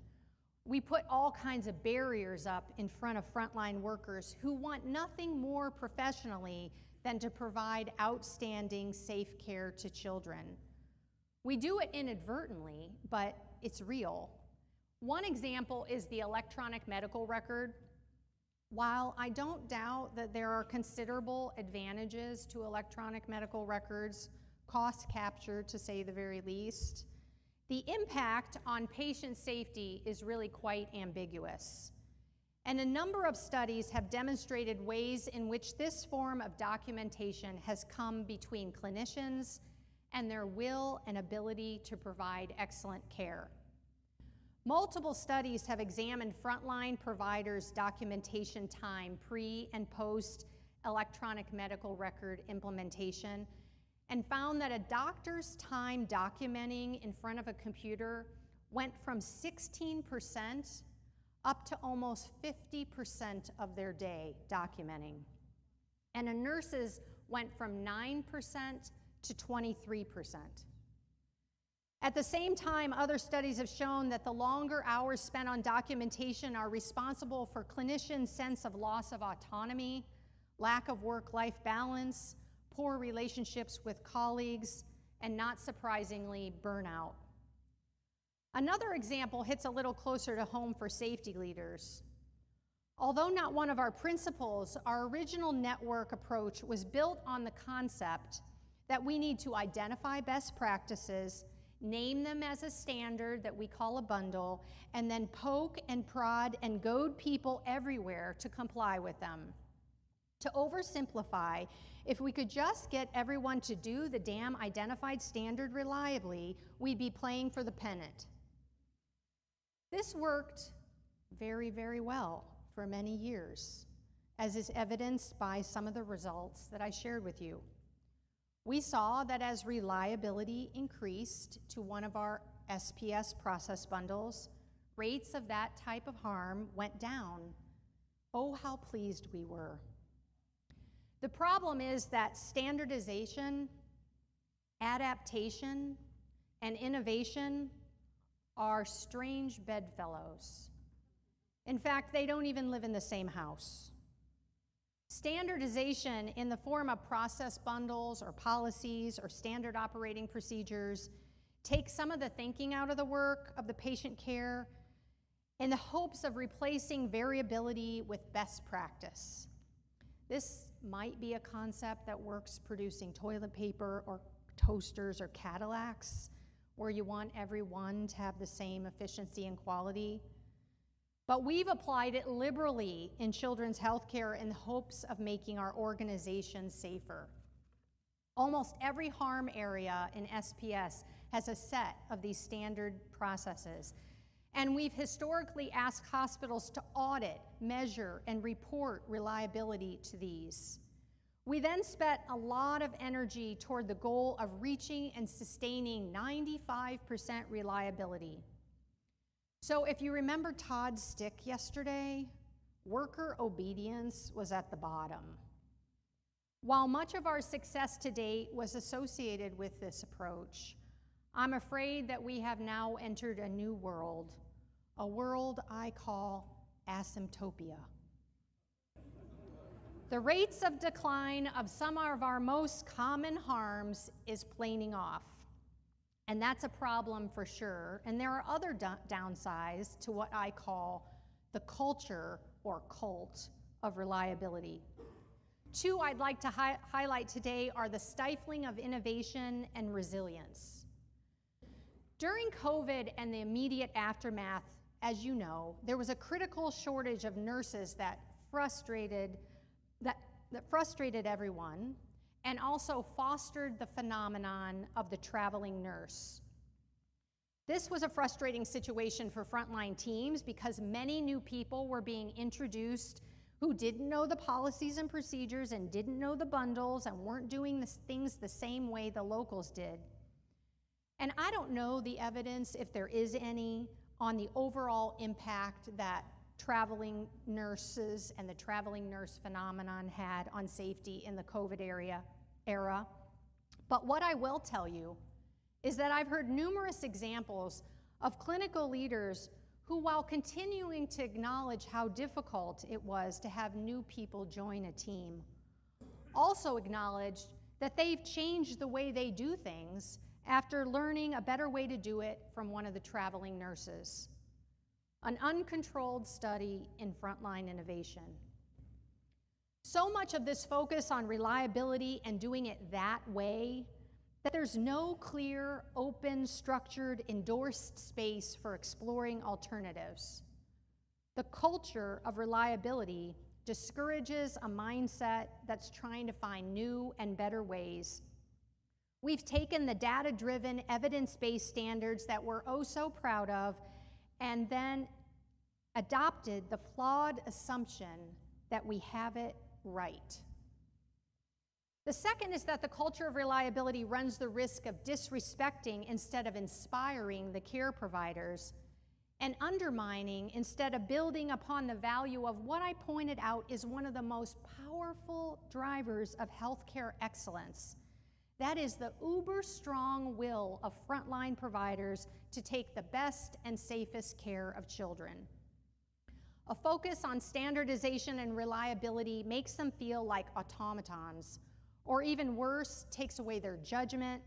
O: We put all kinds of barriers up in front of frontline workers who want nothing more professionally than to provide outstanding, safe care to children. We do it inadvertently, but it's real. One example is the electronic medical record. While I don't doubt that there are considerable advantages to electronic medical records, cost capture to say the very least, the impact on patient safety is really quite ambiguous. And a number of studies have demonstrated ways in which this form of documentation has come between clinicians and their will and ability to provide excellent care. Multiple studies have examined frontline providers' documentation time pre and post electronic medical record implementation, and found that a doctor's time documenting in front of a computer went from 16% up to almost 50% of their day documenting. And a nurse's went from 9% to 23%. At the same time, other studies have shown that the longer hours spent on documentation are responsible for clinicians' sense of loss of autonomy, lack of work-life balance, poor relationships with colleagues, and not surprisingly, burnout. Another example hits a little closer to home for safety leaders. Although not one of our principles, our original network approach was built on the concept that we need to identify best practices, name them as a standard that we call a bundle, and then poke and prod and goad people everywhere to comply with them. To oversimplify, if we could just get everyone to do the damn identified standard reliably, we'd be playing for the pennant. This worked very, very well for many years, as is evidenced by some of the results that I shared with you. We saw that as reliability increased to one of our SPS process bundles, rates of that type of harm went down. Oh, how pleased we were. The problem is that standardization, adaptation, and innovation are strange bedfellows. In fact, they don't even live in the same house. Standardization in the form of process bundles or policies or standard operating procedures takes some of the thinking out of the work of the patient care in the hopes of replacing variability with best practice. This might be a concept that works producing toilet paper or toasters or Cadillacs, where you want everyone to have the same efficiency and quality. But we've applied it liberally in children's healthcare in the hopes of making our organization safer. Almost every harm area in SPS has a set of these standard processes. And we've historically asked hospitals to audit, measure, and report reliability to these. We then spent a lot of energy toward the goal of reaching and sustaining 95% reliability. So if you remember Todd's stick yesterday, worker obedience was at the bottom. While much of our success to date was associated with this approach, I'm afraid that we have now entered a new world, a world I call asymptopia. The rates of decline of some of our most common harms is planing off. And that's a problem for sure. And there are other downsides to what I call the culture or cult of reliability. Two I'd like to highlight today are the stifling of innovation and resilience. During COVID and the immediate aftermath, as you know, there was a critical shortage of nurses that frustrated everyone, and also fostered the phenomenon of the traveling nurse. This was a frustrating situation for frontline teams because many new people were being introduced who didn't know the policies and procedures and didn't know the bundles and weren't doing things the same way the locals did. And I don't know the evidence, if there is any, on the overall impact that traveling nurses and the traveling nurse phenomenon had on safety in the COVID era. But what I will tell you is that I've heard numerous examples of clinical leaders who, while continuing to acknowledge how difficult it was to have new people join a team, also acknowledged that they've changed the way they do things after learning a better way to do it from one of the traveling nurses. An uncontrolled study in frontline innovation. So much of this focus on reliability and doing it that way that there's no clear, open, structured, endorsed space for exploring alternatives. The culture of reliability discourages a mindset that's trying to find new and better ways. We've taken the data-driven, evidence-based standards that we're oh so proud of and then adopted the flawed assumption that we have it right. The second is that the culture of reliability runs the risk of disrespecting instead of inspiring the care providers, and undermining instead of building upon the value of what I pointed out is one of the most powerful drivers of healthcare excellence. That is the uber strong will of frontline providers to take the best and safest care of children. A focus on standardization and reliability makes them feel like automatons, or even worse, takes away their judgment,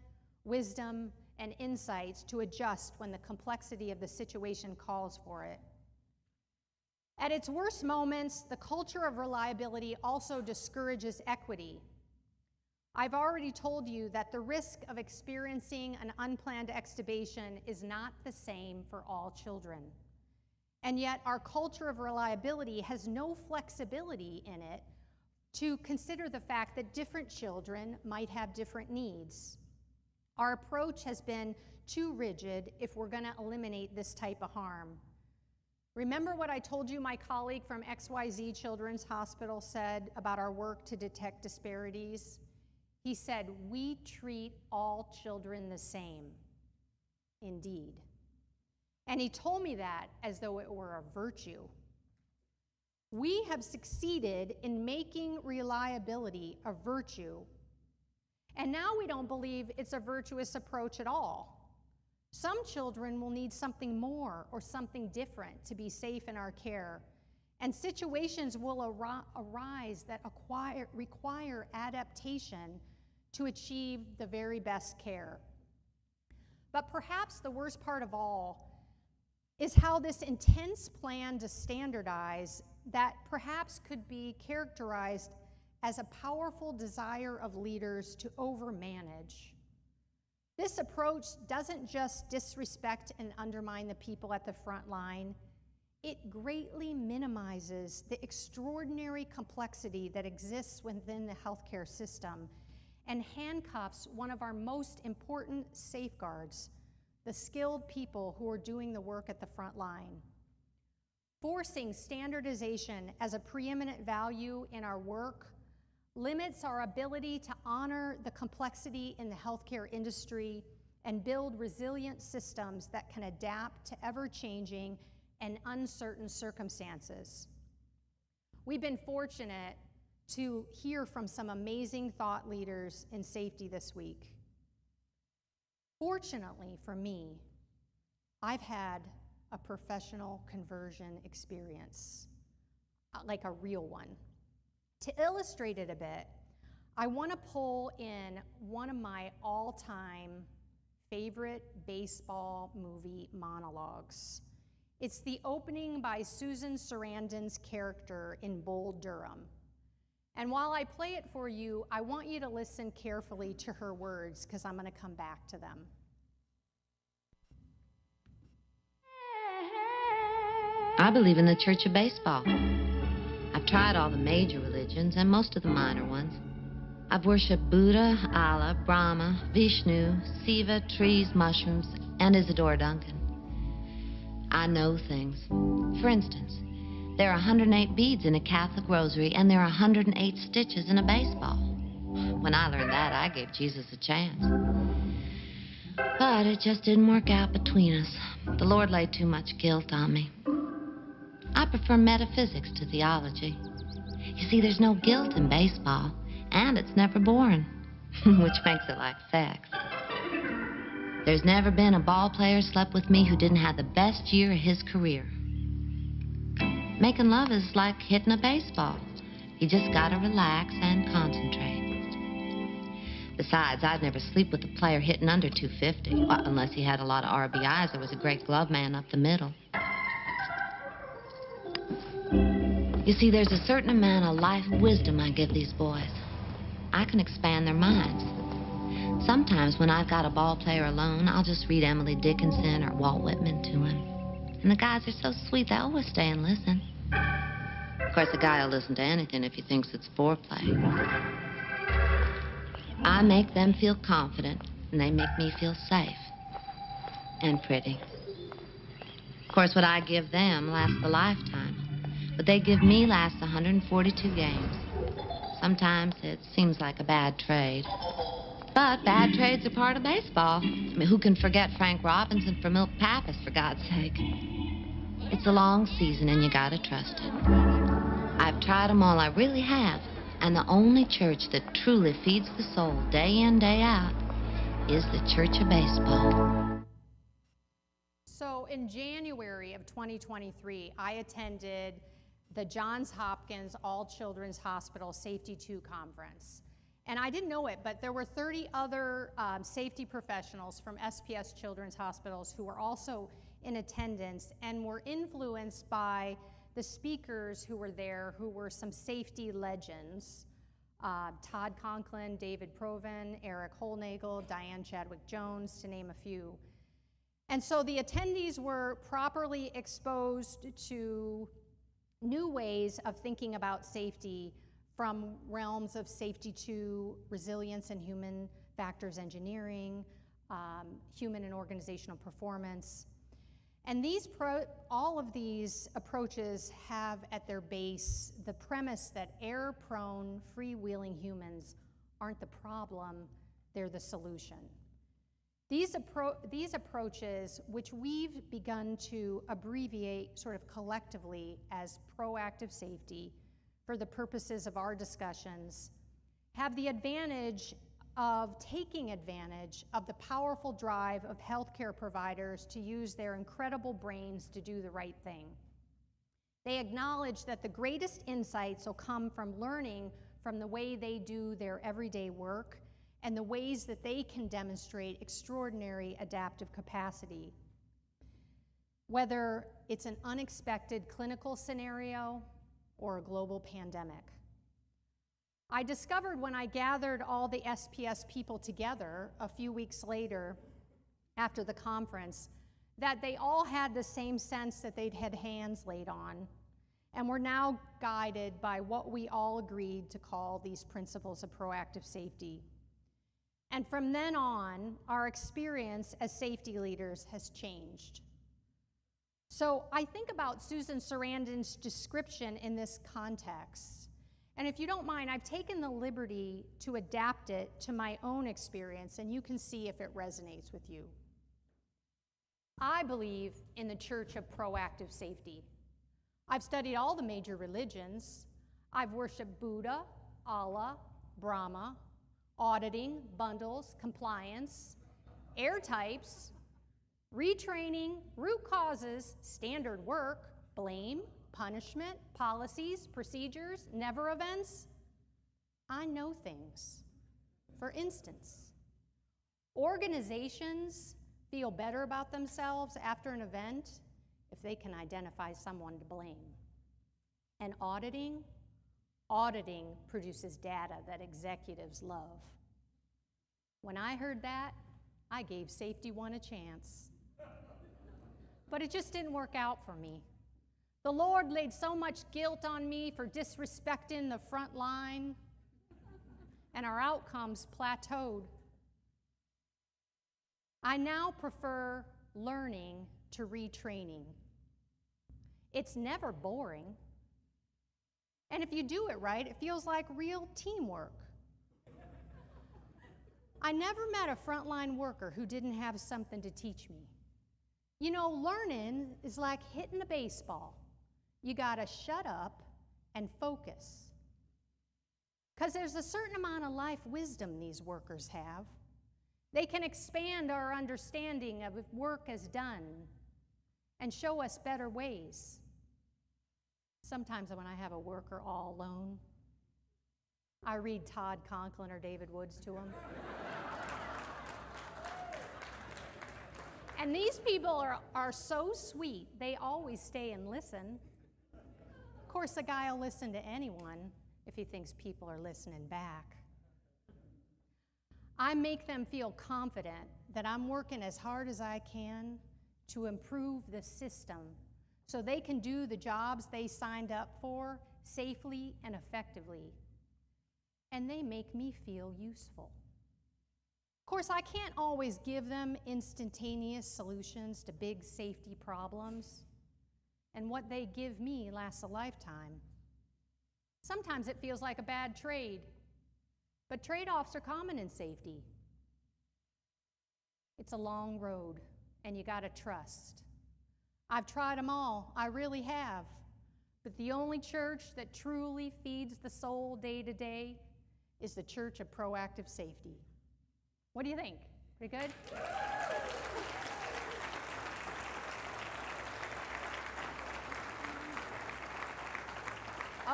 O: wisdom, and insights to adjust when the complexity of the situation calls for it. At its worst moments, the culture of reliability also discourages equity. I've already told you that the risk of experiencing an unplanned extubation is not the same for all children. And yet our culture of reliability has no flexibility in it to consider the fact that different children might have different needs. Our approach has been too rigid if we're going to eliminate this type of harm. Remember what I told you my colleague from XYZ Children's Hospital said about our work to detect disparities? He said, "We treat all children the same." Indeed. And he told me that as though it were a virtue. We have succeeded in making reliability a virtue. And now we don't believe it's a virtuous approach at all. Some children will need something more or something different to be safe in our care. And situations will arise that require adaptation to achieve the very best care. But perhaps the worst part of all is how this intense plan to standardize that perhaps could be characterized as a powerful desire of leaders to overmanage. This approach doesn't just disrespect and undermine the people at the front line, it greatly minimizes the extraordinary complexity that exists within the healthcare system and handcuffs one of our most important safeguards, the skilled people who are doing the work at the front line. Forcing standardization as a preeminent value in our work limits our ability to honor the complexity in the healthcare industry and build resilient systems that can adapt to ever-changing and uncertain circumstances. We've been fortunate to hear from some amazing thought leaders in safety this week. Fortunately for me, I've had a professional conversion experience, like a real one. To illustrate it a bit, I want to pull in one of my all-time favorite baseball movie monologues. It's the opening by Susan Sarandon's character in Bull Durham. And while I play it for you, I want you to listen carefully to her words, because I'm going to come back to them.
P: I believe in the Church of Baseball. I've tried all the major religions and most of the minor ones. I've worshipped Buddha, Allah, Brahma, Vishnu, Siva, trees, mushrooms, and Isadora Duncan. I know things. For instance, there are 108 beads in a Catholic rosary, and there are 108 stitches in a baseball. When I learned that, I gave Jesus a chance. But it just didn't work out between us. The Lord laid too much guilt on me. I prefer metaphysics to theology. You see, there's no guilt in baseball, and it's never boring, which makes it like sex. There's never been a ball player slept with me who didn't have the best year of his career. Making love is like hitting a baseball. You just gotta relax and concentrate. Besides, I'd never sleep with a player hitting under 250, unless he had a lot of RBIs. There was a great glove man up the middle. You see, there's a certain amount of life wisdom I give these boys. I can expand their minds. Sometimes when I've got a ball player alone, I'll just read Emily Dickinson or Walt Whitman to him. And the guys are so sweet, they always stay and listen. Of course, a guy will listen to anything if he thinks it's foreplay. I make them feel confident, and they make me feel safe and pretty. Of course, what I give them lasts a lifetime. What they give me lasts 142 games. Sometimes it seems like a bad trade. But bad trades are part of baseball. I mean, who can forget Frank Robinson for Milt Pappas, for God's sake? It's a long season and you gotta trust it. I've tried them all, I really have. And the only church that truly feeds the soul day in, day out is the Church of Baseball.
O: So in January of 2023, I attended the Johns Hopkins All Children's Hospital Safety 2 Conference. And I didn't know it, but there were 30 other safety professionals from SPS Children's Hospitals who were also in attendance and were influenced by the speakers who were there, who were some safety legends. Todd Conklin, David Proven, Eric Holnagel, Diane Chadwick-Jones, to name a few. And so the attendees were properly exposed to new ways of thinking about safety from realms of safety to resilience and human factors engineering, human and organizational performance. And all of these approaches have at their base the premise that error-prone, freewheeling humans aren't the problem, they're the solution. These approaches, which we've begun to abbreviate sort of collectively as proactive safety for the purposes of our discussions, have the advantage of taking advantage of the powerful drive of healthcare providers to use their incredible brains to do the right thing. They acknowledge that the greatest insights will come from learning from the way they do their everyday work and the ways that they can demonstrate extraordinary adaptive capacity. Whether it's an unexpected clinical scenario or a global pandemic. I discovered when I gathered all the SPS people together a few weeks later after the conference that they all had the same sense that they'd had hands laid on and were now guided by what we all agreed to call these principles of proactive safety. And from then on, our experience as safety leaders has changed. So I think about Susan Sarandon's description in this context. And if you don't mind, I've taken the liberty to adapt it to my own experience, and you can see if it resonates with you. I believe in the Church of Proactive Safety. I've studied all the major religions. I've worshiped Buddha, Allah, Brahma, auditing, bundles, compliance, air types, retraining, root causes, standard work, blame, punishment, policies, procedures, never events. I know things. For instance, organizations feel better about themselves after an event if they can identify someone to blame. And auditing produces data that executives love. When I heard that, I gave Safety 1 a chance. But it just didn't work out for me. The Lord laid so much guilt on me for disrespecting the front line, and our outcomes plateaued. I now prefer learning to retraining. It's never boring. And if you do it right, it feels like real teamwork. I never met a frontline worker who didn't have something to teach me. You know, learning is like hitting a baseball. You gotta shut up and focus. Because there's a certain amount of life wisdom these workers have. They can expand our understanding of if work is done and show us better ways. Sometimes when I have a worker all alone, I read Todd Conklin or David Woods to him. And these people are so sweet, they always stay and listen. Of course, a guy will listen to anyone if he thinks people are listening back. I make them feel confident that I'm working as hard as I can to improve the system so they can do the jobs they signed up for safely and effectively. And they make me feel useful. Of course, I can't always give them instantaneous solutions to big safety problems, and what they give me lasts a lifetime. Sometimes it feels like a bad trade, but trade-offs are common in safety. It's a long road, and you gotta trust. I've tried them all, I really have, but the only church that truly feeds the soul day to day is the Church of Proactive Safety. What do you think? Pretty good?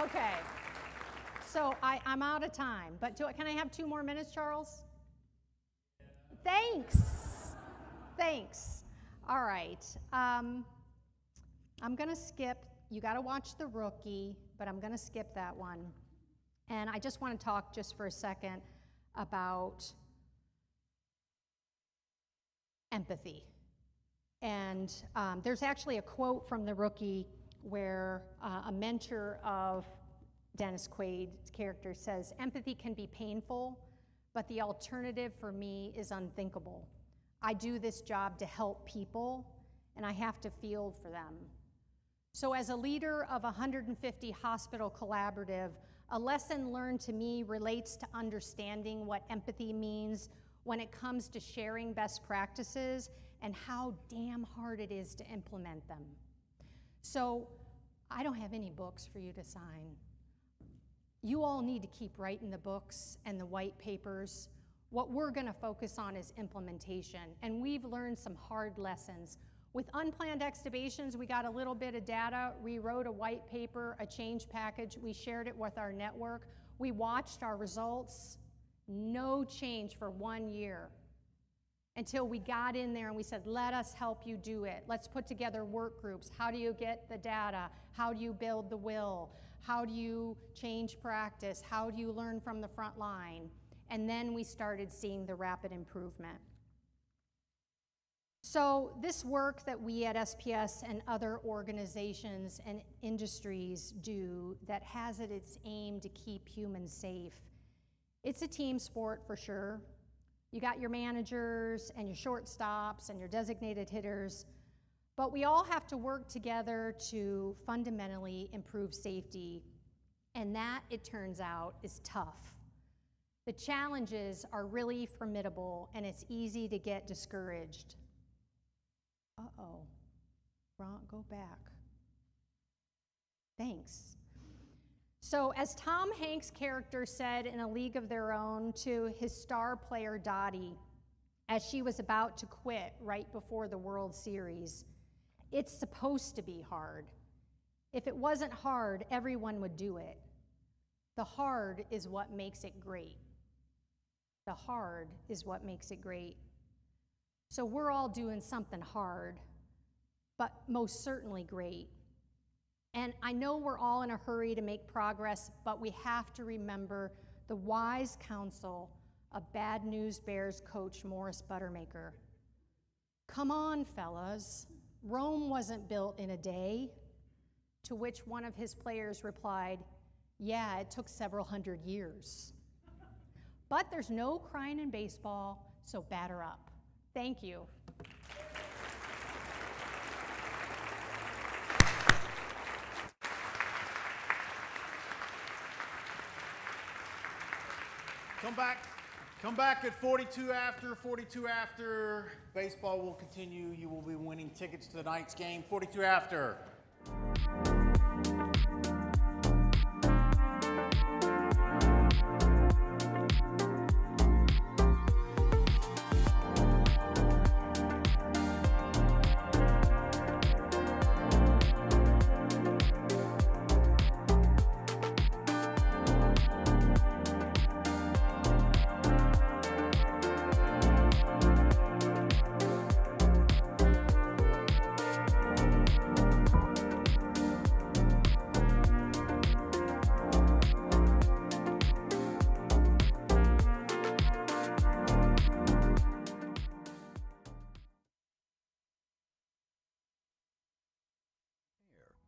O: Okay, so I'm out of time, but can I have 2 more minutes, Charles? Thanks. Thanks. All right. I'm going to skip. You got to watch The Rookie, but I'm going to skip that one. And I just want to talk just for a second about empathy. And there's actually a quote from The Rookie where a mentor of Dennis Quaid's character says, "Empathy can be painful, but the alternative for me is unthinkable. I do this job to help people, and I have to feel for them." So as a leader of a 150 hospital collaborative, a lesson learned to me relates to understanding what empathy means when it comes to sharing best practices and how damn hard it is to implement them. So I don't have any books for you to sign. You all need to keep writing the books and the white papers. What we're going to focus on is implementation, and we've learned some hard lessons. With unplanned extubations, we got a little bit of data. We wrote a white paper, a change package. We shared it with our network. We watched our results. No change for 1 year until we got in there and we said, let us help you do it. Let's put together work groups. How do you get the data? How do you build the will? How do you change practice? How do you learn from the front line? And then we started seeing the rapid improvement. So this work that we at SPS and other organizations and industries do that has at its aim to keep humans safe, it's a team sport for sure. You got your managers and your shortstops and your designated hitters, but we all have to work together to fundamentally improve safety, and that, it turns out, is tough. The challenges are really formidable, and it's easy to get discouraged. Uh-oh, Ron, go back. Thanks. So as Tom Hanks' character said in A League of Their Own to his star player Dottie, as she was about to quit right before the World Series, it's supposed to be hard. If it wasn't hard, everyone would do it. The hard is what makes it great. The hard is what makes it great. So we're all doing something hard, but most certainly great. And I know we're all in a hurry to make progress, but we have to remember the wise counsel of Bad News Bears coach Morris Buttermaker. Come on, fellas, Rome wasn't built in a day. To which one of his players replied, yeah, it took several hundred years. But there's no crying in baseball, so batter up. Thank you.
A: Come back at 42 after. 42 after. Baseball will continue. You will be winning tickets to tonight's game. 42 after.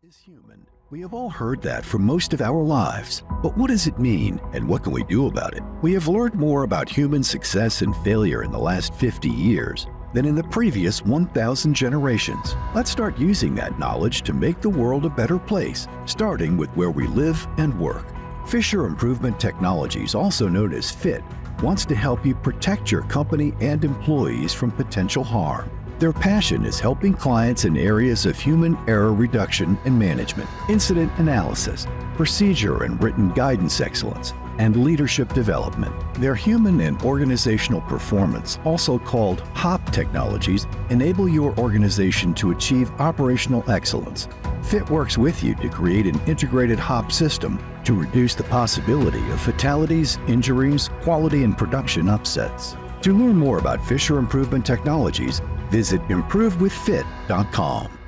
N: Is human. We have all heard that for most of our lives. But what does it mean, and what can we do about it? We have learned more about human success and failure in the last 50 years than in the previous 1,000 generations. Let's start using that knowledge to make the world a better place, starting with where we live and work. Fisher Improvement Technologies, also known as FIT, wants to help you protect your company and employees from potential harm. Their passion is helping clients in areas of human error reduction and management, incident analysis, procedure and written guidance excellence, and leadership development. Their human and organizational performance, also called HOP technologies, enable your organization to achieve operational excellence. FIT works with you to create an integrated HOP system to reduce the possibility of fatalities, injuries, quality and production upsets. To learn more about Fisher Improvement Technologies, visit improvewithfit.com.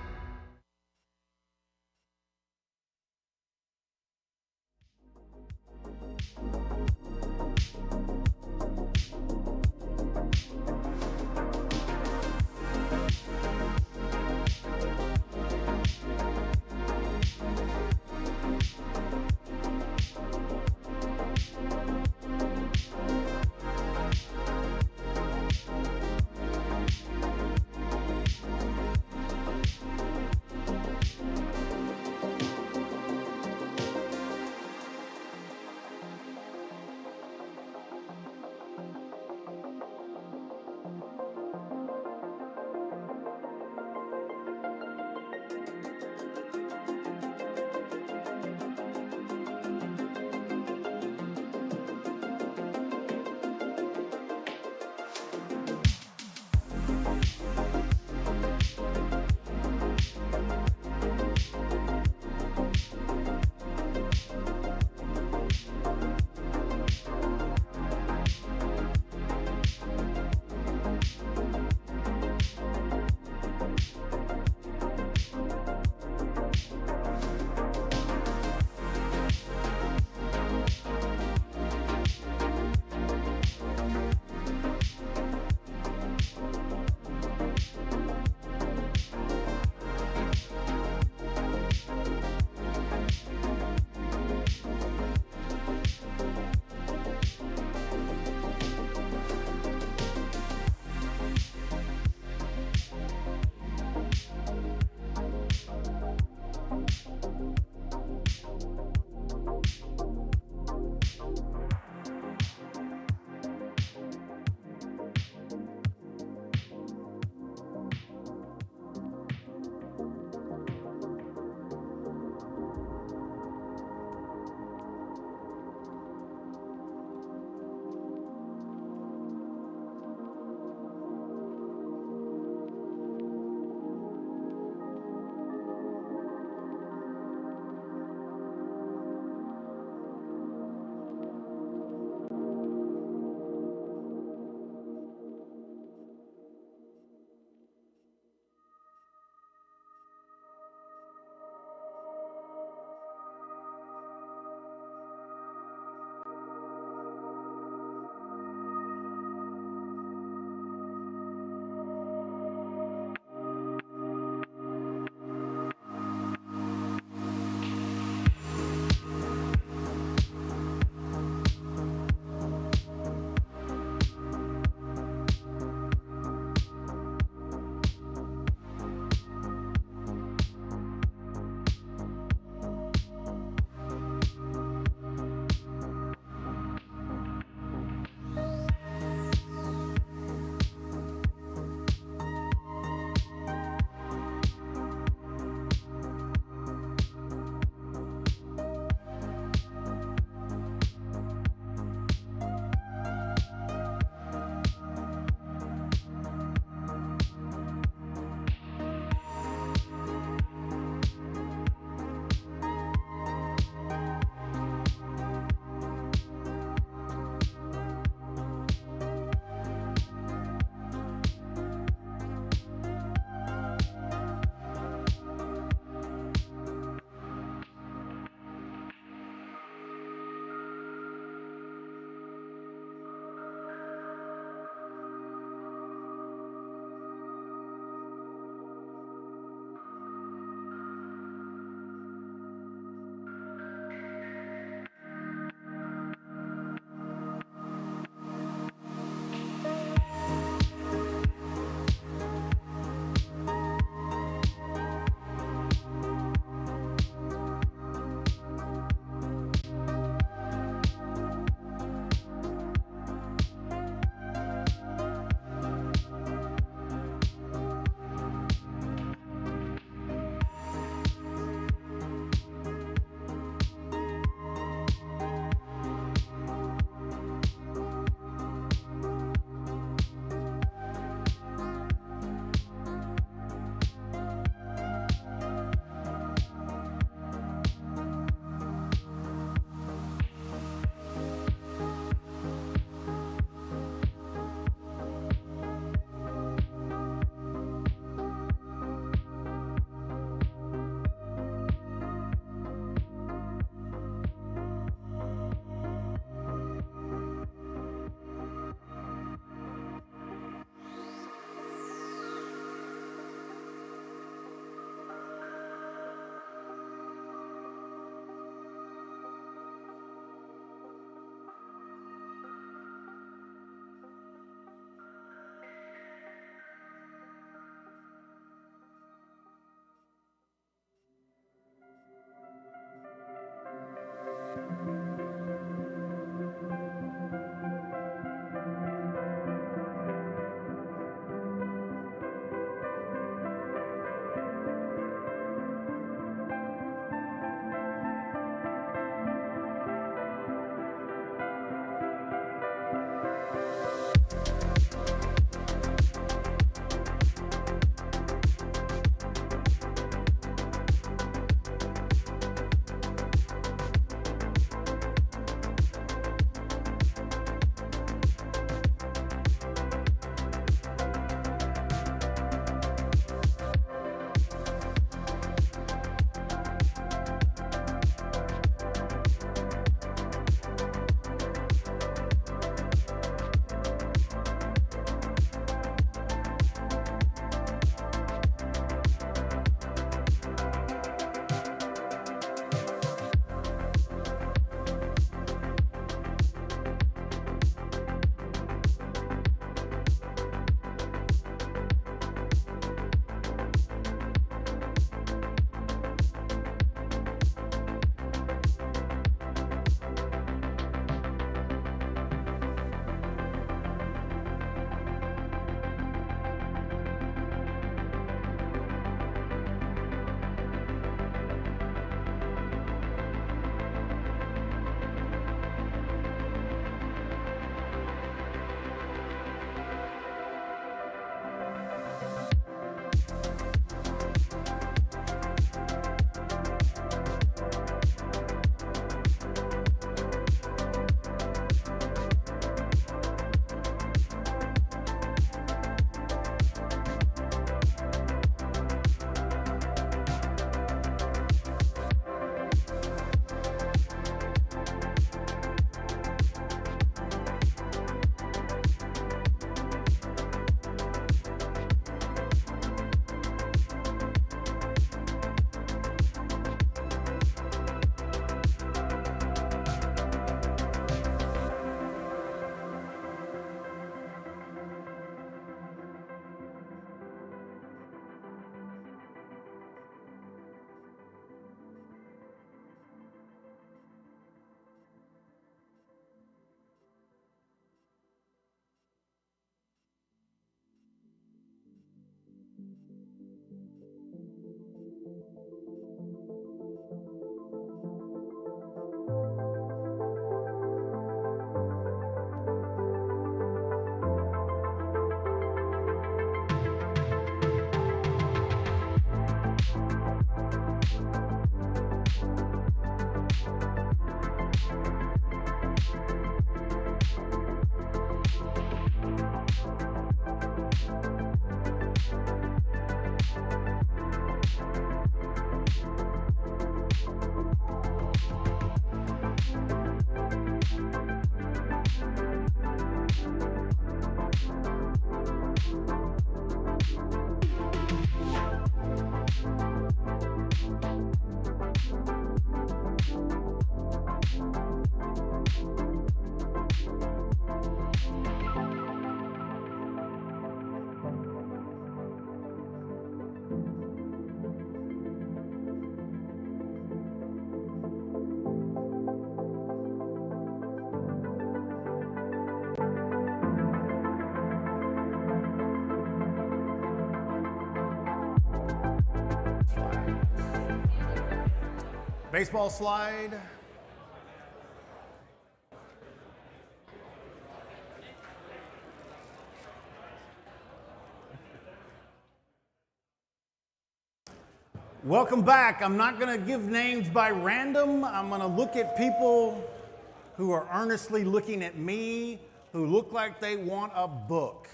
A: Baseball slide. Welcome back. I'm not going to give names by random. I'm going to look at people who are earnestly looking at me, who look like they want a book.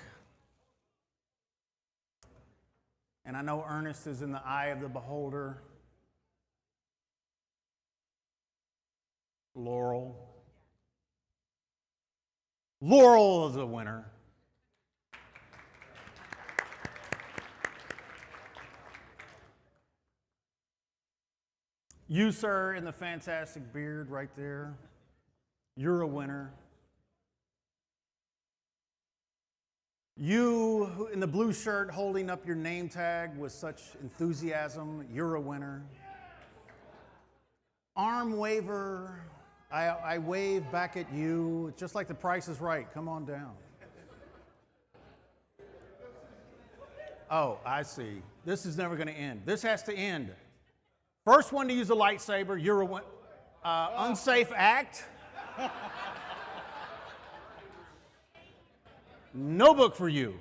A: And I know earnest is in the eye of the beholder. Laurel. Laurel is a winner. You, sir, in the fantastic beard right there, you're a winner. You who in the blue shirt holding up your name tag with such enthusiasm, you're a winner. Arm waver, I wave back at you. It's just like The Price is Right. Come on down. Oh, I see. This is never going to end. This has to end. First one to use a lightsaber, you're a winner. Unsafe act. No book for you.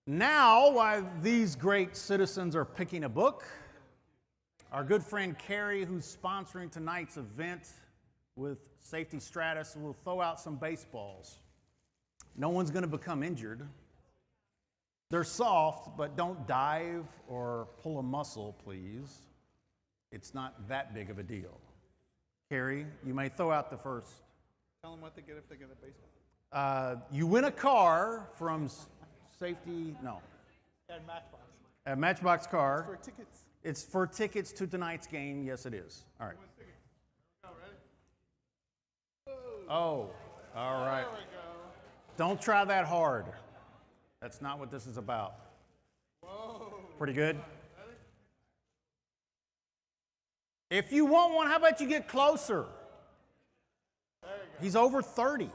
A: Now, while these great citizens are picking a book, our good friend Carrie, who's sponsoring tonight's event with Safety Stratus, will throw out some baseballs. No one's going to become injured. They're soft, but don't dive or pull a muscle, please. It's not that big of a deal. Carrie, you may throw out the first.
F: Tell them what they get if they get a baseball.
A: You win a car from Safety, no.
F: At Matchbox.
A: A Matchbox car.
F: It's for tickets.
A: It's for tickets to tonight's game. Yes, it is. All right. Oh, all right.
F: There we go.
A: Don't try that hard. That's not what this is about.
F: Whoa.
A: Pretty good. If you want one, how about you get closer? He's over 30.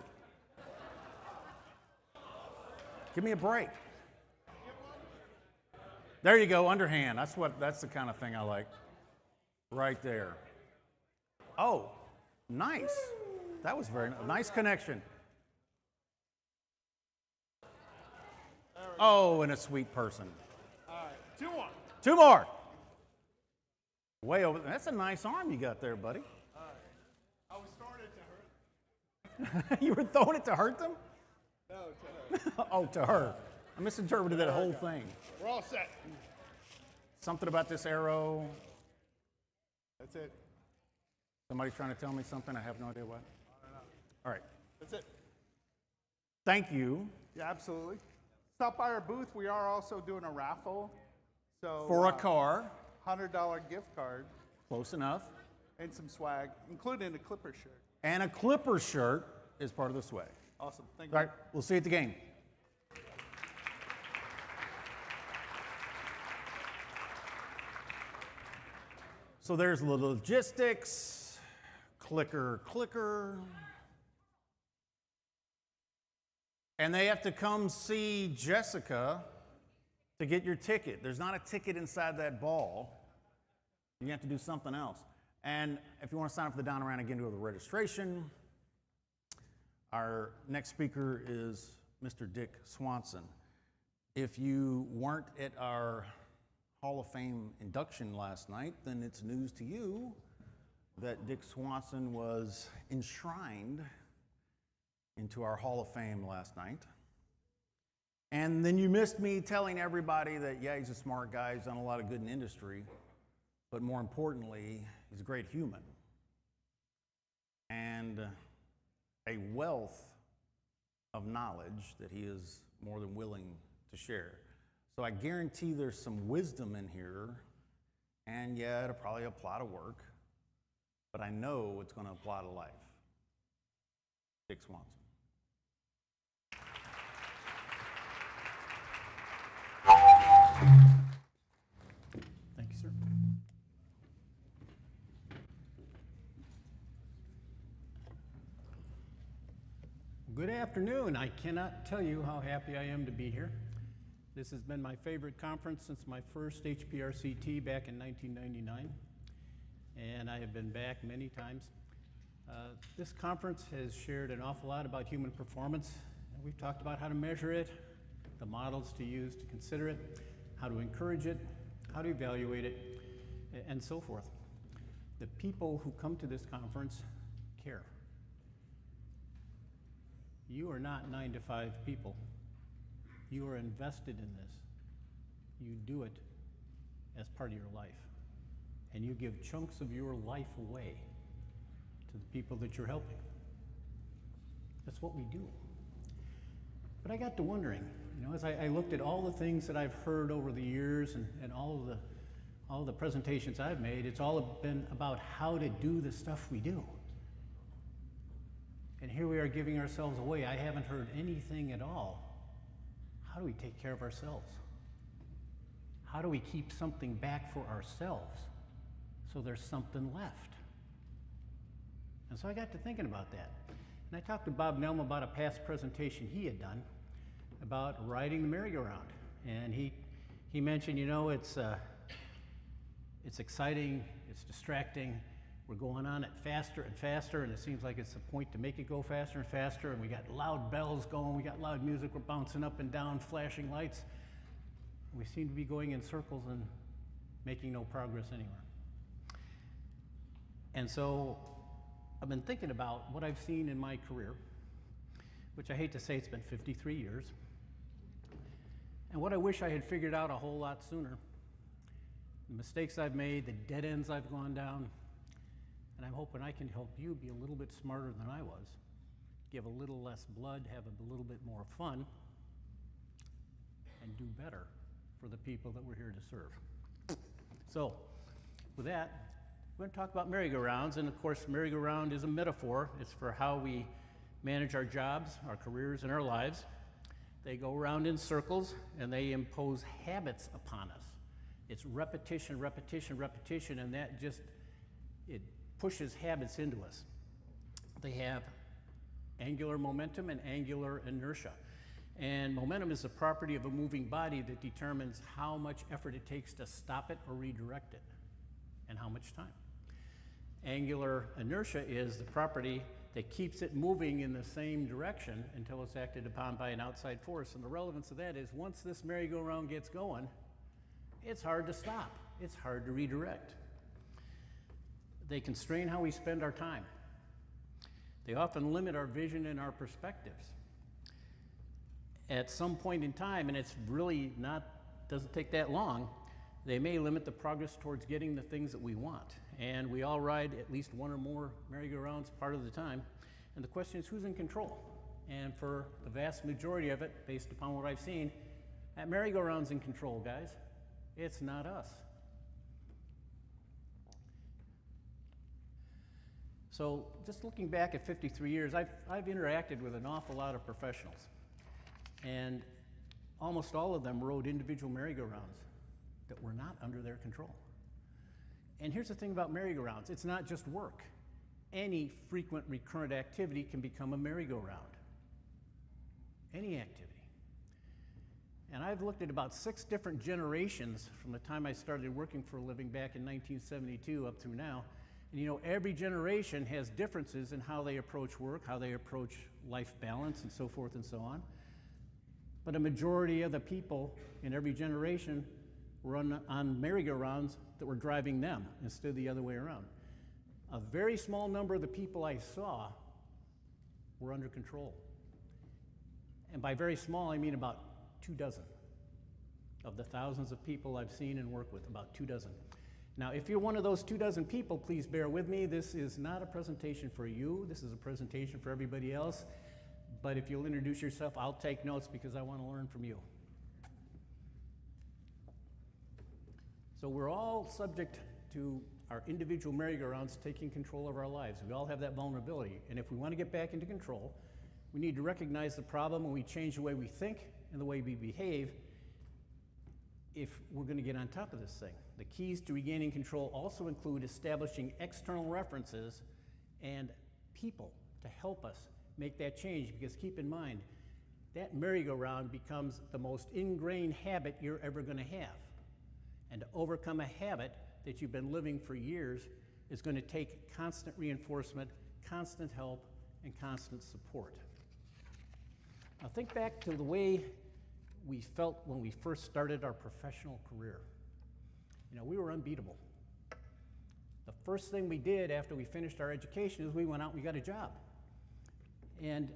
A: Give me a break. There you go, underhand. That's the kind of thing I like. Right there. Oh, nice. That was very nice connection. Oh, and a sweet person.
F: All right, 2 more.
A: 2 more. Way over. That's a nice arm you got there, buddy.
F: All right. I was throwing it to her.
A: You were throwing it to hurt them?
F: No, to her.
A: Oh, to her. I misinterpreted that whole thing.
F: We're all set.
A: Something about this arrow.
F: That's it.
A: Somebody's trying to tell me something. I have no idea what.
F: I don't know.
A: All right.
F: That's it.
A: Thank you.
F: Yeah, absolutely. Stop by our booth. We are also doing a raffle. So
A: For a car.
F: $100 gift card.
A: Close enough.
F: And some swag, including a Clipper shirt.
A: And a Clipper shirt is part of the swag.
F: Awesome. Thank you.
A: All right. We'll see you at the game. So there's the logistics. Clicker, clicker. And they have to come see Jessica to get your ticket. There's not a ticket inside that ball. You have to do something else. And if you want to sign up for the Down Around again, do the registration. Our next speaker is Mr. Dick Swanson. If you weren't at our Hall of Fame induction last night, then it's news to you that Dick Swanson was enshrined into our Hall of Fame last night. And then you missed me telling everybody that, yeah, he's a smart guy, he's done a lot of good in industry, but more importantly, he's a great human. And a wealth of knowledge that he is more than willing to share. So I guarantee there's some wisdom in here, and yeah, it'll probably apply to work, but I know it's going to apply to life. Dick Swanson.
Q: Thank you, sir. Good afternoon. I cannot tell you how happy I am to be here.
R: This has been my favorite conference since my first HPRCT back in 1999, and I have been back many times. This conference has shared an awful lot about human performance. We've talked about how to measure it, the models to use to consider it, how to encourage it, how to evaluate it, and so forth. The people who come to this conference care. You are not 9 to 5 people. You are invested in this. You do it as part of your life. And you give chunks of your life away to the people that you're helping. That's what we do. But I got to wondering, you know, as I looked at all the things that I've heard over the years and all the presentations I've made, it's all been about how to do the stuff we do. And here we are giving ourselves away. I haven't heard anything at all. How do we take care of ourselves? How do we keep something back for ourselves so there's something left? And so I got to thinking about that. And I talked to Bob Nelm about a past presentation he had done about riding the merry-go-round. And he mentioned, you know, it's exciting, it's distracting, we're going on it faster and faster, and it seems like it's the point to make it go faster and faster, and we got loud bells going, we got loud music, we're bouncing up and down, flashing lights. We seem to be going in circles and making no progress anywhere. And so I've been thinking about what I've seen in my career, which I hate to say it's been 53 years, and what I wish I had figured out a whole lot sooner. The mistakes I've made, the dead ends I've gone down, and I'm hoping I can help you be a little bit smarter than I was, give a little less blood, have a little bit more fun, and do better for the people that we're here to serve. So, with that, we're going to talk about merry-go-rounds, and of course, merry-go-round is a metaphor. It's for how we manage our jobs, our careers, and our lives. They go around in circles, and they impose habits upon us. It's repetition, repetition, repetition, and that just, it pushes habits into us. They have angular momentum and angular inertia. And momentum is the property of a moving body that determines how much effort it takes to stop it or redirect it, and how much time. Angular inertia is the property that keeps it moving in the same direction until it's acted upon by an outside force. And the relevance of that is once this merry-go-round gets going, it's hard to stop. It's hard to redirect. They constrain how we spend our time. They often limit our vision and our perspectives. At some point in time, and it's really doesn't take that long, they may limit the progress towards getting the things that we want. And we all ride at least one or more merry-go-rounds part of the time. And the question is, who's in control? And for the vast majority of it, based upon what I've seen, that merry-go-round's in control, guys. It's not us. So just looking back at 53 years, I've interacted with an awful lot of professionals. And almost all of them rode individual merry-go-rounds that were not under their control. And here's the thing about merry-go-rounds. It's not just work. Any frequent recurrent activity can become a merry-go-round. Any activity. And I've looked at about 6 different generations from the time I started working for a living back in 1972 up through now. And you know, every generation has differences in how they approach work, how they approach life balance, and so forth and so on. But a majority of the people in every generation were on merry-go-rounds that were driving them instead of the other way around. A very small number of the people I saw were under control. And by very small, I mean about 2 dozen. Of the thousands of people I've seen and worked with, about 2 dozen. Now, if you're one of those 2 dozen people, please bear with me. This is not a presentation for you. This is a presentation for everybody else. But if you'll introduce yourself, I'll take notes because I want to learn from you. So we're all subject to our individual merry-go-rounds taking control of our lives. We all have that vulnerability. And if we want to get back into control, we need to recognize the problem and we change the way we think and the way we behave if we're going to get on top of this thing. The keys to regaining control also include establishing external references and people to help us make that change, because keep in mind, that merry-go-round becomes the most ingrained habit you're ever going to have. And to overcome a habit that you've been living for years is going to take constant reinforcement, constant help, and constant support. Now think back to the way we felt when we first started our professional career. You know, we were unbeatable. The first thing we did after we finished our education is we went out and we got a job. And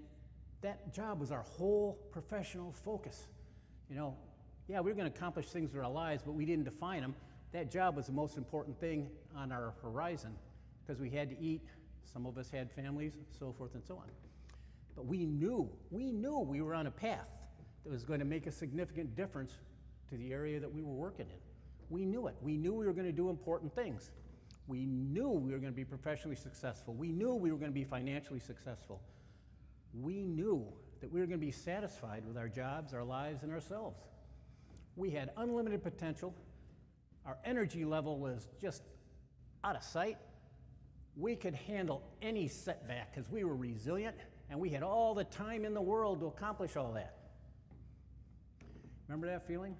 R: that job was our whole professional focus. You know, yeah, we were going to accomplish things in our lives, but we didn't define them. That job was the most important thing on our horizon because we had to eat. Some of us had families, so forth and so on. But we knew we were on a path that was going to make a significant difference to the area that we were working in. We knew it. We knew we were going to do important things. We knew we were going to be professionally successful. We knew we were going to be financially successful. We knew that we were going to be satisfied with our jobs, our lives, and ourselves. We had unlimited potential. Our energy level was just out of sight. We could handle any setback because we were resilient, and we had all the time in the world to accomplish all that. Remember that feeling?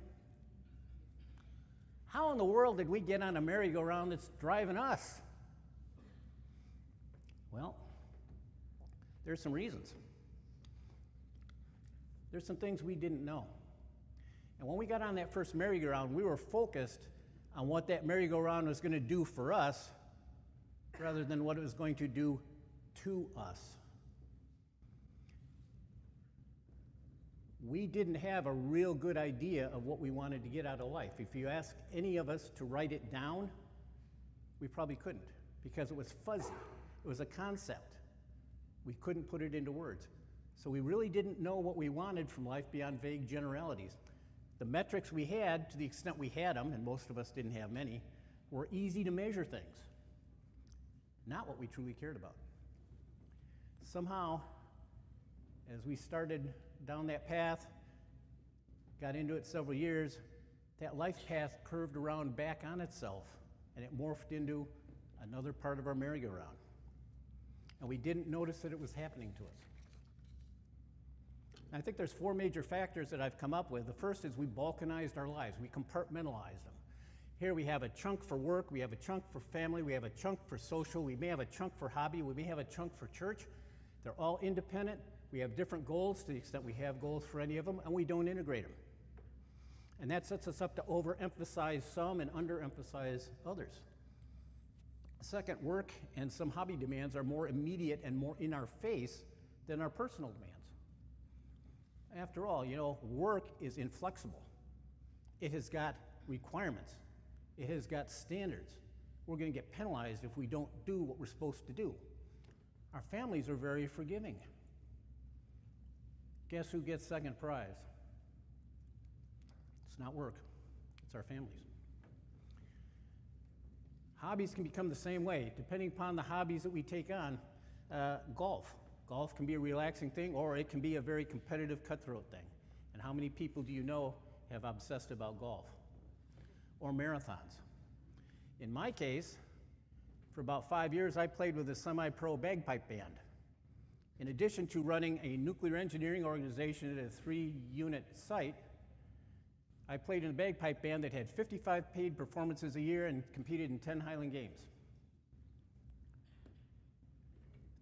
R: How in the world did we get on a merry-go-round that's driving us? Well, there's some reasons. There's some things we didn't know. And when we got on that first merry-go-round, we were focused on what that merry-go-round was going to do for us rather than what it was going to do to us. We didn't have a real good idea of what we wanted to get out of life. If you ask any of us to write it down, we probably couldn't because it was fuzzy. It was a concept. We couldn't put it into words. So we really didn't know what we wanted from life beyond vague generalities. The metrics we had, to the extent we had them, and most of us didn't have many, were easy to measure things, not what we truly cared about. Somehow, as we started down that path, got into it several years, that life path curved around back on itself, and it morphed into another part of our merry-go-round. And we didn't notice that it was happening to us. I think there's 4 major factors that I've come up with. The first is we balkanized our lives. We compartmentalized them. Here we have a chunk for work, we have a chunk for family, we have a chunk for social, we may have a chunk for hobby, we may have a chunk for church. They're all independent. We have different goals to the extent we have goals for any of them, and we don't integrate them. And that sets us up to overemphasize some and underemphasize others. Second, work and some hobby demands are more immediate and more in our face than our personal demands. After all, you know, work is inflexible. It has got requirements. It has got standards. We're going to get penalized if we don't do what we're supposed to do. Our families are very forgiving. Guess who gets second prize? It's not work, it's our families. Hobbies can become the same way, depending upon the hobbies that we take on. Golf. Golf can be a relaxing thing, or it can be a very competitive, cutthroat thing. And how many people do you know have obsessed about golf? Or marathons. In my case, for about 5 years, I played with a semi-pro bagpipe band. In addition to running a nuclear engineering organization at a 3-unit site, I played in a bagpipe band that had 55 paid performances a year and competed in 10 Highland Games.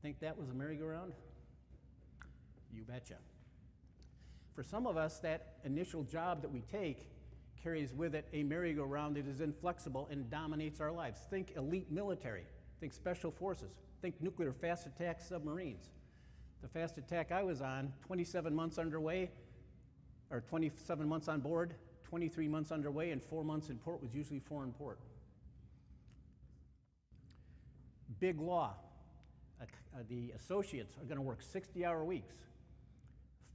R: Think that was a merry-go-round? You betcha. For some of us, that initial job that we take carries with it a merry-go-round that is inflexible and dominates our lives. Think elite military, think special forces, think nuclear fast attack submarines. The fast attack I was on, 27 months underway, or 27 months on board, 23 months underway, and 4 months in port was usually foreign port. Big law. The associates are going to work 60-hour weeks.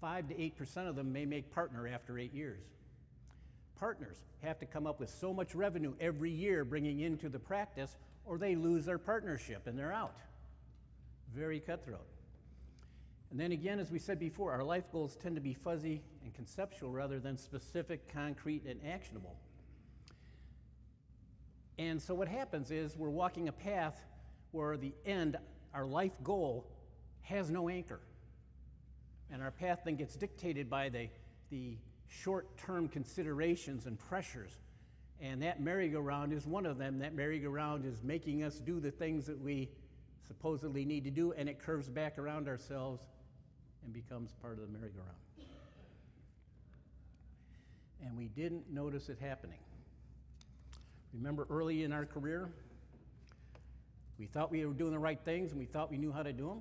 R: 5 to 8% of them may make partner after 8 years. Partners have to come up with so much revenue every year bringing into the practice, or they lose their partnership and they're out. Very cutthroat. And then again, as we said before, our life goals tend to be fuzzy and conceptual rather than specific, concrete, and actionable. And so what happens is we're walking a path where the end, our life goal, has no anchor. And our path then gets dictated by the short-term considerations and pressures. And that merry-go-round is one of them. That merry-go-round is making us do the things that we supposedly need to do, and it curves back around ourselves and becomes part of the merry-go-round. And we didn't notice it happening. Remember early in our career, we thought we were doing the right things and we thought we knew how to do them.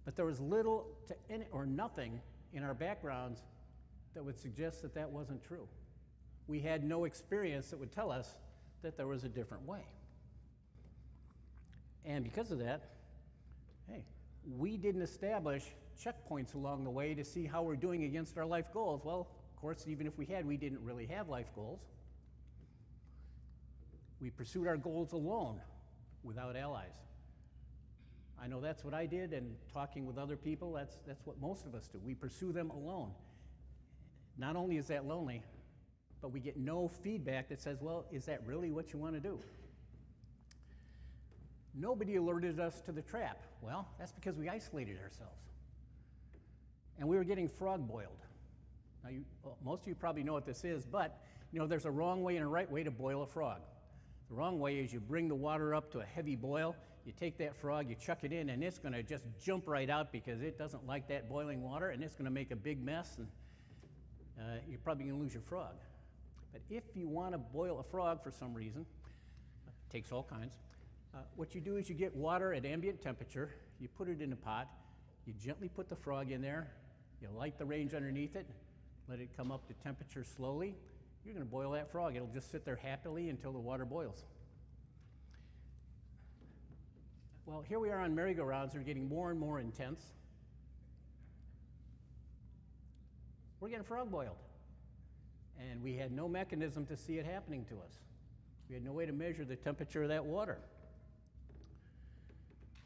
R: But there was little to any or nothing in our backgrounds that would suggest that that wasn't true. We had no experience that would tell us that there was a different way. And because of that, hey, we didn't establish checkpoints along the way to see how we're doing against our life goals. Well, of course, even if we had, we didn't really have life goals. We pursued our goals alone, without allies. I know that's what I did, and talking with other people, that's what most of us do. We pursue them alone. Not only is that lonely, but we get no feedback that says, well, is that really what you want to do? Nobody alerted us to the trap. Well, that's because we isolated ourselves. And we were getting frog boiled. Now, most of you probably know what this is, but there's a wrong way and a right way to boil a frog. The wrong way is you bring the water up to a heavy boil, you take that frog, you chuck it in, and it's going to just jump right out because it doesn't like that boiling water, and it's going to make a big mess, and you're probably going to lose your frog. But if you want to boil a frog for some reason, it takes all kinds, what you do is you get water at ambient temperature, you put it in a pot, you gently put the frog in there, you light the range underneath it, let it come up to temperature slowly. You're going to boil that frog. It'll just sit there happily until the water boils. Well, here we are on merry-go-rounds. They're getting more and more intense. We're getting frog boiled. And we had no mechanism to see it happening to us. We had no way to measure the temperature of that water.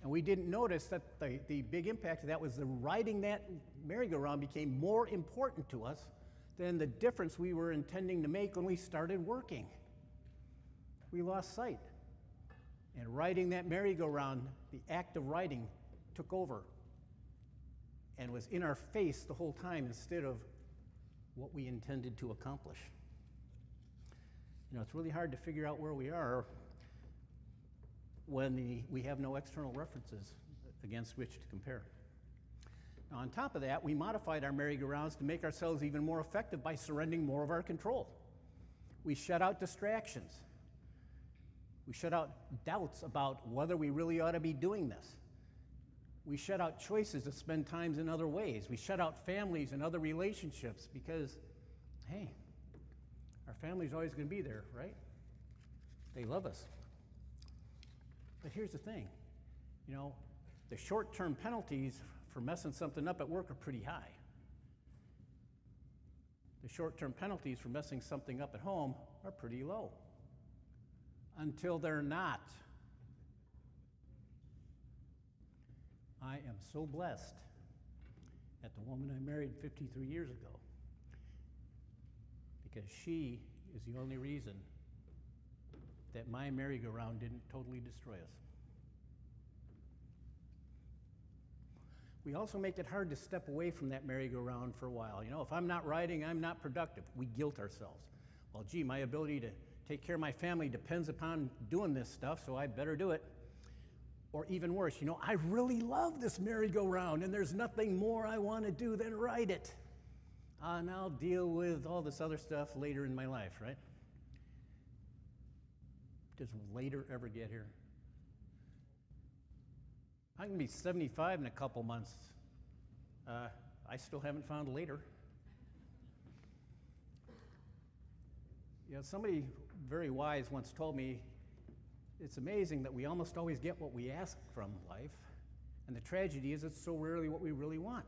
R: And we didn't notice that the big impact of that was the riding that merry-go-round became more important to us than the difference we were intending to make when we started working. We lost sight. And riding that merry-go-round, the act of riding, took over and was in our face the whole time instead of what we intended to accomplish. It's really hard to figure out where we are when we have no external references against which to compare. Now, on top of that, we modified our merry-go-rounds to make ourselves even more effective by surrendering more of our control. We shut out distractions. We shut out doubts about whether we really ought to be doing this. We shut out choices to spend time in other ways. We shut out families and other relationships because, hey, our family's always going to be there, right? They love us. But here's the thing, the short-term penalties for messing something up at work are pretty high. The short-term penalties for messing something up at home are pretty low. Until they're not. I am so blessed at the woman I married 53 years ago because she is the only reason that my merry-go-round didn't totally destroy us. We also make it hard to step away from that merry-go-round for a while. If I'm not riding, I'm not productive. We guilt ourselves. Well, gee, my ability to take care of my family depends upon doing this stuff, so I better do it. Or even worse, I really love this merry-go-round, and there's nothing more I want to do than ride it. And I'll deal with all this other stuff later in my life, right? Does later ever get here? I'm going to be 75 in a couple months. I still haven't found later. Somebody very wise once told me, it's amazing that we almost always get what we ask from life, and the tragedy is it's so rarely what we really want.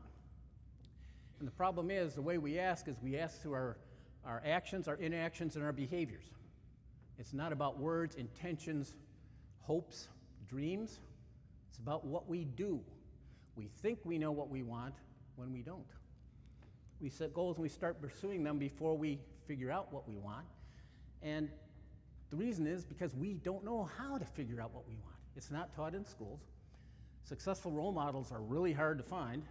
R: And the problem is, the way we ask is we ask through our actions, our inactions, and our behaviors. It's not about words, intentions, hopes, dreams. It's about what we do. We think we know what we want when we don't. We set goals and we start pursuing them before we figure out what we want. And the reason is because we don't know how to figure out what we want. It's not taught in schools. Successful role models are really hard to find.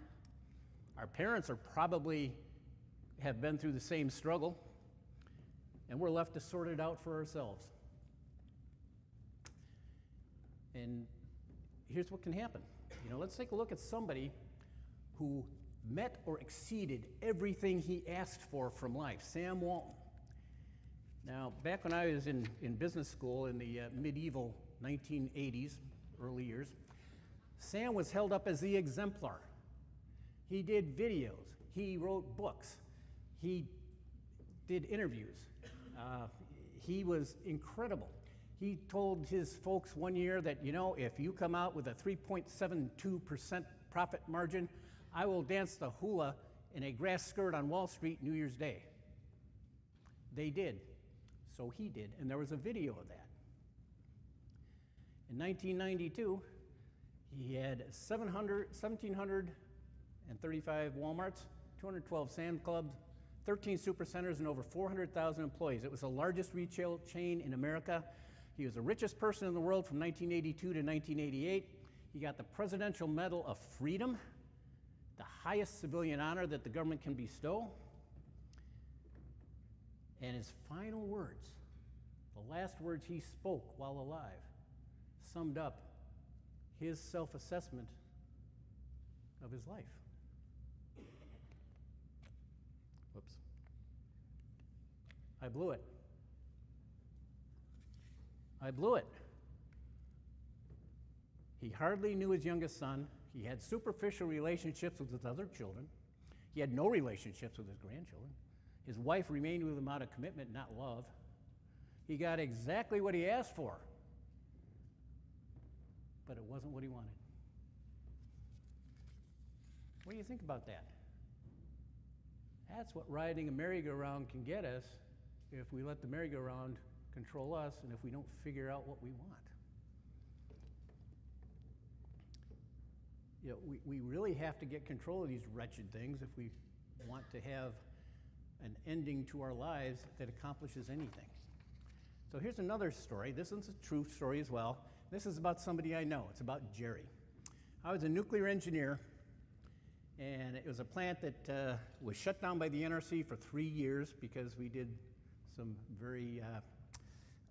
R: Our parents are probably have been through the same struggle, and we're left to sort it out for ourselves. And here's what can happen. Let's take a look at somebody who met or exceeded everything he asked for from life, Sam Walton. Now, back when I was in business school in the medieval 1980s, early years, Sam was held up as the exemplar. He did videos, he wrote books, he did interviews. He was incredible. He told his folks one year that, if you come out with a 3.72% profit margin, I will dance the hula in a grass skirt on Wall Street New Year's Day. They did. So he did, and there was a video of that. In 1992, he had 1,735 Walmarts, 212 Sam's Clubs, 13 supercenters, and over 400,000 employees. It was the largest retail chain in America. He was the richest person in the world from 1982 to 1988. He got the Presidential Medal of Freedom, the highest civilian honor that the government can bestow. And his final words, the last words he spoke while alive, summed up his self-assessment of his life. Whoops. I blew it. I blew it. He hardly knew his youngest son. He had superficial relationships with his other children. He had no relationships with his grandchildren. His wife remained with him out of commitment, not love. He got exactly what he asked for, but it wasn't what he wanted. What do you think about that? That's what riding a merry-go-round can get us if we let the merry-go-round control us and if we don't figure out what we want. We really have to get control of these wretched things if we want to have an ending to our lives that accomplishes anything. So here's another story. This is a true story as well. This is about somebody I know. It's about Jerry. I was a nuclear engineer, and it was a plant that was shut down by the NRC for 3 years because we did some very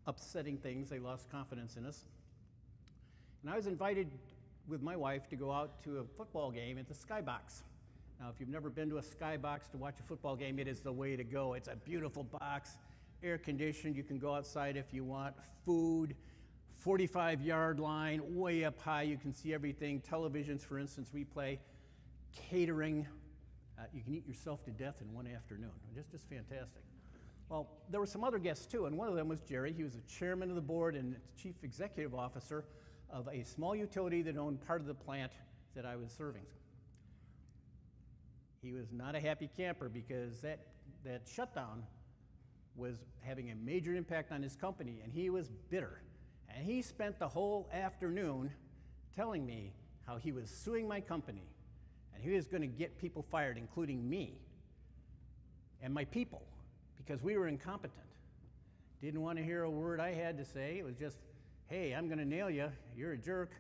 R: upsetting things. They lost confidence in us. And I was invited with my wife to go out to a football game at the Skybox. Now, if you've never been to a Skybox to watch a football game, it is the way to go. It's a beautiful box, air conditioned. You can go outside if you want. Food, 45-yard line, way up high. You can see everything. Televisions, for instance, replay. Catering. You can eat yourself to death in one afternoon. Just fantastic. Well, there were some other guests too, and one of them was Jerry. He was the chairman of the board and chief executive officer of a small utility that owned part of the plant that I was serving. He was not a happy camper because that shutdown was having a major impact on his company, and he was bitter. And he spent the whole afternoon telling me how he was suing my company, and he was going to get people fired, including me and my people, because we were incompetent. Didn't want to hear a word I had to say. It was just, hey, I'm going to nail you. You're a jerk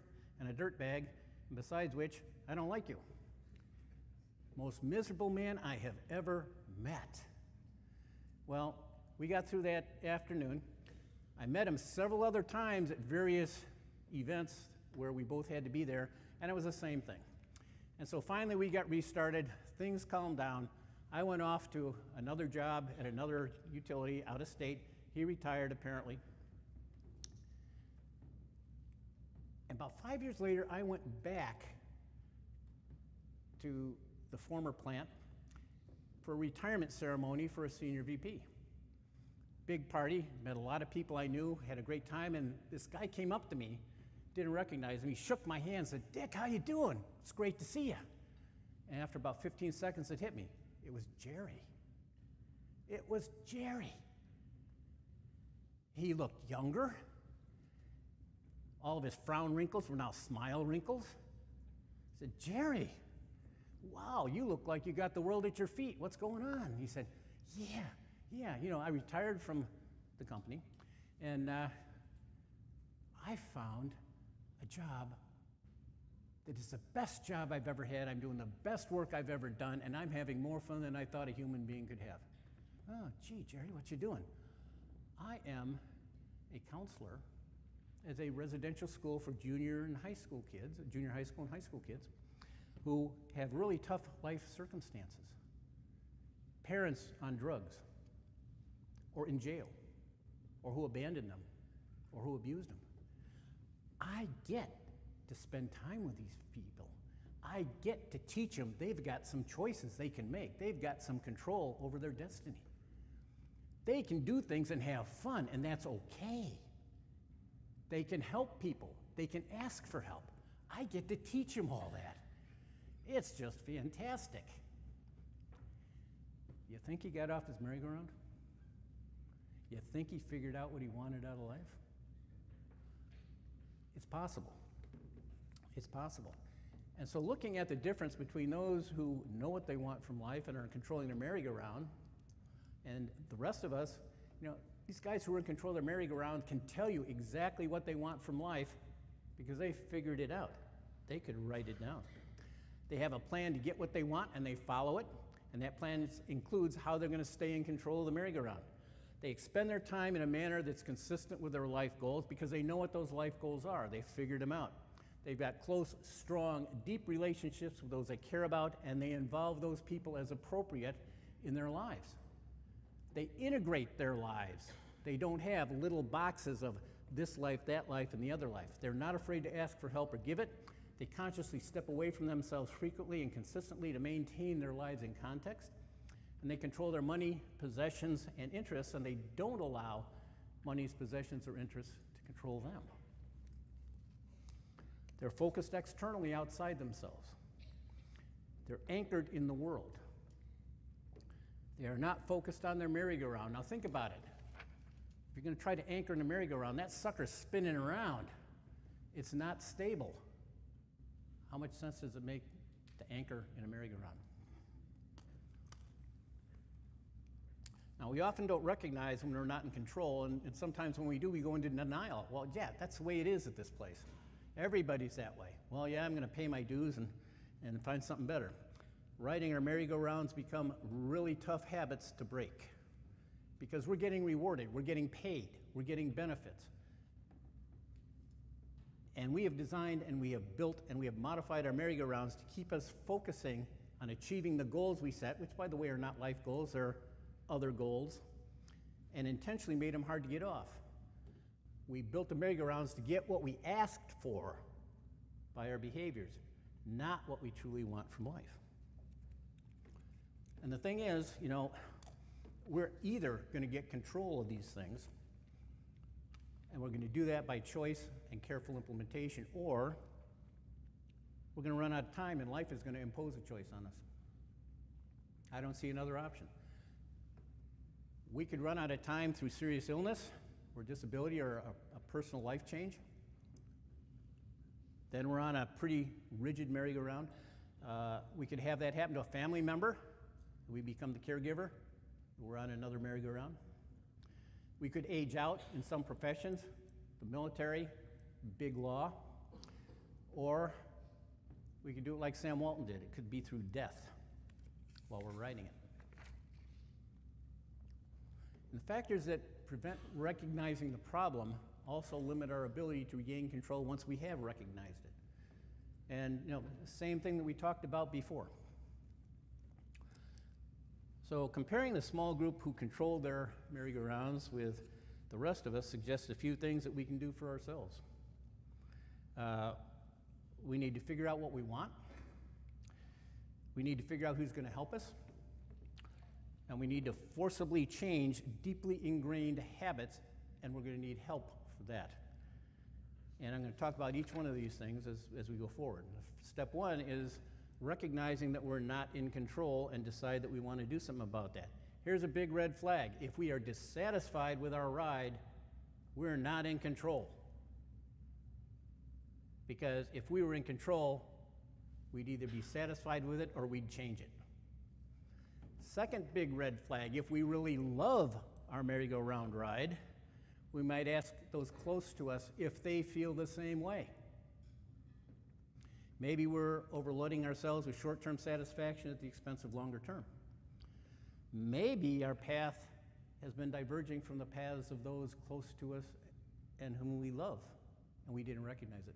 R: and a dirtbag, and besides which, I don't like you. Most miserable man I have ever met. Well, we got through that afternoon. I met him several other times at various events where we both had to be there, and it was the same thing. And so finally we got restarted, things calmed down. I went off to another job at another utility out of state. He retired apparently. And about 5 years later, I went back to the former plant for a retirement ceremony for a senior VP. Big party, met a lot of people I knew, had a great time, and this guy came up to me, didn't recognize me, shook my hand, said, "Dick, how you doing? It's great to see you." And after about 15 seconds, it hit me. It was Jerry. It was Jerry. He looked younger. All of his frown wrinkles were now smile wrinkles. I said, "Jerry, wow, you look like you got the world at your feet. What's going on?" He said, yeah, I retired from the company, and I found a job that it's the best job I've ever had, I'm doing the best work I've ever done, and I'm having more fun than I thought a human being could have. Oh, gee, Jerry, what you doing? I am a counselor as a residential school for junior and high school kids, junior high school and high school kids, who have really tough life circumstances. Parents on drugs, or in jail, or who abandoned them, or who abused them. I get to spend time with these people. I get to teach them they've got some choices they can make. They've got some control over their destiny. They can do things and have fun, and that's okay. They can help people. They can ask for help. I get to teach them all that. It's just fantastic. You think he got off his merry-go-round? You think he figured out what he wanted out of life? It's possible. It's possible. And so looking at the difference between those who know what they want from life and are controlling their merry-go-round and the rest of us, you know, these guys who are in control of their merry-go-round can tell you exactly what they want from life because they figured it out. They could write it down. They have a plan to get what they want and they follow it, and that plan includes how they're going to stay in control of the merry-go-round. They expend their time in a manner that's consistent with their life goals because they know what those life goals are. They figured them out. They've got close, strong, deep relationships with those they care about, and they involve those people as appropriate in their lives. They integrate their lives. They don't have little boxes of this life, that life, and the other life. They're not afraid to ask for help or give it. They consciously step away from themselves frequently and consistently to maintain their lives in context. And they control their money, possessions, and interests, and they don't allow money's possessions or interests to control them. They're focused externally outside themselves. They're anchored in the world. They are not focused on their merry-go-round. Now think about it. If you're going to try to anchor in a merry-go-round, that sucker's spinning around. It's not stable. How much sense does it make to anchor in a merry-go-round? Now, we often don't recognize when we're not in control, and sometimes when we do, we go into denial. Well, yeah, that's the way it is at this place. Everybody's that way. Well, yeah, I'm going to pay my dues and find something better. Riding our merry-go-rounds become really tough habits to break because we're getting rewarded, we're getting paid, we're getting benefits. And we have designed and we have built and we have modified our merry-go-rounds to keep us focusing on achieving the goals we set, which, by the way, are not life goals, they're other goals, and intentionally made them hard to get off. We built the merry-go-rounds to get what we asked for by our behaviors, not what we truly want from life. And the thing is, you know, we're either going to get control of these things, and we're going to do that by choice and careful implementation, or we're going to run out of time and life is going to impose a choice on us. I don't see another option. We could run out of time through serious illness or disability or a personal life change. Then we're on a pretty rigid merry-go-round. We could have that happen to a family member. We become the caregiver. We're on another merry-go-round. We could age out in some professions, the military, big law, or we could do it like Sam Walton did. It could be through death while we're writing it. And the factors that prevent recognizing the problem also limit our ability to regain control once we have recognized it. And, you know, the same thing that we talked about before. So comparing the small group who control their merry-go-rounds with the rest of us suggests a few things that we can do for ourselves. We need to figure out what we want. We need to figure out who's going to help us. And we need to forcibly change deeply ingrained habits, and we're going to need help for that. And I'm going to talk about each one of these things as we go forward. Step one is recognizing that we're not in control and decide that we want to do something about that. Here's a big red flag. If we are dissatisfied with our ride, we're not in control. Because if we were in control, we'd either be satisfied with it or we'd change it. Second big red flag, if we really love our merry-go-round ride, we might ask those close to us if they feel the same way. Maybe we're overloading ourselves with short-term satisfaction at the expense of longer term. Maybe our path has been diverging from the paths of those close to us and whom we love, and we didn't recognize it,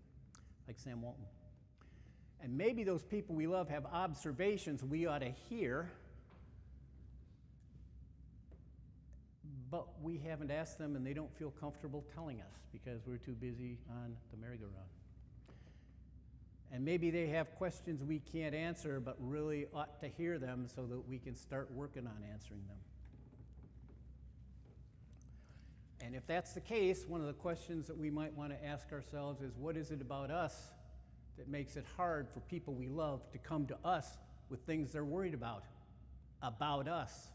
R: like Sam Walton. And maybe those people we love have observations we ought to hear, but we haven't asked them and they don't feel comfortable telling us because we're too busy on the merry-go-round. And maybe they have questions we can't answer, but really ought to hear them so that we can start working on answering them. And if that's the case, one of the questions that we might want to ask ourselves is, what is it about us that makes it hard for people we love to come to us with things they're worried about us?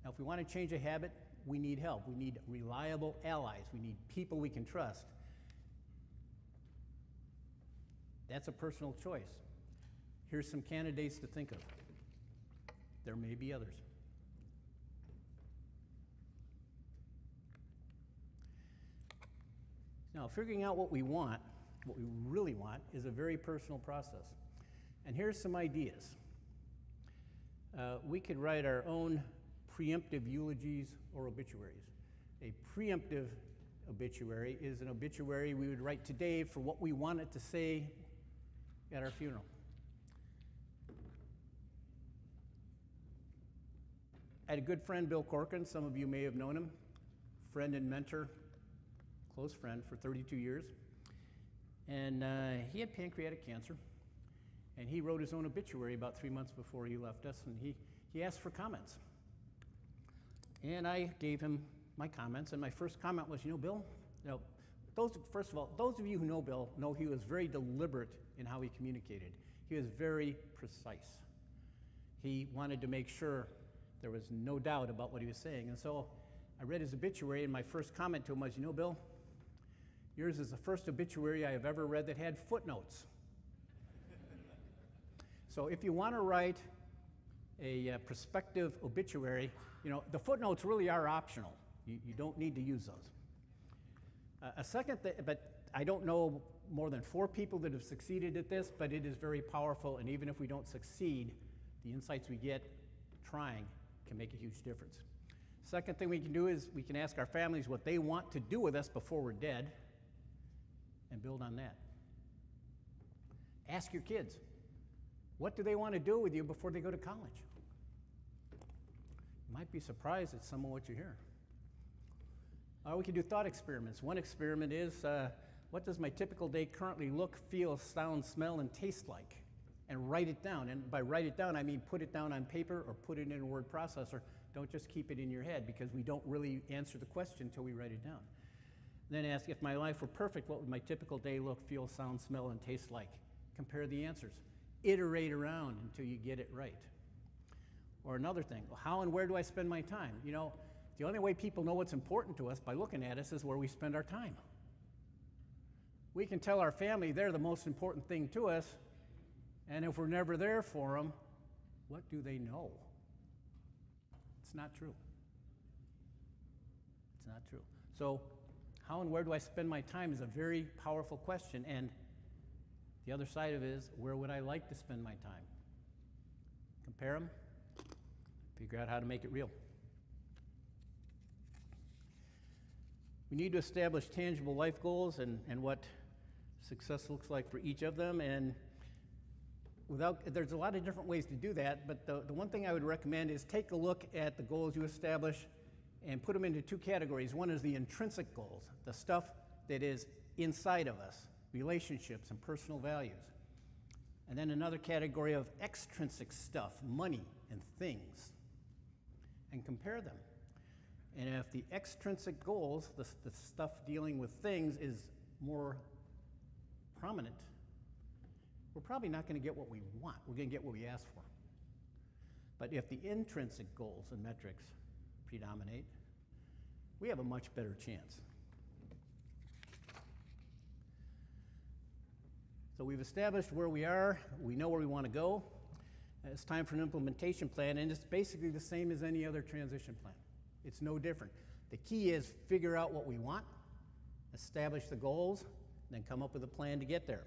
R: Now, if we want to change a habit, we need help. We need reliable allies. We need people we can trust. That's a personal choice. Here's some candidates to think of. There may be others. Now, figuring out what we want, what we really want, is a very personal process. And here's some ideas. We could write our own preemptive eulogies or obituaries. A preemptive obituary is an obituary we would write today for what we wanted to say at our funeral. I had a good friend, Bill Corcoran. Some of you may have known him. Friend and mentor, close friend for 32 years. And he had pancreatic cancer. And he wrote his own obituary about 3 months before he left us. And he asked for comments. And I gave him my comments. And my first comment was, Bill, first of all, those of you who know Bill know he was very deliberate in how he communicated. He was very precise. He wanted to make sure there was no doubt about what he was saying. And so I read his obituary, and my first comment to him was, Bill, yours is the first obituary I have ever read that had footnotes. So if you want to write a prospective obituary, the footnotes really are optional. You don't need to use those. A second thing, but I don't know more than 4 people that have succeeded at this, but it is very powerful, and even if we don't succeed, the insights we get trying can make a huge difference. Second thing we can do is we can ask our families what they want to do with us before we're dead and build on that. Ask your kids, what do they want to do with you before they go to college? You might be surprised at some of what you hear. We can do thought experiments. One experiment is, what does my typical day currently look, feel, sound, smell, and taste like? And write it down. And by write it down, I mean put it down on paper or put it in a word processor. Don't just keep it in your head, because we don't really answer the question until we write it down. Then ask, if my life were perfect, what would my typical day look, feel, sound, smell, and taste like? Compare the answers. Iterate around until you get it right. Or another thing, how and where do I spend my time? The only way people know what's important to us by looking at us is where we spend our time. We can tell our family they're the most important thing to us, and if we're never there for them, what do they know? It's not true. It's not true. So, how and where do I spend my time is a very powerful question, and the other side of it is, where would I like to spend my time? Compare them, figure out how to make it real. We need to establish tangible life goals and what success looks like for each of them, and there's a lot of different ways to do that, but the one thing I would recommend is take a look at the goals you establish and put them into 2 categories. One is the intrinsic goals, the stuff that is inside of us, relationships and personal values. And then another category of extrinsic stuff, money and things, and compare them. And if the extrinsic goals, the stuff dealing with things, is more prominent, we're probably not going to get what we want. We're going to get what we ask for. But if the intrinsic goals and metrics predominate, we have a much better chance. So we've established where we are. We know where we want to go. It's time for an implementation plan, and it's basically the same as any other transition plan. It's no different. The key is figure out what we want, establish the goals, then come up with a plan to get there.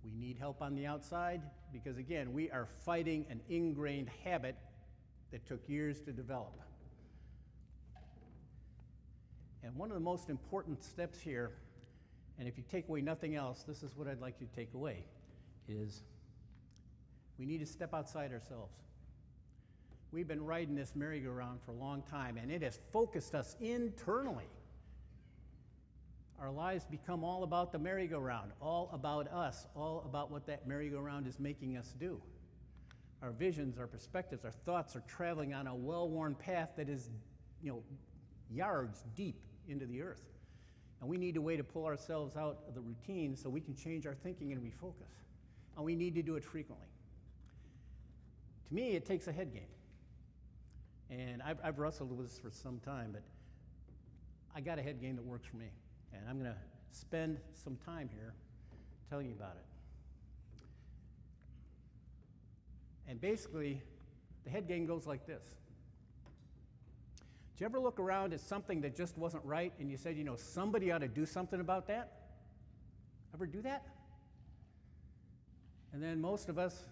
R: We need help on the outside because, again, we are fighting an ingrained habit that took years to develop. And one of the most important steps here, and if you take away nothing else, this is what I'd like you to take away, is we need to step outside ourselves. We've been riding this merry-go-round for a long time, and it has focused us internally. Our lives become all about the merry-go-round, all about us, all about what that merry-go-round is making us do. Our visions, our perspectives, our thoughts are traveling on a well-worn path that is, yards deep into the earth. And we need a way to pull ourselves out of the routine so we can change our thinking and refocus. And we need to do it frequently. To me, it takes a head game. And I've wrestled with this for some time, but I got a head game that works for me. And I'm going to spend some time here telling you about it. And basically, the head game goes like this. Did you ever look around at something that just wasn't right and you said, somebody ought to do something about that? Ever do that? And then most of us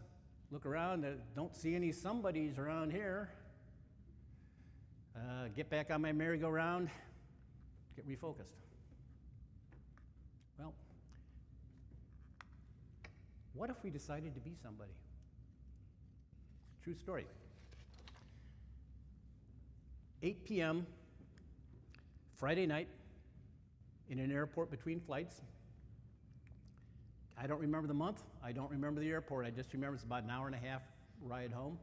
R: look around and don't see any somebodies around here. Get back on my merry-go-round, get refocused. Well, what if we decided to be somebody? True story. 8 p.m. Friday night in an airport between flights. I don't remember the month. I don't remember the airport. I just remember it's about an hour and a half ride home.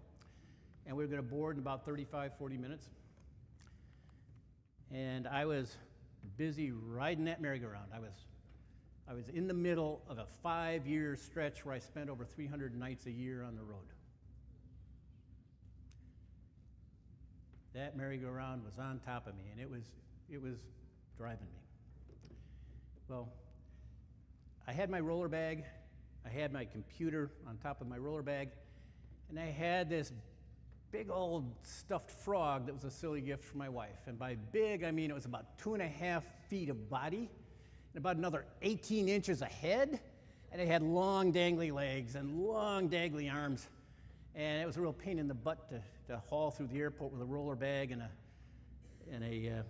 R: And we were going to board in about 35, 40 minutes. And I was busy riding that merry-go-round. I was in the middle of a 5-year stretch where I spent over 300 nights a year on the road. That merry-go-round was on top of me, and it was driving me. Well, I had my roller bag, I had my computer on top of my roller bag, and I had this big old stuffed frog that was a silly gift for my wife. And by big, I mean it was about 2.5 feet of body, and about another 18 inches of head, and it had long dangly legs and long dangly arms. And it was a real pain in the butt to haul through the airport with a roller bag and a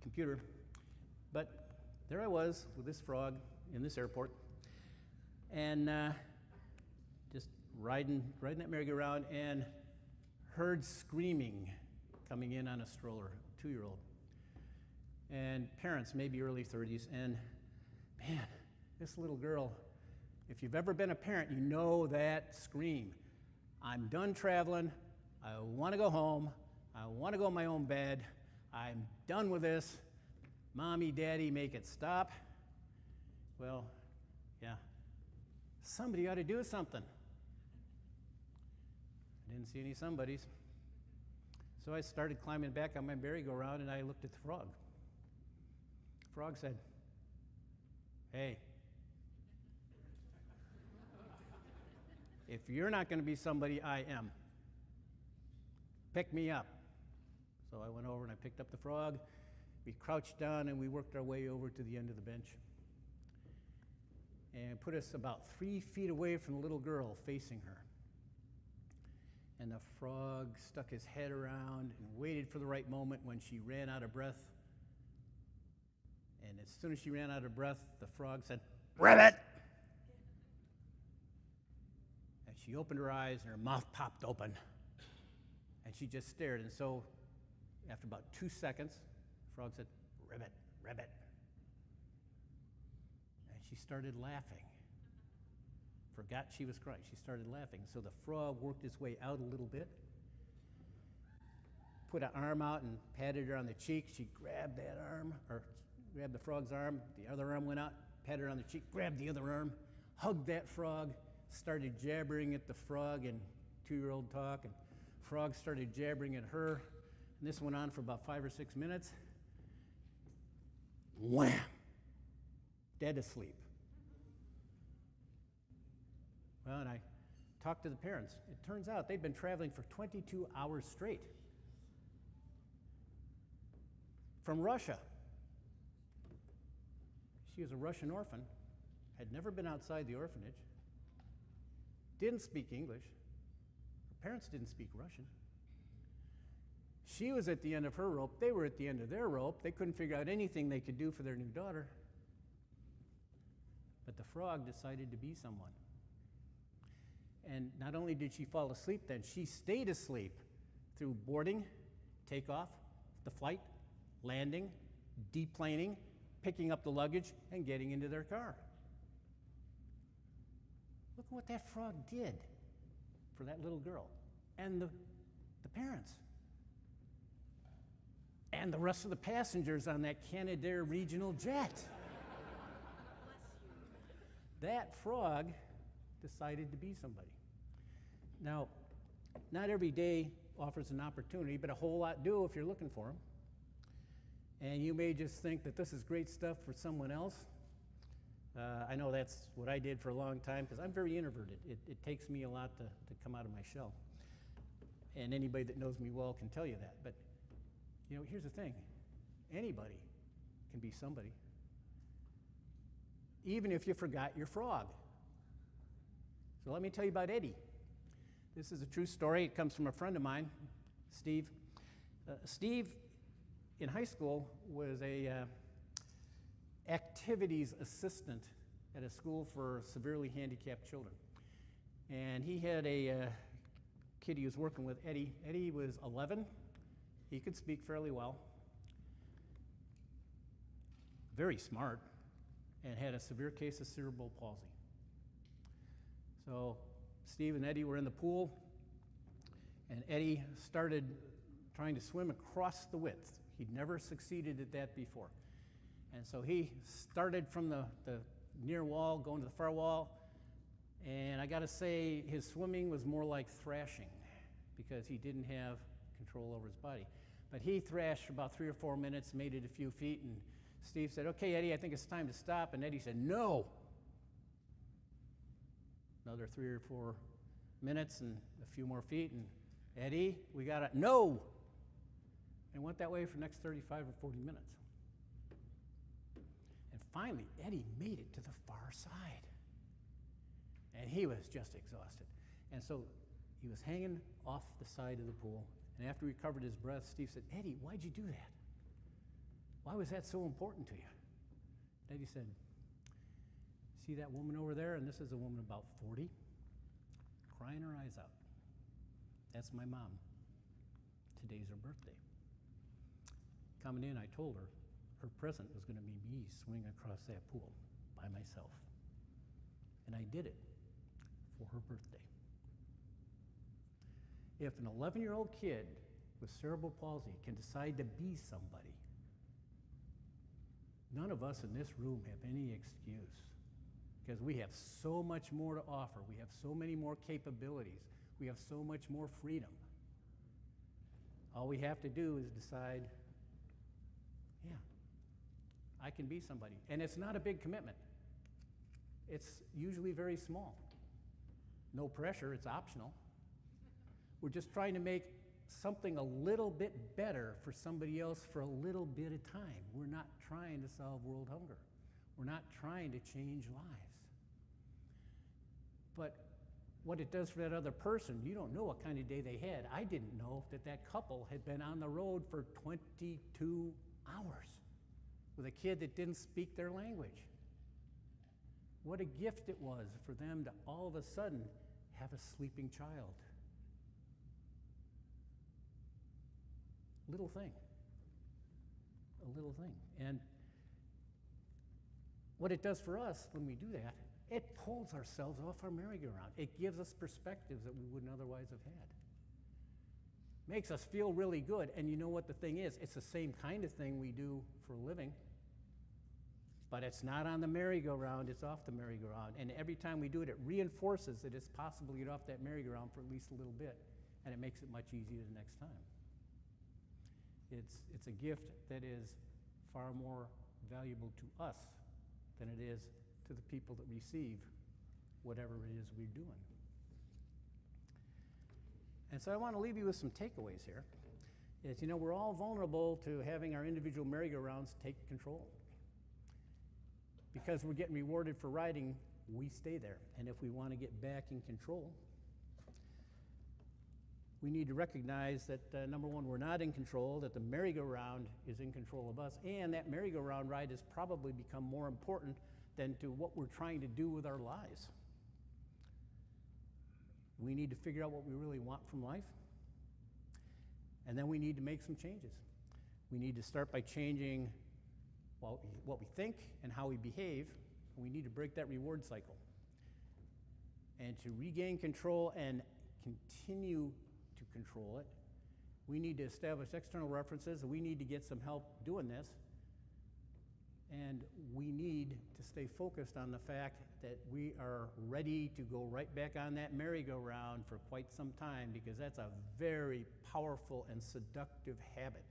R: computer. But there I was with this frog in this airport, and just riding that merry-go-round, and heard screaming coming in on a stroller, 2-year-old. And parents, maybe early 30s, and man, this little girl, if you've ever been a parent, you know that scream. I'm done traveling, I want to go home, I want to go in my own bed, I'm done with this, Mommy, Daddy, make it stop. Well, yeah, somebody ought to do something. I didn't see any somebodies. So I started climbing back on my merry-go-round, and I looked at the frog. The frog said, "Hey, if you're not going to be somebody, I am. Pick me up." So I went over and I picked up the frog. We crouched down and we worked our way over to the end of the bench and put us about 3 feet away from the little girl facing her. And the frog stuck his head around and waited for the right moment when she ran out of breath. And as soon as she ran out of breath, the frog said, "Ribbit!" And she opened her eyes and her mouth popped open. And she just stared. And so after about 2 seconds, the frog said, "Ribbit, ribbit." And she started laughing. Forgot she was crying. She started laughing. So the frog worked his way out a little bit, put an arm out and patted her on the cheek. She grabbed that arm, or grabbed the frog's arm. The other arm went out, patted her on the cheek, grabbed the other arm, hugged that frog, started jabbering at the frog in 2-year-old talk, and frog started jabbering at her. And this went on for about 5 or 6 minutes. Wham! Dead asleep. Well, and I talked to the parents. It turns out they'd been traveling for 22 hours straight from Russia. She was a Russian orphan, had never been outside the orphanage, didn't speak English. Her parents didn't speak Russian. She was at the end of her rope. They were at the end of their rope. They couldn't figure out anything they could do for their new daughter. But the frog decided to be someone. And not only did she fall asleep then, she stayed asleep through boarding, takeoff, the flight, landing, deplaning, picking up the luggage, and getting into their car. Look at what that frog did for that little girl and the parents and the rest of the passengers on that Canadair regional jet. That frog decided to be somebody. Now, not every day offers an opportunity, but a whole lot do if you're looking for them. And you may just think that this is great stuff for someone else. I know that's what I did for a long time because I'm very introverted. It takes me a lot to come out of my shell. And anybody that knows me well can tell you that. But, you know, here's the thing. Anybody can be somebody. Even if you forgot your frog. So let me tell you about Eddie. This is a true story. It comes from a friend of mine, Steve. Steve, in high school, was a activities assistant at a school for severely handicapped children. And he had a kid he was working with, Eddie. Eddie was 11. He could speak fairly well. Very smart, and had a severe case of cerebral palsy. So Steve and Eddie were in the pool, and Eddie started trying to swim across the width. He'd never succeeded at that before. And so he started from the near wall, going to the far wall, and I gotta say, his swimming was more like thrashing because he didn't have control over his body. But he thrashed for about 3 or 4 minutes, made it a few feet, and Steve said, "Okay, Eddie, I think it's time to stop." And Eddie said, "No." Another 3 or 4 minutes and a few more feet, and Eddie, we gotta, no! And went that way for the next 35 or 40 minutes. And finally, Eddie made it to the far side. And he was just exhausted. And so he was hanging off the side of the pool, and after he recovered his breath, Steve said, "Eddie, why'd you do that? Why was that so important to you?" And Eddie said, "See that woman over there?" And this is a woman about 40, crying her eyes out. That's my mom. Today's her birthday. Coming in, I told her her present was going to be me swinging across that pool by myself. And I did it for her birthday. If an 11-year-old kid with cerebral palsy can decide to be somebody, none of us in this room have any excuse, because we have so much more to offer. We have so many more capabilities. We have so much more freedom. All we have to do is decide, yeah, I can be somebody. And it's not a big commitment. It's usually very small. No pressure, it's optional. We're just trying to make something a little bit better for somebody else for a little bit of time. We're not trying to solve world hunger. We're not trying to change lives. But what it does for that other person, you don't know what kind of day they had. I didn't know that that couple had been on the road for 22 hours with a kid that didn't speak their language. What a gift it was for them to all of a sudden have a sleeping child. Little thing. A little thing. And what it does for us when we do that, it pulls ourselves off our merry-go-round. It gives us perspectives that we wouldn't otherwise have had. Makes us feel really good. And you know what the thing is? It's the same kind of thing we do for a living, but it's not on the merry-go-round, it's off the merry-go-round. And every time we do it, it reinforces that it's possible to get off that merry-go-round for at least a little bit, and it makes it much easier the next time. It's a gift that is far more valuable to us than it is to the people that receive whatever it is we're doing. And so I want to leave you with some takeaways here. Is, you know, we're all vulnerable to having our individual merry-go-rounds take control. because we're getting rewarded for riding, we stay there. And if we want to get back in control, we need to recognize that, number one, we're not in control, that the merry-go-round is in control of us, and that merry-go-round ride has probably become more important than to what we're trying to do with our lives. We need to figure out what we really want from life, and then we need to make some changes. We need to start by changing what we think and how we behave. We need to break that reward cycle. And to regain control and continue to control it, we need to establish external references, and we need to get some help doing this. And we need to stay focused on the fact that we are ready to go right back on that merry-go-round for quite some time, because that's a very powerful and seductive habit.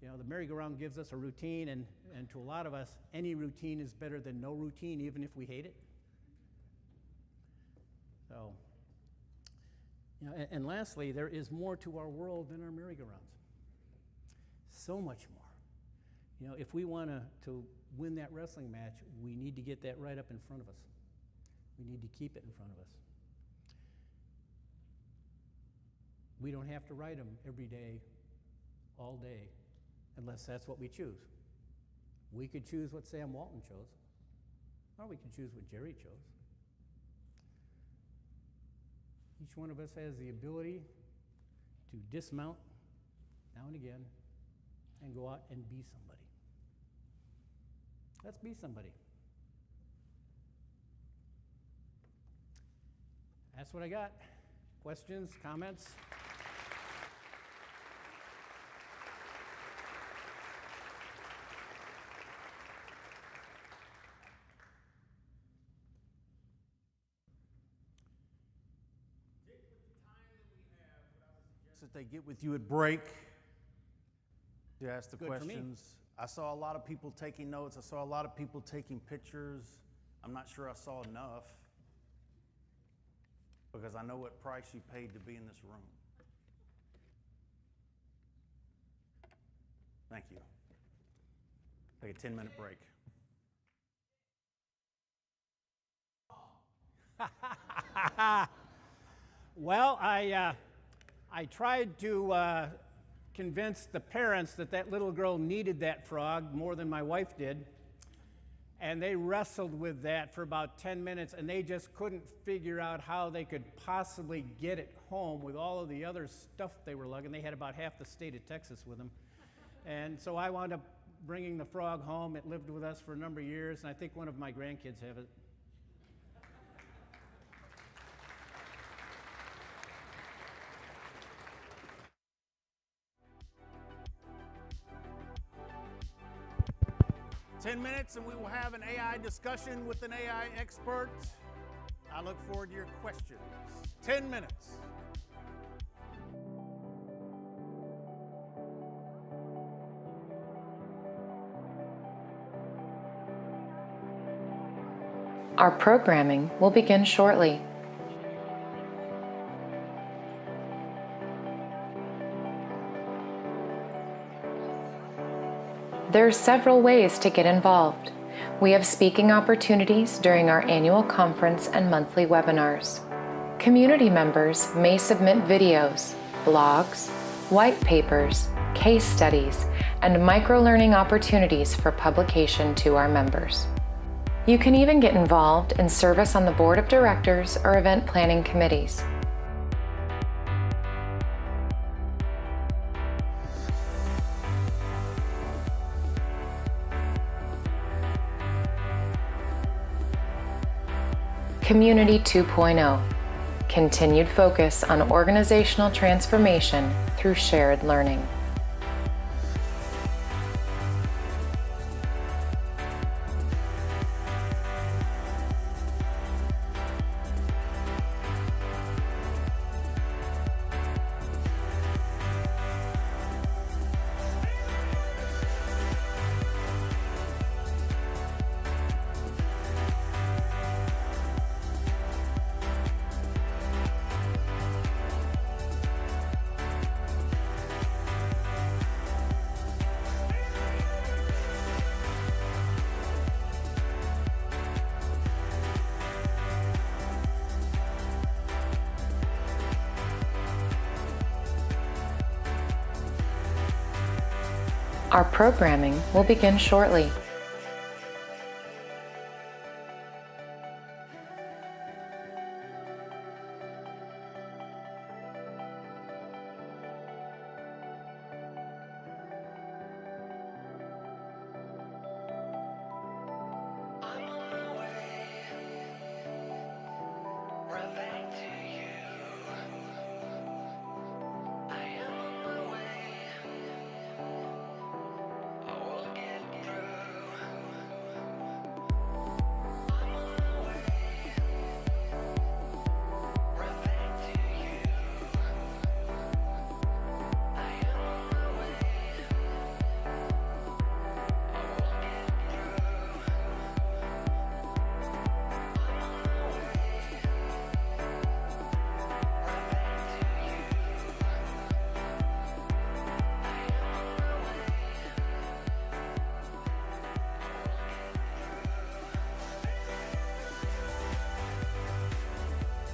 R: You know, the merry-go-round gives us a routine, and to a lot of us, any routine is better than no routine, even if we hate it. So, you know, and lastly, there is more to our world than our merry-go-rounds. So much more. You know, if we want to win that wrestling match, we need to get that right up in front of us. We need to keep it in front of us. We don't have to ride them every day, all day, unless that's what we choose. We could choose what Sam Walton chose, or we could choose what Jerry chose. Each one of us has the ability to dismount now and again and go out and be somebody. Let's be somebody. That's what I got. Questions, comments?
A: That they get with you at break to ask the
R: Good for me.
A: questions. I saw a lot of people taking notes. I saw a lot of people taking pictures. I'm not sure I saw enough, because I know what price you paid to be in this room. Thank you. Take a 10-minute break.
R: Well, I tried to convince the parents that little girl needed that frog more than my wife did. And they wrestled with that for about 10 minutes, and they just couldn't figure out how they could possibly get it home with all of the other stuff they were lugging. They had about half the state of Texas with them. And so I wound up bringing the frog home. It lived with us for a number of years, and I think one of my grandkids have it.
A: Ten minutes and we will have an AI discussion with an AI expert. I look forward to your questions. 10 minutes.
H: Our programming will begin shortly. There are several ways to get involved. We have speaking opportunities during our annual conference and monthly webinars. Community members may submit videos, blogs, white papers, case studies, and micro-learning opportunities for publication to our members. You can even get involved in service on the board of directors or event planning committees. Community 2.0, continued focus on organizational transformation through shared learning. Our programming will begin shortly.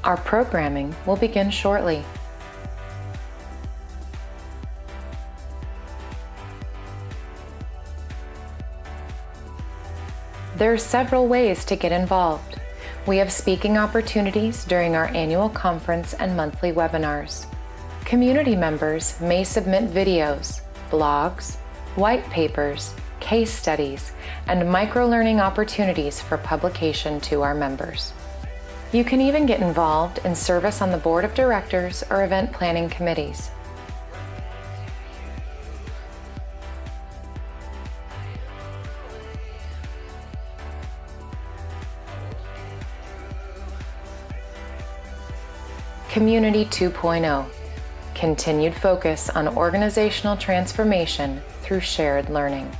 H: Our programming will begin shortly. There are several ways to get involved. We have speaking opportunities during our annual conference and monthly webinars. Community members may submit videos, blogs, white papers, case studies, and microlearning opportunities for publication to our members. You can even get involved in service on the board of directors or event planning committees. Community 2.0. Continued focus on organizational transformation through shared learning.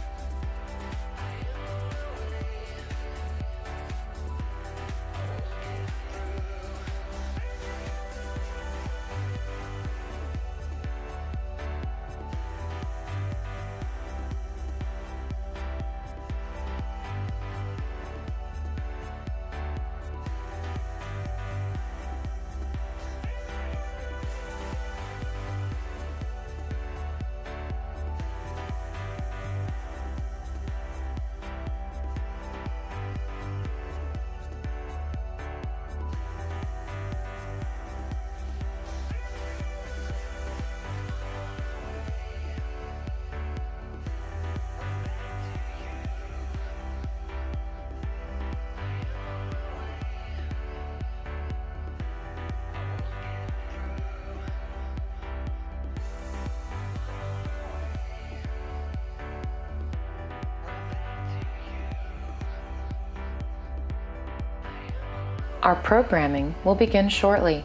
H: Our programming will begin shortly.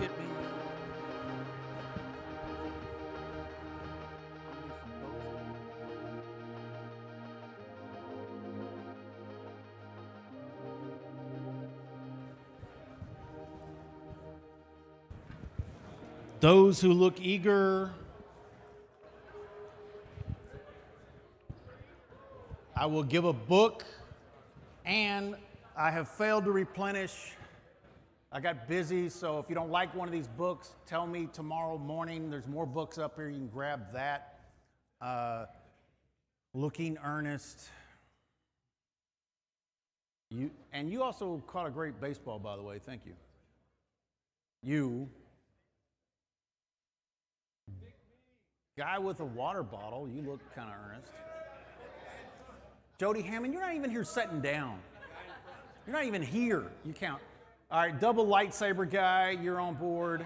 A: at me. Those who look eager, I will give a book, and I have failed to replenish. I got busy, so if you don't like one of these books, tell me tomorrow morning. There's more books up here. You can grab that. Looking Earnest. You also caught a great baseball, by the way. Thank you. You. Guy with a water bottle. You look kind of earnest. Jody Hammond, you're not even here sitting down. You're not even here. You count. All right, double lightsaber guy, you're on board.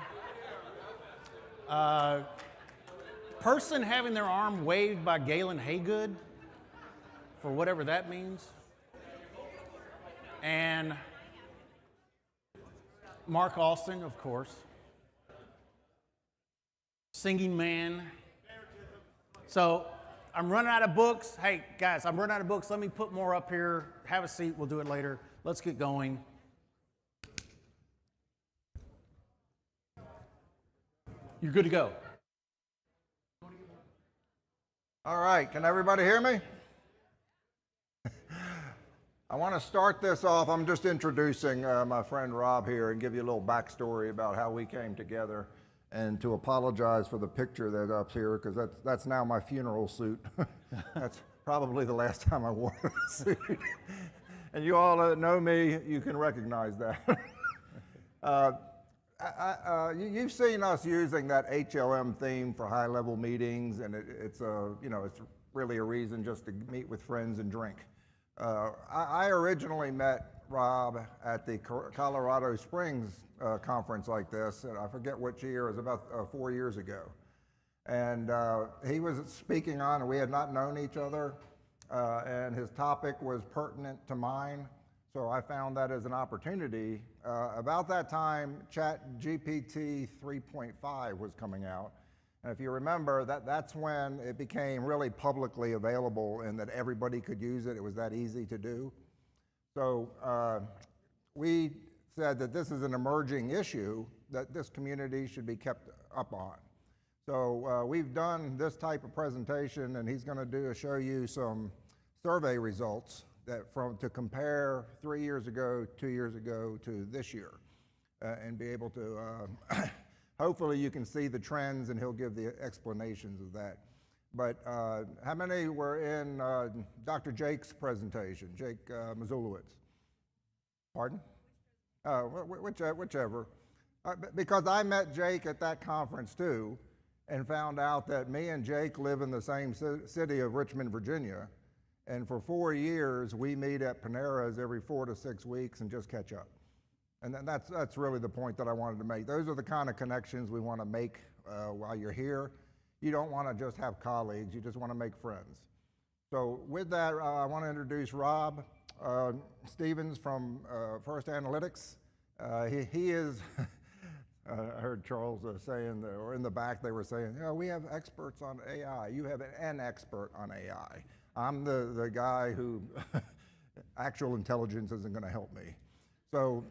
A: Person having their arm waved by Galen Haygood, for whatever that means. And Mark Alston, of course. Singing Man. So I'm running out of books. Hey, guys, I'm running out of books. Let me put more up here. Have a seat. We'll do it later. Let's get going. You're good to go.
S: All right, can everybody hear me? I want to start this off. I'm just introducing my friend Rob here and give you a little backstory about how we came together, and to apologize for the picture that's up here, because that's now my funeral suit. That's probably the last time I wore a suit. And you all that know me, you can recognize that. You've seen us using that HLM theme for high-level meetings, and it's really a reason just to meet with friends and drink. I originally met Rob at the Colorado Springs conference like this, and I forget which year, it was about 4 years ago. And he was speaking on, and we had not known each other, and his topic was pertinent to mine. So I found that as an opportunity. About that time, ChatGPT 3.5 was coming out. And if you remember, that's when it became really publicly available and that everybody could use it. It was that easy to do. So we said that this is an emerging issue that this community should be kept up on. So we've done this type of presentation, and he's going to show you some survey results to compare 3 years ago, 2 years ago to this year, and be able to, hopefully you can see the trends, and he'll give the explanations of that. But how many were in Dr. Jake's presentation, Jake Mazulowitz? Pardon? Whichever. Because I met Jake at that conference too, and found out that me and Jake live in the same city of Richmond, Virginia. And for 4 years, we meet at Panera's every 4 to 6 weeks and just catch up. And that's really the point that I wanted to make. Those are the kind of connections we want to make while you're here. You don't want to just have colleagues, you just want to make friends. So with that, I want to introduce Rob Stevens from First Analytics. He is, I heard Charles saying, or in the back they were saying, we have experts on AI. You have an expert on AI. I'm the guy who actual intelligence isn't going to help me. So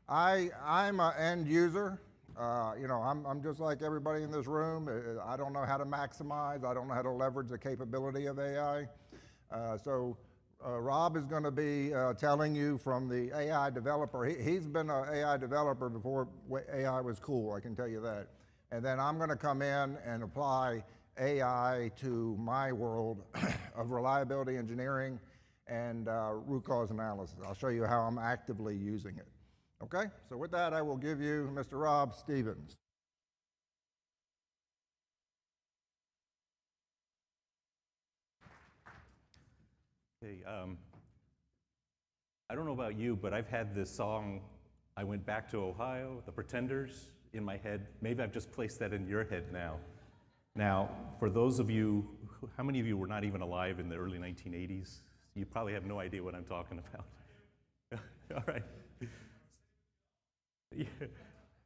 S: I'm an end user. I'm just like everybody in this room. I don't know how to maximize. I don't know how to leverage the capability of AI. So Rob is going to be telling you from the AI developer. He's been an AI developer before AI was cool, I can tell you that. And then I'm going to come in and apply AI to my world of reliability engineering and root cause analysis. I'll show you how I'm actively using it. Okay, so with that, I will give you Mr. Rob Stevens.
T: Okay, I don't know about you, but I've had this song, I Went Back to Ohio, The Pretenders, in my head. Maybe I've just placed that in your head now. Now, for those of you, how many of you were not even alive in the early 1980s? You probably have no idea what I'm talking about. All right. Yeah.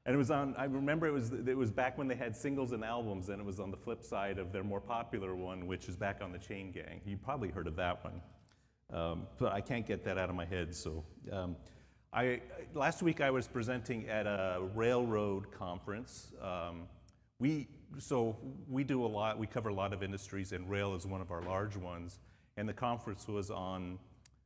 T: And it was on, I remember it was back when they had singles and albums, and it was on the flip side of their more popular one, which is Back on the Chain Gang. You probably heard of that one. But I can't get that out of my head, so. Last week I was presenting at a railroad conference. We do a lot, we cover a lot of industries, and rail is one of our large ones. And the conference was on,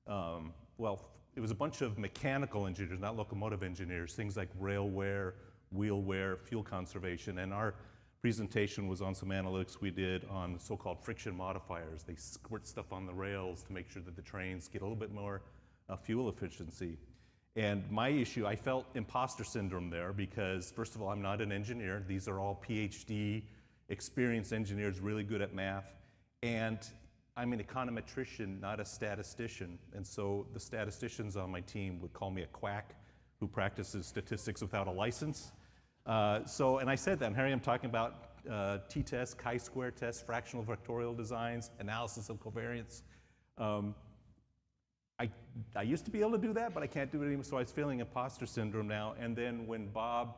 T: well, it was a bunch of mechanical engineers, not locomotive engineers, things like rail wear, wheel wear, fuel conservation. And our presentation was on some analytics we did on so-called friction modifiers. They squirt stuff on the rails to make sure that the trains get a little bit more fuel efficiency. And my issue, I felt imposter syndrome there because, first of all, I'm not an engineer. These are all Ph.D. experienced engineers, really good at math. And I'm an econometrician, not a statistician. And so the statisticians on my team would call me a quack who practices statistics without a license. And I said that, and Harry, I'm talking about t-tests, chi-square tests, fractional vectorial designs, analysis of covariance. I used to be able to do that, but I can't do it anymore, so I was feeling imposter syndrome now. And then when Bob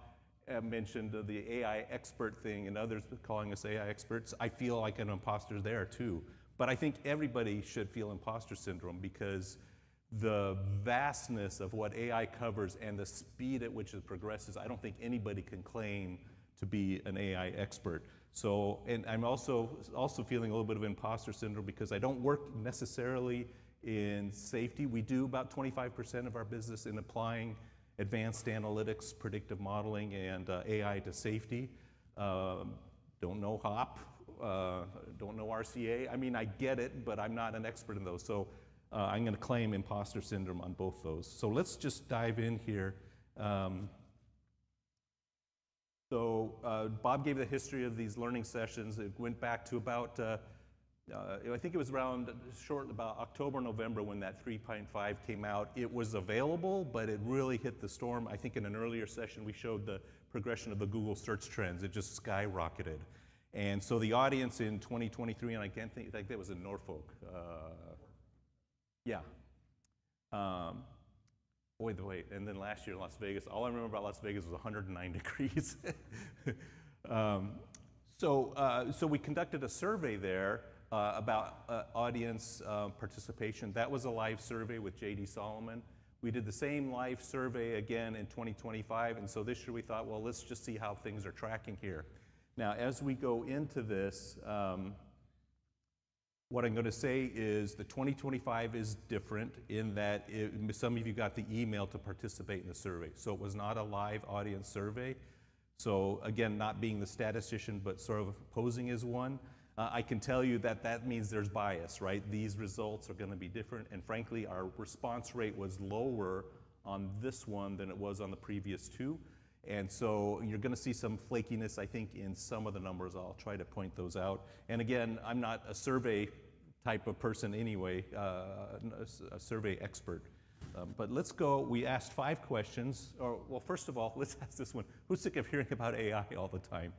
T: mentioned the AI expert thing and others calling us AI experts, I feel like an imposter there too. But I think everybody should feel imposter syndrome because the vastness of what AI covers and the speed at which it progresses, I don't think anybody can claim to be an AI expert. So, and I'm also feeling a little bit of imposter syndrome because I don't work necessarily in safety. We do about 25% of our business in applying advanced analytics, predictive modeling, and AI to safety. Don't know HOP, don't know RCA. I mean, I get it, but I'm not an expert in those. So I'm going to claim imposter syndrome on both those. So let's just dive in here. Bob gave the history of these learning sessions. It went back to about I think it was around about October, November when that 3.5 came out. It was available, but it really hit the storm. I think in an earlier session we showed the progression of the Google search trends. It just skyrocketed. And so the audience in 2023, and I can't think, like that was in Norfolk. Yeah. Wait, and then last year in Las Vegas, all I remember about Las Vegas was 109 degrees. So we conducted a survey there about audience participation. That was a live survey with J.D. Solomon. We did the same live survey again in 2025, and so this year we thought, well, let's just see how things are tracking here. Now, as we go into this, what I'm going to say is the 2025 is different in that some of you got the email to participate in the survey. So it was not a live audience survey. So again, not being the statistician, but sort of posing as one. I can tell you that that means there's bias, right? These results are going to be different, and frankly, our response rate was lower on this one than it was on the previous two. And so you're going to see some flakiness, I think, in some of the numbers. I'll try to point those out. And again, I'm not a survey type of person anyway, a survey expert. But let's go. We asked 5 questions. Well, first of all, let's ask this one. Who's sick of hearing about AI all the time?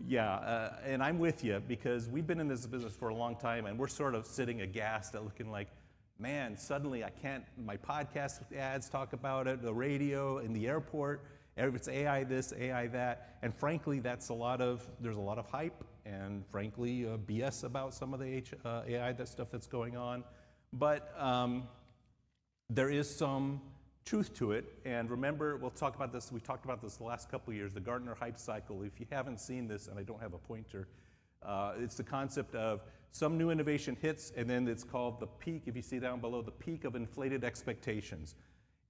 T: Yeah, and I'm with you because we've been in this business for a long time, and we're sort of sitting aghast at looking like, man, suddenly I can't, my podcast ads talk about it, the radio, in the airport, it's AI this, AI that, and frankly, there's a lot of hype and frankly, BS about some of the AI stuff that's going on. But there is some truth to it, and remember, we'll talk about this, we talked about this the last couple of years, the Gartner hype cycle. If you haven't seen this, and I don't have a pointer, it's the concept of some new innovation hits, and then it's called the peak, if you see down below, the peak of inflated expectations.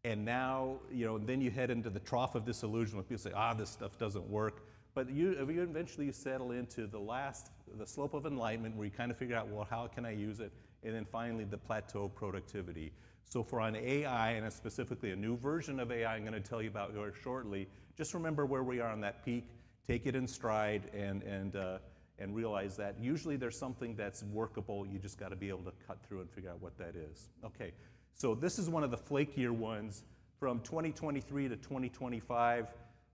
T: And now, then you head into the trough of disillusionment. People say, this stuff doesn't work. But eventually you settle into the slope of enlightenment where you kind of figure out, well, how can I use it? And then finally, the plateau of productivity. So for an AI, and specifically a new version of AI I'm going to tell you about shortly, just remember where we are on that peak, take it in stride, and realize that usually there's something that's workable. You just got to be able to cut through and figure out what that is. Okay, so this is one of the flakier ones from 2023 to 2025.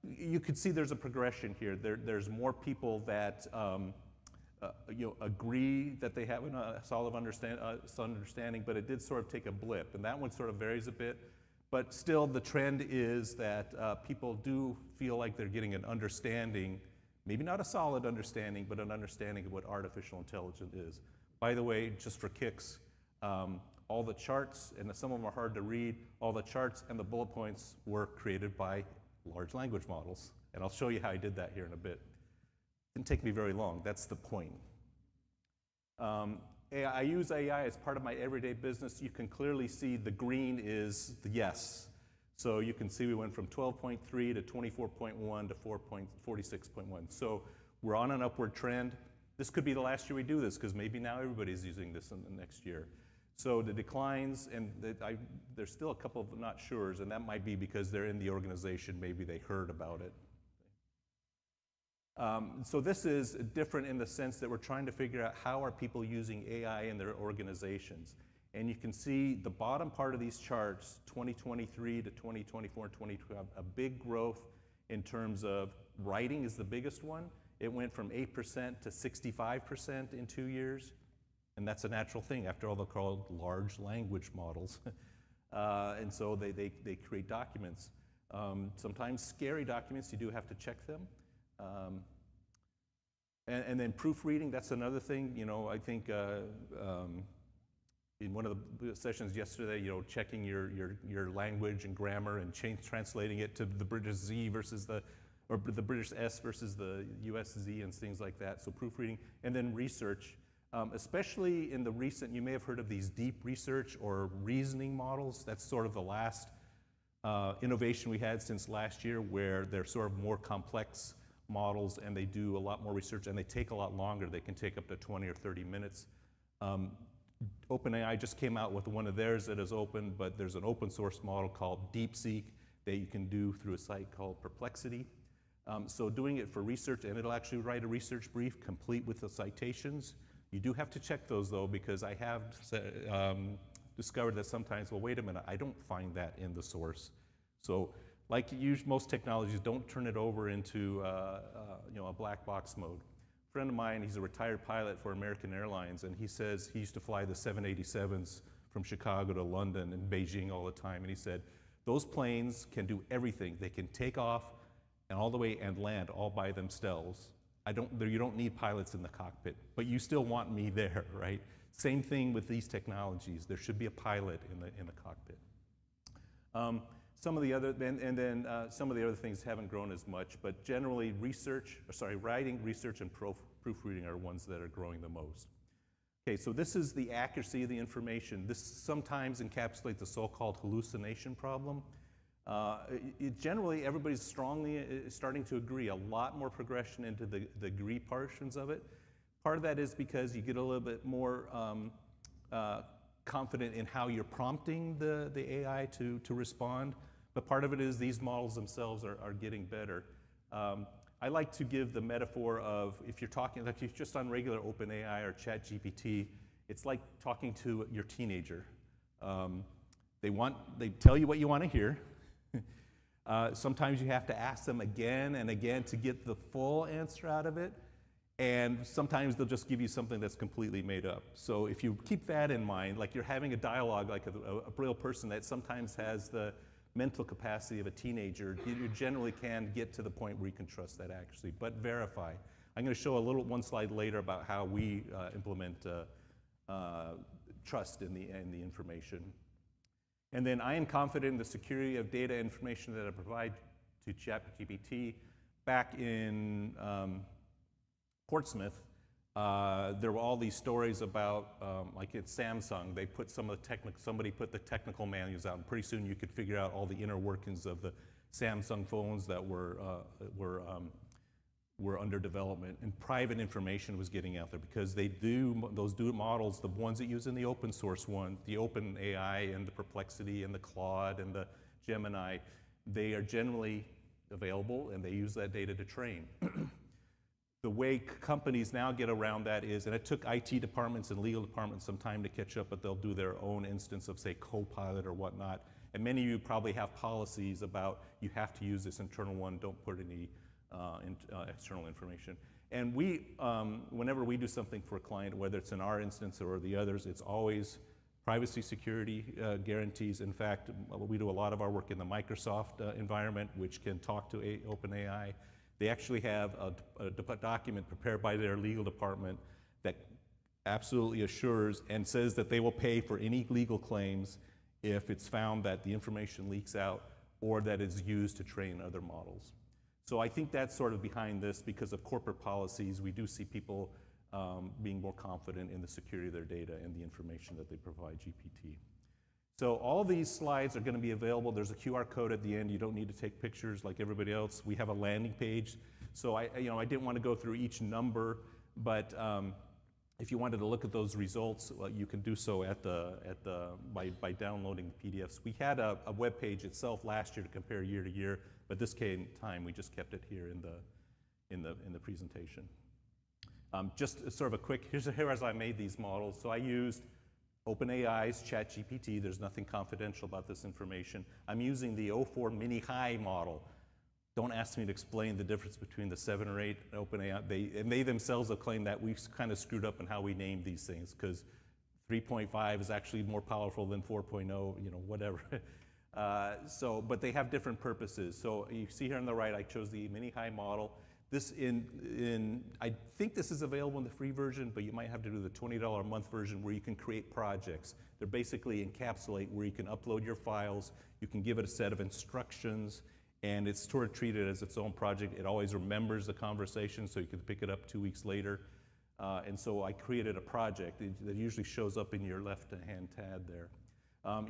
T: You could see there's a progression here. There's more people that agree that they have a solid understanding, but it did sort of take a blip, and that one sort of varies a bit. But still, the trend is that people do feel like they're getting an understanding, maybe not a solid understanding, but an understanding of what artificial intelligence is. By the way, just for kicks, all the charts, and some of them are hard to read, all the charts and the bullet points were created by large language models. And I'll show you how I did that here in a bit. Didn't take me very long, that's the point. I use AI as part of my everyday business. You can clearly see the green is the yes. So you can see we went from 12.3 to 24.1 to 46.1. So we're on an upward trend. This could be the last year we do this, because maybe now everybody's using this in the next year. So the declines, and there's still a couple of not sure's, and that might be because they're in the organization, maybe they heard about it. So this is different in the sense that we're trying to figure out how are people using AI in their organizations. And you can see the bottom part of these charts, 2023 to 2024 and 2012, a big growth in terms of writing is the biggest one. It went from 8% to 65% in 2 years. And that's a natural thing. After all, they're called large language models. And so they create documents. Sometimes scary documents, you do have to check them. And then proofreading, that's another thing. You know, I think in one of the sessions yesterday, you know, checking your language and grammar and translating it to the British Z versus or the British S versus the US Z and things like that. So proofreading, and then research. Especially in the recent, you may have heard of these deep research or reasoning models. That's sort of the last innovation we had since last year, where they're sort of more complex models and they do a lot more research and they take a lot longer. They can take up to 20 or 30 minutes. OpenAI just came out with one of theirs that is open, but there's an open source model called DeepSeek that you can do through a site called Perplexity. So doing it for research, and it'll actually write a research brief complete with the citations. You do have to check those though, because I have discovered that sometimes, well, wait a minute, I don't find that in the source. So like most technologies, don't turn it over into you know, a black box mode. A friend of mine, he's a retired pilot for American Airlines, and he says he used to fly the 787s from Chicago to London and Beijing all the time, and he said, those planes can do everything. They can take off and all the way and land all by themselves. You don't need pilots in the cockpit, but you still want me there, right? Same thing with these technologies. There should be a pilot in the cockpit. Some of the other things haven't grown as much, but generally writing, research, and proofreading are ones that are growing the most. Okay, so this is the accuracy of the information. This sometimes encapsulates the so-called hallucination problem. Generally, everybody's strongly starting to agree. A lot more progression into the agree portions of it. Part of that is because you get a little bit more confident in how you're prompting the AI to respond. But part of it is these models themselves are getting better. I like to give the metaphor of, if you're talking, like if you're just on regular OpenAI or ChatGPT, it's like talking to your teenager. They tell you what you want to hear. Sometimes you have to ask them again and again to get the full answer out of it. And sometimes they'll just give you something that's completely made up. So if you keep that in mind, like you're having a dialogue like a real person that sometimes has the mental capacity of a teenager, you generally can get to the point where you can trust that accuracy, but verify. I'm going to show one slide later about how we implement trust in the information. And then I am confident in the security of data information that I provide to ChatGPT. Back in Portsmouth, there were all these stories about, like at Samsung, they put somebody put the technical manuals out, and pretty soon you could figure out all the inner workings of the Samsung phones that were under development, and private information was getting out there because those models, the ones that use in the open source one, the OpenAI and the Perplexity and the Claude and the Gemini, they are generally available and they use that data to train. The way companies now get around that is, and it took IT departments and legal departments some time to catch up, but they'll do their own instance of, say, Copilot or whatnot. And many of you probably have policies about you have to use this internal one, don't put any external information. And we, whenever we do something for a client, whether it's in our instance or the others, it's always privacy security guarantees. In fact, we do a lot of our work in the Microsoft environment, which can talk to OpenAI. They actually have a document prepared by their legal department that absolutely assures and says that they will pay for any legal claims if it's found that the information leaks out or that it's used to train other models. So I think that's sort of behind this. Because of corporate policies, we do see people being more confident in the security of their data and the information that they provide GPT. So all these slides are going to be available. There's a QR code at the end. You don't need to take pictures like everybody else. We have a landing page. So I didn't want to go through each number, but if you wanted to look at those results, well, you can do so by downloading the PDFs. We had a web page itself last year to compare year to year, but this time we just kept it here in the presentation. Just sort of a quick, here's as I made these models. So I used OpenAI's ChatGPT. There's nothing confidential about this information. I'm using the 04 mini high model. Don't ask me to explain the difference between the 7 or 8 OpenAI. They themselves have claimed that we kind of screwed up in how we named these things, because 3.5 is actually more powerful than 4.0, whatever. But they have different purposes. So you see here on the right, I chose the mini high model. This I think this is available in the free version, but you might have to do the $20 a month version where you can create projects. They're basically encapsulate where you can upload your files, you can give it a set of instructions, and it's sort of treated as its own project. It always remembers the conversation, so you can pick it up 2 weeks later. And so I created a project that usually shows up in your left-hand tab there.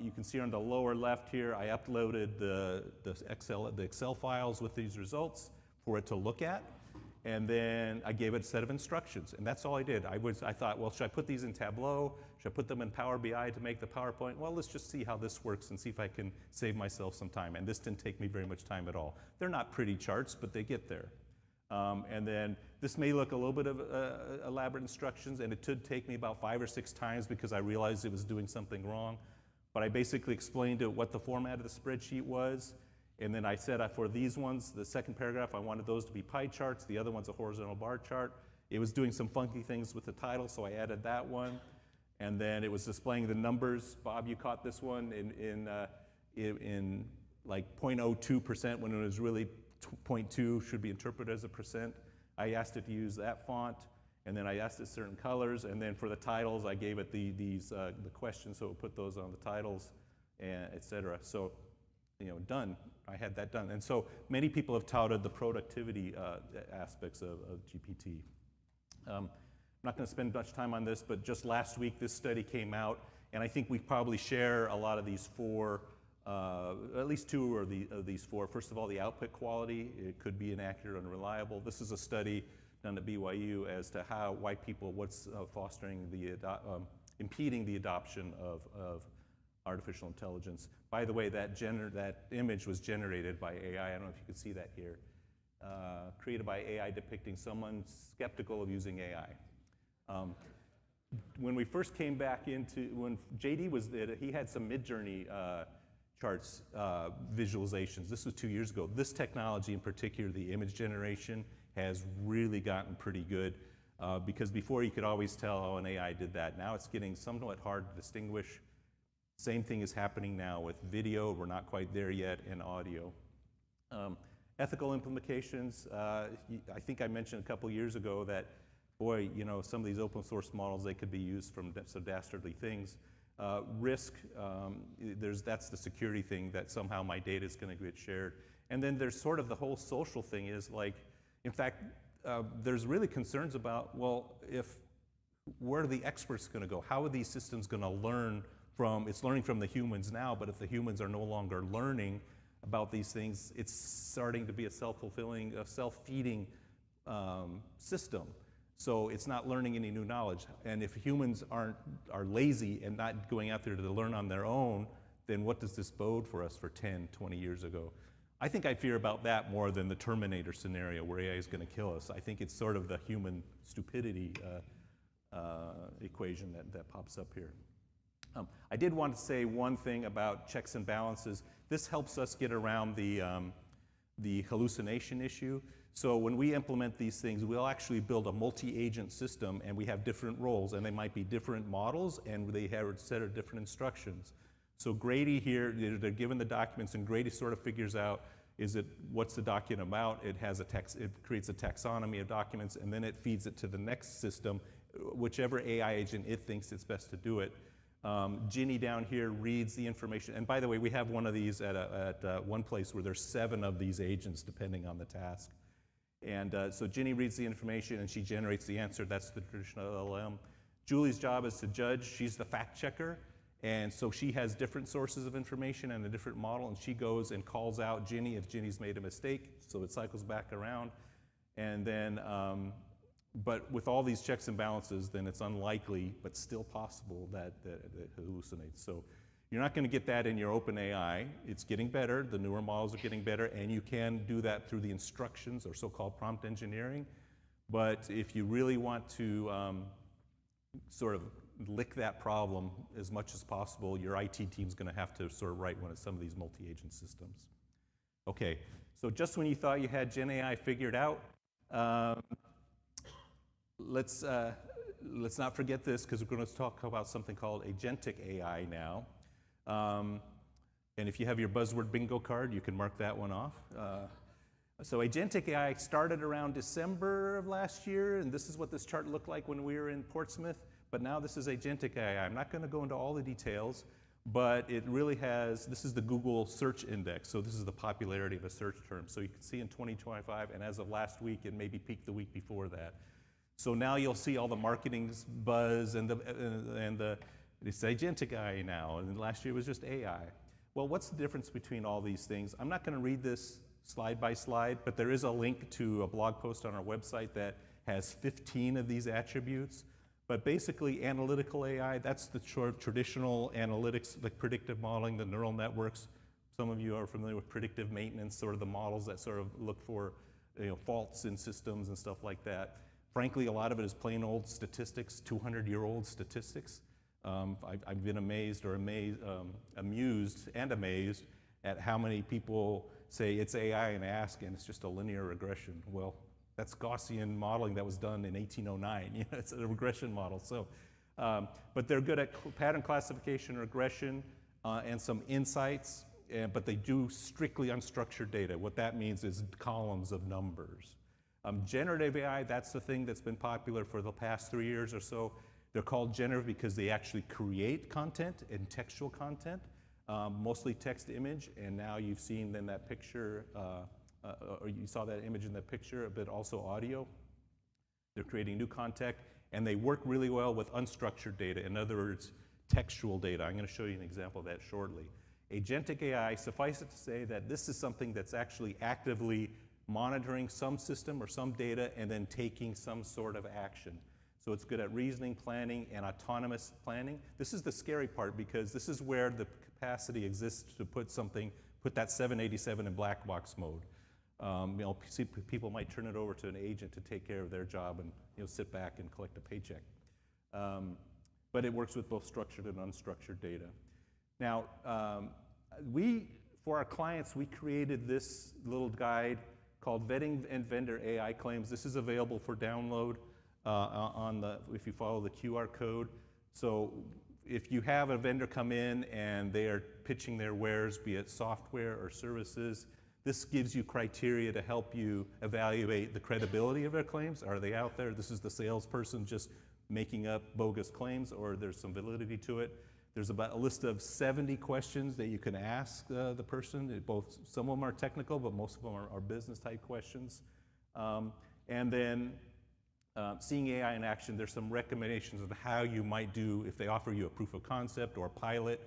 T: You can see on the lower left here, I uploaded the Excel files with these results for it to look at, and then I gave it a set of instructions, and that's all I did. I thought, well, should I put these in Tableau? Should I put them in Power BI to make the PowerPoint? Well, let's just see how this works and see if I can save myself some time. And this didn't take me very much time at all. They're not pretty charts, but they get there. And then this may look a little bit of elaborate instructions, and it could take me about 5 or 6 times because I realized it was doing something wrong. But I basically explained it what the format of the spreadsheet was. And then I said for these ones, the second paragraph, I wanted those to be pie charts. The other one's a horizontal bar chart. It was doing some funky things with the title, so I added that one. And then it was displaying the numbers. Bob, you caught this one in like 0.02% when it was really 0.2 should be interpreted as a percent. I asked it to use that font, and then I asked it certain colors. And then for the titles, I gave it the questions, so it would put those on the titles, and et cetera. So, done. I had that done. And so many people have touted the productivity aspects of GPT. I'm not going to spend much time on this, but just last week this study came out, and I think we probably share a lot of these 4, at least 2 of these 4. First of all, the output quality, it could be inaccurate or unreliable. This is a study done at BYU as to what's fostering impeding the adoption of artificial intelligence. By the way, that image was generated by AI. I don't know if you could see that here. Created by AI depicting someone skeptical of using AI. When we first came back when JD was there, he had some Midjourney charts visualizations. This was 2 years ago. This technology in particular, the image generation, has really gotten pretty good because before you could always tell, oh, an AI did that. Now it's getting somewhat hard to distinguish. Same thing is happening now with video. We're not quite there yet in audio. Ethical implications. I think I mentioned a couple years ago that, boy, some of these open source models, they could be used for some dastardly things. Risk, that's the security thing, that somehow my data is going to get shared. And then there's sort of the whole social thing is like, in fact, there's really concerns about, well, where are the experts going to go? How are these systems going to learn it's learning from the humans now, but if the humans are no longer learning about these things, it's starting to be a self-fulfilling, self-feeding system. So it's not learning any new knowledge. And if humans are lazy and not going out there to learn on their own, then what does this bode for us for 10, 20 years ago? I think I fear about that more than the Terminator scenario where AI is going to kill us. I think it's sort of the human stupidity equation that pops up here. I did want to say one thing about checks and balances. This helps us get around the the hallucination issue. So when we implement these things, we'll actually build a multi-agent system, and we have different roles, and they might be different models, and they have a set of different instructions. So Grady here, they're given the documents, and Grady sort of figures out, what's the document about? It creates a taxonomy of documents, and then it feeds it to the next system, whichever AI agent it thinks it's best to do it. Ginny down here reads the information, and by the way, we have one of these at one place where there's 7 of these agents depending on the task. And so Ginny reads the information and she generates the answer. That's the traditional LLM. Julie's job is to judge. She's the fact checker. And so she has different sources of information and a different model, and she goes and calls out Ginny if Ginny's made a mistake, so it cycles back around. And then, but with all these checks and balances, then it's unlikely, but still possible that it hallucinates. So you're not going to get that in your OpenAI. It's getting better. The newer models are getting better, and you can do that through the instructions or so-called prompt engineering. But if you really want to sort of lick that problem as much as possible, your IT team's going to have to sort of write one of some of these multi-agent systems. Okay, so just when you thought you had Gen AI figured out, let's not forget this, because we're going to talk about something called agentic AI now. And if you have your buzzword bingo card, you can mark that one off. So agentic AI started around December of last year, and this is what this chart looked like when we were in Portsmouth. But now this is agentic AI. I'm not going to go into all the details, but it really has, this is the Google search index. So this is the popularity of a search term. So you can see in 2025, and as of last week, it maybe peaked the week before that. So now you'll see all the marketing buzz and it's agentic AI now, and last year was just AI. Well, what's the difference between all these things? I'm not going to read this slide by slide, but there is a link to a blog post on our website that has 15 of these attributes. But basically, analytical AI, that's the traditional analytics, like predictive modeling, the neural networks. Some of you are familiar with predictive maintenance, sort of the models that sort of look for faults in systems and stuff like that. Frankly, a lot of it is plain old statistics, 200-year-old statistics. I've been amused and amazed at how many people say it's AI and ask, and it's just a linear regression. Well, that's Gaussian modeling that was done in 1809. It's a regression model. So, but they're good at pattern classification, regression, and some insights, but they do strictly unstructured data. What that means is columns of numbers. Generative AI, that's the thing that's been popular for the past 3 years or so. They're called generative because they actually create content and textual content, mostly text image, and now you've seen in that picture, or you saw that image in that picture, but also audio. They're creating new content, and they work really well with unstructured data. In other words, textual data. I'm going to show you an example of that shortly. Agentic AI, suffice it to say that this is something that's actually actively monitoring some system or some data and then taking some sort of action. So it's good at reasoning, planning, and autonomous planning. This is the scary part, because this is where the capacity exists to put that 787 in black box mode. People might turn it over to an agent to take care of their job and sit back and collect a paycheck. But it works with both structured and unstructured data. Now, for our clients, we created this little guide called Vetting and Vendor AI Claims. This is available for download if you follow the QR code. So if you have a vendor come in and they are pitching their wares, be it software or services, this gives you criteria to help you evaluate the credibility of their claims. Are they out there? This is the salesperson just making up bogus claims, or there's some validity to it. There's about a list of 70 questions that you can ask the person. Some of them are technical, but most of them are business type questions. And then seeing AI in action, there's some recommendations of how you might do, if they offer you a proof of concept or a pilot,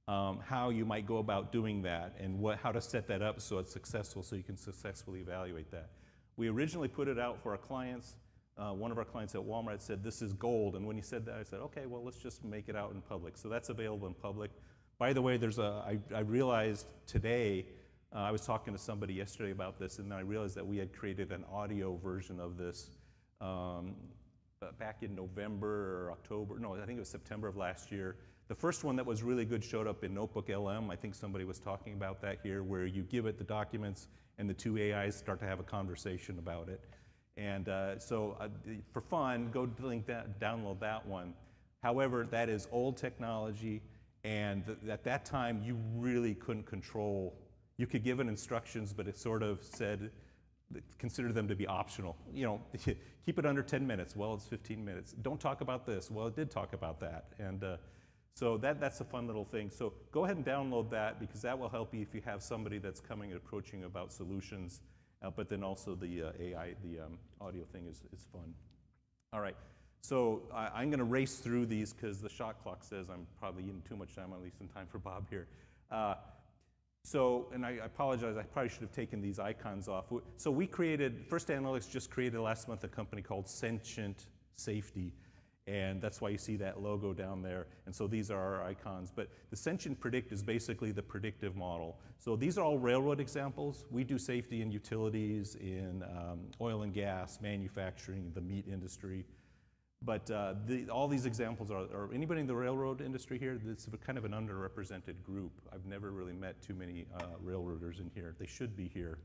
T: how you might go about doing that, and how to set that up so it's successful, so you can successfully evaluate that. We originally put it out for our clients. One of our clients at Walmart said, this is gold. And when he said that, I said, okay, well, let's just make it out in public. So that's available in public. By the way, I realized today, I was talking to somebody yesterday about this, and then I realized that we had created an audio version of this back in November or October. No, I think it was September of last year. The first one that was really good showed up in Notebook LM. I think somebody was talking about that here, where you give it the documents and the two AIs start to have a conversation about it. And for fun, go download that one. However, that is old technology, and at that time, you really couldn't control. You could give it instructions, but it sort of said, consider them to be optional. You know, keep it under 10 minutes. Well, it's 15 minutes. Don't talk about this. Well, it did talk about that. And so that's a fun little thing. So go ahead and download that, because that will help you if you have somebody that's coming and approaching about solutions, but then also the AI, the audio thing is fun. All right. So I'm going to race through these because the shot clock says I'm probably eating too much time, at least in time for Bob here. And I apologize, I probably should have taken these icons off. So we created, First Analytics just created last month a company called Sentient Safety, and that's why you see that logo down there. And so these are our icons. But the Sentient Predict is basically the predictive model. So these are all railroad examples. We do safety in utilities, in oil and gas, manufacturing, the meat industry. But all these examples are anybody in the railroad industry here? This is kind of an underrepresented group. I've never really met too many railroaders in here. They should be here.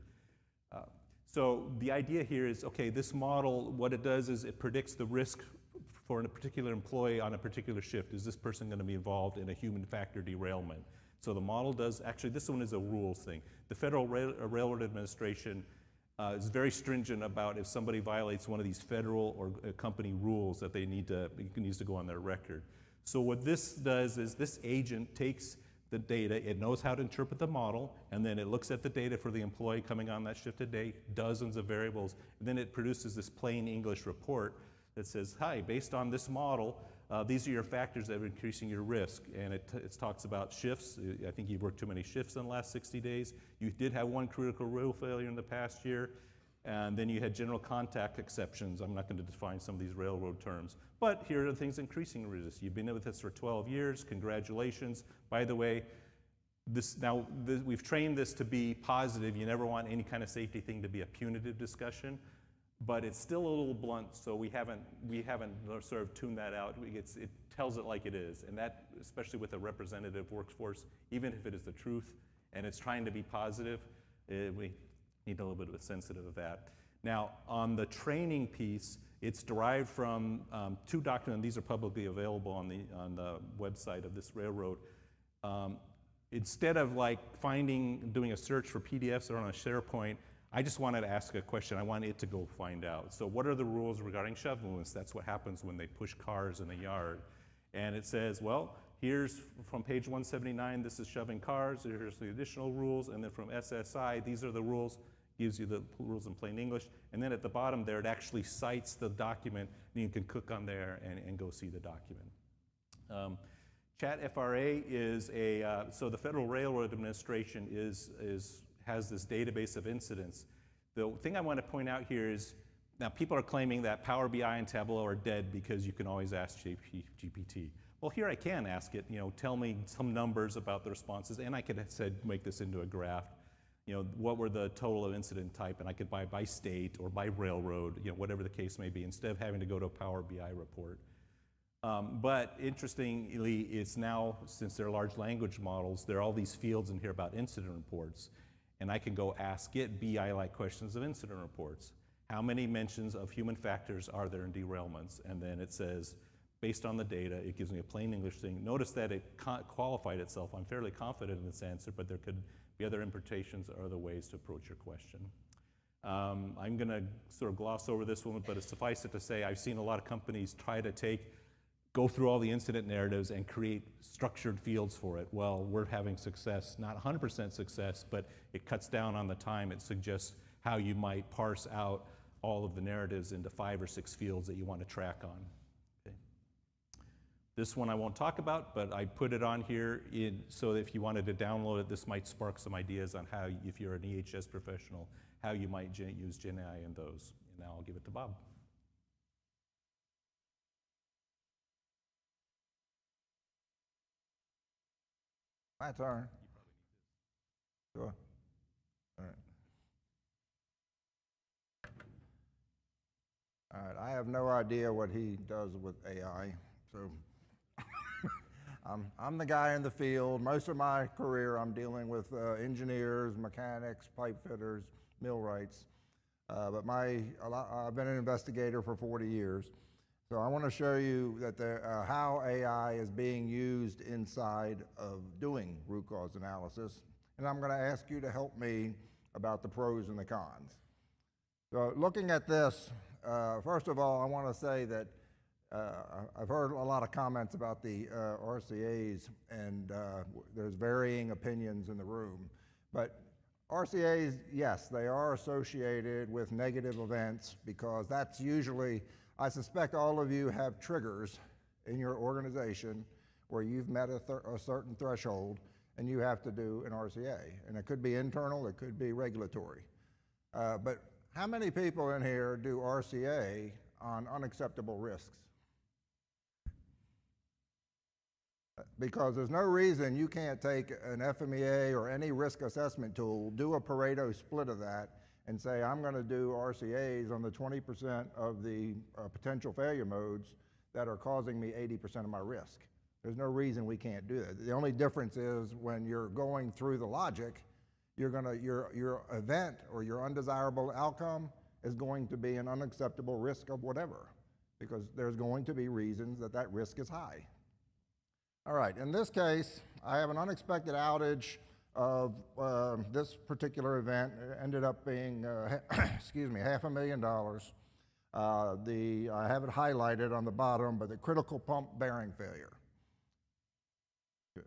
T: So the idea here is, okay, this model, what it does is it predicts the risk for a particular employee on a particular shift. Is this person going to be involved in a human factor derailment? So the model does, actually this one is a rules thing. The Federal Railroad Administration is very stringent about if somebody violates one of these federal or company rules that they needs to go on their record. So what this does is this agent takes the data, it knows how to interpret the model, and then it looks at the data for the employee coming on that shift a day, dozens of variables, and then it produces this plain English report that says, hi, based on this model, these are your factors that are increasing your risk. And it talks about shifts. I think you've worked too many shifts in the last 60 days. You did have one critical rule failure in the past year. And then you had general contact exceptions. I'm not going to define some of these railroad terms. But here are the things increasing risk. You've been with us for 12 years. Congratulations. By the way, we've trained this to be positive. You never want any kind of safety thing to be a punitive discussion. But it's still a little blunt, so we haven't sort of tuned that out. It tells it like it is, and that, especially with a representative workforce, even if it is the truth and it's trying to be positive, we need a little bit of a sensitive of that. Now, on the training piece, it's derived from two documents, and these are publicly available on the website of this railroad. Instead of like doing a search for PDFs or on a SharePoint, I just wanted to ask a question. I wanted it to go find out. So what are the rules regarding shove movements? That's what happens when they push cars in a yard. And it says, well, here's from page 179, this is shoving cars. Here's the additional rules. And then from SSI, these are the rules. Gives you the rules in plain English. And then at the bottom there, it actually cites the document. And you can click on there and go see the document. Chat FRA is so the Federal Railroad Administration has this database of incidents. The thing I want to point out here is, now people are claiming that Power BI and Tableau are dead because you can always ask GPT. Well, here I can ask it, tell me some numbers about the responses, and I could have said, make this into a graph. What were the total of incident type, and I could buy by state or by railroad, whatever the case may be, instead of having to go to a Power BI report. But interestingly, it's now, since they're large language models, there are all these fields in here about incident reports. And I can go ask it BI-like questions of incident reports. How many mentions of human factors are there in derailments? And then it says, based on the data, it gives me a plain English thing. Notice that it qualified itself. I'm fairly confident in this answer, but there could be other interpretations or other ways to approach your question. I'm going to sort of gloss over this one, but suffice it to say, I've seen a lot of companies try to go through all the incident narratives and create structured fields for it. Well, we're having success, not 100% success, but it cuts down on the time. It suggests how you might parse out all of the narratives into 5 or 6 fields that you want to track on. Okay. This one I won't talk about, but I put it on here so that if you wanted to download it, this might spark some ideas on how, if you're an EHS professional, how you might use Gen AI in those. And now I'll give it to Bob.
S: My turn. Sure. All right. All right. I have no idea what he does with AI, so I'm the guy in the field. Most of my career I'm dealing with engineers, mechanics, pipe fitters, millwrights. But I've been an investigator for 40 years. So I want to show you that how AI is being used inside of doing root cause analysis. And I'm going to ask you to help me about the pros and the cons. So looking at this, first of all, I want to say that I've heard a lot of comments about the RCAs, and there's varying opinions in the room. But RCAs, yes, they are associated with negative events because that's usually, I suspect all of you have triggers in your organization where you've met a certain threshold and you have to do an RCA. And it could be internal, it could be regulatory. But how many people in here do RCA on unacceptable risks? Because there's no reason you can't take an FMEA or any risk assessment tool, do a Pareto split of that, and say, I'm going to do RCAs on the 20% of the potential failure modes that are causing me 80% of my risk. There's no reason we can't do that. The only difference is when you're going through the logic, your event or your undesirable outcome is going to be an unacceptable risk of whatever, because there's going to be reasons that that risk is high. All right, in this case, I have an unexpected outage of this particular event. It ended up being, excuse me, $500,000. I have it highlighted on the bottom, but the critical pump bearing failure. Okay.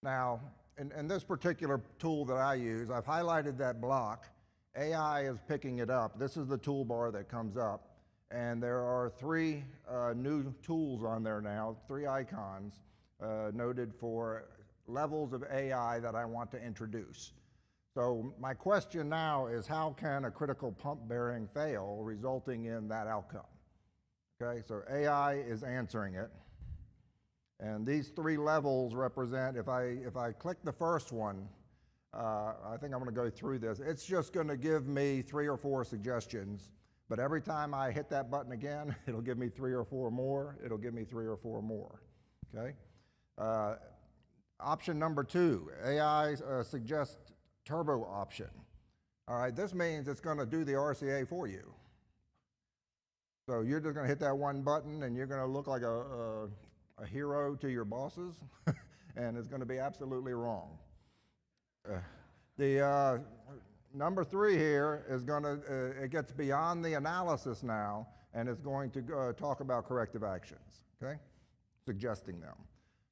S: Now, in this particular tool that I use, I've highlighted that block. AI is picking it up. This is the toolbar that comes up. And there are 3 new tools on there now, 3 icons noted for levels of AI that I want to introduce. So my question now is, how can a critical pump bearing fail, resulting in that outcome? Okay, so AI is answering it. And these 3 levels represent, if I click the first one, I think I'm going to go through this. It's just going to give me 3 or 4 suggestions. But every time I hit that button again, it'll give me 3 or 4 more. It'll give me 3 or 4 more, okay? Option number 2, AI suggests turbo option. All right, this means it's gonna do the RCA for you. So you're just gonna hit that one button and you're gonna look like a hero to your bosses, and it's gonna be absolutely wrong. Number 3 here is it gets beyond the analysis now, and it's going to talk about corrective actions, okay? Suggesting them.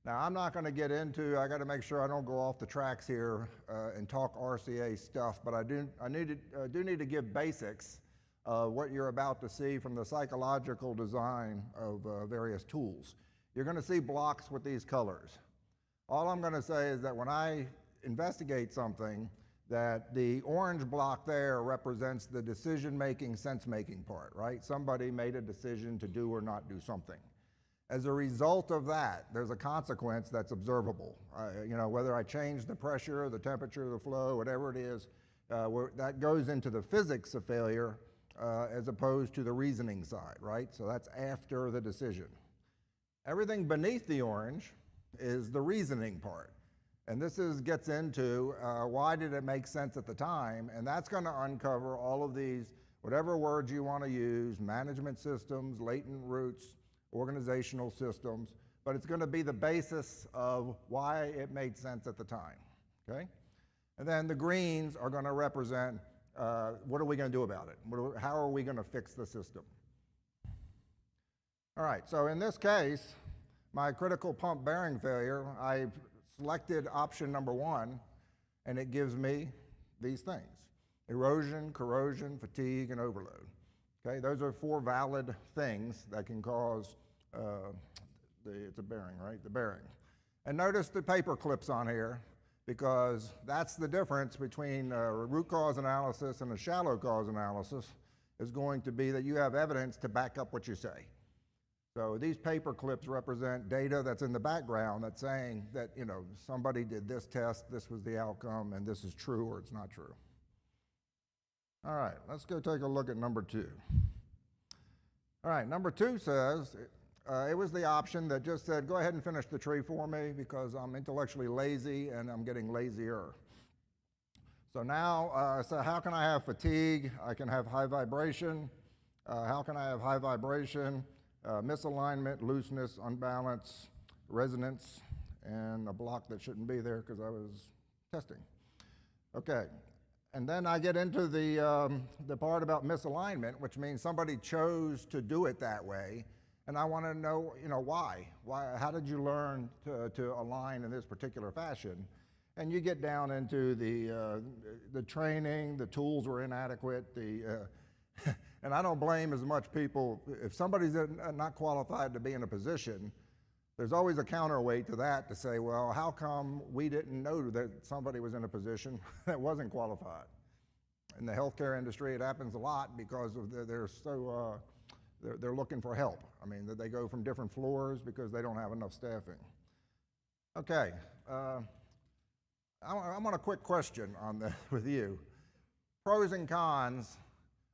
S: Now, I'm not going to get into, I got to make sure I don't go off the tracks here and talk RCA stuff, but I do need to give basics of what you're about to see from the psychological design of various tools. You're going to see blocks with these colors. All I'm going to say is that when I investigate something, that the orange block there represents the decision-making, sense-making part, right? Somebody made a decision to do or not do something. As a result of that, there's a consequence that's observable. Whether I change the pressure, the temperature, the flow, whatever it is, that goes into the physics of failure as opposed to the reasoning side, right? So that's after the decision. Everything beneath the orange is the reasoning part. And this gets into why did it make sense at the time, and that's going to uncover all of these, whatever words you want to use, management systems, latent roots, organizational systems, but it's going to be the basis of why it made sense at the time, okay? And then the greens are going to represent what are we going to do about it? How are we going to fix the system? All right, so in this case, my critical pump bearing failure, I selected option number 1, and it gives me these things: erosion, corrosion, fatigue, and overload. Okay, those are 4 valid things that can cause, it's a bearing, right? The bearing. And notice the paper clips on here, because that's the difference between a root cause analysis and a shallow cause analysis, is going to be that you have evidence to back up what you say. So these paper clips represent data that's in the background that's saying that, somebody did this test, this was the outcome, and this is true or it's not true. All right, let's go take a look at number 2. All right, number 2 says, it was the option that just said, go ahead and finish the tree for me because I'm intellectually lazy and I'm getting lazier. So now, so how can I have fatigue? I can have high vibration. How can I have high vibration? Misalignment, looseness, unbalance, resonance, and a block that shouldn't be there because I was testing. Okay, and then I get into the part about misalignment, which means somebody chose to do it that way, and I want to know, why? How did you learn to align in this particular fashion? And you get down into the training, the tools were inadequate, and I don't blame as much people. If somebody's not qualified to be in a position, there's always a counterweight to that to say, well, how come we didn't know that somebody was in a position that wasn't qualified? In the healthcare industry, it happens a lot because they're looking for help. I mean, they go from different floors because they don't have enough staffing. Okay, I want a quick question on this with you. Pros and cons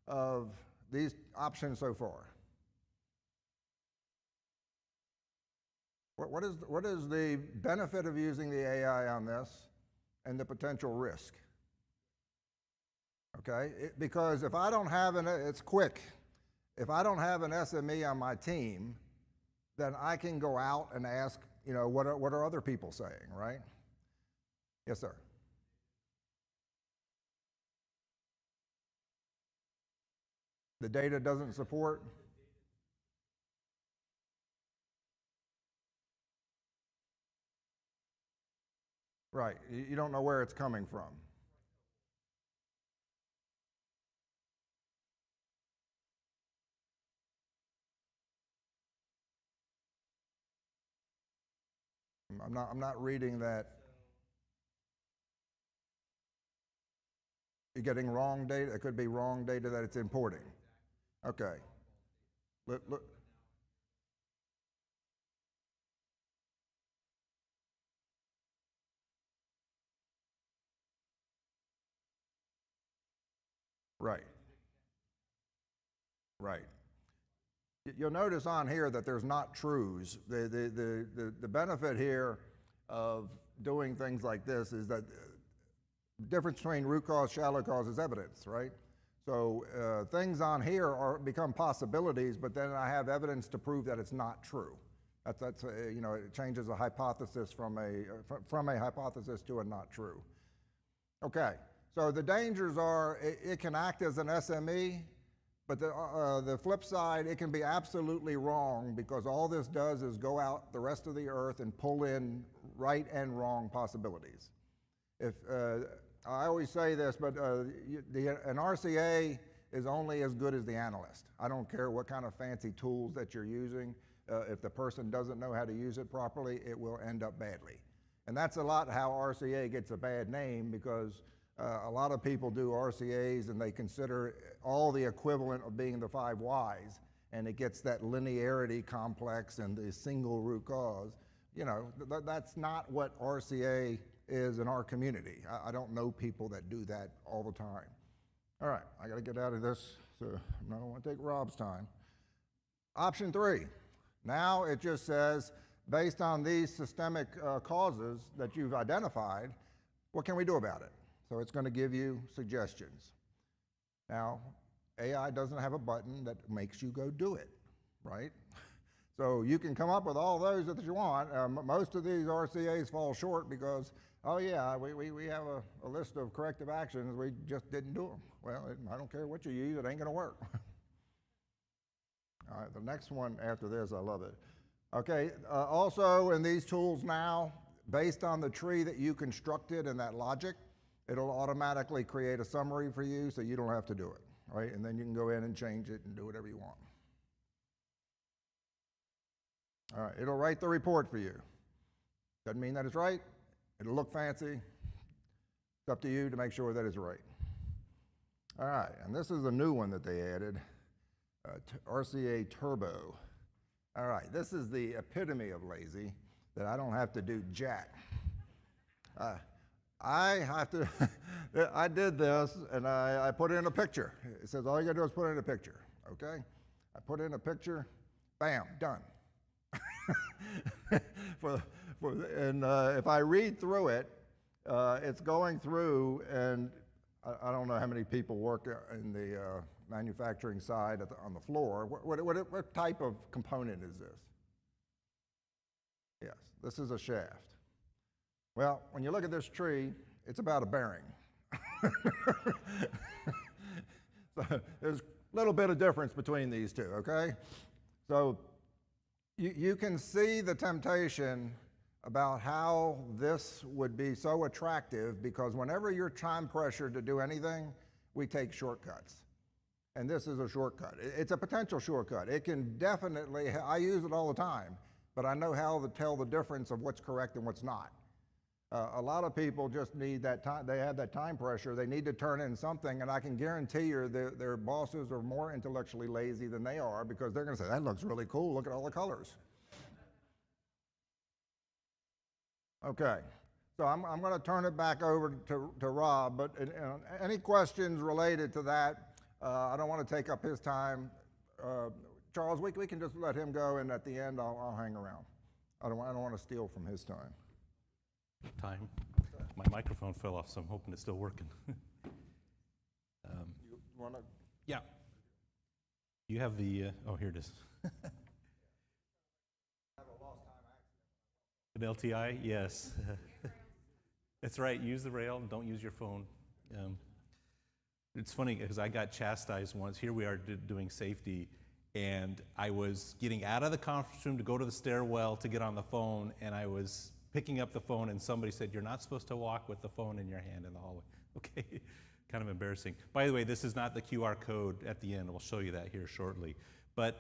S: of these options so far. What is the benefit of using the AI on this and the potential risk? Okay, because if I don't have it's quick. If I don't have an SME on my team, then I can go out and ask, what are other people saying, right? Yes, sir. The data doesn't support? Right, you don't know where it's coming from. I'm not reading that. You're getting wrong data. It could be wrong data that it's importing. Okay. Look. Right. Right. You'll notice on here that there's not truths. The benefit here of doing things like this is that the difference between root cause, shallow cause is evidence, right? So things on here become possibilities, but then I have evidence to prove that it's not true. That's it changes a hypothesis from a hypothesis to a not true. Okay, so the dangers are it can act as an SME, but the flip side, it can be absolutely wrong because all this does is go out the rest of the earth and pull in right and wrong possibilities. If I always say this, but an RCA is only as good as the analyst. I don't care what kind of fancy tools that you're using. If the person doesn't know how to use it properly, it will end up badly. And that's a lot how RCA gets a bad name because a lot of people do RCAs and they consider all the equivalent of being the 5 whys, and it gets that linearity complex and the single root cause. That's not what RCA is in our community. I don't know people that do that all the time. All right, I got to get out of this, so I don't want to take Rob's time. Option 3. Now it just says, based on these systemic causes that you've identified, what can we do about it? So it's going to give you suggestions. Now, AI doesn't have a button that makes you go do it, right? So you can come up with all those that you want. Most of these RCAs fall short because, oh yeah, we have a list of corrective actions, we just didn't do them. Well, I don't care what you use, it ain't gonna work. All right, the next one after this, I love it. Okay, also in these tools now, based on the tree that you constructed and that logic, it'll automatically create a summary for you so you don't have to do it, right? And then you can go in and change it and do whatever you want. All right, it'll write the report for you. Doesn't mean that it's right. It'll look fancy. It's up to you to make sure that it's right. All right, and this is a new one that they added, RCA Turbo. All right, this is the epitome of lazy, that I don't have to do jack. I did this and I put in a picture. It says all you gotta do is put in a picture, okay? I put in a picture, bam, done. If I read through it, it's going through, and I don't know how many people work in the manufacturing side on the floor. What type of component is this? Yes, this is a shaft. Well, when you look at this tree, it's about a bearing. So there's a little bit of difference between these two, okay? So you can see the temptation about how this would be so attractive, because whenever you're time pressured to do anything, we take shortcuts. And this is a shortcut. It's a potential shortcut. It can definitely, I use it all the time, but I know how to tell the difference of what's correct and what's not. A lot of people just need that time, they have that time pressure, they need to turn in something, and I can guarantee you their bosses are more intellectually lazy than they are, because they're gonna say, that looks really cool, look at all the colors. Okay, so I'm gonna turn it back over to Rob, but any questions related to that, I don't wanna take up his time. Charles, we can just let him go, and at the end, I'll hang around. I don't wanna steal from his time.
T: Time. My microphone fell off, so I'm hoping it's still working.
S: You wanna?
T: Yeah. You have the, oh, here it is. An LTI, yes. That's right, use the rail, don't use your phone. It's funny, because I got chastised once. Here we are doing safety, and I was getting out of the conference room to go to the stairwell to get on the phone, and I was picking up the phone, and somebody said, you're not supposed to walk with the phone in your hand in the hallway. Okay, kind of embarrassing. By the way, this is not the QR code at the end. We'll show you that here shortly. But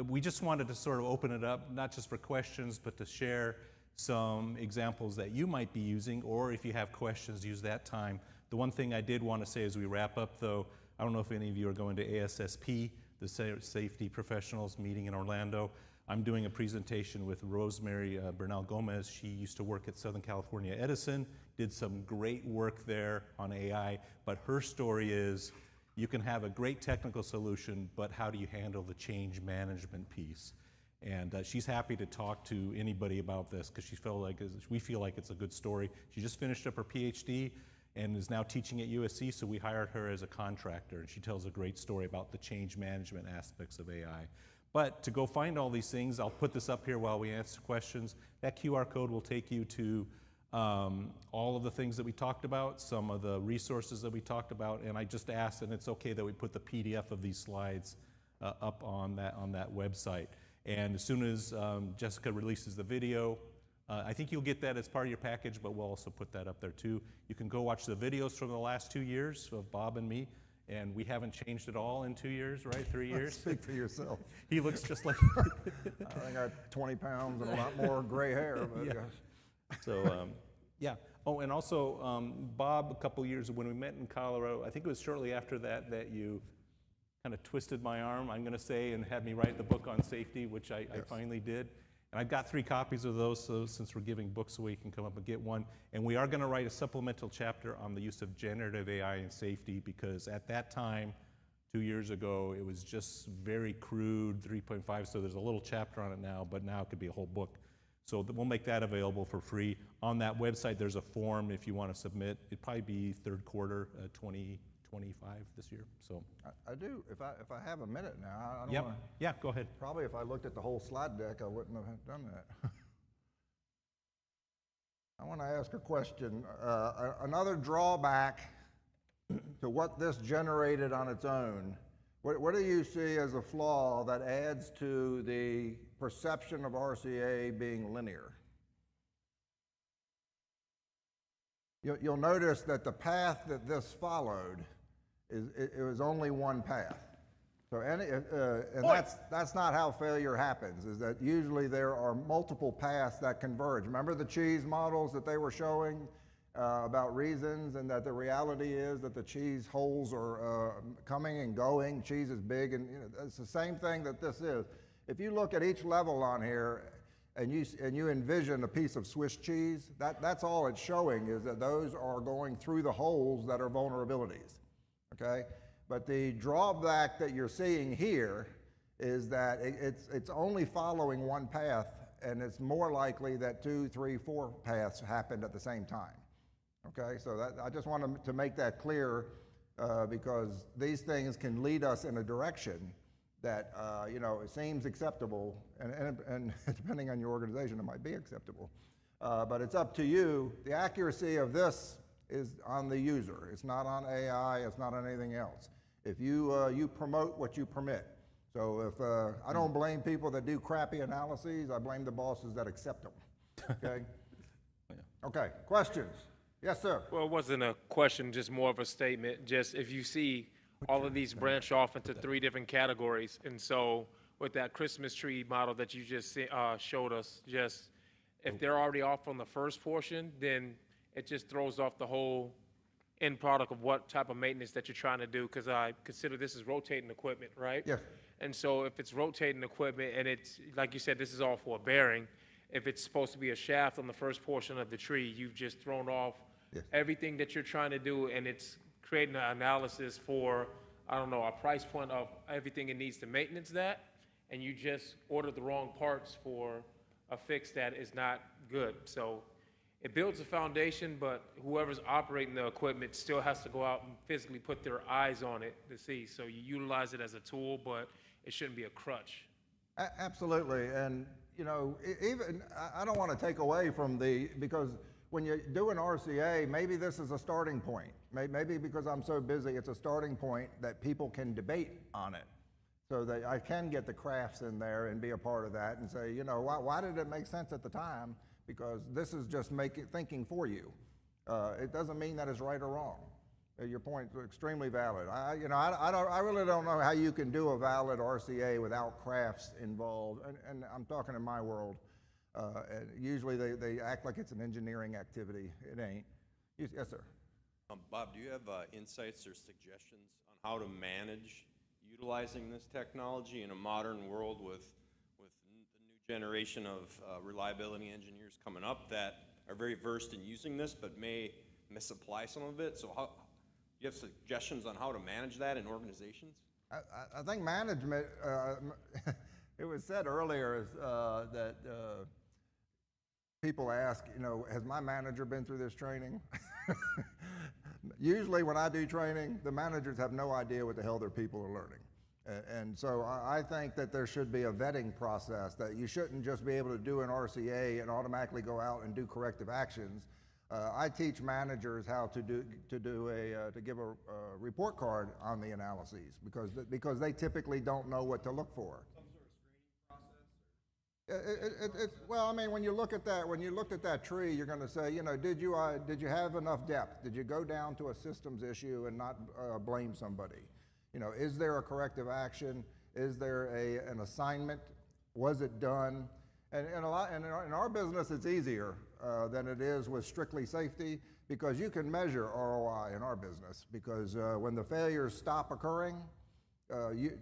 T: we just wanted to sort of open it up, not just for questions, but to share some examples that you might be using, or if you have questions, use that time. The one thing I did want to say as we wrap up, though, I don't know if any of you are going to ASSP, the Safety Professionals meeting in Orlando. I'm doing a presentation with Rosemary Bernal Gomez. She used to work at Southern California Edison, did some great work there on AI, but her story is you can have a great technical solution, but how do you handle the change management piece? And she's happy to talk to anybody about this, because we feel like it's a good story. She just finished up her Ph.D. and is now teaching at USC, so we hired her as a contractor, and she tells a great story about the change management aspects of AI. But to go find all these things, I'll put this up here while we answer questions. That QR code will take you to all of the things that we talked about, some of the resources that we talked about, and I just asked, and it's okay that we put the PDF of these slides up on that website. And as soon as Jessica releases the video, I think you'll get that as part of your package, but we'll also put that up there too. You can go watch the videos from the last 2 years of Bob and me. And we haven't changed at all in 2 years, right? 3 years?
S: Speak for yourself.
T: He looks just like...
S: I got 20 pounds and a lot more gray hair. But
T: yeah. So, yeah. Oh, and also, Bob, a couple years, when we met in Colorado, I think it was shortly after that you kind of twisted my arm, I'm going to say, and had me write the book on safety, which I finally did. And I've got 3 copies of those, so since we're giving books away, you can come up and get one. And we are going to write a supplemental chapter on the use of generative AI in safety, because at that time, 2 years ago, it was just very crude, 3.5, so there's a little chapter on it now, but now it could be a whole book. So we'll make that available for free. On that website, there's a form if you want to submit. It'd probably be third quarter 2025 this year. So
S: I do. If I have a minute now, I don't
T: yep.
S: wanna,
T: Yeah, go ahead.
S: Probably if I looked at the whole slide deck, I wouldn't have done that. I want to ask a question. Another drawback to what this generated on its own, what do you see as a flaw that adds to the perception of RCA being linear? You'll notice that the path that this followed, it was only one path. So that's not how failure happens, is that usually there are multiple paths that converge. Remember the cheese models that they were showing about reasons, and that the reality is that the cheese holes are coming and going, cheese is big, and it's the same thing that this is. If you look at each level on here, and you envision a piece of Swiss cheese, that's all it's showing, is that those are going through the holes that are vulnerabilities, okay? But the drawback that you're seeing here is that it's only following one path, and it's more likely that 2, 3, 4 paths happened at the same time. Okay, so that, I just want to make that clear because these things can lead us in a direction that you know, it seems acceptable, and depending on your organization, it might be acceptable. But it's up to you. The accuracy of this is on the user. It's not on AI. It's not on anything else. If you you promote what you permit. So if I don't blame people that do crappy analyses, I blame the bosses that accept them. Okay. Okay. Questions? Yes, sir.
F: Well, it wasn't a question, just more of a statement. Just if you see all of these branch off into 3 different categories, and so with that Christmas tree model that you just showed us, just if they're already off on the first portion, then it just throws off the whole end product of what type of maintenance that you're trying to do, because I consider this is rotating equipment, right?
S: Yes.
F: And so if it's rotating equipment and it's, like you said, this is all for a bearing, if it's supposed to be a shaft on the first portion of the tree, you've just thrown off everything that you're trying to do, and it's creating an analysis for, I don't know, a price point of everything it needs to maintenance that, and you just ordered the wrong parts for a fix that is not good. So it builds a foundation, but whoever's operating the equipment still has to go out and physically put their eyes on it to see. So you utilize it as a tool, but it shouldn't be a crutch.
S: Absolutely, and you know, even I don't want to take away from because when you do an RCA, maybe this is a starting point. Maybe because I'm so busy, it's a starting point that people can debate on it. So that I can get the crafts in there and be a part of that and say, you know, why did it make sense at the time? Because this is just thinking for you. It doesn't mean that it's right or wrong. Your point is extremely valid. I really don't know how you can do a valid RCA without crafts involved, and I'm talking in my world. And usually they act like it's an engineering activity. It ain't. Yes, sir.
U: Bob, do you have insights or suggestions on how to manage utilizing this technology in a modern world with the new generation of reliability engineers coming up that are very versed in using this but may misapply some of it? So how, do you have suggestions on how to manage that in organizations?
S: I think management, it was said earlier that people ask, you know, has my manager been through this training? Usually when I do training, the managers have no idea what the hell their people are learning. And so I think that there should be a vetting process, that you shouldn't just be able to do an RCA and automatically go out and do corrective actions. I teach managers how to give a report card on the analyses because they typically don't know what to look for. Well, I mean, when you look at that, when you looked at that tree, you're going to say, you know, did you have enough depth? Did you go down to a systems issue and not blame somebody? You know, is there a corrective action? Is there an assignment? Was it done? And in our business, it's easier than it is with strictly safety because you can measure ROI in our business because when the failures stop occurring,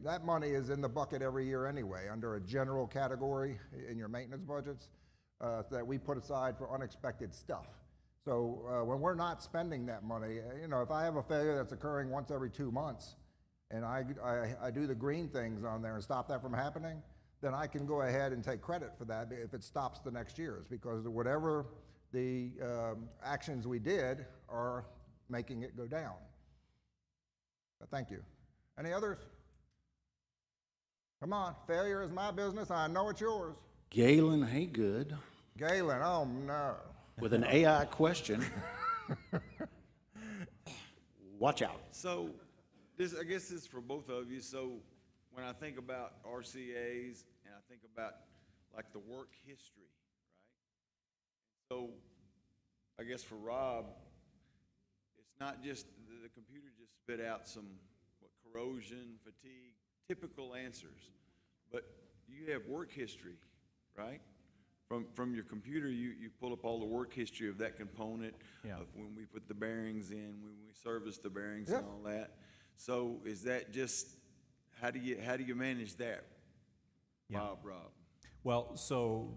S: that money is in the bucket every year anyway under a general category in your maintenance budgets that we put aside for unexpected stuff. So when we're not spending that money, you know, if I have a failure that's occurring once every 2 months and I do the green things on there and stop that from happening, then I can go ahead and take credit for that if it stops the next year's because whatever the actions we did are making it go down. Thank you. Any others? Come on, failure is my business. I know it's yours.
V: Galen Haygood.
S: Galen, oh no.
V: With an AI question. Watch out.
W: So, I guess this is for both of you. So, when I think about RCAs and I think about like the work history, right? So, I guess for Rob, it's not just the computer just spit out some corrosion, fatigue, typical answers, but you have work history, right? From your computer, you pull up all the work history of that component, of when we put the bearings in, when we service the bearings and all that. So is that just, how do you manage that, Rob?
T: Well, so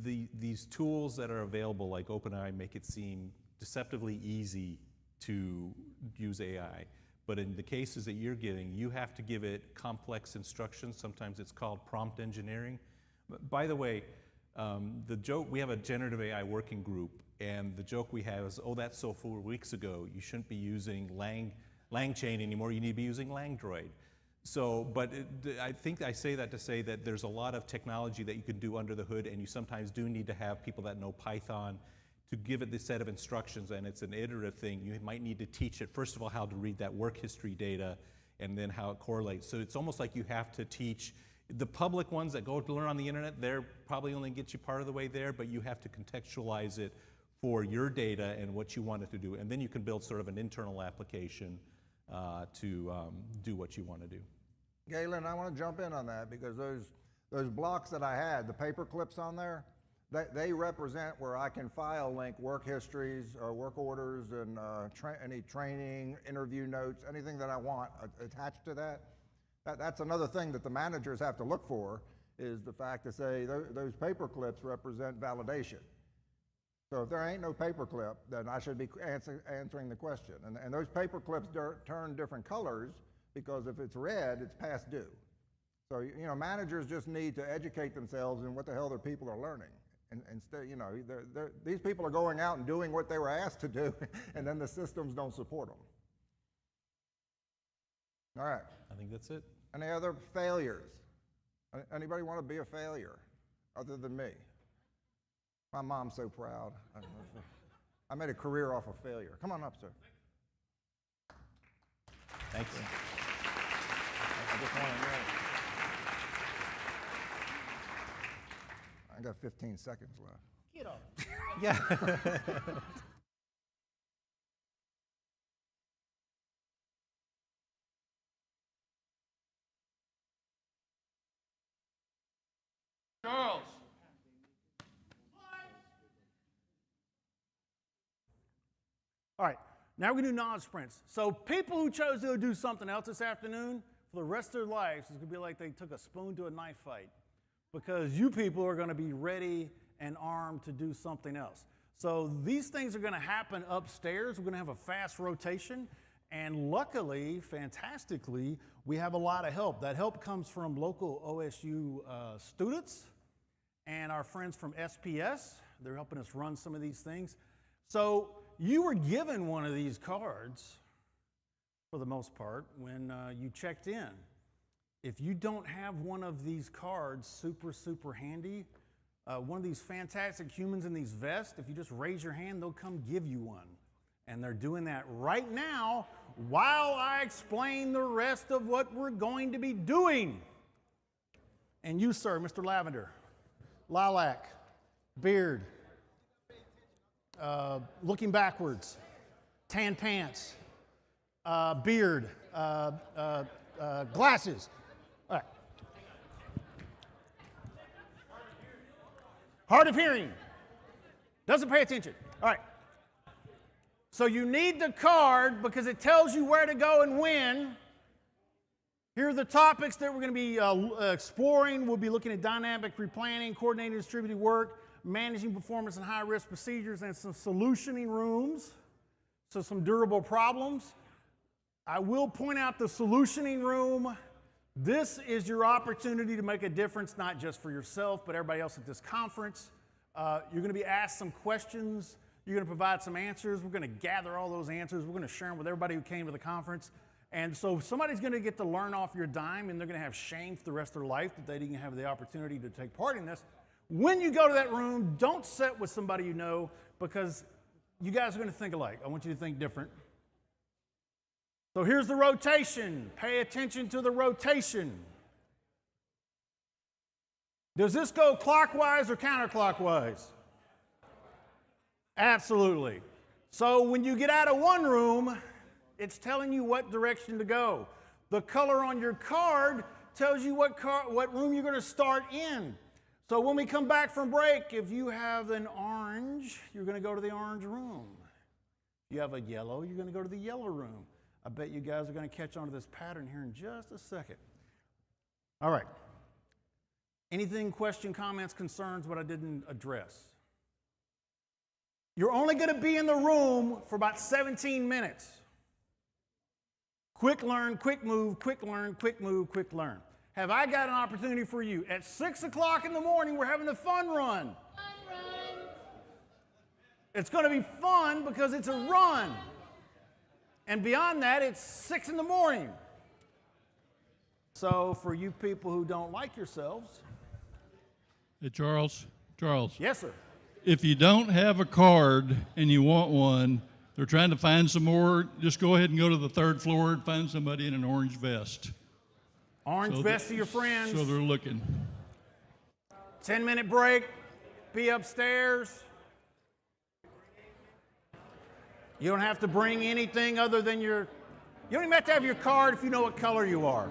T: these tools that are available like OpenAI make it seem deceptively easy to use AI. But in the cases that you're getting, you have to give it complex instructions. Sometimes it's called prompt engineering. But by the way, The joke, we have a generative AI working group, and the joke we have is, oh, that's so 4 weeks ago. You shouldn't be using LangChain anymore. You need to be using LangDroid. So, but I think I say that to say that there's a lot of technology that you can do under the hood, and you sometimes do need to have people that know Python to give it this set of instructions, and it's an iterative thing. You might need to teach it, first of all, how to read that work history data, and then how it correlates. So it's almost like you have to teach the public ones that go to learn on the internet. They're probably only get you part of the way there, but you have to contextualize it for your data and what you want it to do. And then you can build sort of an internal application to do what you want to do.
S: Galen, I want to jump in on that because those blocks that I had, the paper clips on there, they represent where I can file link work histories, work orders, and any training, interview notes, anything that I want attached to that. That's another thing that the managers have to look for, is the fact to say those paper clips represent validation. So if there ain't no paper clip, then I should be answering the question. And those paper clips turn different colors because if it's red, it's past due. So, you know, managers just need to educate themselves in what the hell their people are learning. And instead, you know, these people are going out and doing what they were asked to do, and then the systems don't support them. All right.
T: I think that's it.
S: Any other failures? Anybody want to be a failure other than me? My mom's so proud. I made a career off of failure. Come on up, sir.
T: Thank you.
S: I just want to know. I got 15 seconds left.
R: Get up.
T: Yeah.
F: Charles.
R: All right, now we're going to do non-sprints. So people who chose to do something else this afternoon, for the rest of their lives, it's going to be like they took a spoon to a knife fight, because you people are going to be ready and armed to do something else. So these things are going to happen upstairs. We're going to have a fast rotation. And luckily, fantastically, we have a lot of help. That help comes from local OSU students and our friends from SPS. They're helping us run some of these things. So you were given one of these cards, for the most part, when you checked in. If you don't have one of these cards super handy, one of these fantastic humans in these vests, if you just raise your hand, they'll come give you one. And they're doing that right now while I explain the rest of what we're going to be doing. And you, sir, Mr. Lavender, lilac, beard, looking backwards, tan pants, beard, glasses. All right. Hard of hearing. Doesn't pay attention. All right. So you need the card because it tells you where to go and when. Here are the topics that we're going to be exploring. We'll be looking at dynamic replanning, coordinated distributed work, managing performance and high-risk procedures, and some solutioning rooms, so some durable problems. I will point out the solutioning room. This is your opportunity to make a difference, not just for yourself, but everybody else at this conference. You're going to be asked some questions. You're going to provide some answers. We're going to gather all those answers. We're going to share them with everybody who came to the conference. And so somebody's going to get to learn off your dime, and they're going to have shame for the rest of their life that they didn't have the opportunity to take part in this. When you go to that room, don't sit with somebody you know, because you guys are going to think alike. I want you to think different. So here's the rotation. Pay attention to the rotation. Does this go clockwise or counterclockwise? Absolutely. So when you get out of one room, it's telling you what direction to go. The color on your card tells you what room you're going to start in. So when we come back from break, if you have an orange, you're going to go to the orange room. If you have a yellow, you're going to go to the yellow room. I bet you guys are going to catch on to this pattern here in just a second. All right. Anything, question, comments, concerns, what I didn't address? You're only going to be in the room for about 17 minutes. Quick learn, quick move, quick learn, quick move, quick learn.
A: have I got an opportunity for you. At 6 o'clock in the morning, we're having a fun run. It's going to be fun because it's a run. And beyond that, it's 6 in the morning. So for you people who don't like yourselves.
B: Hey, Charles.
A: Yes, sir.
B: If you don't have a card and you want one, they're trying to find some more, just go ahead and go to the 3rd floor and find somebody in an orange vest.
A: Orange vest to your friends.
B: So they're looking.
A: 10-minute break. Be upstairs. You don't have to bring anything other than you don't even have to have your card if you know what color you are.